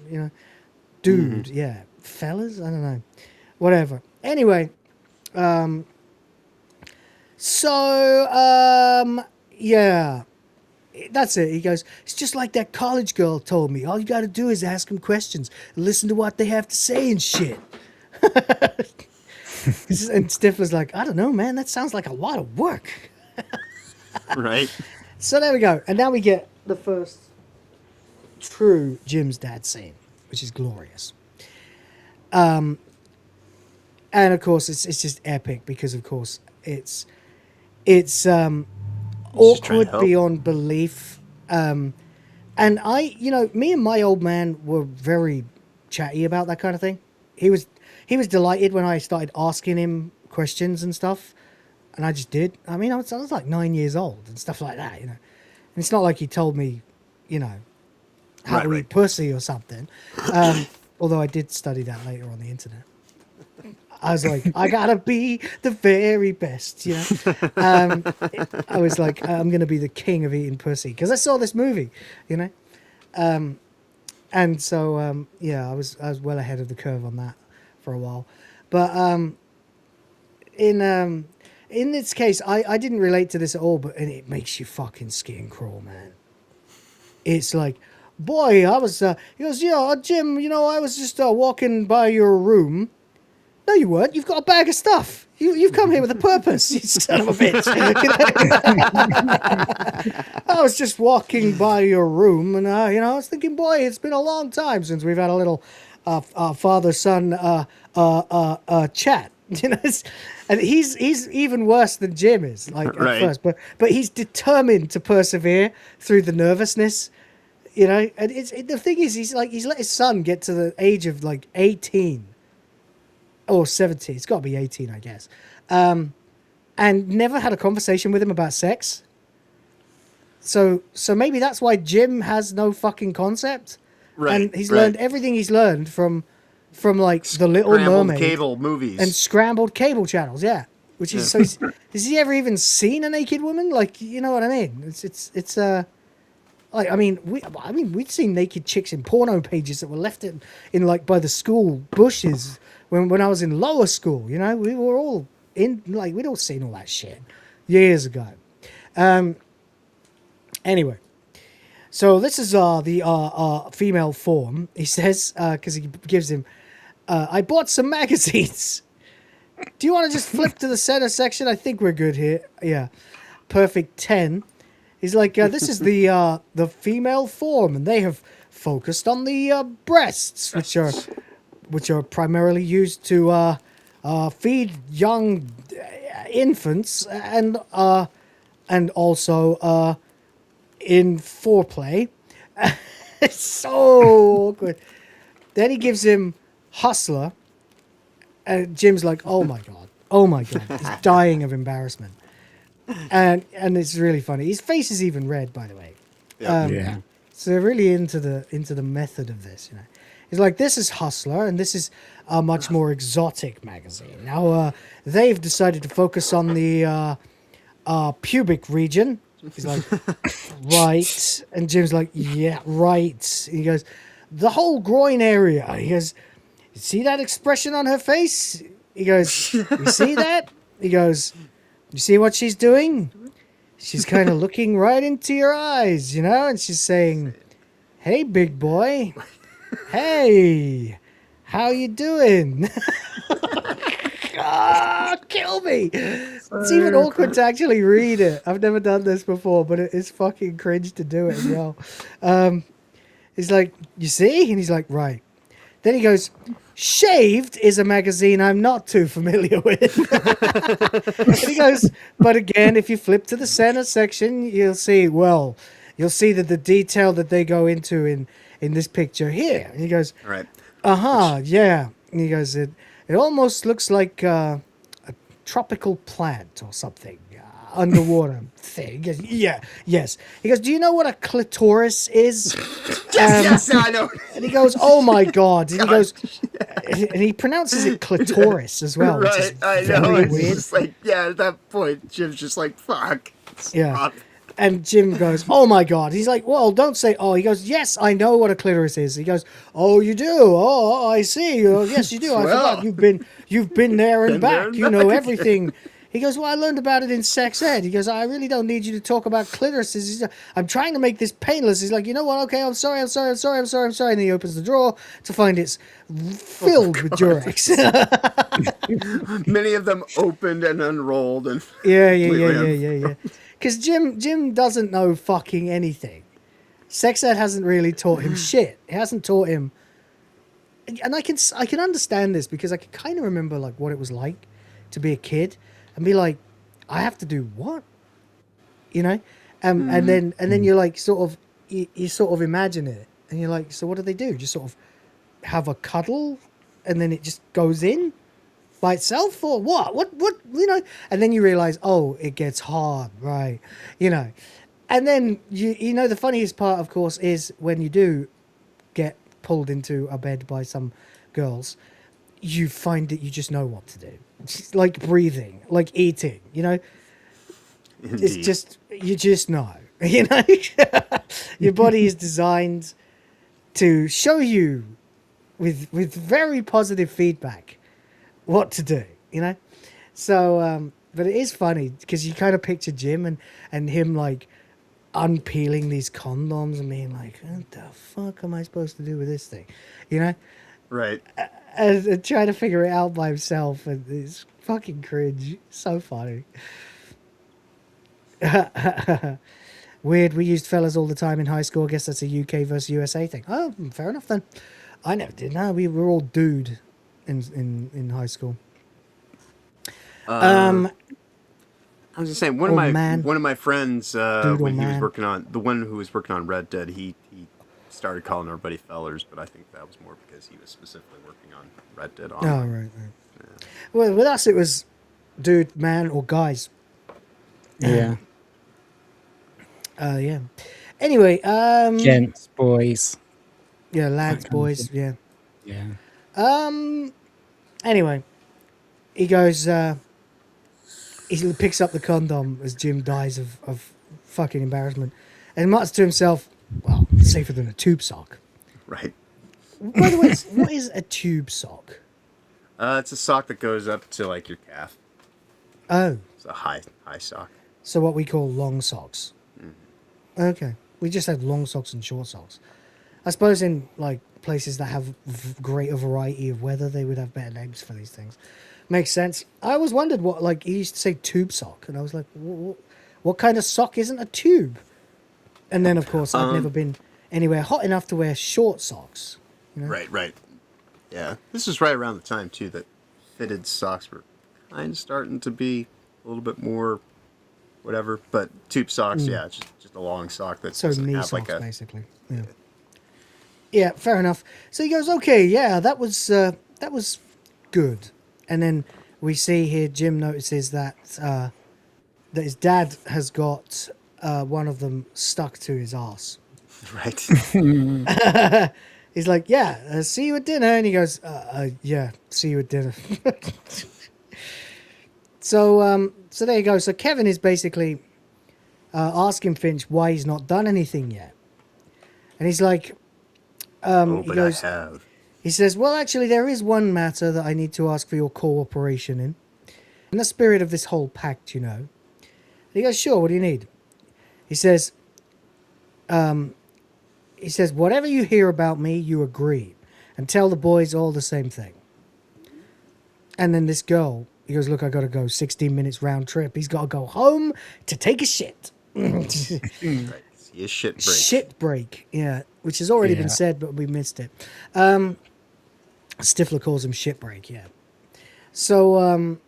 dude. Yeah, fellas. I don't know. Whatever. Anyway, yeah. That's it. He goes, it's just like that college girl told me. All you got to do is ask them questions, listen to what they have to say and shit. And Stifler's like, I don't know, man. That sounds like a lot of work. Right. So there we go. And now we get the first true Jim's dad scene, which is glorious. And of course, it's just epic because, of course, it's awkward beyond belief. And me and my old man were very chatty about that kind of thing. He was delighted when I started asking him questions and stuff, and I just did. I mean, I was like 9 years old and stuff like that, And it's not like he told me, how to eat pussy or something. Although I did study that later on the internet. I was like, I gotta be the very best, I was like, I'm gonna be the king of eating pussy because I saw this movie, and so I was well ahead of the curve on that for a while, but in this case, I didn't relate to this at all, but it makes you fucking skin crawl, man. It's like, boy, I was he goes, yeah, Jim, I was just walking by your room. No, you weren't. You've got a bag of stuff. You've come here with a purpose, you son of a bitch. I was just walking by your room, and I was thinking, boy, it's been a long time since we've had a little father-son chat. And he's even worse than Jim is, like at first, but he's determined to persevere through the nervousness. And the thing is, he's let his son get to the age of like 18. Or 17, it's got to be 18, I guess. And never had a conversation with him about sex. So maybe that's why Jim has no fucking concept. Right. And he's learned everything he's learned from like The Little Mermaid. Cable movies. And scrambled cable channels, yeah. Which is so. Has he ever even seen a naked woman? Like, you know what I mean? It's like, we'd seen naked chicks in porno pages that were left in like by the school bushes when I was in lower school. We were all in, like, we'd all seen all that shit years ago. Anyway, so this is the female form. He says, because he gives him, I bought some magazines. Do you want to just flip to the center section? I think we're good here. Yeah, perfect 10. He's like, this is the female form, and they have focused on the breasts, which are primarily used to feed young infants and also in foreplay. It's so awkward. Then he gives him Hustler, and Jim's like, oh my god, he's dying of embarrassment. And it's really funny. His face is even red, by the way. Yeah. So they're really into the method of this, He's like, this is Hustler, and this is a much more exotic magazine. Now, they've decided to focus on the pubic region. He's like, right. And Jim's like, yeah, right. And he goes, the whole groin area. He goes, you see that expression on her face? He goes, you see that? He goes, you see what she's doing? She's kind of looking right into your eyes, and she's saying, hey, big boy. Hey, how you doing? Kill me. It's even awkward to actually read it. I've never done this before, but it is fucking cringe to do it as well. He's like, you see? And he's like, right. Then he goes, Shaved is a magazine I'm not too familiar with. And he goes, but again, if you flip to the center section, you'll see that the detail that they go into in this picture here. And he goes, right. Yeah. And he goes, it almost looks like a tropical plant or something. underwater thing. He goes, yeah, yes. He goes, do you know what a clitoris is? Yes, I know. And he goes, oh my God. And he goes, and he pronounces it clitoris as well, which is Right, I very know. It's weird. just like, yeah, at that point, Jim's just like, fuck. Yeah. Stop. And Jim goes, oh my God. He's like, well, don't say, oh. He goes, yes, I know what a clitoris is. He goes, oh, you do? Oh, I see. Oh, yes, you do. I Well. forgot. You've been there and Been there back. and You know back. everything. He goes, well, I learned about it in sex ed. He goes, I really don't need you to talk about clitorises. He's like, I'm trying to make this painless. He's like, you know what? Okay, I'm sorry. And he opens the drawer to find it's filled with Durex. Many of them opened and unrolled and Yeah. Because Jim doesn't know fucking anything. Sex ed hasn't really taught him shit. It hasn't taught him. And I can understand this because I can kind of remember like what it was like to be a kid and be like, I have to do what, you know, and then you're like sort of you sort of imagine it and you're like, so what do they do? Just sort of have a cuddle and then it just goes in by itself or what you know? And then you realize, oh, it gets hard, right? You know, and then you know the funniest part, of course, is when you do get pulled into a bed by some girls, you find that you just know what to do. It's like breathing, like eating, you know. Indeed. It's just you just know, you know. Your body is designed to show you with very positive feedback what to do, you know. So but it is funny because you kind of picture Jim and him like unpeeling these condoms and being like, what the fuck am I supposed to do with this thing, you know? Right. And trying to figure it out by himself, and it's fucking cringe. So funny. Weird. We used fellas all the time in high school. I guess that's a UK versus USA thing. Oh, fair enough then. I never did. No, we were all dude in high school. I was just saying, one of man. my friends, Dude or when he was man. working on the one who was working on Red Dead, he started calling everybody fellers, but I think that was more because he was specifically working on Red Dead. Oh, right. Yeah. Well, with us it was dude, man, or guys. Yeah. Yeah. Anyway, Gents, boys. Yeah, lads, boys. Yeah. Yeah. Anyway, he goes. He picks up the condom as Jim dies of fucking embarrassment, and mutters to himself, "Well, safer than a tube sock." Right. By the way, what is a tube sock? It's a sock that goes up to like your calf. Oh. It's a high sock. So what we call long socks. Mm-hmm. Okay. We just have long socks and short socks. I suppose in like places that have greater variety of weather, they would have better names for these things. Makes sense. I always wondered what, like, he used to say tube sock, and I was like, what kind of sock isn't a tube? And then, of course, I've never been anywhere hot enough to wear short socks. You know? Right. Yeah. This is right around the time, too, that fitted socks were kind of starting to be a little bit more whatever. But tube socks, yeah, just a long sock that So doesn't knee have socks, like a... basically. Yeah. Yeah, fair enough. So he goes, okay, yeah, that was good. And then we see here, Jim notices that that his dad has got one of them stuck to his arse. Right. He's like, yeah, see you at dinner. And he goes, yeah, see you at dinner. So there you go. So Kevin is basically asking Finch why he's not done anything yet. And he's like, but he goes, I have. He says, well, actually, there is one matter that I need to ask for your cooperation in. In the spirit of this whole pact, you know. And he goes, sure, what do you need? He says, whatever you hear about me, you agree. And tell the boys all the same thing. And then this girl, he goes, look, I got to go 16 minutes round trip. He's got to go home to take a shit. Right. See a shit break. Shit break, yeah. Which has already been said, but we missed it. Stifler calls him shit break, yeah. So,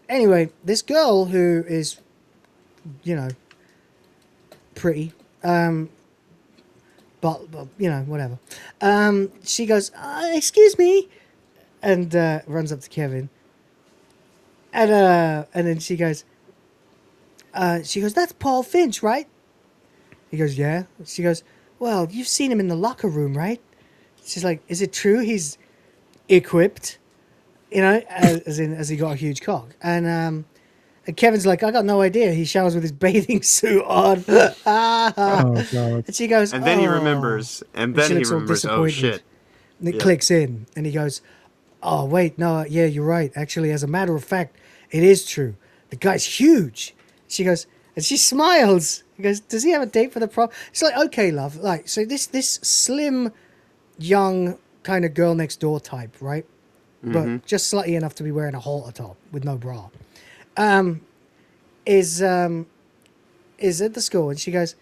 anyway, this girl who is, you know, pretty, but you know, whatever. She goes, excuse me, and runs up to Kevin. And then she goes, She goes, that's Paul Finch, right? He goes, yeah. She goes, well, you've seen him in the locker room, right? She's like, is it true he's equipped? You know, as he got a huge cock. And Kevin's like, I got no idea. He showers with his bathing suit on. Oh, God. And she goes, And then he "Oh." remembers. And she then he looks all remembers, oh, disappointed. shit. And it Yeah. clicks in. And he goes, oh, wait, no, yeah, you're right. Actually, as a matter of fact, it is true. The guy's huge. She goes, and she smiles. He goes, does he have a date for the prom? She's like, okay, love. Like, so this slim, young kind of girl next door type, right? But just slightly enough to be wearing a halter top with no bra. Is at the school, and she goes,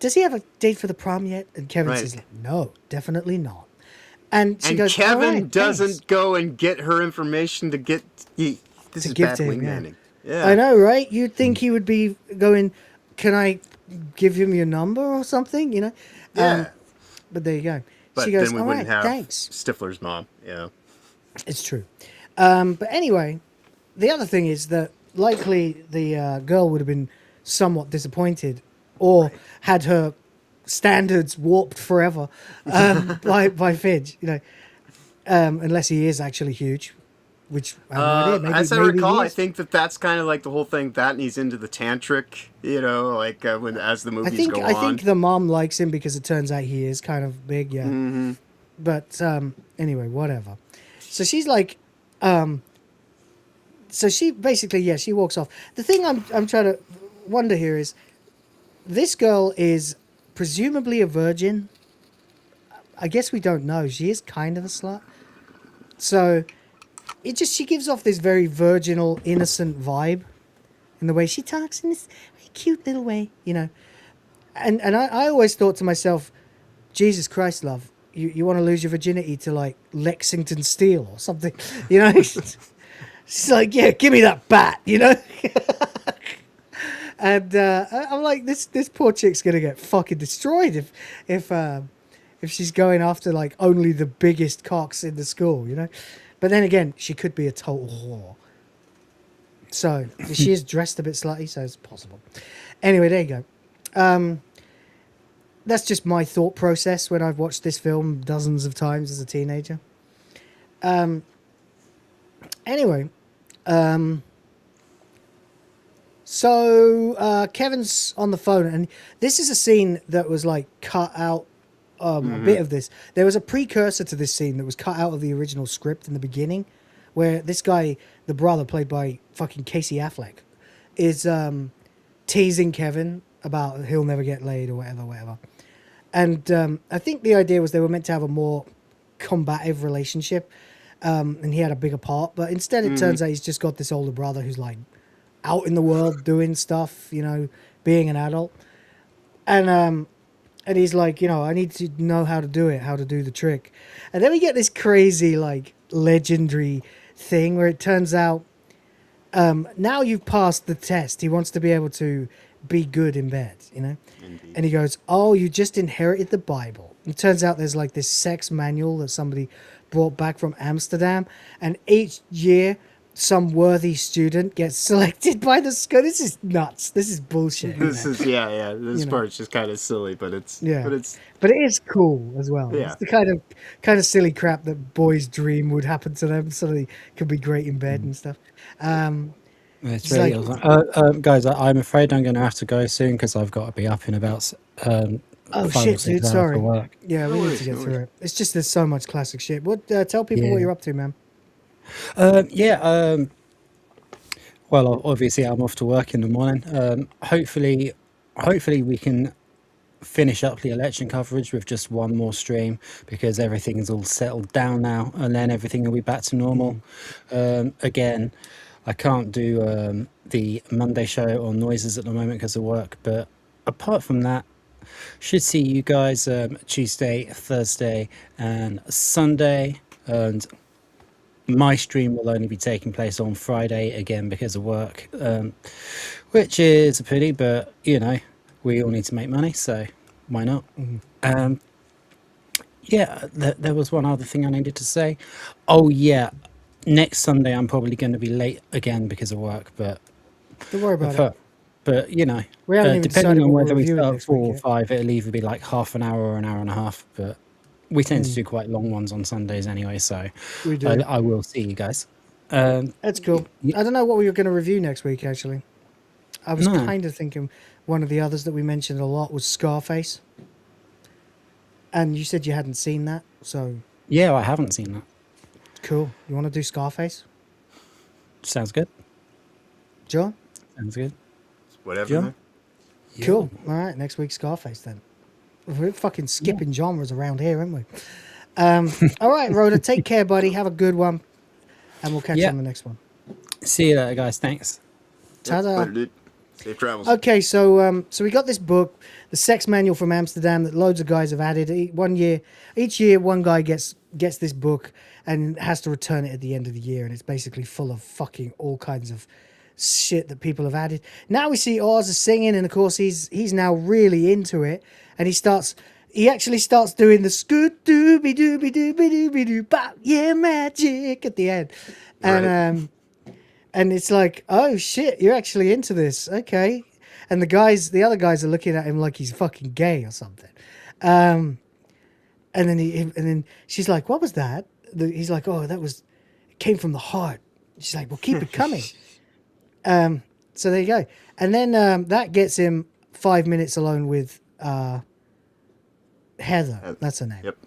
does he have a date for the prom yet? And Kevin says, like, no, definitely not. And she goes, Kevin "All right, doesn't thanks." go and get her information to get. This is give bad to him, wingmanning. Yeah. I know, right? You'd think he would be going, can I give him your number or something? You know? Yeah. But there you go. But she goes, then we all wouldn't right, have thanks. Stifler's mom. Yeah. It's true. But anyway, the other thing is that likely the girl would have been somewhat disappointed or had her standards warped forever by Finch, you know, unless he is actually huge, which I have no idea. Maybe, as I maybe recall, he I is. think that's kind of like the whole thing. That and he's into the tantric, you know, like as the movies go on. I think the mom likes him because it turns out he is kind of big, yeah. Mm-hmm. But anyway, whatever. So she's like, so she basically, yeah, she walks off. The thing I'm trying to wonder here is, this girl is presumably a virgin. I guess we don't know. She is kind of a slut. So she gives off this very virginal, innocent vibe in the way she talks in this very cute little way, you know. And I always thought to myself, Jesus Christ, love, you want to lose your virginity to like Lexington Steel or something, you know? She's like, yeah, give me that bat, you know? And I'm like, this poor chick's gonna get fucking destroyed if she's going after like only the biggest cocks in the school, you know. But then again, she could be a total whore. So she is dressed a bit slutty, so it's possible. Anyway, there you go. That's just my thought process when I've watched this film dozens of times as a teenager. Anyway. So Kevin's on the phone, and this is a scene that was like cut out. A bit of this. There was a precursor to this scene that was cut out of the original script in the beginning, where this guy, the brother played by fucking Casey Affleck, is teasing Kevin about he'll never get laid or whatever. And I think the idea was they were meant to have a more combative relationship, and he had a bigger part. But instead, it turns out he's just got this older brother who's like out in the world doing stuff, you know, being an adult. And he's like, you know, I need to know how to do it, how to do the trick. And then we get this crazy, like, legendary thing where it turns out now you've passed the test. He wants to be able to be good in bed, you know? Indeed. And he goes, oh, you just inherited the Bible. It turns out there's like this sex manual that somebody brought back from Amsterdam. And each year, some worthy student gets selected by the school. This is nuts. This is bullshit. This is This part's just kind of silly, but it's but it is cool as well. Yeah. It's the kind of silly crap that boys dream would happen to them, so they could be great in bed and stuff. It's It's really like- awesome. Guys, I'm afraid I'm going to have to go soon because I've got to be up in about Oh 5 or shit, 6 dude! hours Sorry. for work. Yeah, we need to get through it. It's just there's so much classic shit. What? Tell people Yeah. what you're up to, man. Well, obviously I'm off to work in the morning. Hopefully we can finish up the election coverage with just one more stream because everything's all settled down now, and then everything will be back to normal. Again, I can't do the Monday show on noises at the moment because of work, but apart from that, should see you guys Tuesday, Thursday, and Sunday, and my stream will only be taking place on Friday again because of work, which is a pity, but you know, we all need to make money, so why not? There was one other thing I needed to say. Oh yeah, next Sunday I'm probably going to be late again because of work, but Don't worry about it. But you know, We haven't even depending decided on what we're whether we reviewing start next 4 week or yet. 5, it'll either be like half an hour or an hour and a half. But we tend to Mm. do quite long ones on Sundays anyway, so We do. I will see you guys. That's cool. I don't know what we were going to review next week, actually. I was No. kind of thinking one of the others that we mentioned a lot was Scarface. And you said you hadn't seen that, so... Yeah, I haven't seen that. Cool. You want to do Scarface? Sounds good. John? Sounds good. Whatever. John? Man. Cool. All right, next week Scarface then. We're fucking skipping genres around here, aren't we? All right, Rhoda, take care, buddy. Have a good one. And we'll catch you on the next one. See you later, guys. Thanks. Ta-da. Later, dude. Safe travels. Okay, so we got this book, The Sex Manual from Amsterdam, that loads of guys have added. Each year, one guy gets this book and has to return it at the end of the year, and it's basically full of fucking all kinds of shit that people have added. Now we see Oz singing, and of course he's now really into it, and he actually starts doing the scoot dooby dooby dooby dooby doo bop yeah magic at the end, and and it's like, oh shit, you're actually into this, okay? And the other guys are looking at him like he's fucking gay or something. And then she's like, what was that? He's like, oh, it came from the heart. She's like, well, keep it coming. So there you go. And then that gets him 5 minutes alone with Heather. That's her name. Yep.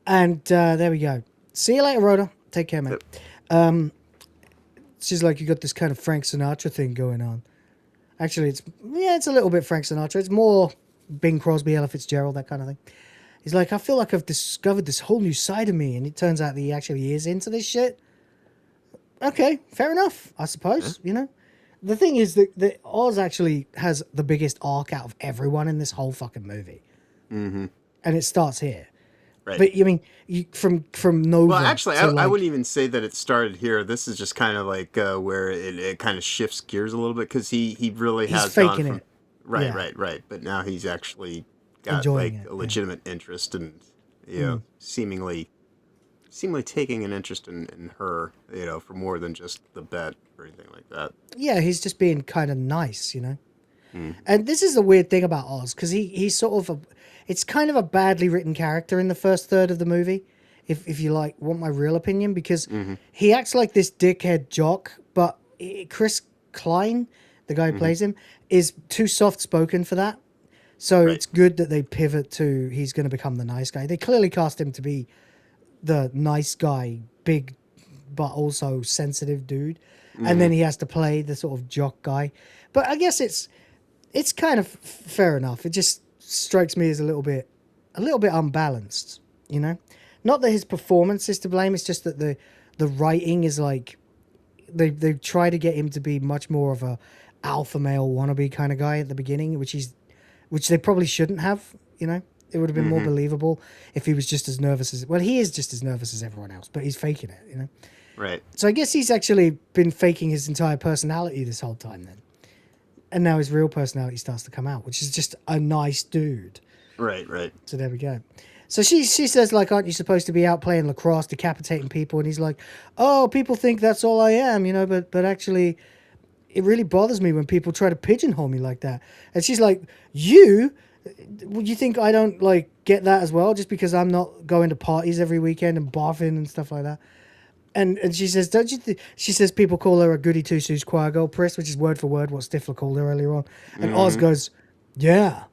And there we go. See you later, Rhoda. Take care, mate. She's like, you got this kind of Frank Sinatra thing going on. Actually, it's a little bit Frank Sinatra. It's more Bing Crosby, Ella Fitzgerald, that kind of thing. He's like, I feel like I've discovered this whole new side of me, and it turns out that he actually is into this shit. Okay, fair enough, I suppose, you know? The thing is that Oz actually has the biggest arc out of everyone in this whole fucking movie. Mm-hmm. And it starts here. Right. But, I mean, from Nova... Well, actually, to, I wouldn't even say that it started here. This is just kind of like where it kind of shifts gears a little bit, because he really has faking gone from... it. Right, Yeah. right. But now he's actually got Enjoying like it, a legitimate interest, and you know, seemingly taking an interest in her, you know, for more than just the bet or anything like that. Yeah, he's just being kind of nice, you know? And this is the weird thing about Oz, because he's sort of it's kind of a badly written character in the first third of the movie, if you like want my real opinion, because he acts like this dickhead jock, but Chris Klein, the guy who plays him, is too soft-spoken for that. So it's good that they pivot to he's going to become the nice guy. They clearly cast him to be the nice guy, big but also sensitive dude. And then he has to play the sort of jock guy. But I guess it's kind of fair enough. It just strikes me as a little bit unbalanced, you know? Not that his performance is to blame, it's just that the writing is like they try to get him to be much more of a alpha male wannabe kind of guy at the beginning, which they probably shouldn't have, you know? It would have been more believable if he was just as nervous as... Well, he is just as nervous as everyone else, but he's faking it, you know? Right. So I guess he's actually been faking his entire personality this whole time then. And now his real personality starts to come out, which is just a nice dude. Right. So there we go. So she says, like, aren't you supposed to be out playing lacrosse, decapitating people? And he's like, oh, people think that's all I am, you know, but actually... It really bothers me when people try to pigeonhole me like that. And she's like, you think I don't like get that as well, just because I'm not going to parties every weekend and barfing and stuff like that? And she says, don't you she says people call her a goody two shoes choir girl, Pris, which is word for word what Stifler called her earlier on. And Oz goes, yeah.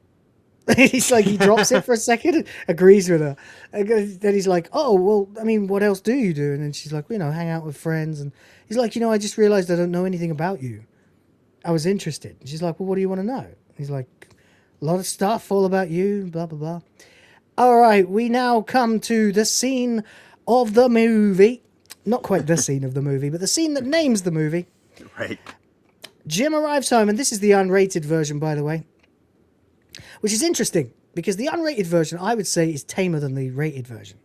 He's like, he drops it for a second and agrees with her. And then he's like, oh, well, I mean, what else do you do? And then she's like, well, you know, hang out with friends. And he's like, you know, I just realized I don't know anything about you. I was interested. And she's like, well, what do you want to know? He's like, a lot of stuff all about you, blah, blah, blah. All right, we now come to the scene of the movie. Not quite the scene of the movie, but the scene that names the movie. Right. Jim arrives home, and this is the unrated version, by the way, which is interesting because the unrated version, I would say, is tamer than the rated version.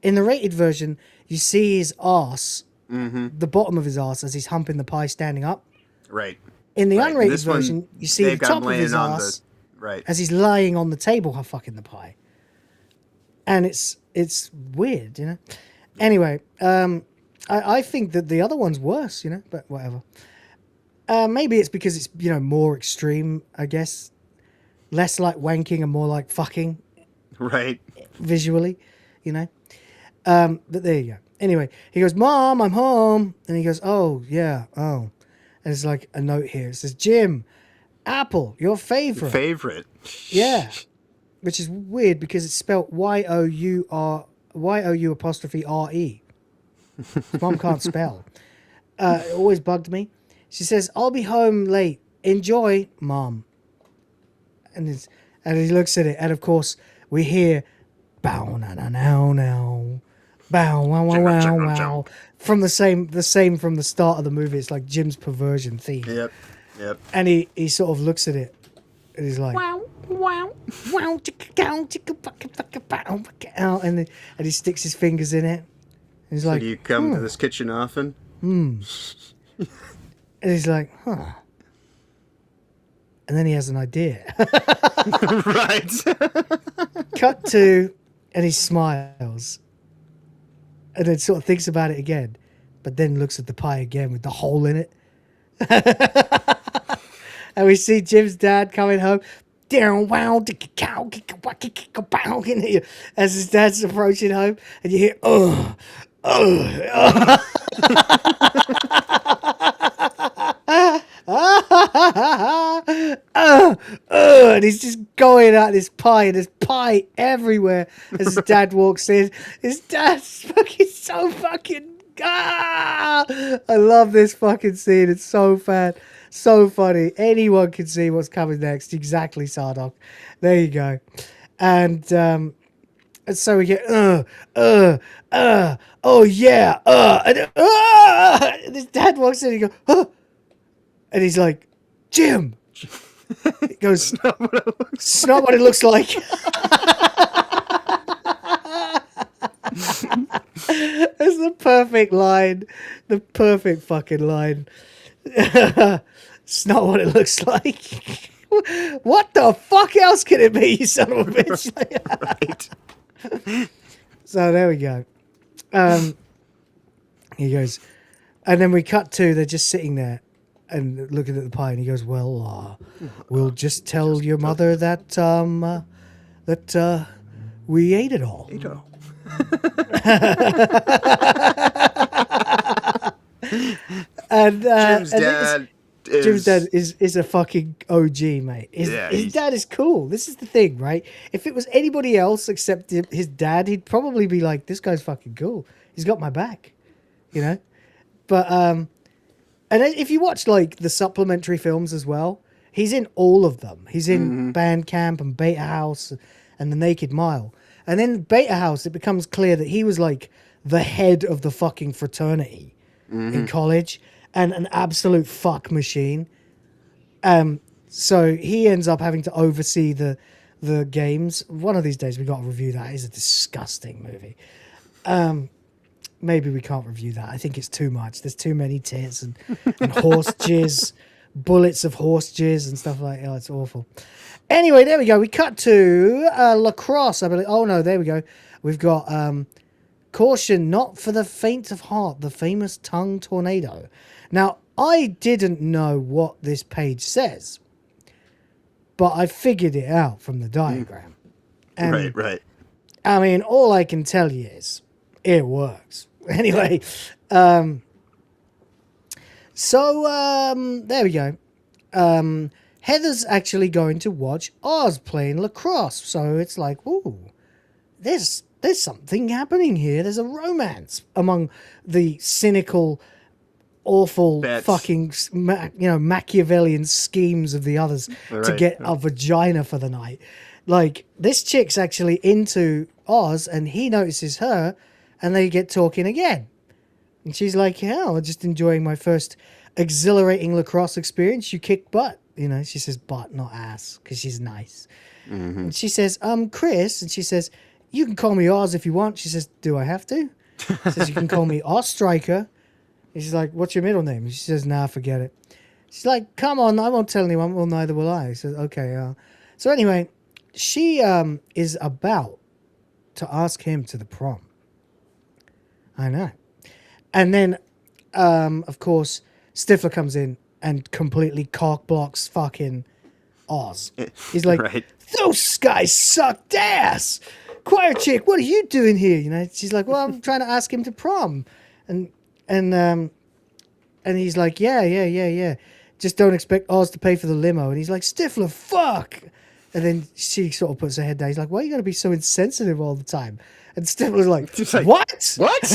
In the rated version, you see his arse, the bottom of his arse, as he's humping the pie standing up. Right. In the Right. unrated This one, version, you see the they've got him top of laying his on arse right. as he's lying on the table fucking the pie. And it's weird, you know? Anyway, I think that the other one's worse, you know? But whatever. Maybe it's because it's, more extreme, I guess. Less like wanking and more like fucking. Right. Visually, But there you go. Anyway, he goes, Mom, I'm home. And he goes, oh, yeah, oh. And there's like a note here. It says, Jim, Apple, your favorite. Favorite. Yeah. Which is weird because it's spelled Y-O-U apostrophe R-E. Mom can't spell. It always bugged me. She says, I'll be home late. Enjoy, Mom. And he looks at it, and of course we hear bow na na now now, bow wow wow wow wow from the same from the start of the movie. It's like Jim's perversion theme. Yep. And he sort of looks at it, and he's like wow wow wow chicka cow chicka fucka bow bow, and he sticks his fingers in it. And he's like, do you come to this kitchen often? And he's like, huh. And then he has an idea. Right. Cut to, and he smiles. And then sort of thinks about it again. But then looks at the pie again with the hole in it. And we see Jim's dad coming home. As his dad's approaching home. And you hear, and he's just going at this pie, and there's pie everywhere as his dad walks in. His dad's fucking so fucking I love this fucking scene. It's so funny. Anyone can see what's coming next. Exactly, Sardoc. There you go. And so we get oh yeah, and his dad walks in and he goes, and he's like, Jim. He goes, it's not what it looks like. That's the perfect line. The perfect fucking line. It's not what it looks like. What the fuck else can it be, you son of a bitch? Right. So there we go. He goes, and then we cut to, they're just sitting there and looking at the pie, and he goes, well, we'll just tell your mother that we ate it all. And Jim's dad is a fucking OG, mate. His dad is cool. This is the thing, right? If it was anybody else except his dad, he'd probably be like, this guy's fucking cool. He's got my back, But and if you watch like the supplementary films as well, he's in all of them. He's in Bandcamp and Beta House and The Naked Mile. And then Beta House, it becomes clear that he was like the head of the fucking fraternity in college and an absolute fuck machine. So he ends up having to oversee the games. One of these days we got to review that. It's a disgusting movie. Maybe we can't review that. I think it's too much. There's too many tits and horse jizz, bullets of horse jizz and stuff like that. Oh, it's awful. Anyway, there we go. We cut to lacrosse, I believe. Oh, no, there we go. We've got caution, not for the faint of heart, the famous tongue tornado. Now, I didn't know what this page says, but I figured it out from the diagram. And, Right. I mean, all I can tell you is it works. Anyway, there we go. Heather's actually going to watch Oz playing lacrosse. So it's like, ooh, there's something happening here. There's a romance among the cynical, awful, fucking, Machiavellian schemes of the others to get a vagina for the night. Like, this chick's actually into Oz, and he notices her, and they get talking again. And she's like, yeah, I'm just enjoying my first exhilarating lacrosse experience. You kick butt. She says butt, not ass, because she's nice. And she says, Chris, and she says, you can call me Oz if you want. She says, do I have to? She says, you can call me Oz Striker. And she's like, what's your middle name? And she says, nah, forget it. She's like, come on, I won't tell anyone. Well, neither will I. He says, okay. So anyway, she is about to ask him to the prom. I know. And then, of course, Stifler comes in and completely cock blocks fucking Oz. He's like, Right. those guys sucked ass. Choir chick, what are you doing here? You know, she's like, well, I'm trying to ask him to prom, and he's like, yeah. Just don't expect Oz to pay for the limo. And he's like, Stifler, fuck. And then she sort of puts her head down. He's like, why are you going to be so insensitive all the time? And Stifler's like, what? What?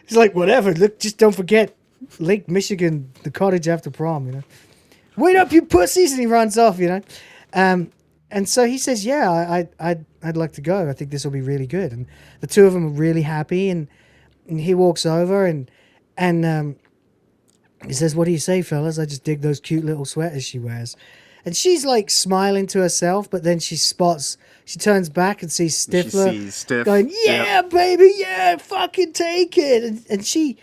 He's like, whatever. Look, just don't forget Lake Michigan, the cottage after prom, you know. Wait up, you pussies. And he runs off, you know. And so he says, yeah, I'd like to go. I think this will be really good. And the two of them are really happy. And he walks over and he says, what do you say, fellas? I just dig those cute little sweaters she wears. And she's like smiling to herself, but then she turns back and sees Stifler She sees Stiff. going, yeah, baby, yeah, fucking take it. And she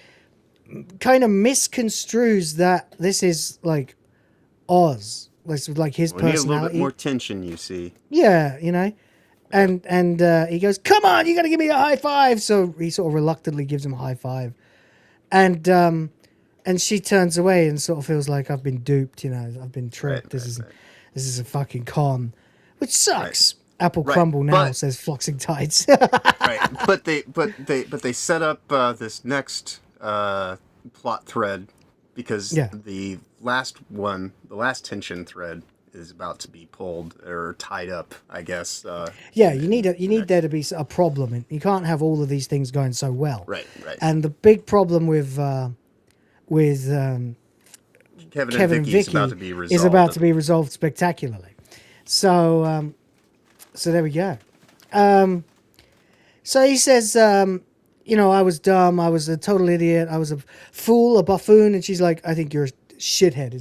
kind of misconstrues that this is like Oz. Like his We need a personality. little bit more tension, you see. Yeah, you know. And he goes, come on, you got to give me a high five. So he sort of reluctantly gives him a high five. And she turns away and sort of feels like I've been duped, you know. I've been tricked. This is a fucking con, which sucks. Apple crumble now, says Floxing Tides. Right. But they set up this next plot thread because the last tension thread is about to be pulled or tied up, I guess. Yeah, you need there to be a problem. You can't have all of these things going so well. Right. And the big problem with Kevin and Vicky is about to be resolved spectacularly. So there we go. So he says, you know, I was dumb. I was a total idiot. I was a fool, a buffoon. And she's like, I think you're a shithead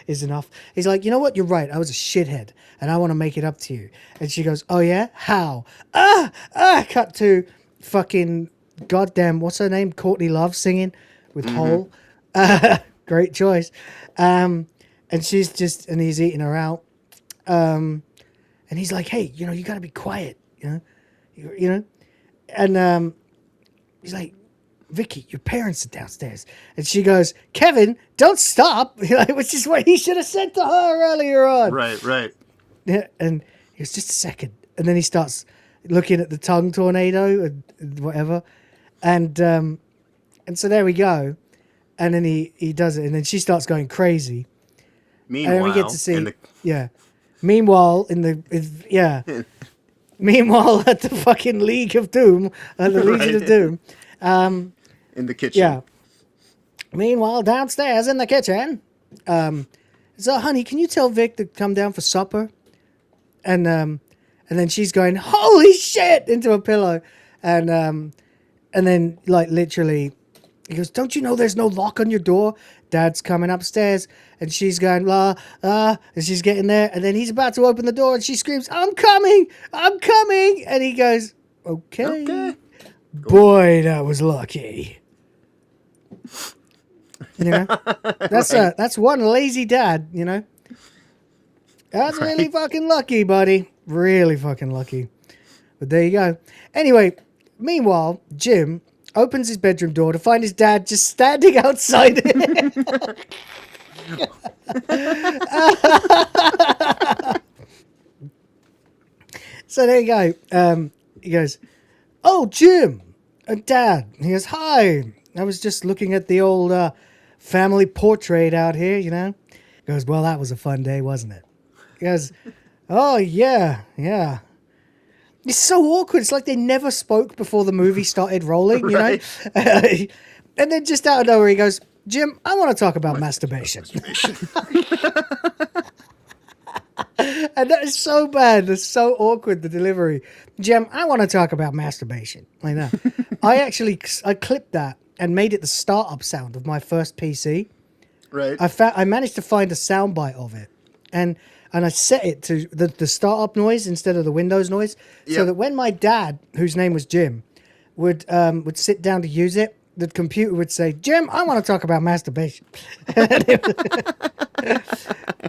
is enough. He's like, you know what? You're right. I was a shithead and I want to make it up to you. And she goes, oh yeah? How? Cut to fucking goddamn, what's her name? Courtney Love singing with Hole. Great choice. And he's eating her out. And he's like, hey, you know, you got to be quiet, you know? And he's like, Vicky, your parents are downstairs. And she goes, Kevin, don't stop. Which is what he should have said to her earlier on. Right. Yeah, and he goes, just a second. And then he starts looking at the tongue tornado and whatever. And so there we go. And then he does it. And then she starts going crazy. Meanwhile, and then we get to see, Meanwhile, Meanwhile, at the fucking League of Doom, at the Legion of Doom. In the kitchen. Yeah. Meanwhile, downstairs in the kitchen. So, honey, can you tell Vic to come down for supper? And then she's going, holy shit, into a pillow. And then, like, literally, he goes, don't you know there's no lock on your door? Dad's coming upstairs. And she's going, and she's getting there. And then he's about to open the door and she screams, I'm coming. And he goes, okay. Boy, that was lucky. You know, that's one lazy dad, you know. That's really fucking lucky, buddy. Really fucking lucky. But there you go. Anyway, meanwhile, Jim opens his bedroom door to find his dad just standing outside it. So there you go. He goes, oh, Jim, Dad. He goes, hi. I was just looking at the old family portrait out here, you know. He goes, well, that was a fun day, wasn't it? He goes, oh, yeah. It's so awkward. It's like they never spoke before the movie started rolling, you know. And then just out of nowhere, he goes, Jim, I want to talk about masturbation. And that is so bad. It's so awkward, the delivery. Jim, I want to talk about masturbation. I know. I clipped that and made it the startup sound of my first PC. Right. I managed to find a soundbite of it. And I set it to the startup noise instead of the Windows noise. Yep. So that when my dad, whose name was Jim, would sit down to use it, the computer would say, Jim, I want to talk about masturbation.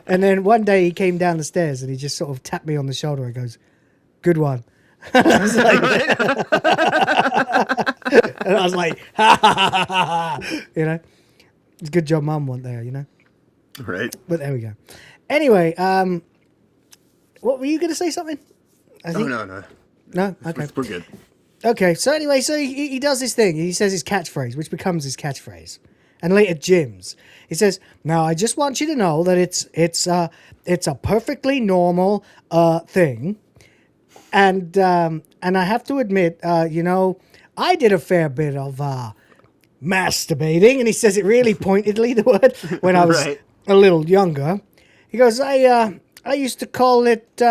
And then one day he came down the stairs and he just sort of tapped me on the shoulder and goes, good one. And I was like, ha ha ha ha ha. You know, it's a good job Mum wasn't there, you know. Right. But there we go. Anyway, what were you going to say? Something? No. No. Okay. We're good. Okay. So anyway, he does this thing. He says his catchphrase, which becomes his catchphrase, and later Jim's. He says, "Now I just want you to know that it's a perfectly normal thing, and I have to admit, I did a fair bit of masturbating," and he says it really pointedly, the word, when I was a little younger. He goes, I used to call it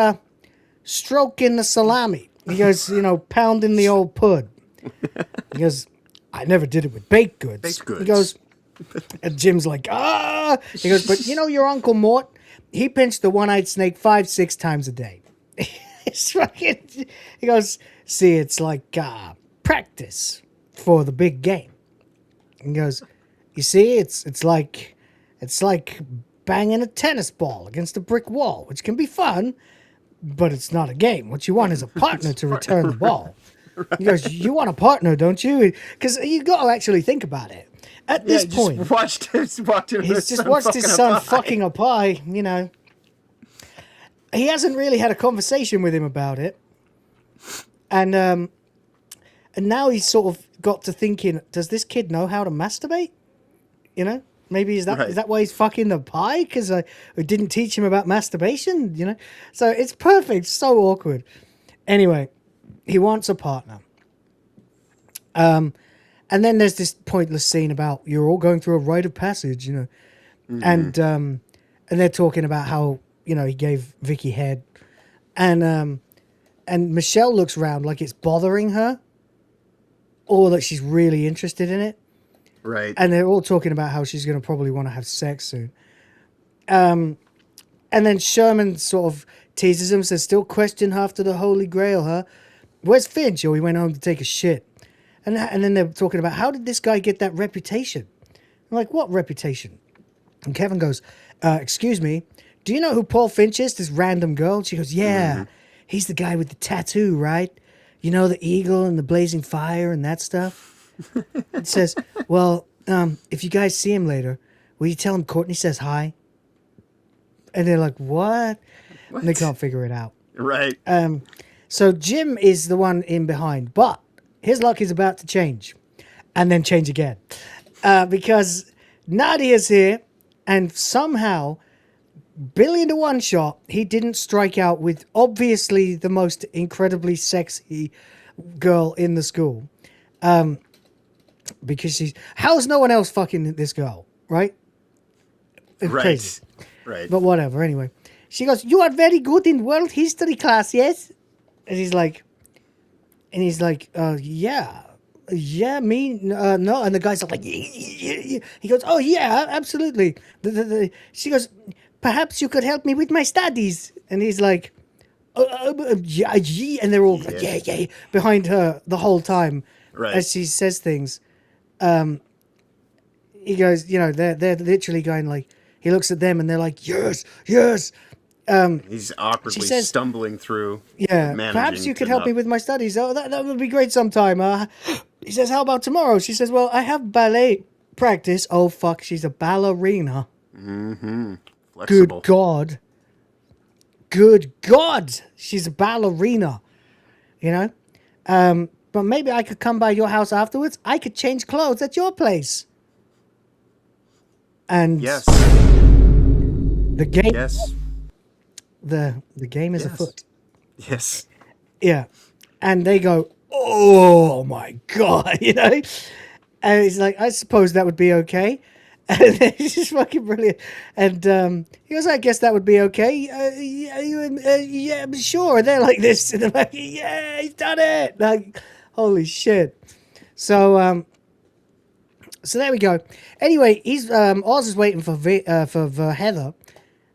stroking the salami. He goes, pounding the old pud. He goes, I never did it with baked goods. Baked goods. He goes, and Jim's like, ah. He goes, but your Uncle Mort, he pinched the one-eyed snake 5-6 times a day. It's fucking, he goes, see, it's like practice for the big game. He goes, you see, it's like banging a tennis ball against a brick wall, which can be fun, but it's not a game. What you want is a partner to return the ball. He goes, you want a partner, don't you? Because you got to actually think about it. At this point, he's just watched his son fucking a pie. He hasn't really had a conversation with him about it, and now he's sort of got to thinking, does this kid know how to masturbate? Maybe is that why he's fucking the pie? Because I didn't teach him about masturbation, So it's perfect. So awkward. Anyway, he wants a partner. And then there's this pointless scene about you're all going through a rite of passage, Mm-hmm. and they're talking about how he gave Vicky head, and Michelle looks around like it's bothering her, or that she's really interested in it. Right. And they're all talking about how she's going to probably want to have sex soon. And then Sherman sort of teases him, says, still question after the Holy Grail, huh? Where's Finch? Oh, he went home to take a shit. And then they're talking about, how did this guy get that reputation? I'm like, what reputation? And Kevin goes, excuse me, do you know who Paul Finch is, this random girl? She goes, yeah, he's the guy with the tattoo, right? The eagle and the blazing fire and that stuff? It says, well, if you guys see him later, will you tell him Courtney says hi? And they're like, what? And they can't figure it out. Right. So Jim is the one in behind, but his luck is about to change and then change again. Because Nadia's here, and somehow, billion to one shot, he didn't strike out with obviously the most incredibly sexy girl in the school. Because how's no one else fucking this girl, right? Crazy. Right. But whatever, anyway. She goes, you are very good in world history class, yes? And he's like, yeah, me, no. And the guy's like, yeah. He goes, oh, yeah, absolutely. She goes, perhaps you could help me with my studies. And he's like, yeah. And they're all like, yeah, behind her the whole time as she says things. He goes, they're literally going like, he looks at them and they're like, yes. He's awkwardly stumbling through. Yeah, perhaps you could help me with my studies. Oh, that would be great sometime. He says, how about tomorrow? She says, well, I have ballet practice. Oh, fuck, she's a ballerina. Mm-hmm. Flexible. Good God. She's a ballerina. But maybe I could come by your house afterwards. I could change clothes at your place. And yes, the game. Yes, the game is afoot. Yes. Yeah, and they go, oh my God, and he's like, I suppose that would be okay. And it's just fucking brilliant. And he goes, I guess that would be okay. Yeah, sure. And they're like this, and they're like, yeah, he's done it. Like, holy shit. So there we go. Anyway, Oz is waiting for Heather,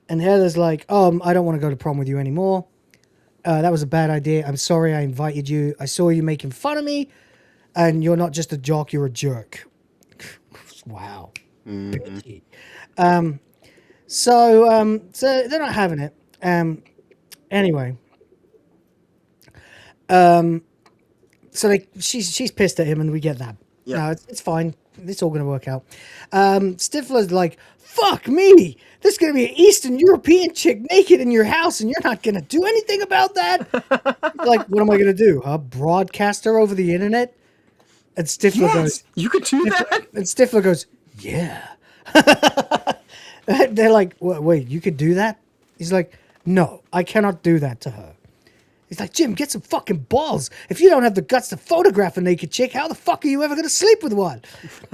and Heather's like, I don't want to go to prom with you anymore. That was a bad idea. I'm sorry I invited you. I saw you making fun of me, and you're not just a jock, you're a jerk. Wow. Mm-hmm. So they're not having it. Anyway. So she's pissed at him, and we get that. Yep. No, it's fine. It's all going to work out. Stifler's like, fuck me. There's going to be an Eastern European chick naked in your house and you're not going to do anything about that? Like, what am I going to do? Broadcast her over the internet? And Stifler goes, you could do that? And Stifler goes, yeah. They're like, wait, you could do that? He's like, no, I cannot do that to her. He's like, Jim, get some fucking balls. If you don't have the guts to photograph a naked chick, how the fuck are you ever going to sleep with one?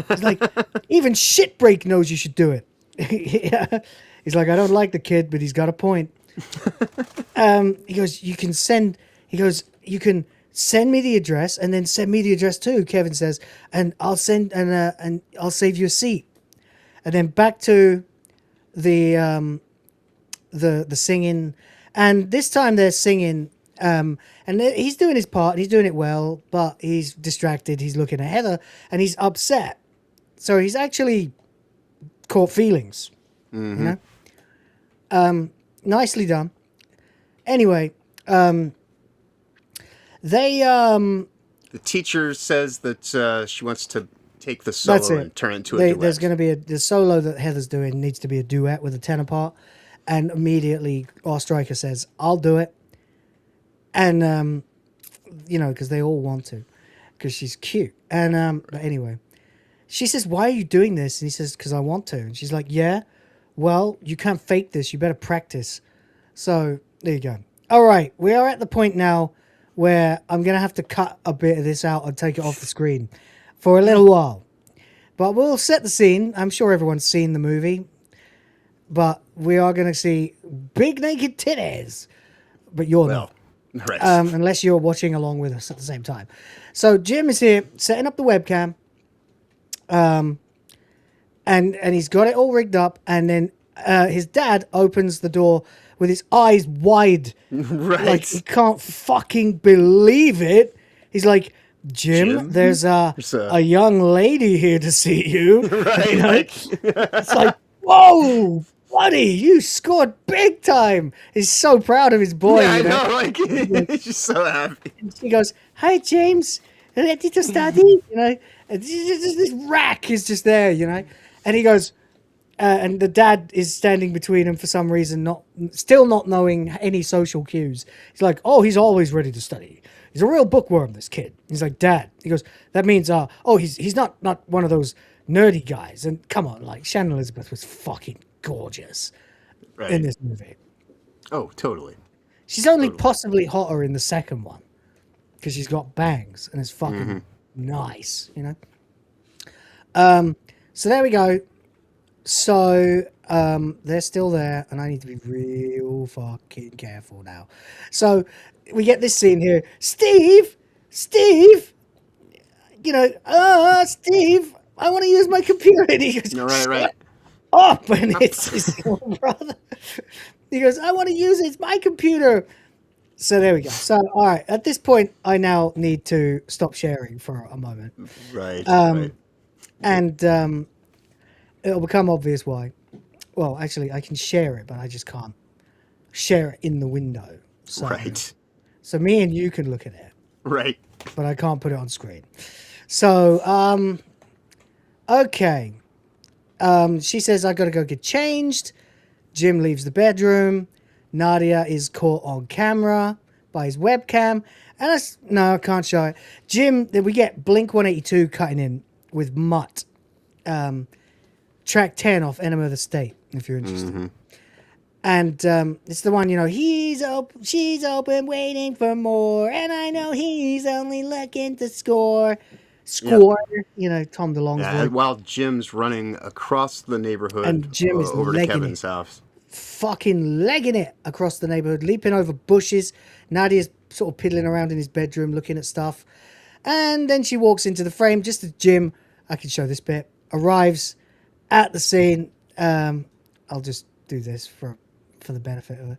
He's like, even Shitbreak knows you should do it. Yeah. He's like, I don't like the kid, but he's got a point. He goes, you can send me the address and then send me the address too, Kevin says, and I'll save you a seat. And then back to the singing, and this time they're singing, and he's doing his part, he's doing it well, but he's distracted, he's looking at Heather, and he's upset. So he's actually caught feelings, you know? Nicely done. Anyway, the teacher says that she wants to take the solo and turn it into a duet. There's going to be the solo that Heather's doing needs to be a duet with a tenor part, and immediately Stryker says, I'll do it. And, because they all want to, because she's cute. And, but anyway, she says, why are you doing this? And he says, because I want to. And she's like, yeah, well, you can't fake this. You better practice. So there you go. All right. We are at the point now where I'm going to have to cut a bit of this out and take it off the screen for a little while. But we'll set the scene. I'm sure everyone's seen the movie. But we are going to see big naked titties. But you're not. Right. Unless you're watching along with us at the same time. So Jim is here setting up the webcam. And he's got it all rigged up. And then his dad opens the door with his eyes wide. Right. Like he can't fucking believe it. He's like, Jim, there's a young lady here to see you. Right. You know? It's like, whoa, buddy, you scored big time. He's so proud of his boy. Yeah, you know? I know, like, he's just so happy. And she goes, hi, James. Ready to study? You know, and this rack is just there, you know. And he goes, and the dad is standing between them for some reason, still not knowing any social cues. He's like, oh, he's always ready to study. He's a real bookworm, this kid. He's like, Dad. He goes, that means, he's not one of those nerdy guys. And come on, like, Shannon Elizabeth was fucking gorgeous in this movie. Oh, totally. She's only possibly hotter in the second one because she's got bangs and it's fucking nice, you know? So there we go. So they're still there, and I need to be real fucking careful now. So we get this scene here. Steve, you know, Steve, I want to use my computer. And he goes, right. Up, and it's his little brother. He goes, I want to use it. It's my computer. So there we go. So, all right. At this point, I now need to stop sharing for a moment. Right. And it'll become obvious why. Well, actually, I can share it, but I just can't share it in the window. So, right. So me and you can look at it. Right. But I can't put it on screen. So, okay. She says, I got to go get changed. Jim leaves the bedroom. Nadia is caught on camera by his webcam. And no, I can't show it. Jim, then we get Blink 182 cutting in with Mutt. Track 10 off Enema of the State, if you're interested. And it's the one, you know, she's open, waiting for more. And I know he's only looking to score. You know, Tom DeLonge's voice. While Jim's running across the neighborhood and Jim is over to Kevin's house. Fucking legging it across the neighborhood, leaping over bushes. Nadia's sort of piddling around in his bedroom looking at stuff. And then she walks into the frame just as Jim, I can show this bit, arrives at the scene. I'll just do this for the benefit of it.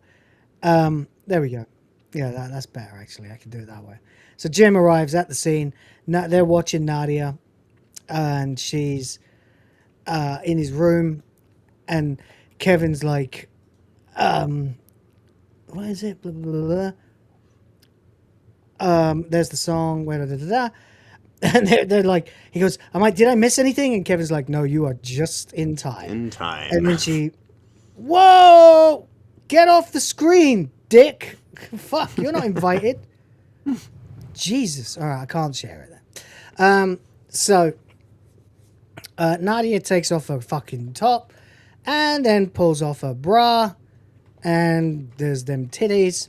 There we go. Yeah, that's better, actually. I can do it that way. So Jim arrives at the scene. They're watching Nadia, and she's in his room, and Kevin's like, what is it? Blah, blah, blah, blah. There's the song. And they're like, he goes, did I miss anything? And Kevin's like, no, you are just in time. In time. And then she, whoa, get off the screen, dick. Fuck, you're not invited. Jesus. All right, I can't share it then. So Nadia takes off her fucking top and then pulls off her bra, and there's them titties.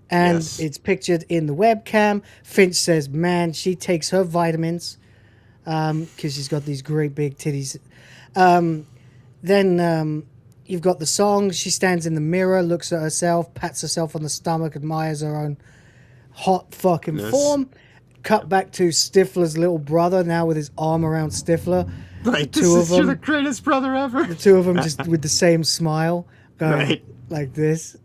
And it's pictured in the webcam. Finch says, man, she takes her vitamins because she's got these great big titties. Then you've got the song. She stands in the mirror, looks at herself, pats herself on the stomach, admires her own hot fucking form. Cut back to Stifler's little brother now with his arm around Stifler. Like, you're the greatest brother ever. The two of them just with the same smile going like this.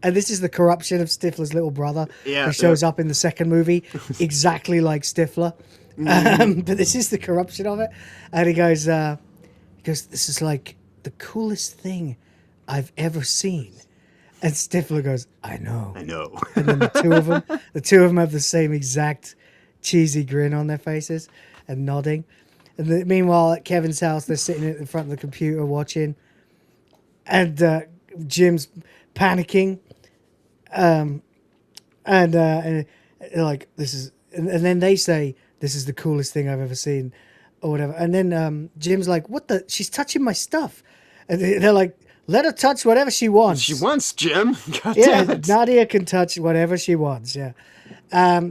And this is the corruption of Stifler's little brother, who shows up in the second movie, exactly like Stifler. But this is the corruption of it. And he goes, this is like the coolest thing I've ever seen. And Stifler goes, I know. I know. And then the two of them have the same exact cheesy grin on their faces and nodding. And meanwhile, at Kevin's house, they're sitting in front of the computer watching. And Jim's panicking. And like, this is, and then they say, this is the coolest thing I've ever seen, or whatever. And then Jim's like, what the? She's touching my stuff. And they're like, let her touch whatever she wants. She wants, Jim. God yeah, damn it. Nadia can touch whatever she wants. Yeah.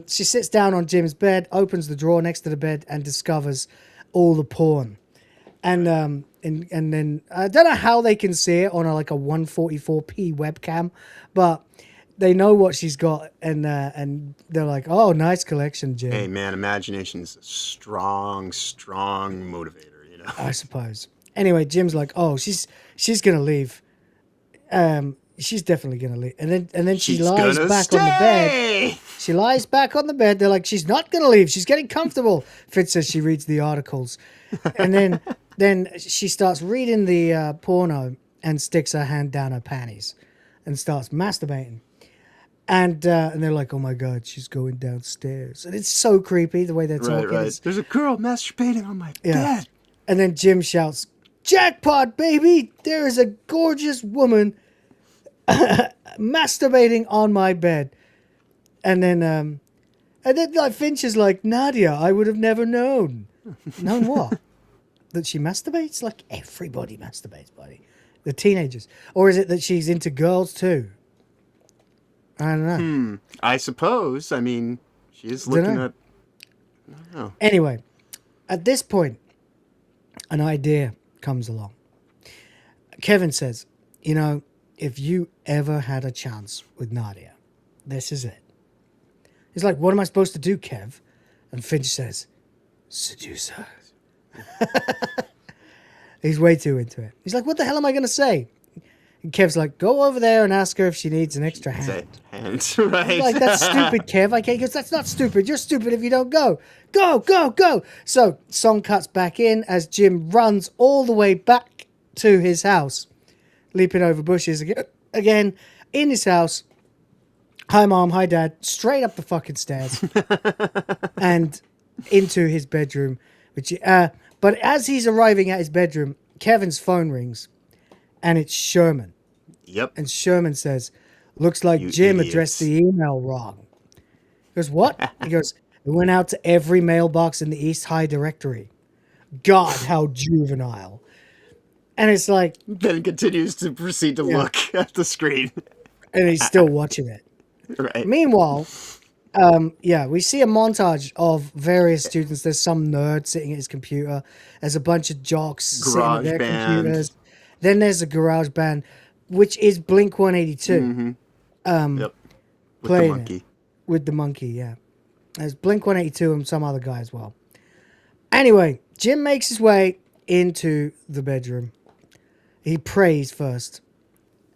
She sits down on Jim's bed, opens the drawer next to the bed, and discovers all the porn. And then I don't know how they can see it on a 144p webcam, but they know what she's got, and they're like, "Oh, nice collection, Jim." Hey, man, imagination is a strong motivator, you know. I suppose. Anyway, Jim's like, "Oh, she's gonna leave. She's definitely gonna leave." And then she lies back on the bed. She lies back on the bed. They're like, "She's not gonna leave. She's getting comfortable." Fitz says she reads the articles, and then she starts reading the porno and sticks her hand down her panties and starts masturbating. And they're like, oh my God, she's going downstairs. And it's so creepy the way they're talking. Right. There's a girl masturbating on my bed. And then Jim shouts, jackpot, baby! There is a gorgeous woman masturbating on my bed. And then like Finch is like, Nadia, I would have never known. Known what? That she masturbates? Like everybody masturbates, buddy. The teenagers. Or is it that she's into girls too? I don't know. I suppose. I mean, she is looking at... I don't know. Anyway, at this point, an idea comes along. Kevin says, if you ever had a chance with Nadia, this is it. He's like, what am I supposed to do, Kev? And Finch says, seduce her. He's way too into it. He's like, what the hell am I going to say? And Kev's like, go over there and ask her if she needs an extra hand. Hands, right? He's like, that's stupid, Kev. I can't, because that's not stupid. You're stupid if you don't go. Go, go, go. So, song cuts back in as Jim runs all the way back to his house, leaping over bushes again in his house. Hi, Mom. Hi, Dad. Straight up the fucking stairs and into his bedroom. But as he's arriving at his bedroom, Kevin's phone rings, and it's Sherman. Yep. And Sherman says, looks like Jim addressed the email wrong. He goes, what? He goes, it went out to every mailbox in the East High directory. God, how juvenile. And it's like... Ben continues to proceed to look at the screen. And he's still watching it. Right. Meanwhile... we see a montage of various students. There's some nerd sitting at his computer. There's a bunch of jocks sitting at their computers. Then there's a garage band, which is Blink 182. With playing the monkey. With the monkey, yeah. There's Blink 182 and some other guy as well. Anyway, Jim makes his way into the bedroom. He prays first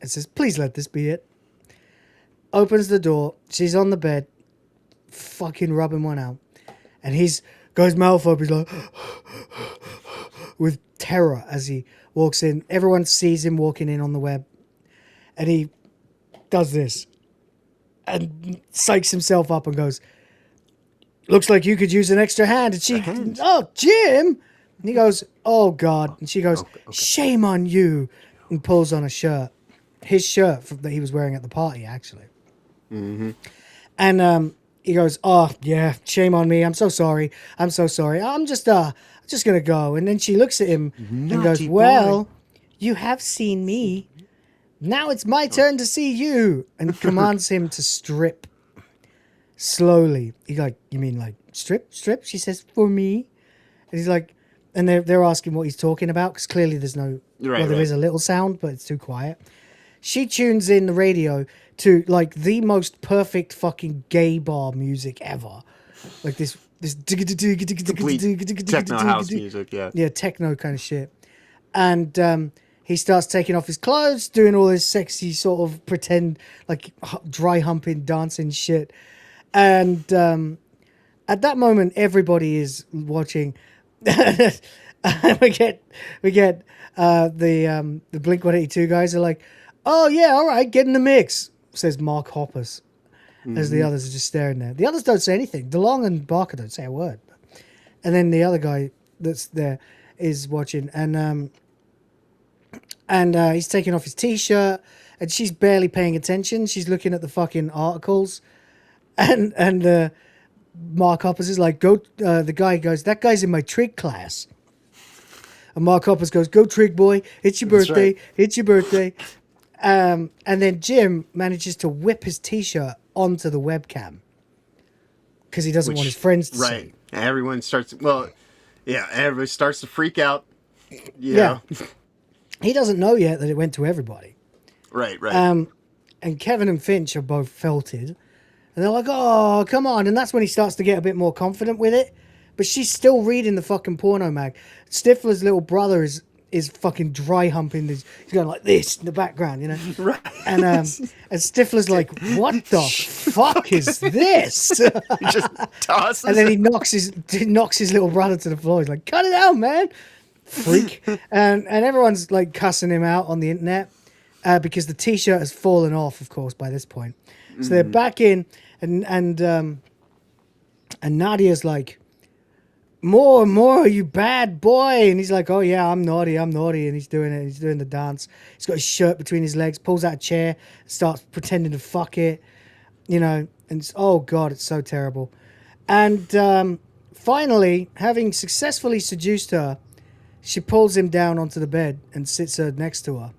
and says, please let this be it. Opens the door. She's on the bed, fucking rubbing one out, and he's got his mouth up. He's like with terror as he walks in. Everyone sees him walking in on the web, and he does this and psychs himself up and goes, looks like you could use an extra hand. And she, oh, Jim. And he goes, oh, God. And she goes, shame on you. And pulls on a shirt. His shirt that he was wearing at the party, actually. Mm-hmm. And he goes, oh, yeah, shame on me. I'm so sorry. I'm so sorry. I'm just going to go. And then she looks at him and goes, well, you have seen me. Now it's my turn to see you. And commands him to strip slowly. He's like, you mean like strip? She says, for me. And he's like, and they're asking what he's talking about because clearly there's no, there is a little sound, but it's too quiet. She tunes in the radio to like the most perfect fucking gay bar music ever. Like this complete techno house music, yeah. Yeah, techno kind of shit. And he starts taking off his clothes, doing all this sexy sort of pretend like dry humping, dancing shit. And at that moment, everybody is watching. we get the Blink-182 guys are like, oh yeah, all right, get in the mix, says Mark Hoppus, as the others are just staring there. The others don't say anything. DeLong and Barker don't say a word. And then the other guy that's there is watching, and he's taking off his t-shirt, and she's barely paying attention. She's looking at the fucking articles, and Mark Hoppus is like, go. The guy goes, that guy's in my trig class. And Mark Hoppus goes, go trig boy, it's your birthday, right. It's your birthday. And then Jim manages to whip his t-shirt onto the webcam because he doesn't want his friends to see. Right. Everyone starts, everybody starts to freak out. Yeah. He doesn't know yet that it went to everybody. Right. And Kevin and Finch are both felted. And they're like, oh, come on. And that's when he starts to get a bit more confident with it. But she's still reading the fucking porno mag. Stifler's little brother is fucking dry humping this. He's going like this in the background, you know? Right. And Stifler's like, what the fuck is this? He just tosses and then he knocks his little brother to the floor. He's like, cut it out, man. Freak. and everyone's like cussing him out on the internet because the t-shirt has fallen off, of course, by this point. So they're back in and Nadia's like, more, you bad boy. And he's like, oh yeah, I'm naughty. And he's doing it. He's doing the dance. He's got his shirt between his legs, pulls out a chair, starts pretending to fuck it, you know, and oh God, it's so terrible. And finally, having successfully seduced her, she pulls him down onto the bed and sits her next to her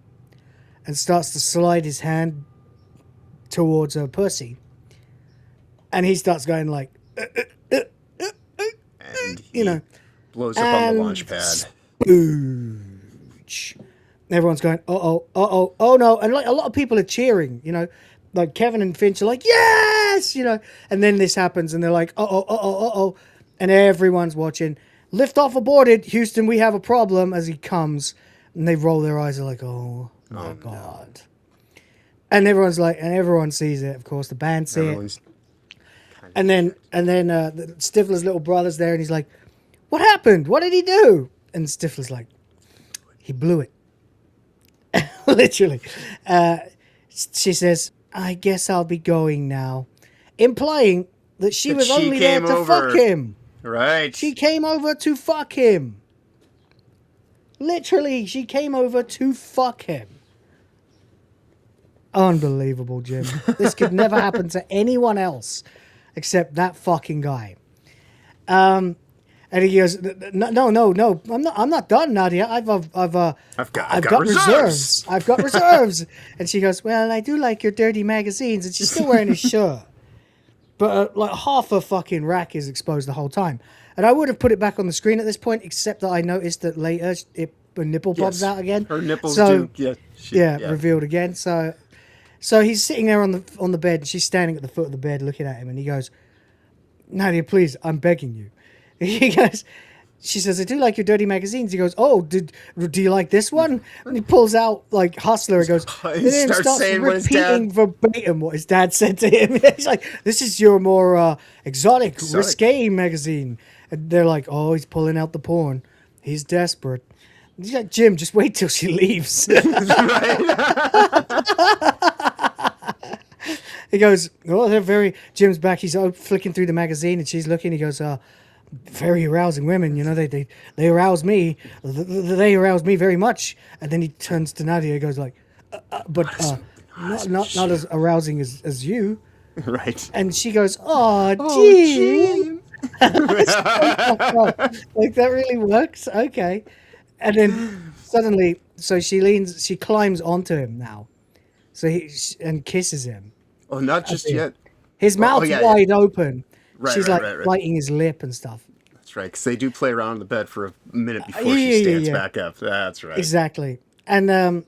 and starts to slide his hand towards her pussy. And he starts going like, you know, blows up on the launch pad. Everyone's going, oh no. And like a lot of people are cheering, you know, like Kevin and Finch are like, yes, you know, and then this happens and they're like, oh. And everyone's watching. Lift off aborted. Houston, we have a problem as he comes. And they roll their eyes. They're like, oh my God. No. And everyone's like, and everyone sees it. Of course, the band see it. And then Stifler's little brother's there, and he's like, "What happened? What did he do?" And Stifler's like, "He blew it." Literally. She says, "I guess I'll be going now," implying that she was only there to fuck him. Right. She came over to fuck him. Literally, she came over to fuck him. Unbelievable, Jim. This could never happen to anyone else except that fucking guy. And he goes, "No, I'm not done, Nadia. I've got reserves. I've got reserves." And she goes, "Well, I do like your dirty magazines." And she's still wearing his shirt, but like half her fucking rack is exposed the whole time. And I would have put it back on the screen at this point, except that I noticed that later her nipple pops out again. Her nipples do. Revealed again. So he's sitting there on the bed, and she's standing at the foot of the bed looking at him, and he goes, "Nadia, please, I'm begging you." She says, "I do like your dirty magazines." He goes, "Oh, do you like this one?" And he pulls out like Hustler and goes, he starts saying repeating verbatim what his dad said to him. He's like, "This is your more exotic, risque magazine." And they're like, "Oh, he's pulling out the porn. He's desperate." He's like, "Jim, just wait till she leaves." He goes, oh, they're very. Jim's back. He's flicking through the magazine, and she's looking. He goes, very arousing women. You know, they arouse me. They arouse me very much. And then he turns to Nadia. He goes like, but not as arousing as you. Right. And she goes, oh, Jim. Like that really works. Okay. And then suddenly, so she climbs onto him now. So and kisses him. Oh, not just yet. His mouth's wide open. Right, She's right. biting his lip and stuff. That's right, because they do play around in the bed for a minute before she stands back up. That's right. Exactly. And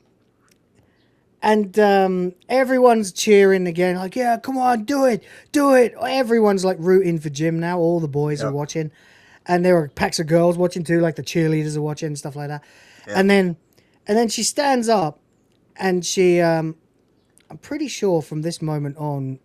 everyone's cheering again, like, yeah, come on, do it. Everyone's like rooting for Jim now. All the boys are watching, and there are packs of girls watching too, like the cheerleaders are watching and stuff like that. Yep. And then she stands up, and she, I'm pretty sure from this moment on,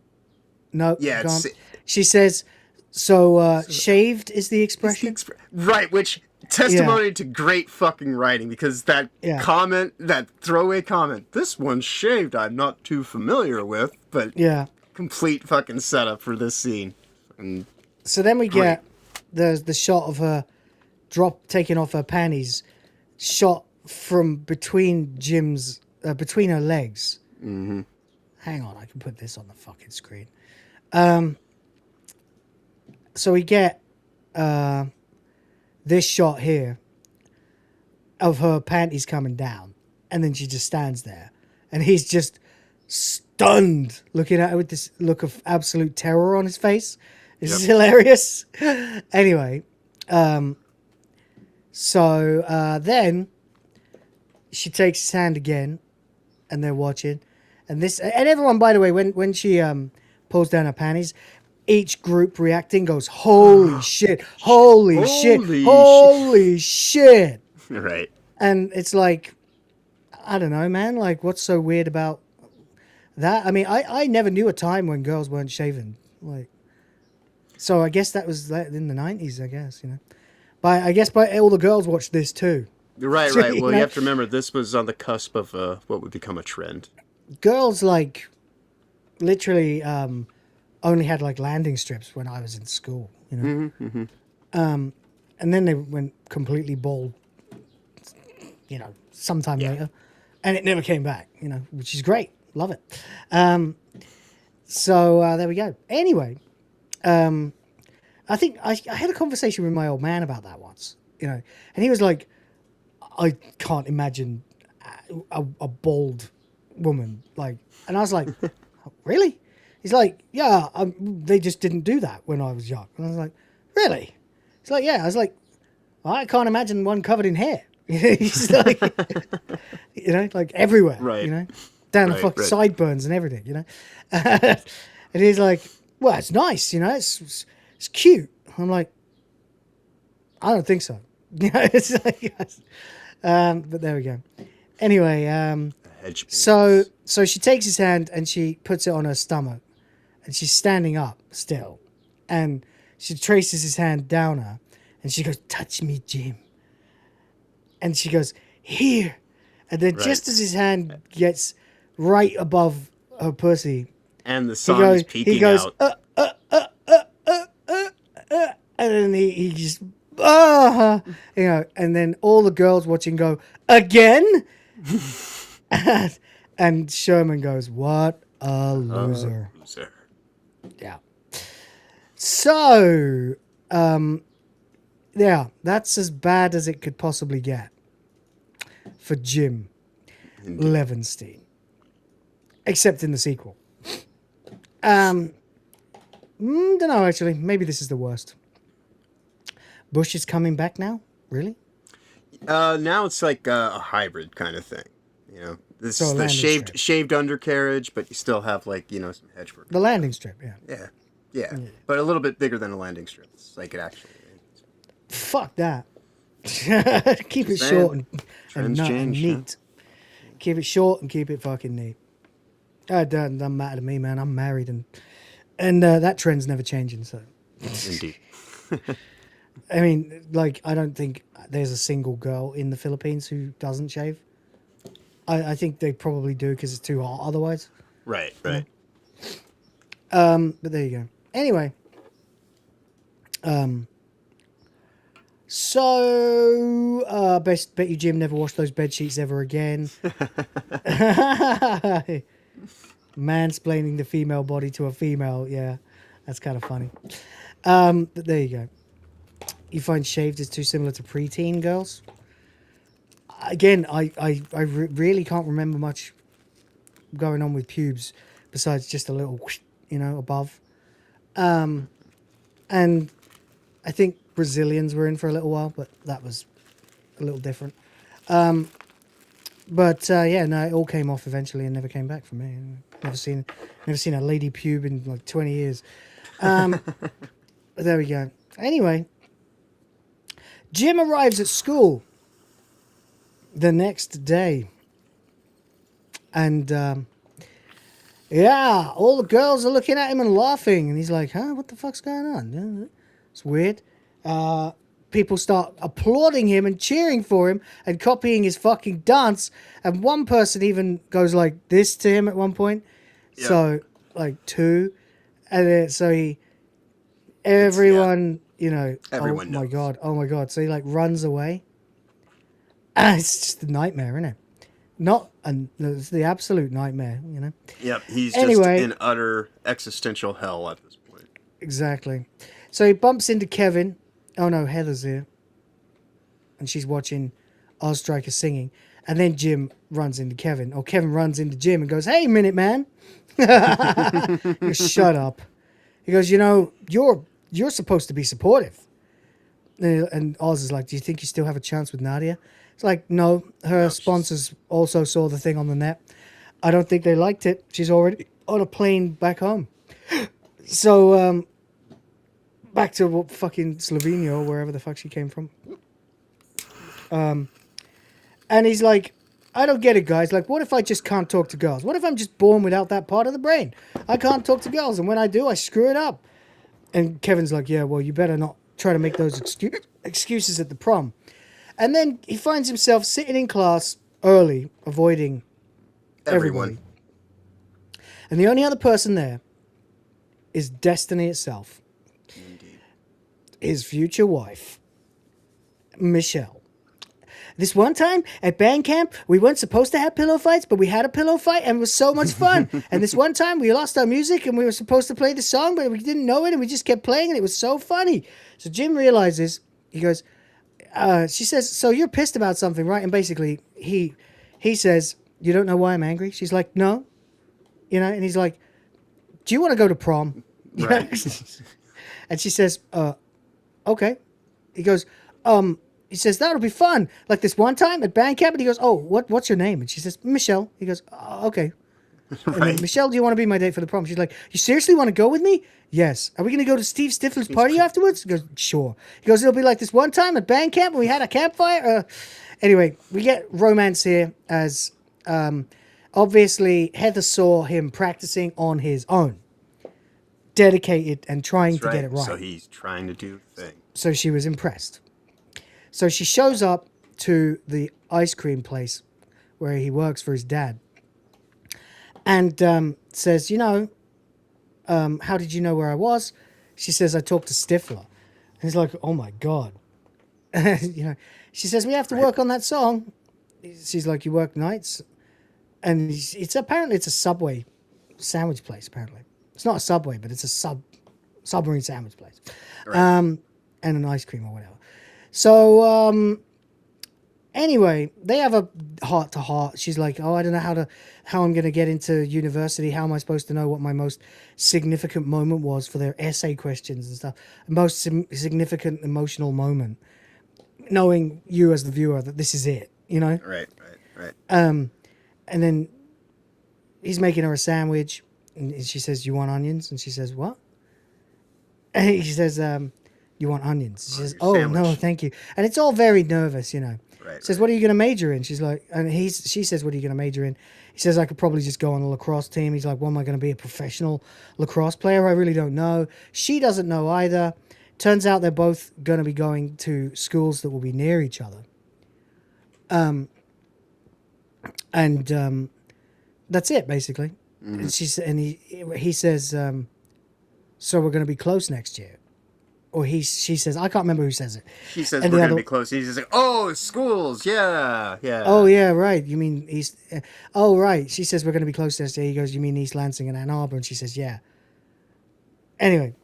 she says, so shaved is the expression, right? Which. Testimony to great fucking writing, because that comment, that throwaway comment, this one's shaved, I'm not too familiar with, but complete fucking setup for this scene. And so then we get the shot of her taking off her panties, shot from between Jim's, between her legs. Mm-hmm. Hang on, I can put this on the fucking screen. So we get this shot here of her panties coming down, and then she just stands there, and he's just stunned looking at her with this look of absolute terror on his face. This is hilarious. Anyway, so then she takes his hand again, and they're watching, and everyone, by the way, when she pulls down her panties, each group reacting goes, holy shit, holy shit. Right. And it's like, I don't know, man. Like, what's so weird about that? I mean, I never knew a time when girls weren't shaven. Like, so I guess that was in the 90s, I guess, you know. But I guess all the girls watched this too. Right. Well, you have to remember, this was on the cusp of what would become a trend. Girls, like, literally... only had like landing strips when I was in school, you know. Mm-hmm, mm-hmm. And then they went completely bald, you know, sometime later, and it never came back, you know, which is great, love it. So there we go. Anyway, I think I had a conversation with my old man about that once, you know, and he was like, I can't imagine a bald woman, like, and I was like, really? He's like, yeah, they just didn't do that when I was young. And I was like, really? He's like, yeah. I was like, I can't imagine one covered in hair. He's like, you know, like everywhere, right? You know, down the fucking sideburns and everything, you know. And he's like, well, it's nice, you know, it's cute. I'm like, I don't think so. You know, it's like, yes. But there we go. Anyway, so she takes his hand and she puts it on her stomach. And she's standing up still. And she traces his hand down her. And she goes, touch me, Jim. And she goes, here. And then just as his hand gets right above her pussy. And the sun is peeking out. And then he just, you know, and then all the girls watching go, again? And Sherman goes, what a loser. Yeah. So, yeah, that's as bad as it could possibly get for Jim Levenstein. Except in the sequel. Don't know, actually. Maybe this is the worst. Bush is coming back now? Really? Now it's like a hybrid kind of thing. You know, this is the shaved undercarriage, but you still have, like, you know, some hedge work. The landing strip, Yeah. But a little bit bigger than a landing strip. It's like it actually is. Fuck that. Keep it short and neat. Keep it short and keep it fucking neat. It doesn't matter to me, man. I'm married and that trend's never changing, so. Indeed. I mean, like, I don't think there's a single girl in the Philippines who doesn't shave. I think they probably do because it's too hot otherwise. Right. But there you go. Anyway. So, bet you Jim never washed those bed sheets ever again. Mansplaining the female body to a female. Yeah, that's kind of funny. But there you go. You find shaved is too similar to preteen girls. Again, I really can't remember much going on with pubes besides just a little, above. And I think Brazilians were in for a little while, but that was a little different. But yeah, no, it all came off eventually and never came back for me. Never seen a lady pube in like 20 years. But there we go. Anyway, Jim arrives at school the next day. And yeah, all the girls are looking at him and laughing. And he's like, huh, what the fuck's going on? It's weird. People start applauding him and cheering for him and copying his fucking dance. And one person even goes like this to him at one point. Yep. So, like, two. And then, so everyone knows. Oh my God. So he like runs away. It's just a nightmare, isn't it? It's the absolute nightmare, Yep, he's anyway, just in utter existential hell at this point. Exactly. So he bumps into Kevin. Oh no, Heather's here. And she's watching Ozstriker singing. And then Jim runs into Kevin. Or Kevin runs into Jim and goes, hey, Minute Man. Shut up. He goes, you're supposed to be supportive. And Oz is like, do you think you still have a chance with Nadia? It's like, no, her sponsors also saw the thing on the net. I don't think they liked it. She's already on a plane back home. So, back to fucking Slovenia or wherever the fuck she came from. And he's like, I don't get it, guys. Like, what if I just can't talk to girls? What if I'm just born without that part of the brain? I can't talk to girls, and when I do, I screw it up. And Kevin's like, yeah, well, you better not try to make those excuses at the prom. And then he finds himself sitting in class early, avoiding everybody. And the only other person there is destiny itself. Indeed. His future wife, Michelle. This one time at band camp, we weren't supposed to have pillow fights, but we had a pillow fight and it was so much fun. And this one time we lost our music and we were supposed to play the song, but we didn't know it and we just kept playing and it was so funny. So Jim realizes, he goes, she says, so you're pissed about something, right? And basically he says, you don't know why I'm angry? She's like, no. And he's like, do you want to go to prom? Right. And she says, okay. He goes, he says, that'll be fun. Like this one time at band camp, and he goes, oh, what's your name? And she says, Michelle. He goes, oh, okay. And then, Michelle, do you want to be my date for the prom? She's like, you seriously want to go with me? Yes. Are we going to go to Steve Stifler's party afterwards? He goes, sure. He goes, it'll be like this one time at band camp when we had a campfire. Anyway, we get romance here as obviously Heather saw him practicing on his own. Dedicated and trying to get it right. So he's trying to do the thing. So she was impressed. So she shows up to the ice cream place where he works for his dad and says, how did you know where I was? She says, I talked to Stifler. And he's like, oh my God. She says, we have to work on that song. She's like, you work nights? And it's apparently a Subway sandwich place, apparently. It's not a Subway, but it's a submarine sandwich place. Right. And an ice cream or whatever. So, anyway, they have a heart-to-heart. She's like, oh, I don't know how I'm going to get into university. How am I supposed to know what my most significant moment was for their essay questions and stuff? Most significant emotional moment. Knowing you as the viewer that this is it, Right. And then he's making her a sandwich. And she says, you want onions? And she says, what? And he says, you want onions? She says, oh, sandwich. No, thank you. And it's all very nervous, Right. Says, what are you going to major in? She's like, and she says, what are you going to major in? He says, I could probably just go on a lacrosse team. He's like, well, am I going to be a professional lacrosse player? I really don't know. She doesn't know either. Turns out they're both going to be going to schools that will be near each other. And that's it, basically. Mm-hmm. And he says, so we're going to be close next year. Or she says, I can't remember who says it. She says And we're the going to other- be close. He's just like, oh, schools, yeah. Oh, yeah, right. You mean East... oh, right. She says we're going to be close next year. He goes, you mean East Lansing and Ann Arbor? And she says, yeah. Anyway,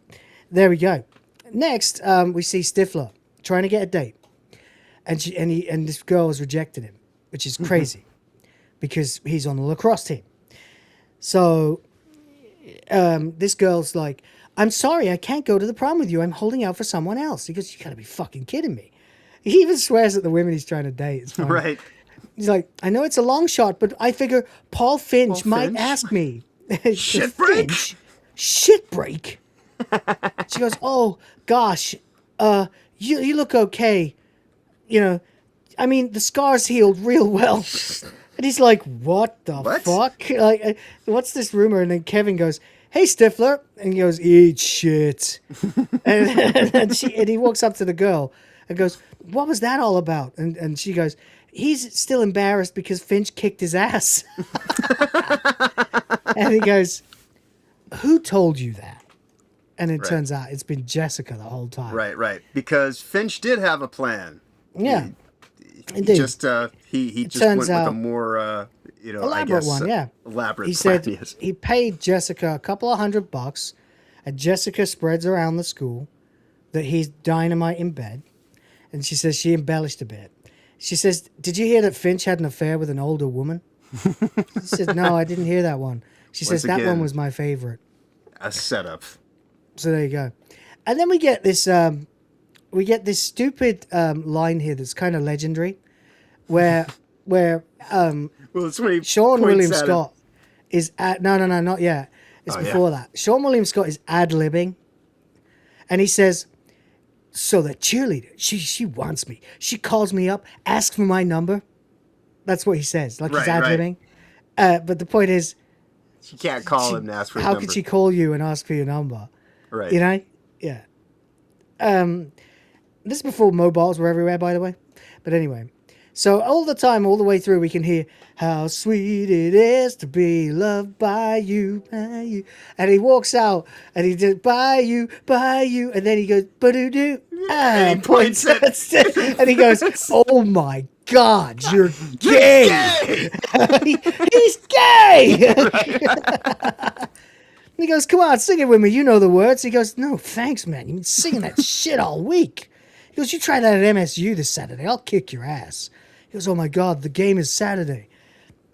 there we go. Next, we see Stifler trying to get a date. And this girl has rejected him, which is crazy because he's on the lacrosse team. So this girl's like, I'm sorry, I can't go to the prom with you. I'm holding out for someone else. He goes, you gotta be fucking kidding me. He even swears at the women he's trying to date. It's funny. Right. He's like, I know it's a long shot, but I figure Paul Finch might ask me. Shit break? Shit break? She goes, oh, gosh, you look okay. You know, I mean, the scar's healed real well. And he's like, what the fuck? Like, what's this rumor? And then Kevin goes, hey, Stifler. And he goes, eat shit. and he walks up to the girl and goes, what was that all about? And she goes, he's still embarrassed because Finch kicked his ass. And he goes, who told you that? And it turns out it's been Jessica the whole time. Right. Because Finch did have a plan. Yeah. He just went with a more elaborate one, yeah. Elaborate he plan, said yes. he paid Jessica a couple of $100, and Jessica spreads around the school that he's dynamite in bed, and she says she embellished a bit. She says, did you hear that Finch had an affair with an older woman? He said, no, I didn't hear that one. She says, that one was my favorite. A setup. So there you go. And then we get this stupid line here that's kind of legendary, where it's when he Sean points William at Scott is no, not yet. It's before that. Sean William Scott is ad-libbing, and he says, so the cheerleader, she wants me. She calls me up, asks for my number. That's what he says. Like he's ad-libbing. But the point is, she can't call him and ask for his how number. could she call you and ask for your number? Right. You know? Yeah. This is before mobiles were everywhere, by the way. But anyway. So all the time, all the way through, we can hear how sweet it is to be loved by you, by you. And he walks out and he does by you, and then he goes ba-doo-doo, and he points at Steph, and he goes, oh my God, you're gay. He's gay. And he goes, come on, sing it with me. You know the words. He goes, no, thanks, man. You've been singing that shit all week. He goes, you try that at MSU this Saturday. I'll kick your ass. He goes, oh my God, the game is Saturday.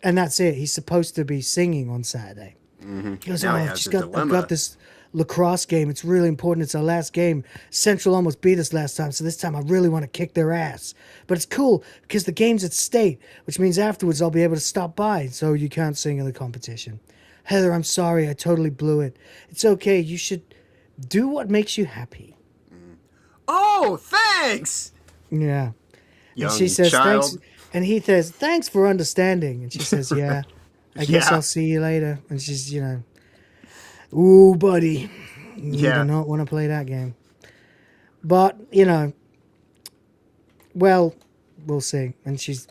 And that's it. He's supposed to be singing on Saturday. Mm-hmm. He goes, I've got this lacrosse game. It's really important. It's our last game. Central almost beat us last time, so this time I really want to kick their ass. But it's cool because the game's at state, which means afterwards I'll be able to stop by, so you can't sing in the competition. Heather, I'm sorry. I totally blew it. It's okay. You should do what makes you happy. Oh, thanks! Yeah. Young and she says, child. thanks. And he says, thanks for understanding. And she says, yeah, I guess I'll see you later. And she's, ooh, buddy, you do not want to play that game. But, well, we'll see. And she's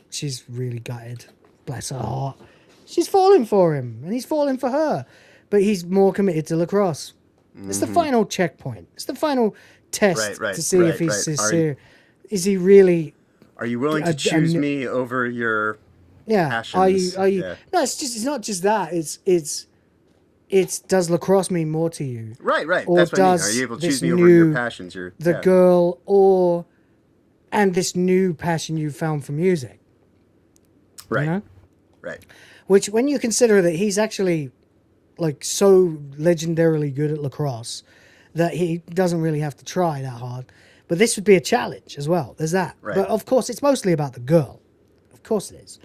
really gutted. Bless her heart. She's falling for him, and he's falling for her. But he's more committed to lacrosse. It's the final checkpoint. It's the final test to see if he's sincere. Is he really... Are you willing to choose me over your passions? Are you? No, it's not just that. It's does lacrosse mean more to you? Right. Or That's what I mean. does Are you able to this choose me over your passions? Girl, and this new passion you found for music? Right. Right. Which, when you consider that he's actually like so legendarily good at lacrosse that he doesn't really have to try that hard. But this would be a challenge as well. There's that. Right. But of course, it's mostly about the girl. Of course it is.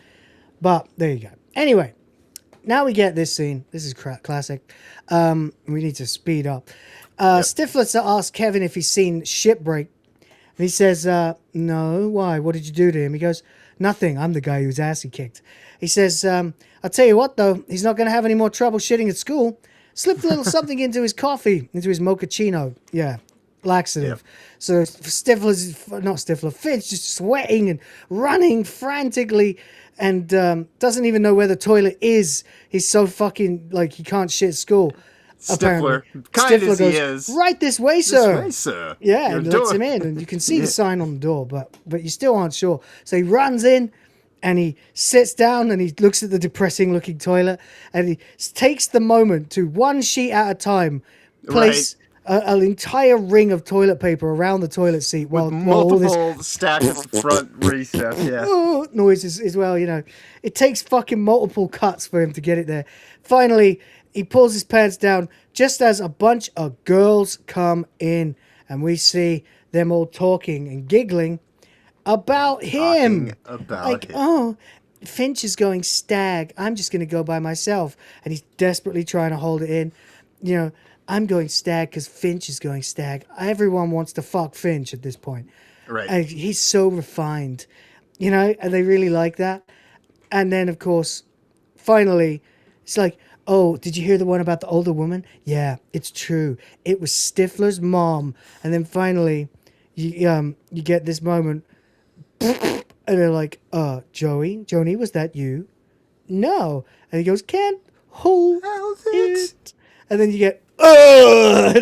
But there you go. Anyway, now we get this scene. This is classic. We need to speed up. Stifler asks Kevin if he's seen Shipbreak. And he says, no. Why? What did you do to him? He goes, nothing. I'm the guy whose ass he kicked. He says, I'll tell you what, though. He's not going to have any more trouble shitting at school. Slipped a little something into his coffee, into his mochaccino. Yeah. Laxative. So Finch just sweating and running frantically and doesn't even know where the toilet is. He's so fucking, he can't shit at school. Stifler, apparently. kind Stifler as he goes, is. right this way, sir. This way, sir. Yeah, Your and lets door. him in, and you can see Yeah. the sign on the door, but you still aren't sure. So he runs in, and he sits down, and he looks at the depressing-looking toilet, and he takes the moment to, one sheet at a time, place an entire ring of toilet paper around the toilet seat while all this Multiple stacks at the front recess, yeah. noises as well, you know. It takes fucking multiple cuts for him to get it there. Finally, he pulls his pants down just as a bunch of girls come in, and we see them all talking and giggling about him. About him. Oh, Finch is going stag. I'm just going to go by myself. And he's desperately trying to hold it in. You know, I'm going stag because Finch is going stag. Everyone wants to fuck Finch at this point. Right. And he's so refined, you know, and they really like that. And then, of course, finally, it's like, oh, did you hear the one about the older woman? Yeah, it's true. It was Stifler's mom. And then finally, you get this moment, and they're like, Joni, was that you? No. And he goes, can't hold it. And then you get,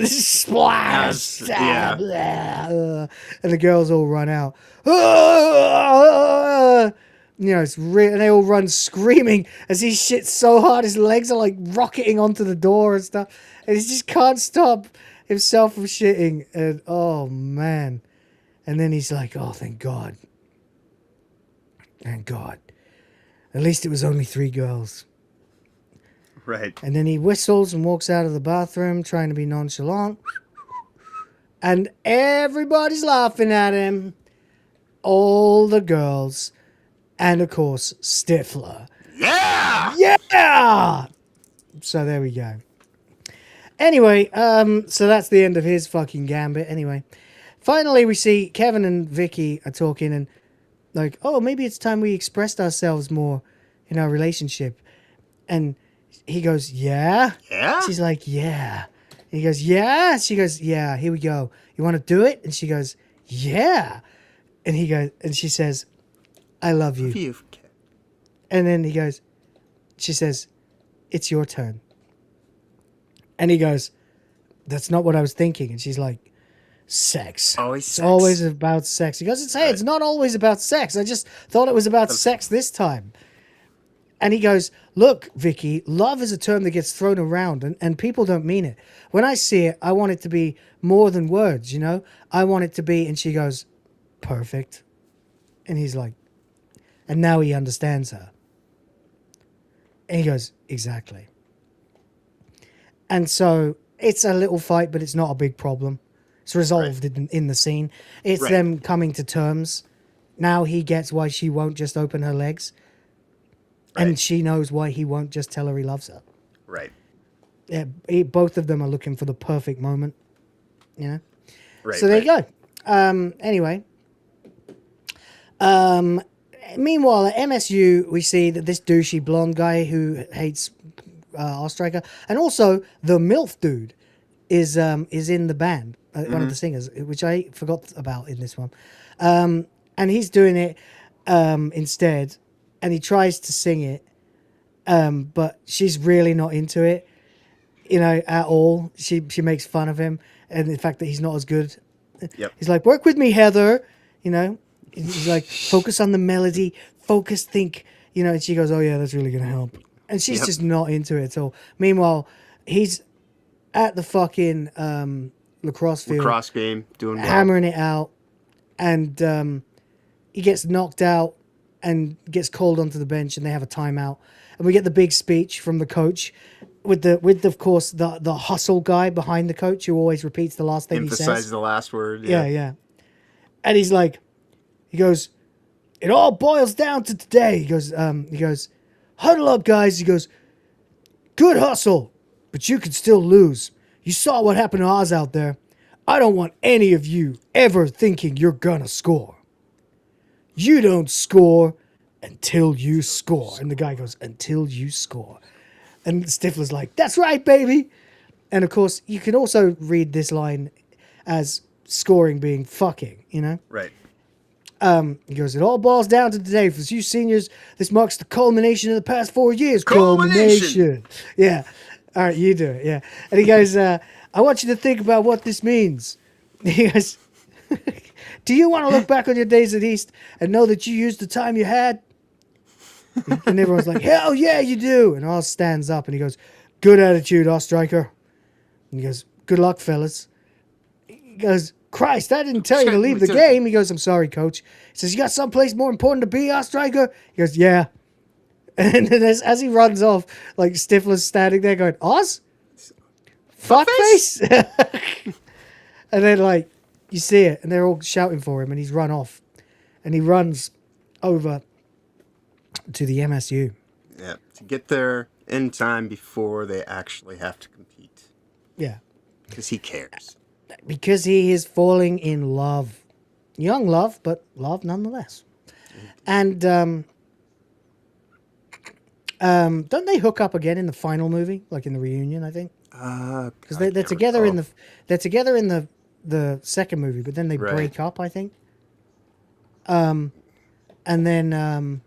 splash, stab, blah, and the girls all run out. You know, it's real, and they all run screaming as he shits so hard his legs are like rocketing onto the door and stuff, and he just can't stop himself from shitting. And oh man, and then he's like, oh, thank God, at least it was only 3 girls. Right. And then he whistles and walks out of the bathroom trying to be nonchalant. And everybody's laughing at him. All the girls. And, of course, Stifler. Yeah! Yeah! So there we go. Anyway, so that's the end of his fucking gambit. Anyway, finally we see Kevin and Vicky are talking and like, oh, maybe it's time we expressed ourselves more in our relationship. And he goes, yeah? Yeah? She's like, yeah. And he goes, yeah? She goes, yeah, here we go. You want to do it? And she goes, yeah. And he goes, and she says, I love you. And then he goes, she says, it's your turn. And he goes, that's not what I was thinking. And she's like, sex. Always It's sex. always about sex. He goes, hey, it's not always about sex. I just thought it was about sex this time. And he goes, look, Vicky, love is a term that gets thrown around and people don't mean it. When I see it, I want it to be more than words, you know? I want it to be, and she goes, perfect. And he's like, and now he understands her. And he goes, exactly. And so it's a little fight, but it's not a big problem. It's resolved in the scene. It's them coming to terms. Now he gets why she won't just open her legs. And she knows why he won't just tell her he loves her. Right. Yeah, both of them are looking for the perfect moment. You know? Right. So there you go. Anyway. Meanwhile, at MSU, we see that this douchey blonde guy who hates our striker, and also the MILF dude, is in the band, one of the singers, which I forgot about in this one. And he's doing it instead. And he tries to sing it, but she's really not into it, you know, at all. She makes fun of him and the fact that he's not as good. Yep. He's like, work with me, Heather, you know. He's like, focus on the melody, think, you know. And she goes, oh, yeah, that's really going to help. And she's just not into it at all. Meanwhile, he's at the fucking lacrosse field. Lacrosse game, doing well. Hammering it out. And he gets knocked out and gets called onto the bench, and they have a timeout. And we get the big speech from the coach with of course the hustle guy behind the coach who always repeats the last thing he says. Emphasize the last word. Yeah. And he's like, he goes, it all boils down to today. He goes, huddle up, guys. He goes, good hustle, but you can still lose. You saw what happened to Oz out there. I don't want any of you ever thinking you're gonna score. You don't score until you score. And the guy goes, until you score. And Stifler's like, that's right, baby. And of course, you can also read this line as scoring being fucking, you know? Right. He goes, it all boils down to today. For you seniors, this marks the culmination of the past 4 years. Culmination. Yeah. All right, you do it. Yeah. And he goes, I want you to think about what this means. He goes, do you want to look back on your days at East and know that you used the time you had? And everyone's like, hell yeah, you do. And Oz stands up and he goes, good attitude, Oz Striker. And he goes, good luck, fellas. He goes, Christ, I didn't tell you to leave the game. He goes, I'm sorry, coach. He says, you got someplace more important to be, Oz Striker? He goes, yeah. And then as he runs off, like Stifler's standing there going, Oz? Fuckface? And then like you see it and they're all shouting for him and he's run off. And he runs over to the MSU. Yeah, to get there in time before they actually have to compete. Yeah. Because he cares. Because he is falling in love. Young love, but love nonetheless. And don't they hook up again in the final movie, like in the reunion? I think because they're together in the second movie, but then they break up. I think. And then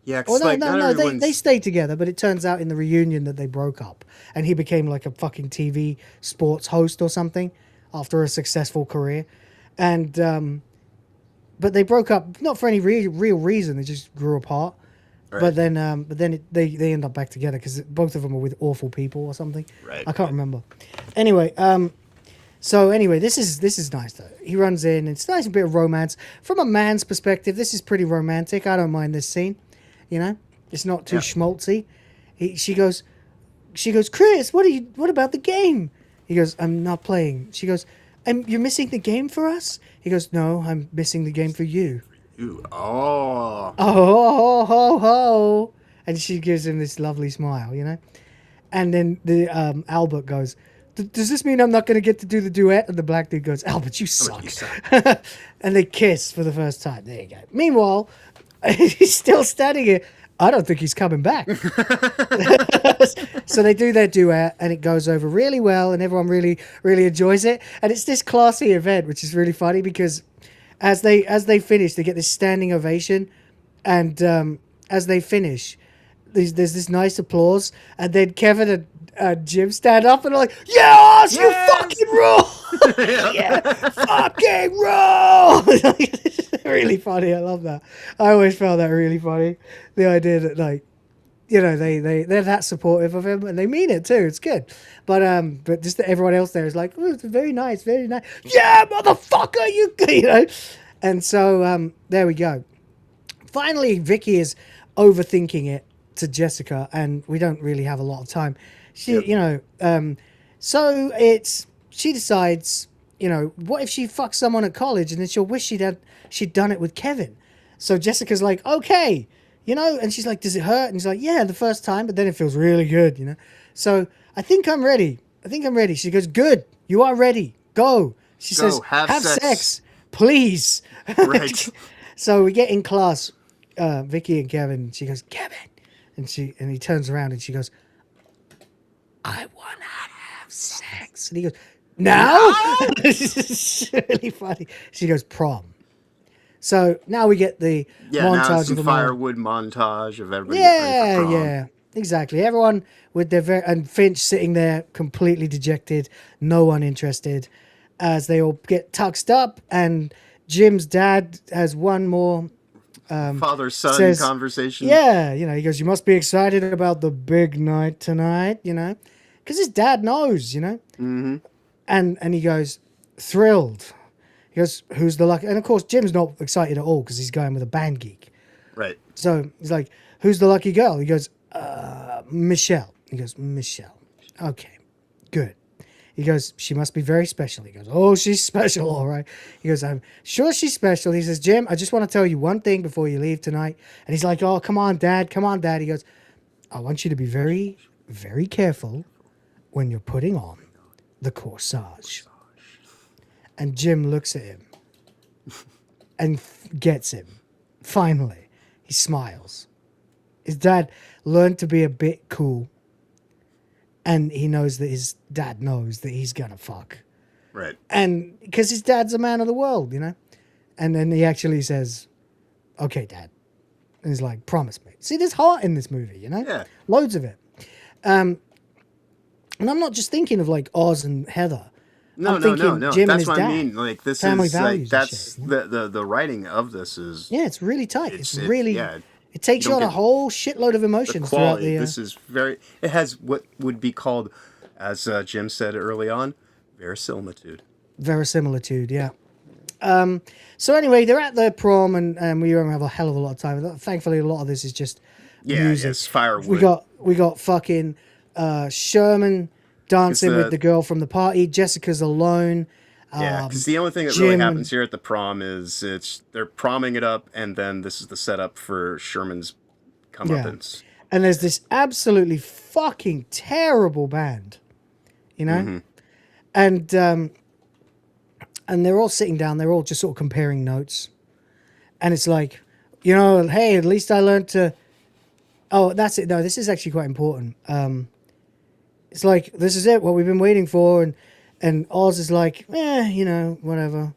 yeah, they stay together, but it turns out in the reunion that they broke up, and he became like a fucking TV sports host or something after a successful career, and but they broke up not for any real reason. They just grew apart. Right. But then they end up back together because both of them are with awful people or something. Right. I can't remember. Anyway, this is nice though. He runs in. It's nice, a bit of romance from a man's perspective. This is pretty romantic. I don't mind this scene. You know, it's not too schmaltzy. She goes, Chris, what about the game? He goes, I'm not playing. She goes, you're missing the game for us? He goes, no, I'm missing the game for you. Oh, ho, ho. And she gives him this lovely smile, you know? And then the Albert goes, does this mean I'm not going to get to do the duet? And the black dude goes, Albert, you suck. And they kiss for the first time. There you go. Meanwhile, he's still standing here. I don't think he's coming back. So they do their duet and it goes over really well and everyone really, really enjoys it. And it's this classy event, which is really funny because as they finish, they get this standing ovation, and as they finish, there's this nice applause, and then Kevin and Jim stand up and are like, "Yes, you fucking rule! Yeah, fucking rule!" Really funny. I love that. I always found that really funny. The idea that like, you know, they're that supportive of him and they mean it too. It's good. But just that everyone else there is like, oh, it's very nice, very nice. Yeah, motherfucker, you know. And so there we go. Finally, Vicky is overthinking it to Jessica, and we don't really have a lot of time. She, you know, so she decides, you know, what if she fucks someone at college and then she'll wish she'd done it with Kevin. So Jessica's like, okay. You know, and she's like, does it hurt? And he's like, yeah, the first time, but then it feels really good, you know. So I think I'm ready. She goes, good, you are ready. Go. She says, have sex, please. Right. So we get in class, Vicky and Kevin. She goes, Kevin. And he turns around and she goes, I want to have sex. And he goes, now? It's really funny. She goes, prom. So now we get the montage of the firewood montage of everybody. Yeah, exactly. Everyone with their and Finch sitting there completely dejected, no one interested, as they all get tucked up. And Jim's dad has one more father-son conversation. Yeah, you know, he goes, "You must be excited about the big night tonight," you know, because his dad knows, you know. Mm-hmm. And he goes, thrilled. He goes, who's the lucky... And, of course, Jim's not excited at all because he's going with a band geek. Right. So he's like, who's the lucky girl? He goes, Michelle. He goes, Michelle. Okay, good. He goes, she must be very special. He goes, oh, she's special, all right. He goes, I'm sure she's special. He says, Jim, I just want to tell you one thing before you leave tonight. And he's like, oh, come on, Dad. Come on, Dad. He goes, I want you to be very, very careful when you're putting on the corsage. And Jim looks at him and gets him. Finally, he smiles. His dad learned to be a bit cool. And he knows that his dad knows that he's going to fuck. Right. And because his dad's a man of the world, you know? And then he actually says, okay, Dad. And he's like, promise me. See, there's heart in this movie, you know? Yeah. Loads of it. And I'm not just thinking of like Oz and Heather. No, I'm no, thinking no. Jim and That's his what dad. I mean. Like this Family is like values and that's the writing of this is. Yeah, it's really tight. It's it- really. yeah, It takes you don't on a get whole shitload of the emotions throughout quality. the. This is very. It has what would be called, as Jim said early on, verisimilitude. Verisimilitude, yeah. So anyway, they're at the prom, and we don't have a hell of a lot of time. Thankfully, a lot of this is just music. Yes, firewood. We got fucking Sherman dancing 'Cause with the girl from the party. Jessica's alone. Yeah, because the only thing that really Jim- happens here at the prom is they're promming it up, and then this is the setup for Sherman's comeuppance. And there's this absolutely fucking terrible band, you know, Mhm. and they're all sitting down. They're all just sort of comparing notes, and it's like, you know, hey, at least I learned to. Oh, that's it. No, this is actually quite important. It's like, this is it, what we've been waiting for, and Oz is like, you know, whatever.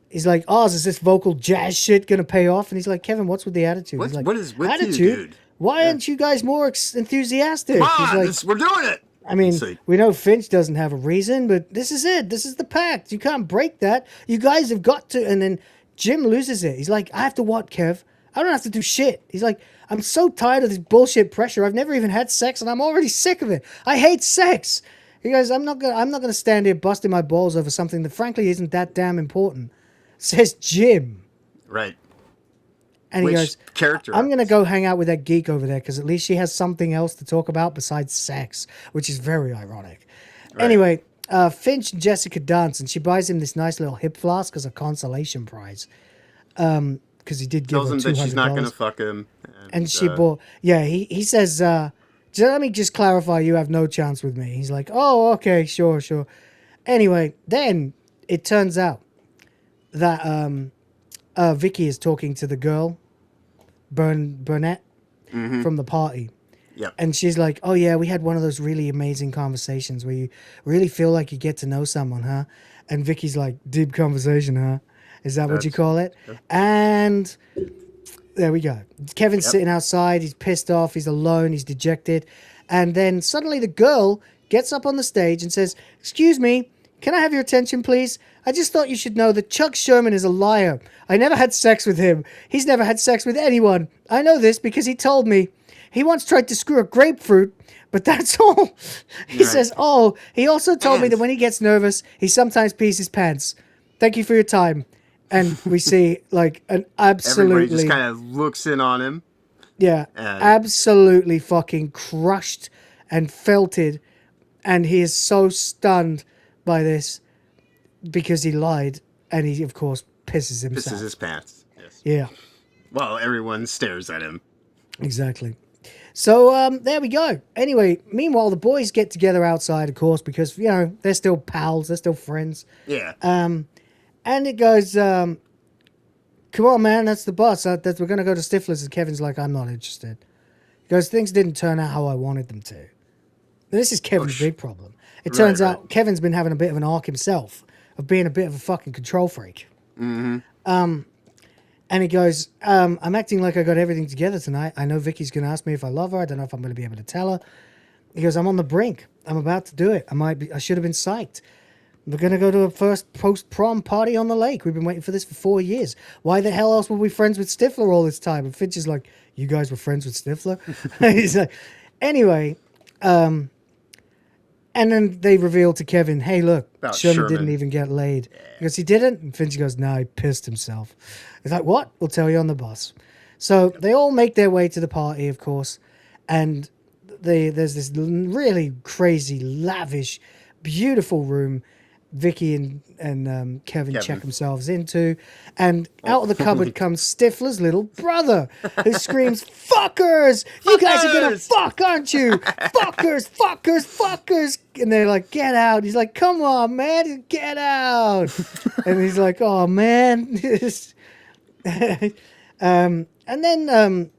He's like, Oz, is this vocal jazz shit gonna pay off? And he's like, Kevin, what's with the attitude? He's like, what is with you, attitude? dude? Why aren't you guys more enthusiastic? Come He's on, like, we're doing it. I mean, Let's see. we know Finch doesn't have a reason, but this is it. This is the pact. You can't break that. You guys have got to. And then Jim loses it. He's like, I have to what, Kev? I don't have to do shit. He's like, I'm so tired of this bullshit pressure. I've never even had sex, and I'm already sick of it. I hate sex. He goes, I'm not gonna stand here busting my balls over something that frankly isn't that damn important. Says Jim. Right. And he Which goes, character? I'm going to go hang out with that geek over there because at least she has something else to talk about besides sex, which is very ironic. Right. Anyway, Finch and Jessica dance, and she buys him this nice little hip flask as a consolation prize. Because he did give Tells her him $200. that she's not going to fuck him. And she bought, he says, let me just clarify, you have no chance with me. He's like, oh, okay, sure. Anyway, then it turns out that Vicky is talking to the girl, Burnett, from the party. Yep. And she's like, oh, yeah, we had one of those really amazing conversations where you really feel like you get to know someone, huh? And Vicky's like, deep conversation, huh? Is that what you call it? Yeah. And there we go. Kevin's sitting outside. He's pissed off. He's alone. He's dejected. And then suddenly the girl gets up on the stage and says, excuse me, can I have your attention, please? I just thought you should know that Chuck Sherman is a liar. I never had sex with him. He's never had sex with anyone. I know this because he told me. He once tried to screw a grapefruit, but that's all. He says, he also told me that when he gets nervous, he sometimes pees his pants. Thank you for your time. And we see like an absolutely... Everybody just kind of looks in on him. Yeah, absolutely fucking crushed and felted. And he is so stunned by this because he lied. And he, of course, pisses himself. Pisses his pants. Yes. Yeah. Well, everyone stares at him. Exactly. So there we go. Anyway, meanwhile, the boys get together outside, of course, because, you know, they're still pals. They're still friends. Yeah. And it goes, come on, man, that's the bus. We're going to go to Stifler's. And Kevin's like, I'm not interested. He goes, things didn't turn out how I wanted them to. This is Kevin's big problem. It turns out Kevin's been having a bit of an arc himself of being a bit of a fucking control freak. Mm-hmm. And he goes, I'm acting like I got everything together tonight. I know Vicky's going to ask me if I love her. I don't know if I'm going to be able to tell her. He goes, I'm on the brink. I'm about to do it. I should have been psyched. We're going to go to a first post-prom party on the lake. We've been waiting for this for 4 years. Why the hell else were we friends with Stifler all this time? And Finch is like, you guys were friends with Stifler? He's like, anyway, and then they reveal to Kevin, hey, look, Sherman didn't even get laid. He goes, he didn't? And Finch goes, no, he pissed himself. He's like, what? We'll tell you on the bus. So they all make their way to the party, of course, and there's this really crazy, lavish, beautiful room Vicky and Kevin check themselves into, and out of the cupboard comes Stifler's little brother, who screams, fuckers! You guys are gonna fuck, aren't you? Fuckers, fuckers, fuckers! And they're like, get out. He's like, come on, man, get out. And he's like, oh, man. And then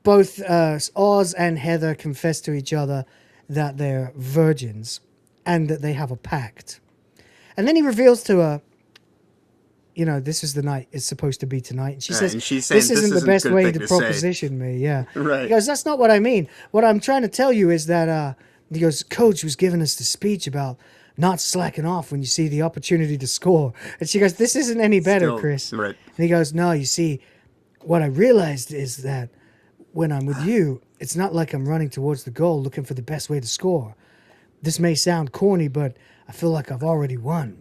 both Oz and Heather confess to each other that they're virgins and that they have a pact. And then he reveals to her, you know, this is the night it's supposed to be tonight. And she says, and she's saying, this isn't the best way to say. proposition me. Yeah. Right. He goes, that's not what I mean. What I'm trying to tell you is that he goes, Coach was giving us the speech about not slacking off when you see the opportunity to score. And she goes, this isn't any better, Still, Chris. right. And he goes, no, you see, what I realized is that when I'm with you, it's not like I'm running towards the goal looking for the best way to score. This may sound corny, but I feel like I've already won.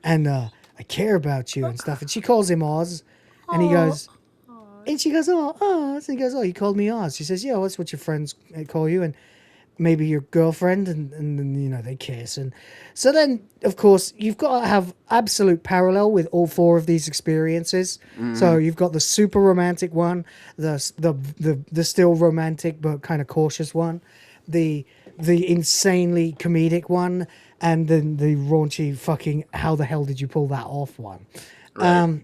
And I care about you and stuff. And she calls him Oz. And he goes, and she goes, oh, Oz. And he goes, oh, you called me Oz. She says, yeah, well, that's what your friends call you. And maybe your girlfriend. And then, you know, they kiss. And so then, of course, you've got to have absolute parallel with all four of these experiences. So you've got the super romantic one, the still romantic but kind of cautious one, the insanely comedic one, and then the raunchy fucking how the hell did you pull that off one. Right.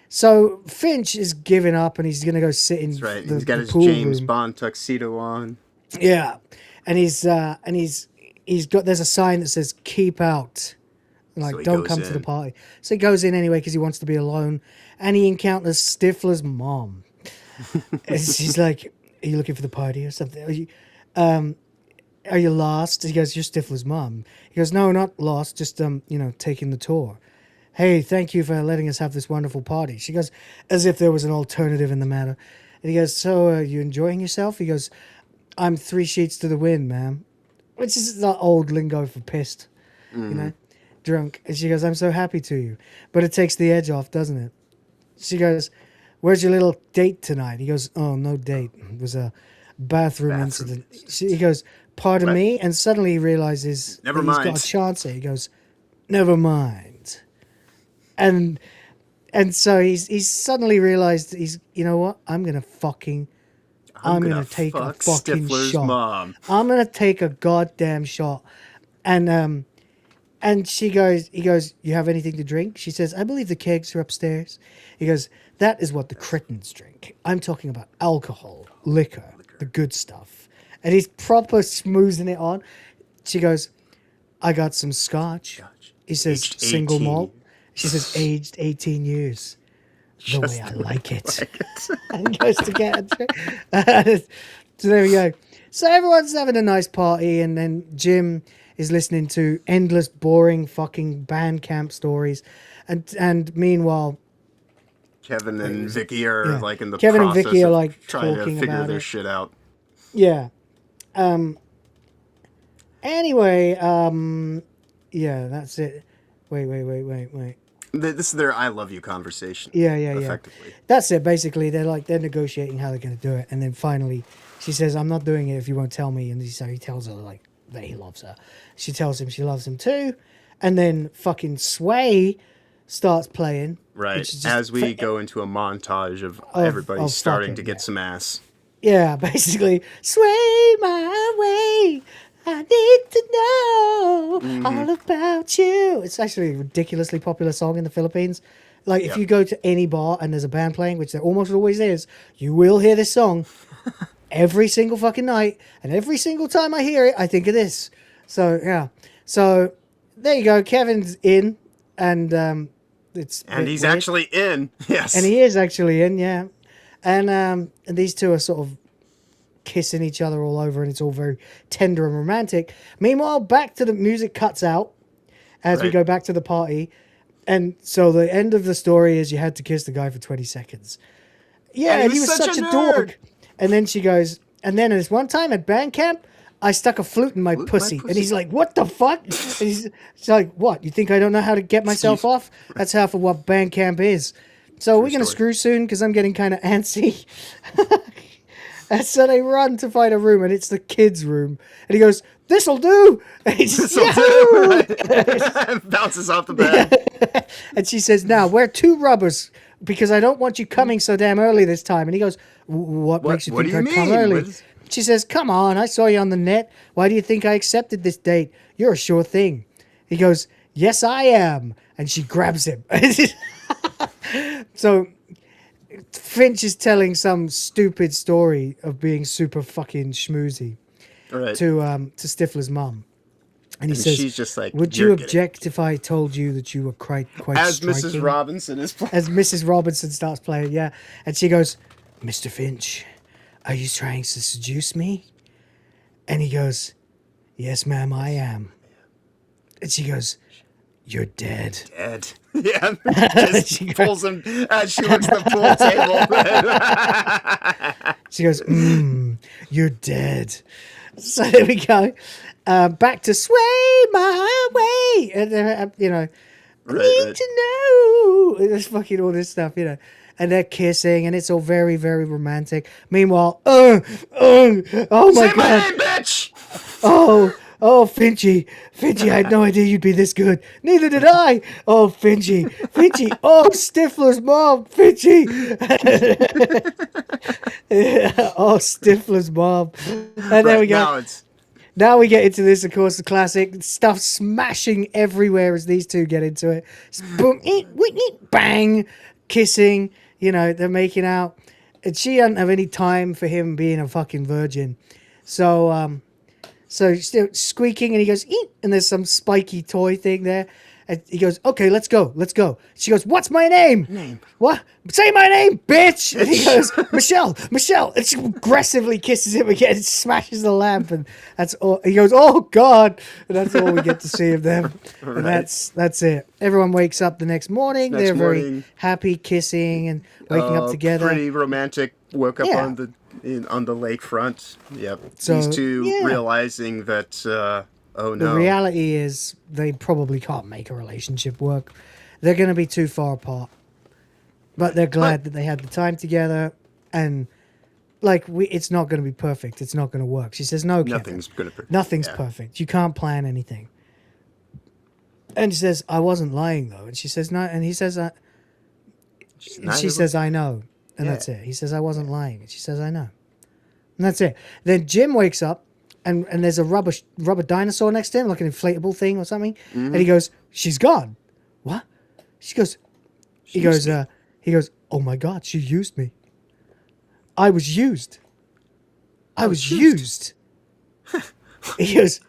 So Finch is giving up and he's gonna go sit in That's right. the, He's got the his pool James room. Bond tuxedo on. Yeah, and he's got, there's a sign that says keep out, like So he don't goes come to the in. party. So he goes in anyway because he wants to be alone, and he encounters Stifler's mom. And she's like, "Are you looking for the party or something? Are you lost?" He goes, "You're Stifler's mom." He goes, "No, not lost, just you know, taking the tour. Hey, thank you for letting us have this wonderful party." She goes, as if there was an alternative in the matter. And he goes, "So, are you enjoying yourself?" He goes, "I'm 3 sheets to the wind, ma'am," which is the old lingo for pissed, you know, drunk. And she goes, "I'm so happy to you, but it takes the edge off, doesn't it?" She goes, "Where's your little date tonight?" He goes, "Oh, no date. It was a bathroom incident." He goes, "Pardon me?" And suddenly he realizes Never that he's mind. got a chance here. He goes, "Never mind." And so he's suddenly realized you know what? I'm gonna gonna take a fuck fucking Stifler's shot. mom. I'm gonna take a goddamn shot. And he goes, "You have anything to drink?" She says, "I believe the kegs are upstairs." He goes, "That is what the cretins drink. I'm talking about alcohol, liquor, the good stuff." And he's proper schmoozing it on. She goes, "I got some scotch." He says, Aged "Single 18. malt." She says, "Aged 18 years. The way I like it." And he goes to get a drink. So there we go. So everyone's having a nice party, and then Jim is listening to endless, boring, fucking band camp stories, and meanwhile, Kevin and Vicky are Yeah. like in the Kevin and process Vicky are, of like, trying to talking figure about their it. shit out. yeah. Anyway, yeah, that's it. Wait. This is their "I love you" conversation. Yeah. Effectively. That's it. Basically, they're negotiating how they're going to do it, and then finally, she says, "I'm not doing it if you won't tell me." And so he tells her like that he loves her. She tells him she loves him too, and then fucking Sway starts playing. Right. which is just As we go into a montage of Of- everybody of starting fucking, to get some ass. Yeah, basically, sway my way. I need to know all about you. It's actually a ridiculously popular song in the Philippines. Like, if you go to any bar and there's a band playing, which there almost always is, you will hear this song every single fucking night. And every single time I hear it, I think of this. So, yeah. So, there you go. Kevin's in. And it's a And bit he's weird. actually in. Yes. And he is actually in, yeah. And these two are sort of kissing each other all over, and it's all very tender and romantic. Meanwhile, back to the music cuts out as we Right. go back to the party. And so the end of the story is you had to kiss the guy for 20 seconds. Yeah, And and he was such a dork. And then she goes, and then this one time at band camp, I stuck a flute in my pussy. And he's like, "What the fuck?" And she's like, "What? You think I don't know how to get myself off?" That's half of what band camp is. So we're going to screw soon because I'm getting kind of antsy. And so they run to find a room, and it's the kids' room. And he goes, "This'll do." And he just, This'll do, right? Bounces off the bed. And she says, "Now, wear 2 rubbers because I don't want you coming so damn early this time." And he goes, What makes you what think do you I'd come mean? early?" What is- She says, "Come on, I saw you on the net. Why do you think I accepted this date? You're a sure thing." He goes, "Yes, I am." And she grabs him. So Finch is telling some stupid story of being super fucking schmoozy Right. to Stifler's mum. And he And says, she's just like, "Would "You're you getting-" object if I told you that you were quite As striking?" Mrs. Robinson is playing. As Mrs. Robinson starts playing, yeah. And she goes, "Mr. Finch, are you trying to seduce me?" And he goes, yes, ma'am, I am. And she goes, you're dead. Dead. Yeah. Just pulls him as she looks at the pool table. She goes, you're dead. So there we go. Back to sway my way. And, you know, I need to know. There's fucking all this stuff, you know. And they're kissing, and it's all very, very romantic. Meanwhile, oh my God. Say my name, bitch! Oh, Finchy, I had no idea you'd be this good. Neither did I. Oh, Finchy, oh, Stifler's mom, Finchy. Oh, Stifler's mom. And there we go. Now we get into this, of course, the classic stuff smashing everywhere as these two get into it. Boom, bang, kissing. You know, they're making out. And she doesn't have any time for him being a fucking virgin. So still squeaking, and he goes, eat, and there's some spiky toy thing there. And he goes, okay, let's go. She goes, what's my name? What? Say my name, bitch! And he goes, Michelle. And she aggressively kisses him again and smashes the lamp, and that's all. He goes, oh, God. And that's all we get to see of them. Right. And that's it. Everyone wakes up the next morning. They're very happy, kissing and waking up together. Pretty romantic. Woke up on the lakefront. Yep. So, these two realizing that, oh no. The reality is they probably can't make a relationship work. They're going to be too far apart. But they're glad that they had the time together, and it's not going to be perfect. It's not going to work. She says, no, nothing's going to Nothing's perfect. You can't plan anything. And she says, I wasn't lying though. And she says, no. And he says, she says, I know. And that's it. He says, I wasn't lying. And she says, I know. And that's it. Then Jim wakes up, and there's a rubber dinosaur next to him, like an inflatable thing or something. Mm-hmm. And he goes, she's gone. What? He goes, oh my God, she used me. I was used. I was used. He goes,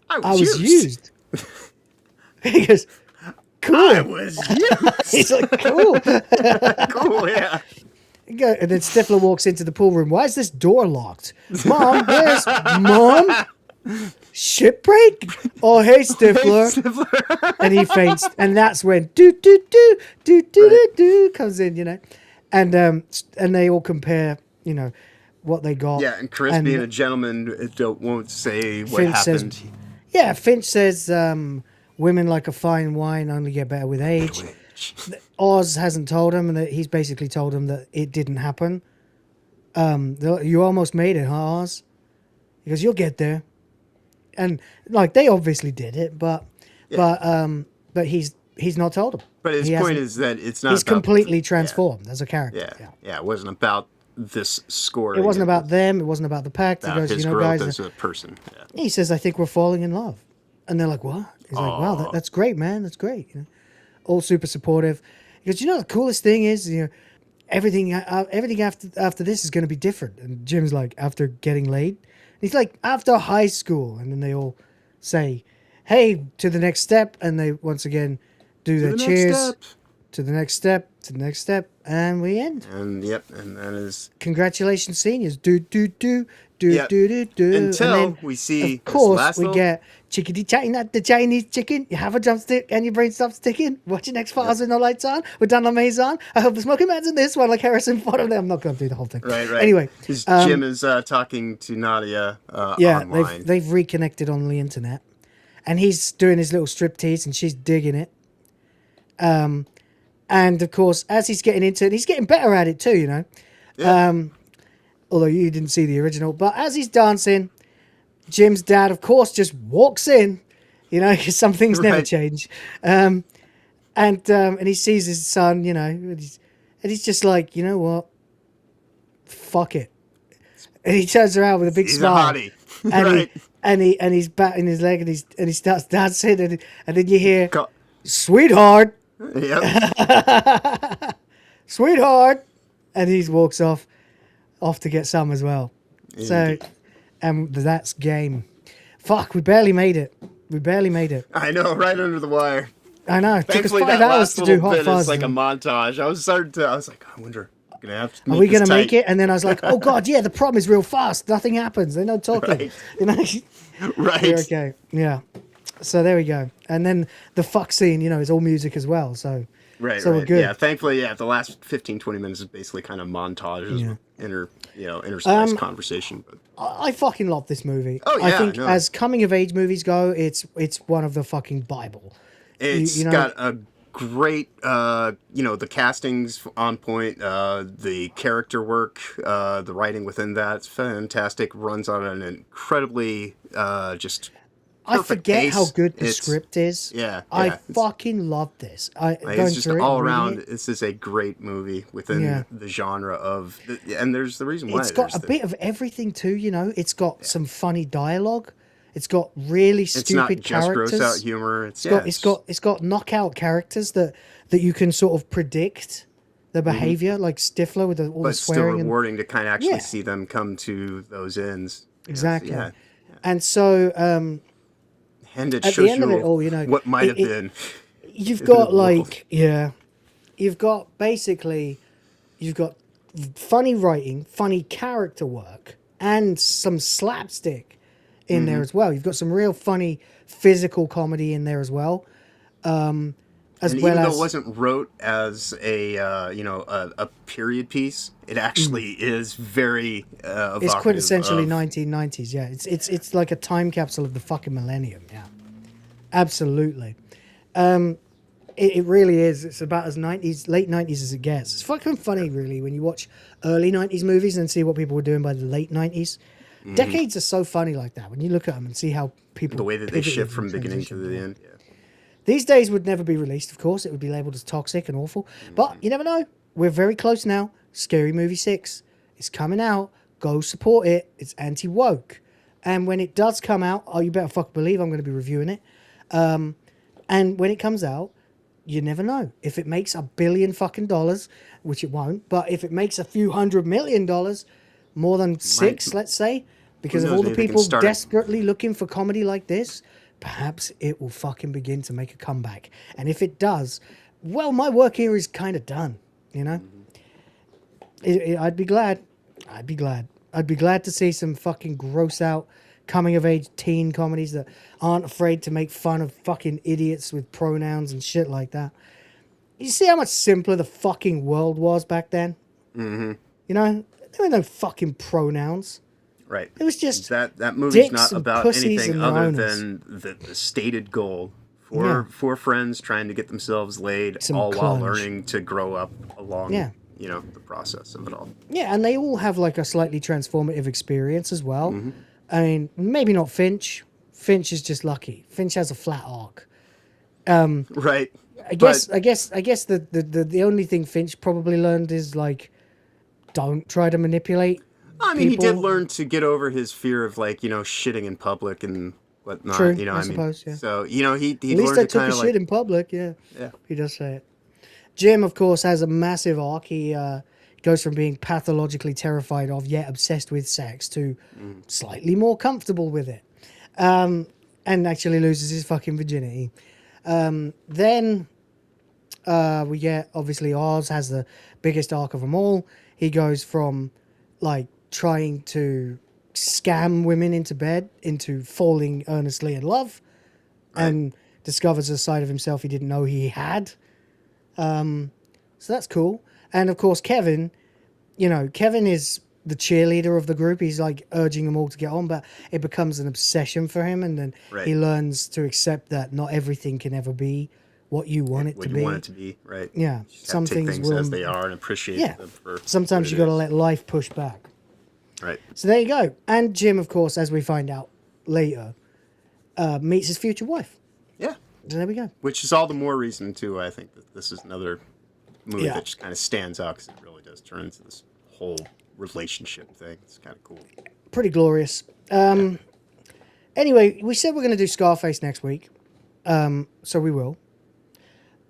I was used. He goes, cool. I was used. He's like, cool. Cool, yeah. And then Stifler walks into the pool room. Why is this door locked? Mom, where's Mom? Shipbreak? Oh, hey, Stifler. And he faints. And that's when do comes in, you know. And they all compare, you know, what they got. Yeah, and Chris, being a gentleman, won't say what Finch happened. Finch says women like a fine wine only get better with age. Oz hasn't told him, and that he's basically told him that it didn't happen. You almost made it, huh, Oz? He goes, you'll get there. And they obviously did it, but he's not told him. But his point is that it's not. He's completely transformed as a character. Yeah. It wasn't about this scoring. It wasn't about them. It wasn't about the pact. He goes, his growth guys, as a person. Yeah. He says, I think we're falling in love, and they're like, what? He's like, wow, that's great, man. That's great. You know? All super supportive. He goes, you know, the coolest thing is, you know, everything after this is going to be different. And Jim's like, after getting laid? And he's like, after high school. And then they all say, hey, to the next step. And they once again do their cheers. To the next step. To the next step. And we end. And and that is... Congratulations, seniors. Until we see, of course, we get chickadee chatting at the Chinese chicken. You have a drumstick and your brain stops ticking. Watch your next files with no lights on. We're done on Maison. I hope the smoking man's in this one, like Harrison Ford. I'm not going to do the whole thing. Right. Anyway, Jim is talking to Nadia online. They've reconnected on the internet, and he's doing his little striptease, and she's digging it. And of course, as he's getting into it, he's getting better at it too. You know. Yeah. Although you didn't see the original. But as he's dancing, Jim's dad, of course, just walks in, you know, because some things never change. And he sees his son, you know, and he's just like, you know what? Fuck it. And he turns around with a big smile. He's a hottie. And he's batting his leg, and he starts dancing, and then you hear, sweetheart. Yep. Sweetheart. And he walks off to get some as well. Indeed. So, that's game. Fuck, we barely made it. I know, right under the wire. I know. It took us Thankfully, 5 hours to do Hot Fuzz. It's like a montage. I was like, I wonder gonna have to Are we going to make it? And then I was like, oh God, yeah, the problem is real fast. Nothing happens. They're not talking. Right. You know? Right. We're okay. Yeah. So there we go. And then the fuck scene, you know, is all music as well. So Right, so right. we're good. Yeah, thankfully, the last 15, 20 minutes is basically kind of montages with interspiced conversation. But I fucking love this movie. Oh, I yeah, think no. as coming of age movies go, it's one of the fucking Bible. It's You know- got a great, the casting's on point, the character work, the writing within that's fantastic. Runs on an incredibly just I perfect forget pace. how good the It's- script is. Yeah, I yeah, fucking love this. Like, Going it's just through it all and reading around. it, This is a great movie within Yeah. the genre of, and there's the reason why. it's got a bit of everything too. You know, it's got some funny dialogue. It's got really It's not stupid just characters. gross out humor. It's got knockout characters that you can sort of predict the behavior, like Stifler with all the Mm-hmm. but still swearing. rewarding to kind of actually Yeah. see them come to those ends. You know, so, Exactly. yeah. And so And it at shows the end you of it all, you know, what might have it- been. you've in the got world. you've got funny writing, funny character work, and some slapstick in there Mhm. as well. You've got some real funny physical comedy in there as well. As And well even as though it wasn't wrote as a period piece, it actually is very evocative. it's quintessentially of- 1990s. Yeah, it's like a time capsule of the fucking millennium. Yeah, absolutely. It really is. It's about as late 90s as it gets. It's fucking funny, really, when you watch early 90s movies and see what people were doing by the late 90s. Mhm. Decades are so funny like that when you look at them and see how people the way that they pivoted shift from and beginning to transitioned, the yeah. end. Yeah. These days would never be released, of course. It would be labeled as toxic and awful. But you never know. We're very close now. Scary Movie 6 is coming out. Go support it. It's anti-woke. And when it does come out, you better fucking believe I'm going to be reviewing it. And when it comes out, you never know. If it makes $1 billion fucking dollars, which it won't, but if it makes a few $100 million, more than six, let's say, because of knows, all the maybe they can people start it. desperately looking for comedy like this, perhaps it will fucking begin to make a comeback. And if it does, well, my work here is kind of done, you know? I'd be glad. I'd be glad. I'd be glad to see some fucking gross out coming of age teen comedies that aren't afraid to make fun of fucking idiots with pronouns and shit like that. You see how much simpler the fucking world was back then? Mm-hmm. You know? There were no fucking pronouns. Right. It was just that movie's dicks not and about pussies anything and their other owners. than the stated goal. Yeah. Four friends trying to get themselves laid, Some all while clunge. learning to grow up along, Yeah. the process of it all. Yeah, and they all have like a slightly transformative experience as well. Mm-hmm. I mean, maybe not Finch. Finch is just lucky. Finch has a flat arc. Right. I guess the only thing Finch probably learned is like, don't try to manipulate. I mean, people. he did learn to get over his fear of shitting in public and whatnot. True, I mean, suppose, yeah. so he At least learned I to took kind a of shit in public. Yeah, Yeah. He does say it. Jim, of course, has a massive arc. He goes from being pathologically terrified of yet obsessed with sex to slightly more comfortable with it, and actually loses his fucking virginity. Then we get, obviously, Oz has the biggest arc of them all. He goes from like trying to scam women into bed into falling earnestly in love, and discovers a side of himself he didn't know he had. So that's cool. And of course, Kevin is the cheerleader of the group. He's like urging them all to get on, but it becomes an obsession for him. And then he learns to accept that not everything can ever be what you want it to be. What you want it to be, right? Yeah. You just Some have to take things things will, as they are and appreciate them for sometimes what you it got to is. let life push back. Right. So there you go. And Jim, of course, as we find out later, meets his future wife. Yeah. So there we go. Which is all the more reason, too, I think, that this is another movie Yeah. that just kind of stands out because it really does turn into this whole relationship thing. It's kind of cool. Pretty glorious. Anyway, we said we're going to do Scarface next week. So we will.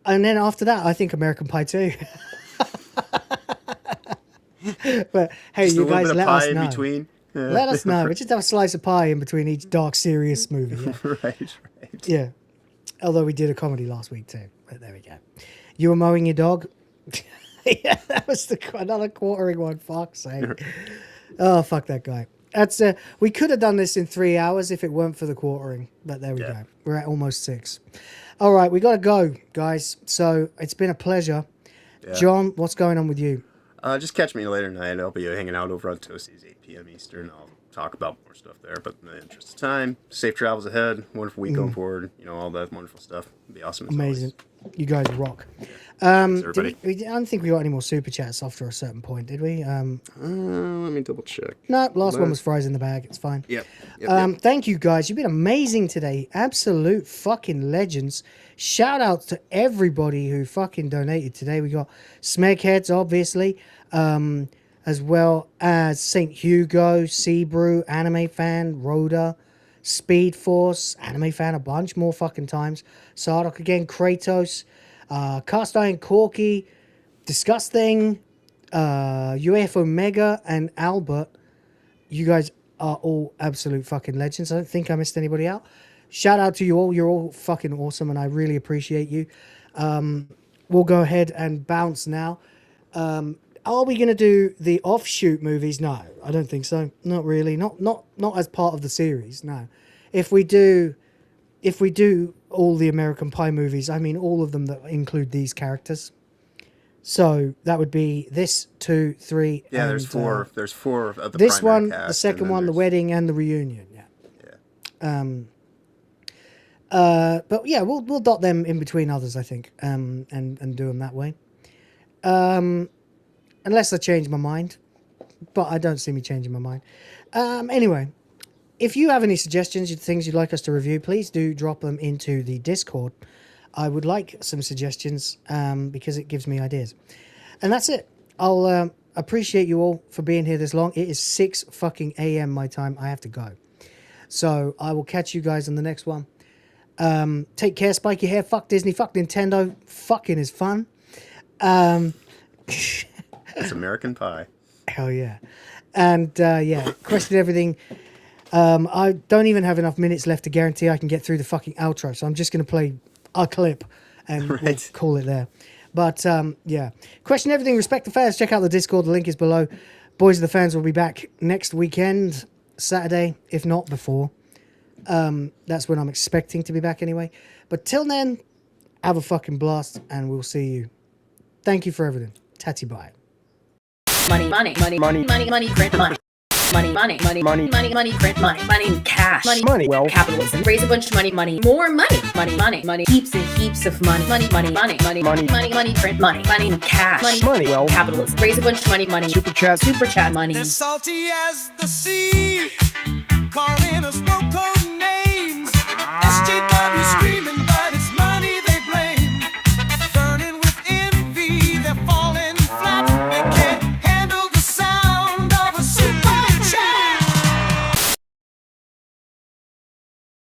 And then after that, I think American Pie 2. But hey, Just a you little guys bit of let pie us in know. between. Yeah. Let us know. We just have a slice of pie in between each dark, serious movie. Yeah. Right. Yeah. Although we did a comedy last week too. But there we go. You were mowing your dog? Yeah, that was another quartering one. Fuck's sake. Oh, fuck that guy. That's we could have done this in 3 hours if it weren't for the quartering, but there we go. We're at almost 6. All right, we got to go, guys. So it's been a pleasure. Yeah. John, what's going on with you? Just catch me later tonight. I'll be hanging out over on Toasties, 8 p.m. Eastern. I'll talk about more stuff there. But in the interest of time, safe travels ahead. Wonderful week going forward. You know, all that wonderful stuff. It'll be awesome. Amazing. You guys rock. Everybody. I don't think we got any more super chats after a certain point, did we? Let me double check. No, last one was fries in the bag. It's fine. Yep. Thank you, guys. You've been amazing today. Absolute fucking legends. Shout out to everybody who fucking donated today. We got Smegheads, obviously, as well as St. Hugo, Seabrew, Anime Fan, Rhoda, Speed Force, Anime Fan a bunch more fucking times. Sardoc again, Kratos, Cast Iron Corky, Disgusting, UF Omega, and Albert. You guys are all absolute fucking legends. I don't think I missed anybody out. Shout out to you all. You're all fucking awesome, and I really appreciate you. We'll go ahead and bounce now. Are we going to do the offshoot movies? No, I don't think so. Not really. Not as part of the series. No. If we do all the American Pie movies, I mean all of them that include these characters. So that would be this, 2, 3. Yeah, and, there's 4. There's 4 of the this primary one, cast, the second and then one, the there's- wedding, and the reunion. But yeah, we'll dot them in between others, I think, and do them that way. Unless I change my mind, but I don't see me changing my mind. Anyway, if you have any suggestions, things you'd like us to review, please do drop them into the Discord. I would like some suggestions because it gives me ideas. And that's it. I'll appreciate you all for being here this long. It is 6 fucking a.m. my time. I have to go. So I will catch you guys on the next one. Take care, spike your hair, fuck Disney, fuck Nintendo, fucking is fun. It's American Pie. Hell yeah. And yeah, question everything. I don't even have enough minutes left to guarantee I can get through the fucking outro, so I'm just going to play a clip and we'll call it there. But yeah, question everything, respect the fans, check out the Discord, the link is below. Boys of the Fans will be back next weekend, Saturday, if not before. That's when I'm expecting to be back anyway. But till then, have a fucking blast and we'll see you. Thank you for everything. Tatty bye. Money, money, money, money, money, money, print money. Money, money, money, money, money, money, print money, money, cash, money, capitalism, raise a bunch of money, more money, money, money, money, heaps and heaps of money, money, money, money, money, money, money, print money, cash, money, capitalism, raise a bunch of money, super chat money. As salty as the sea, calling us no code names.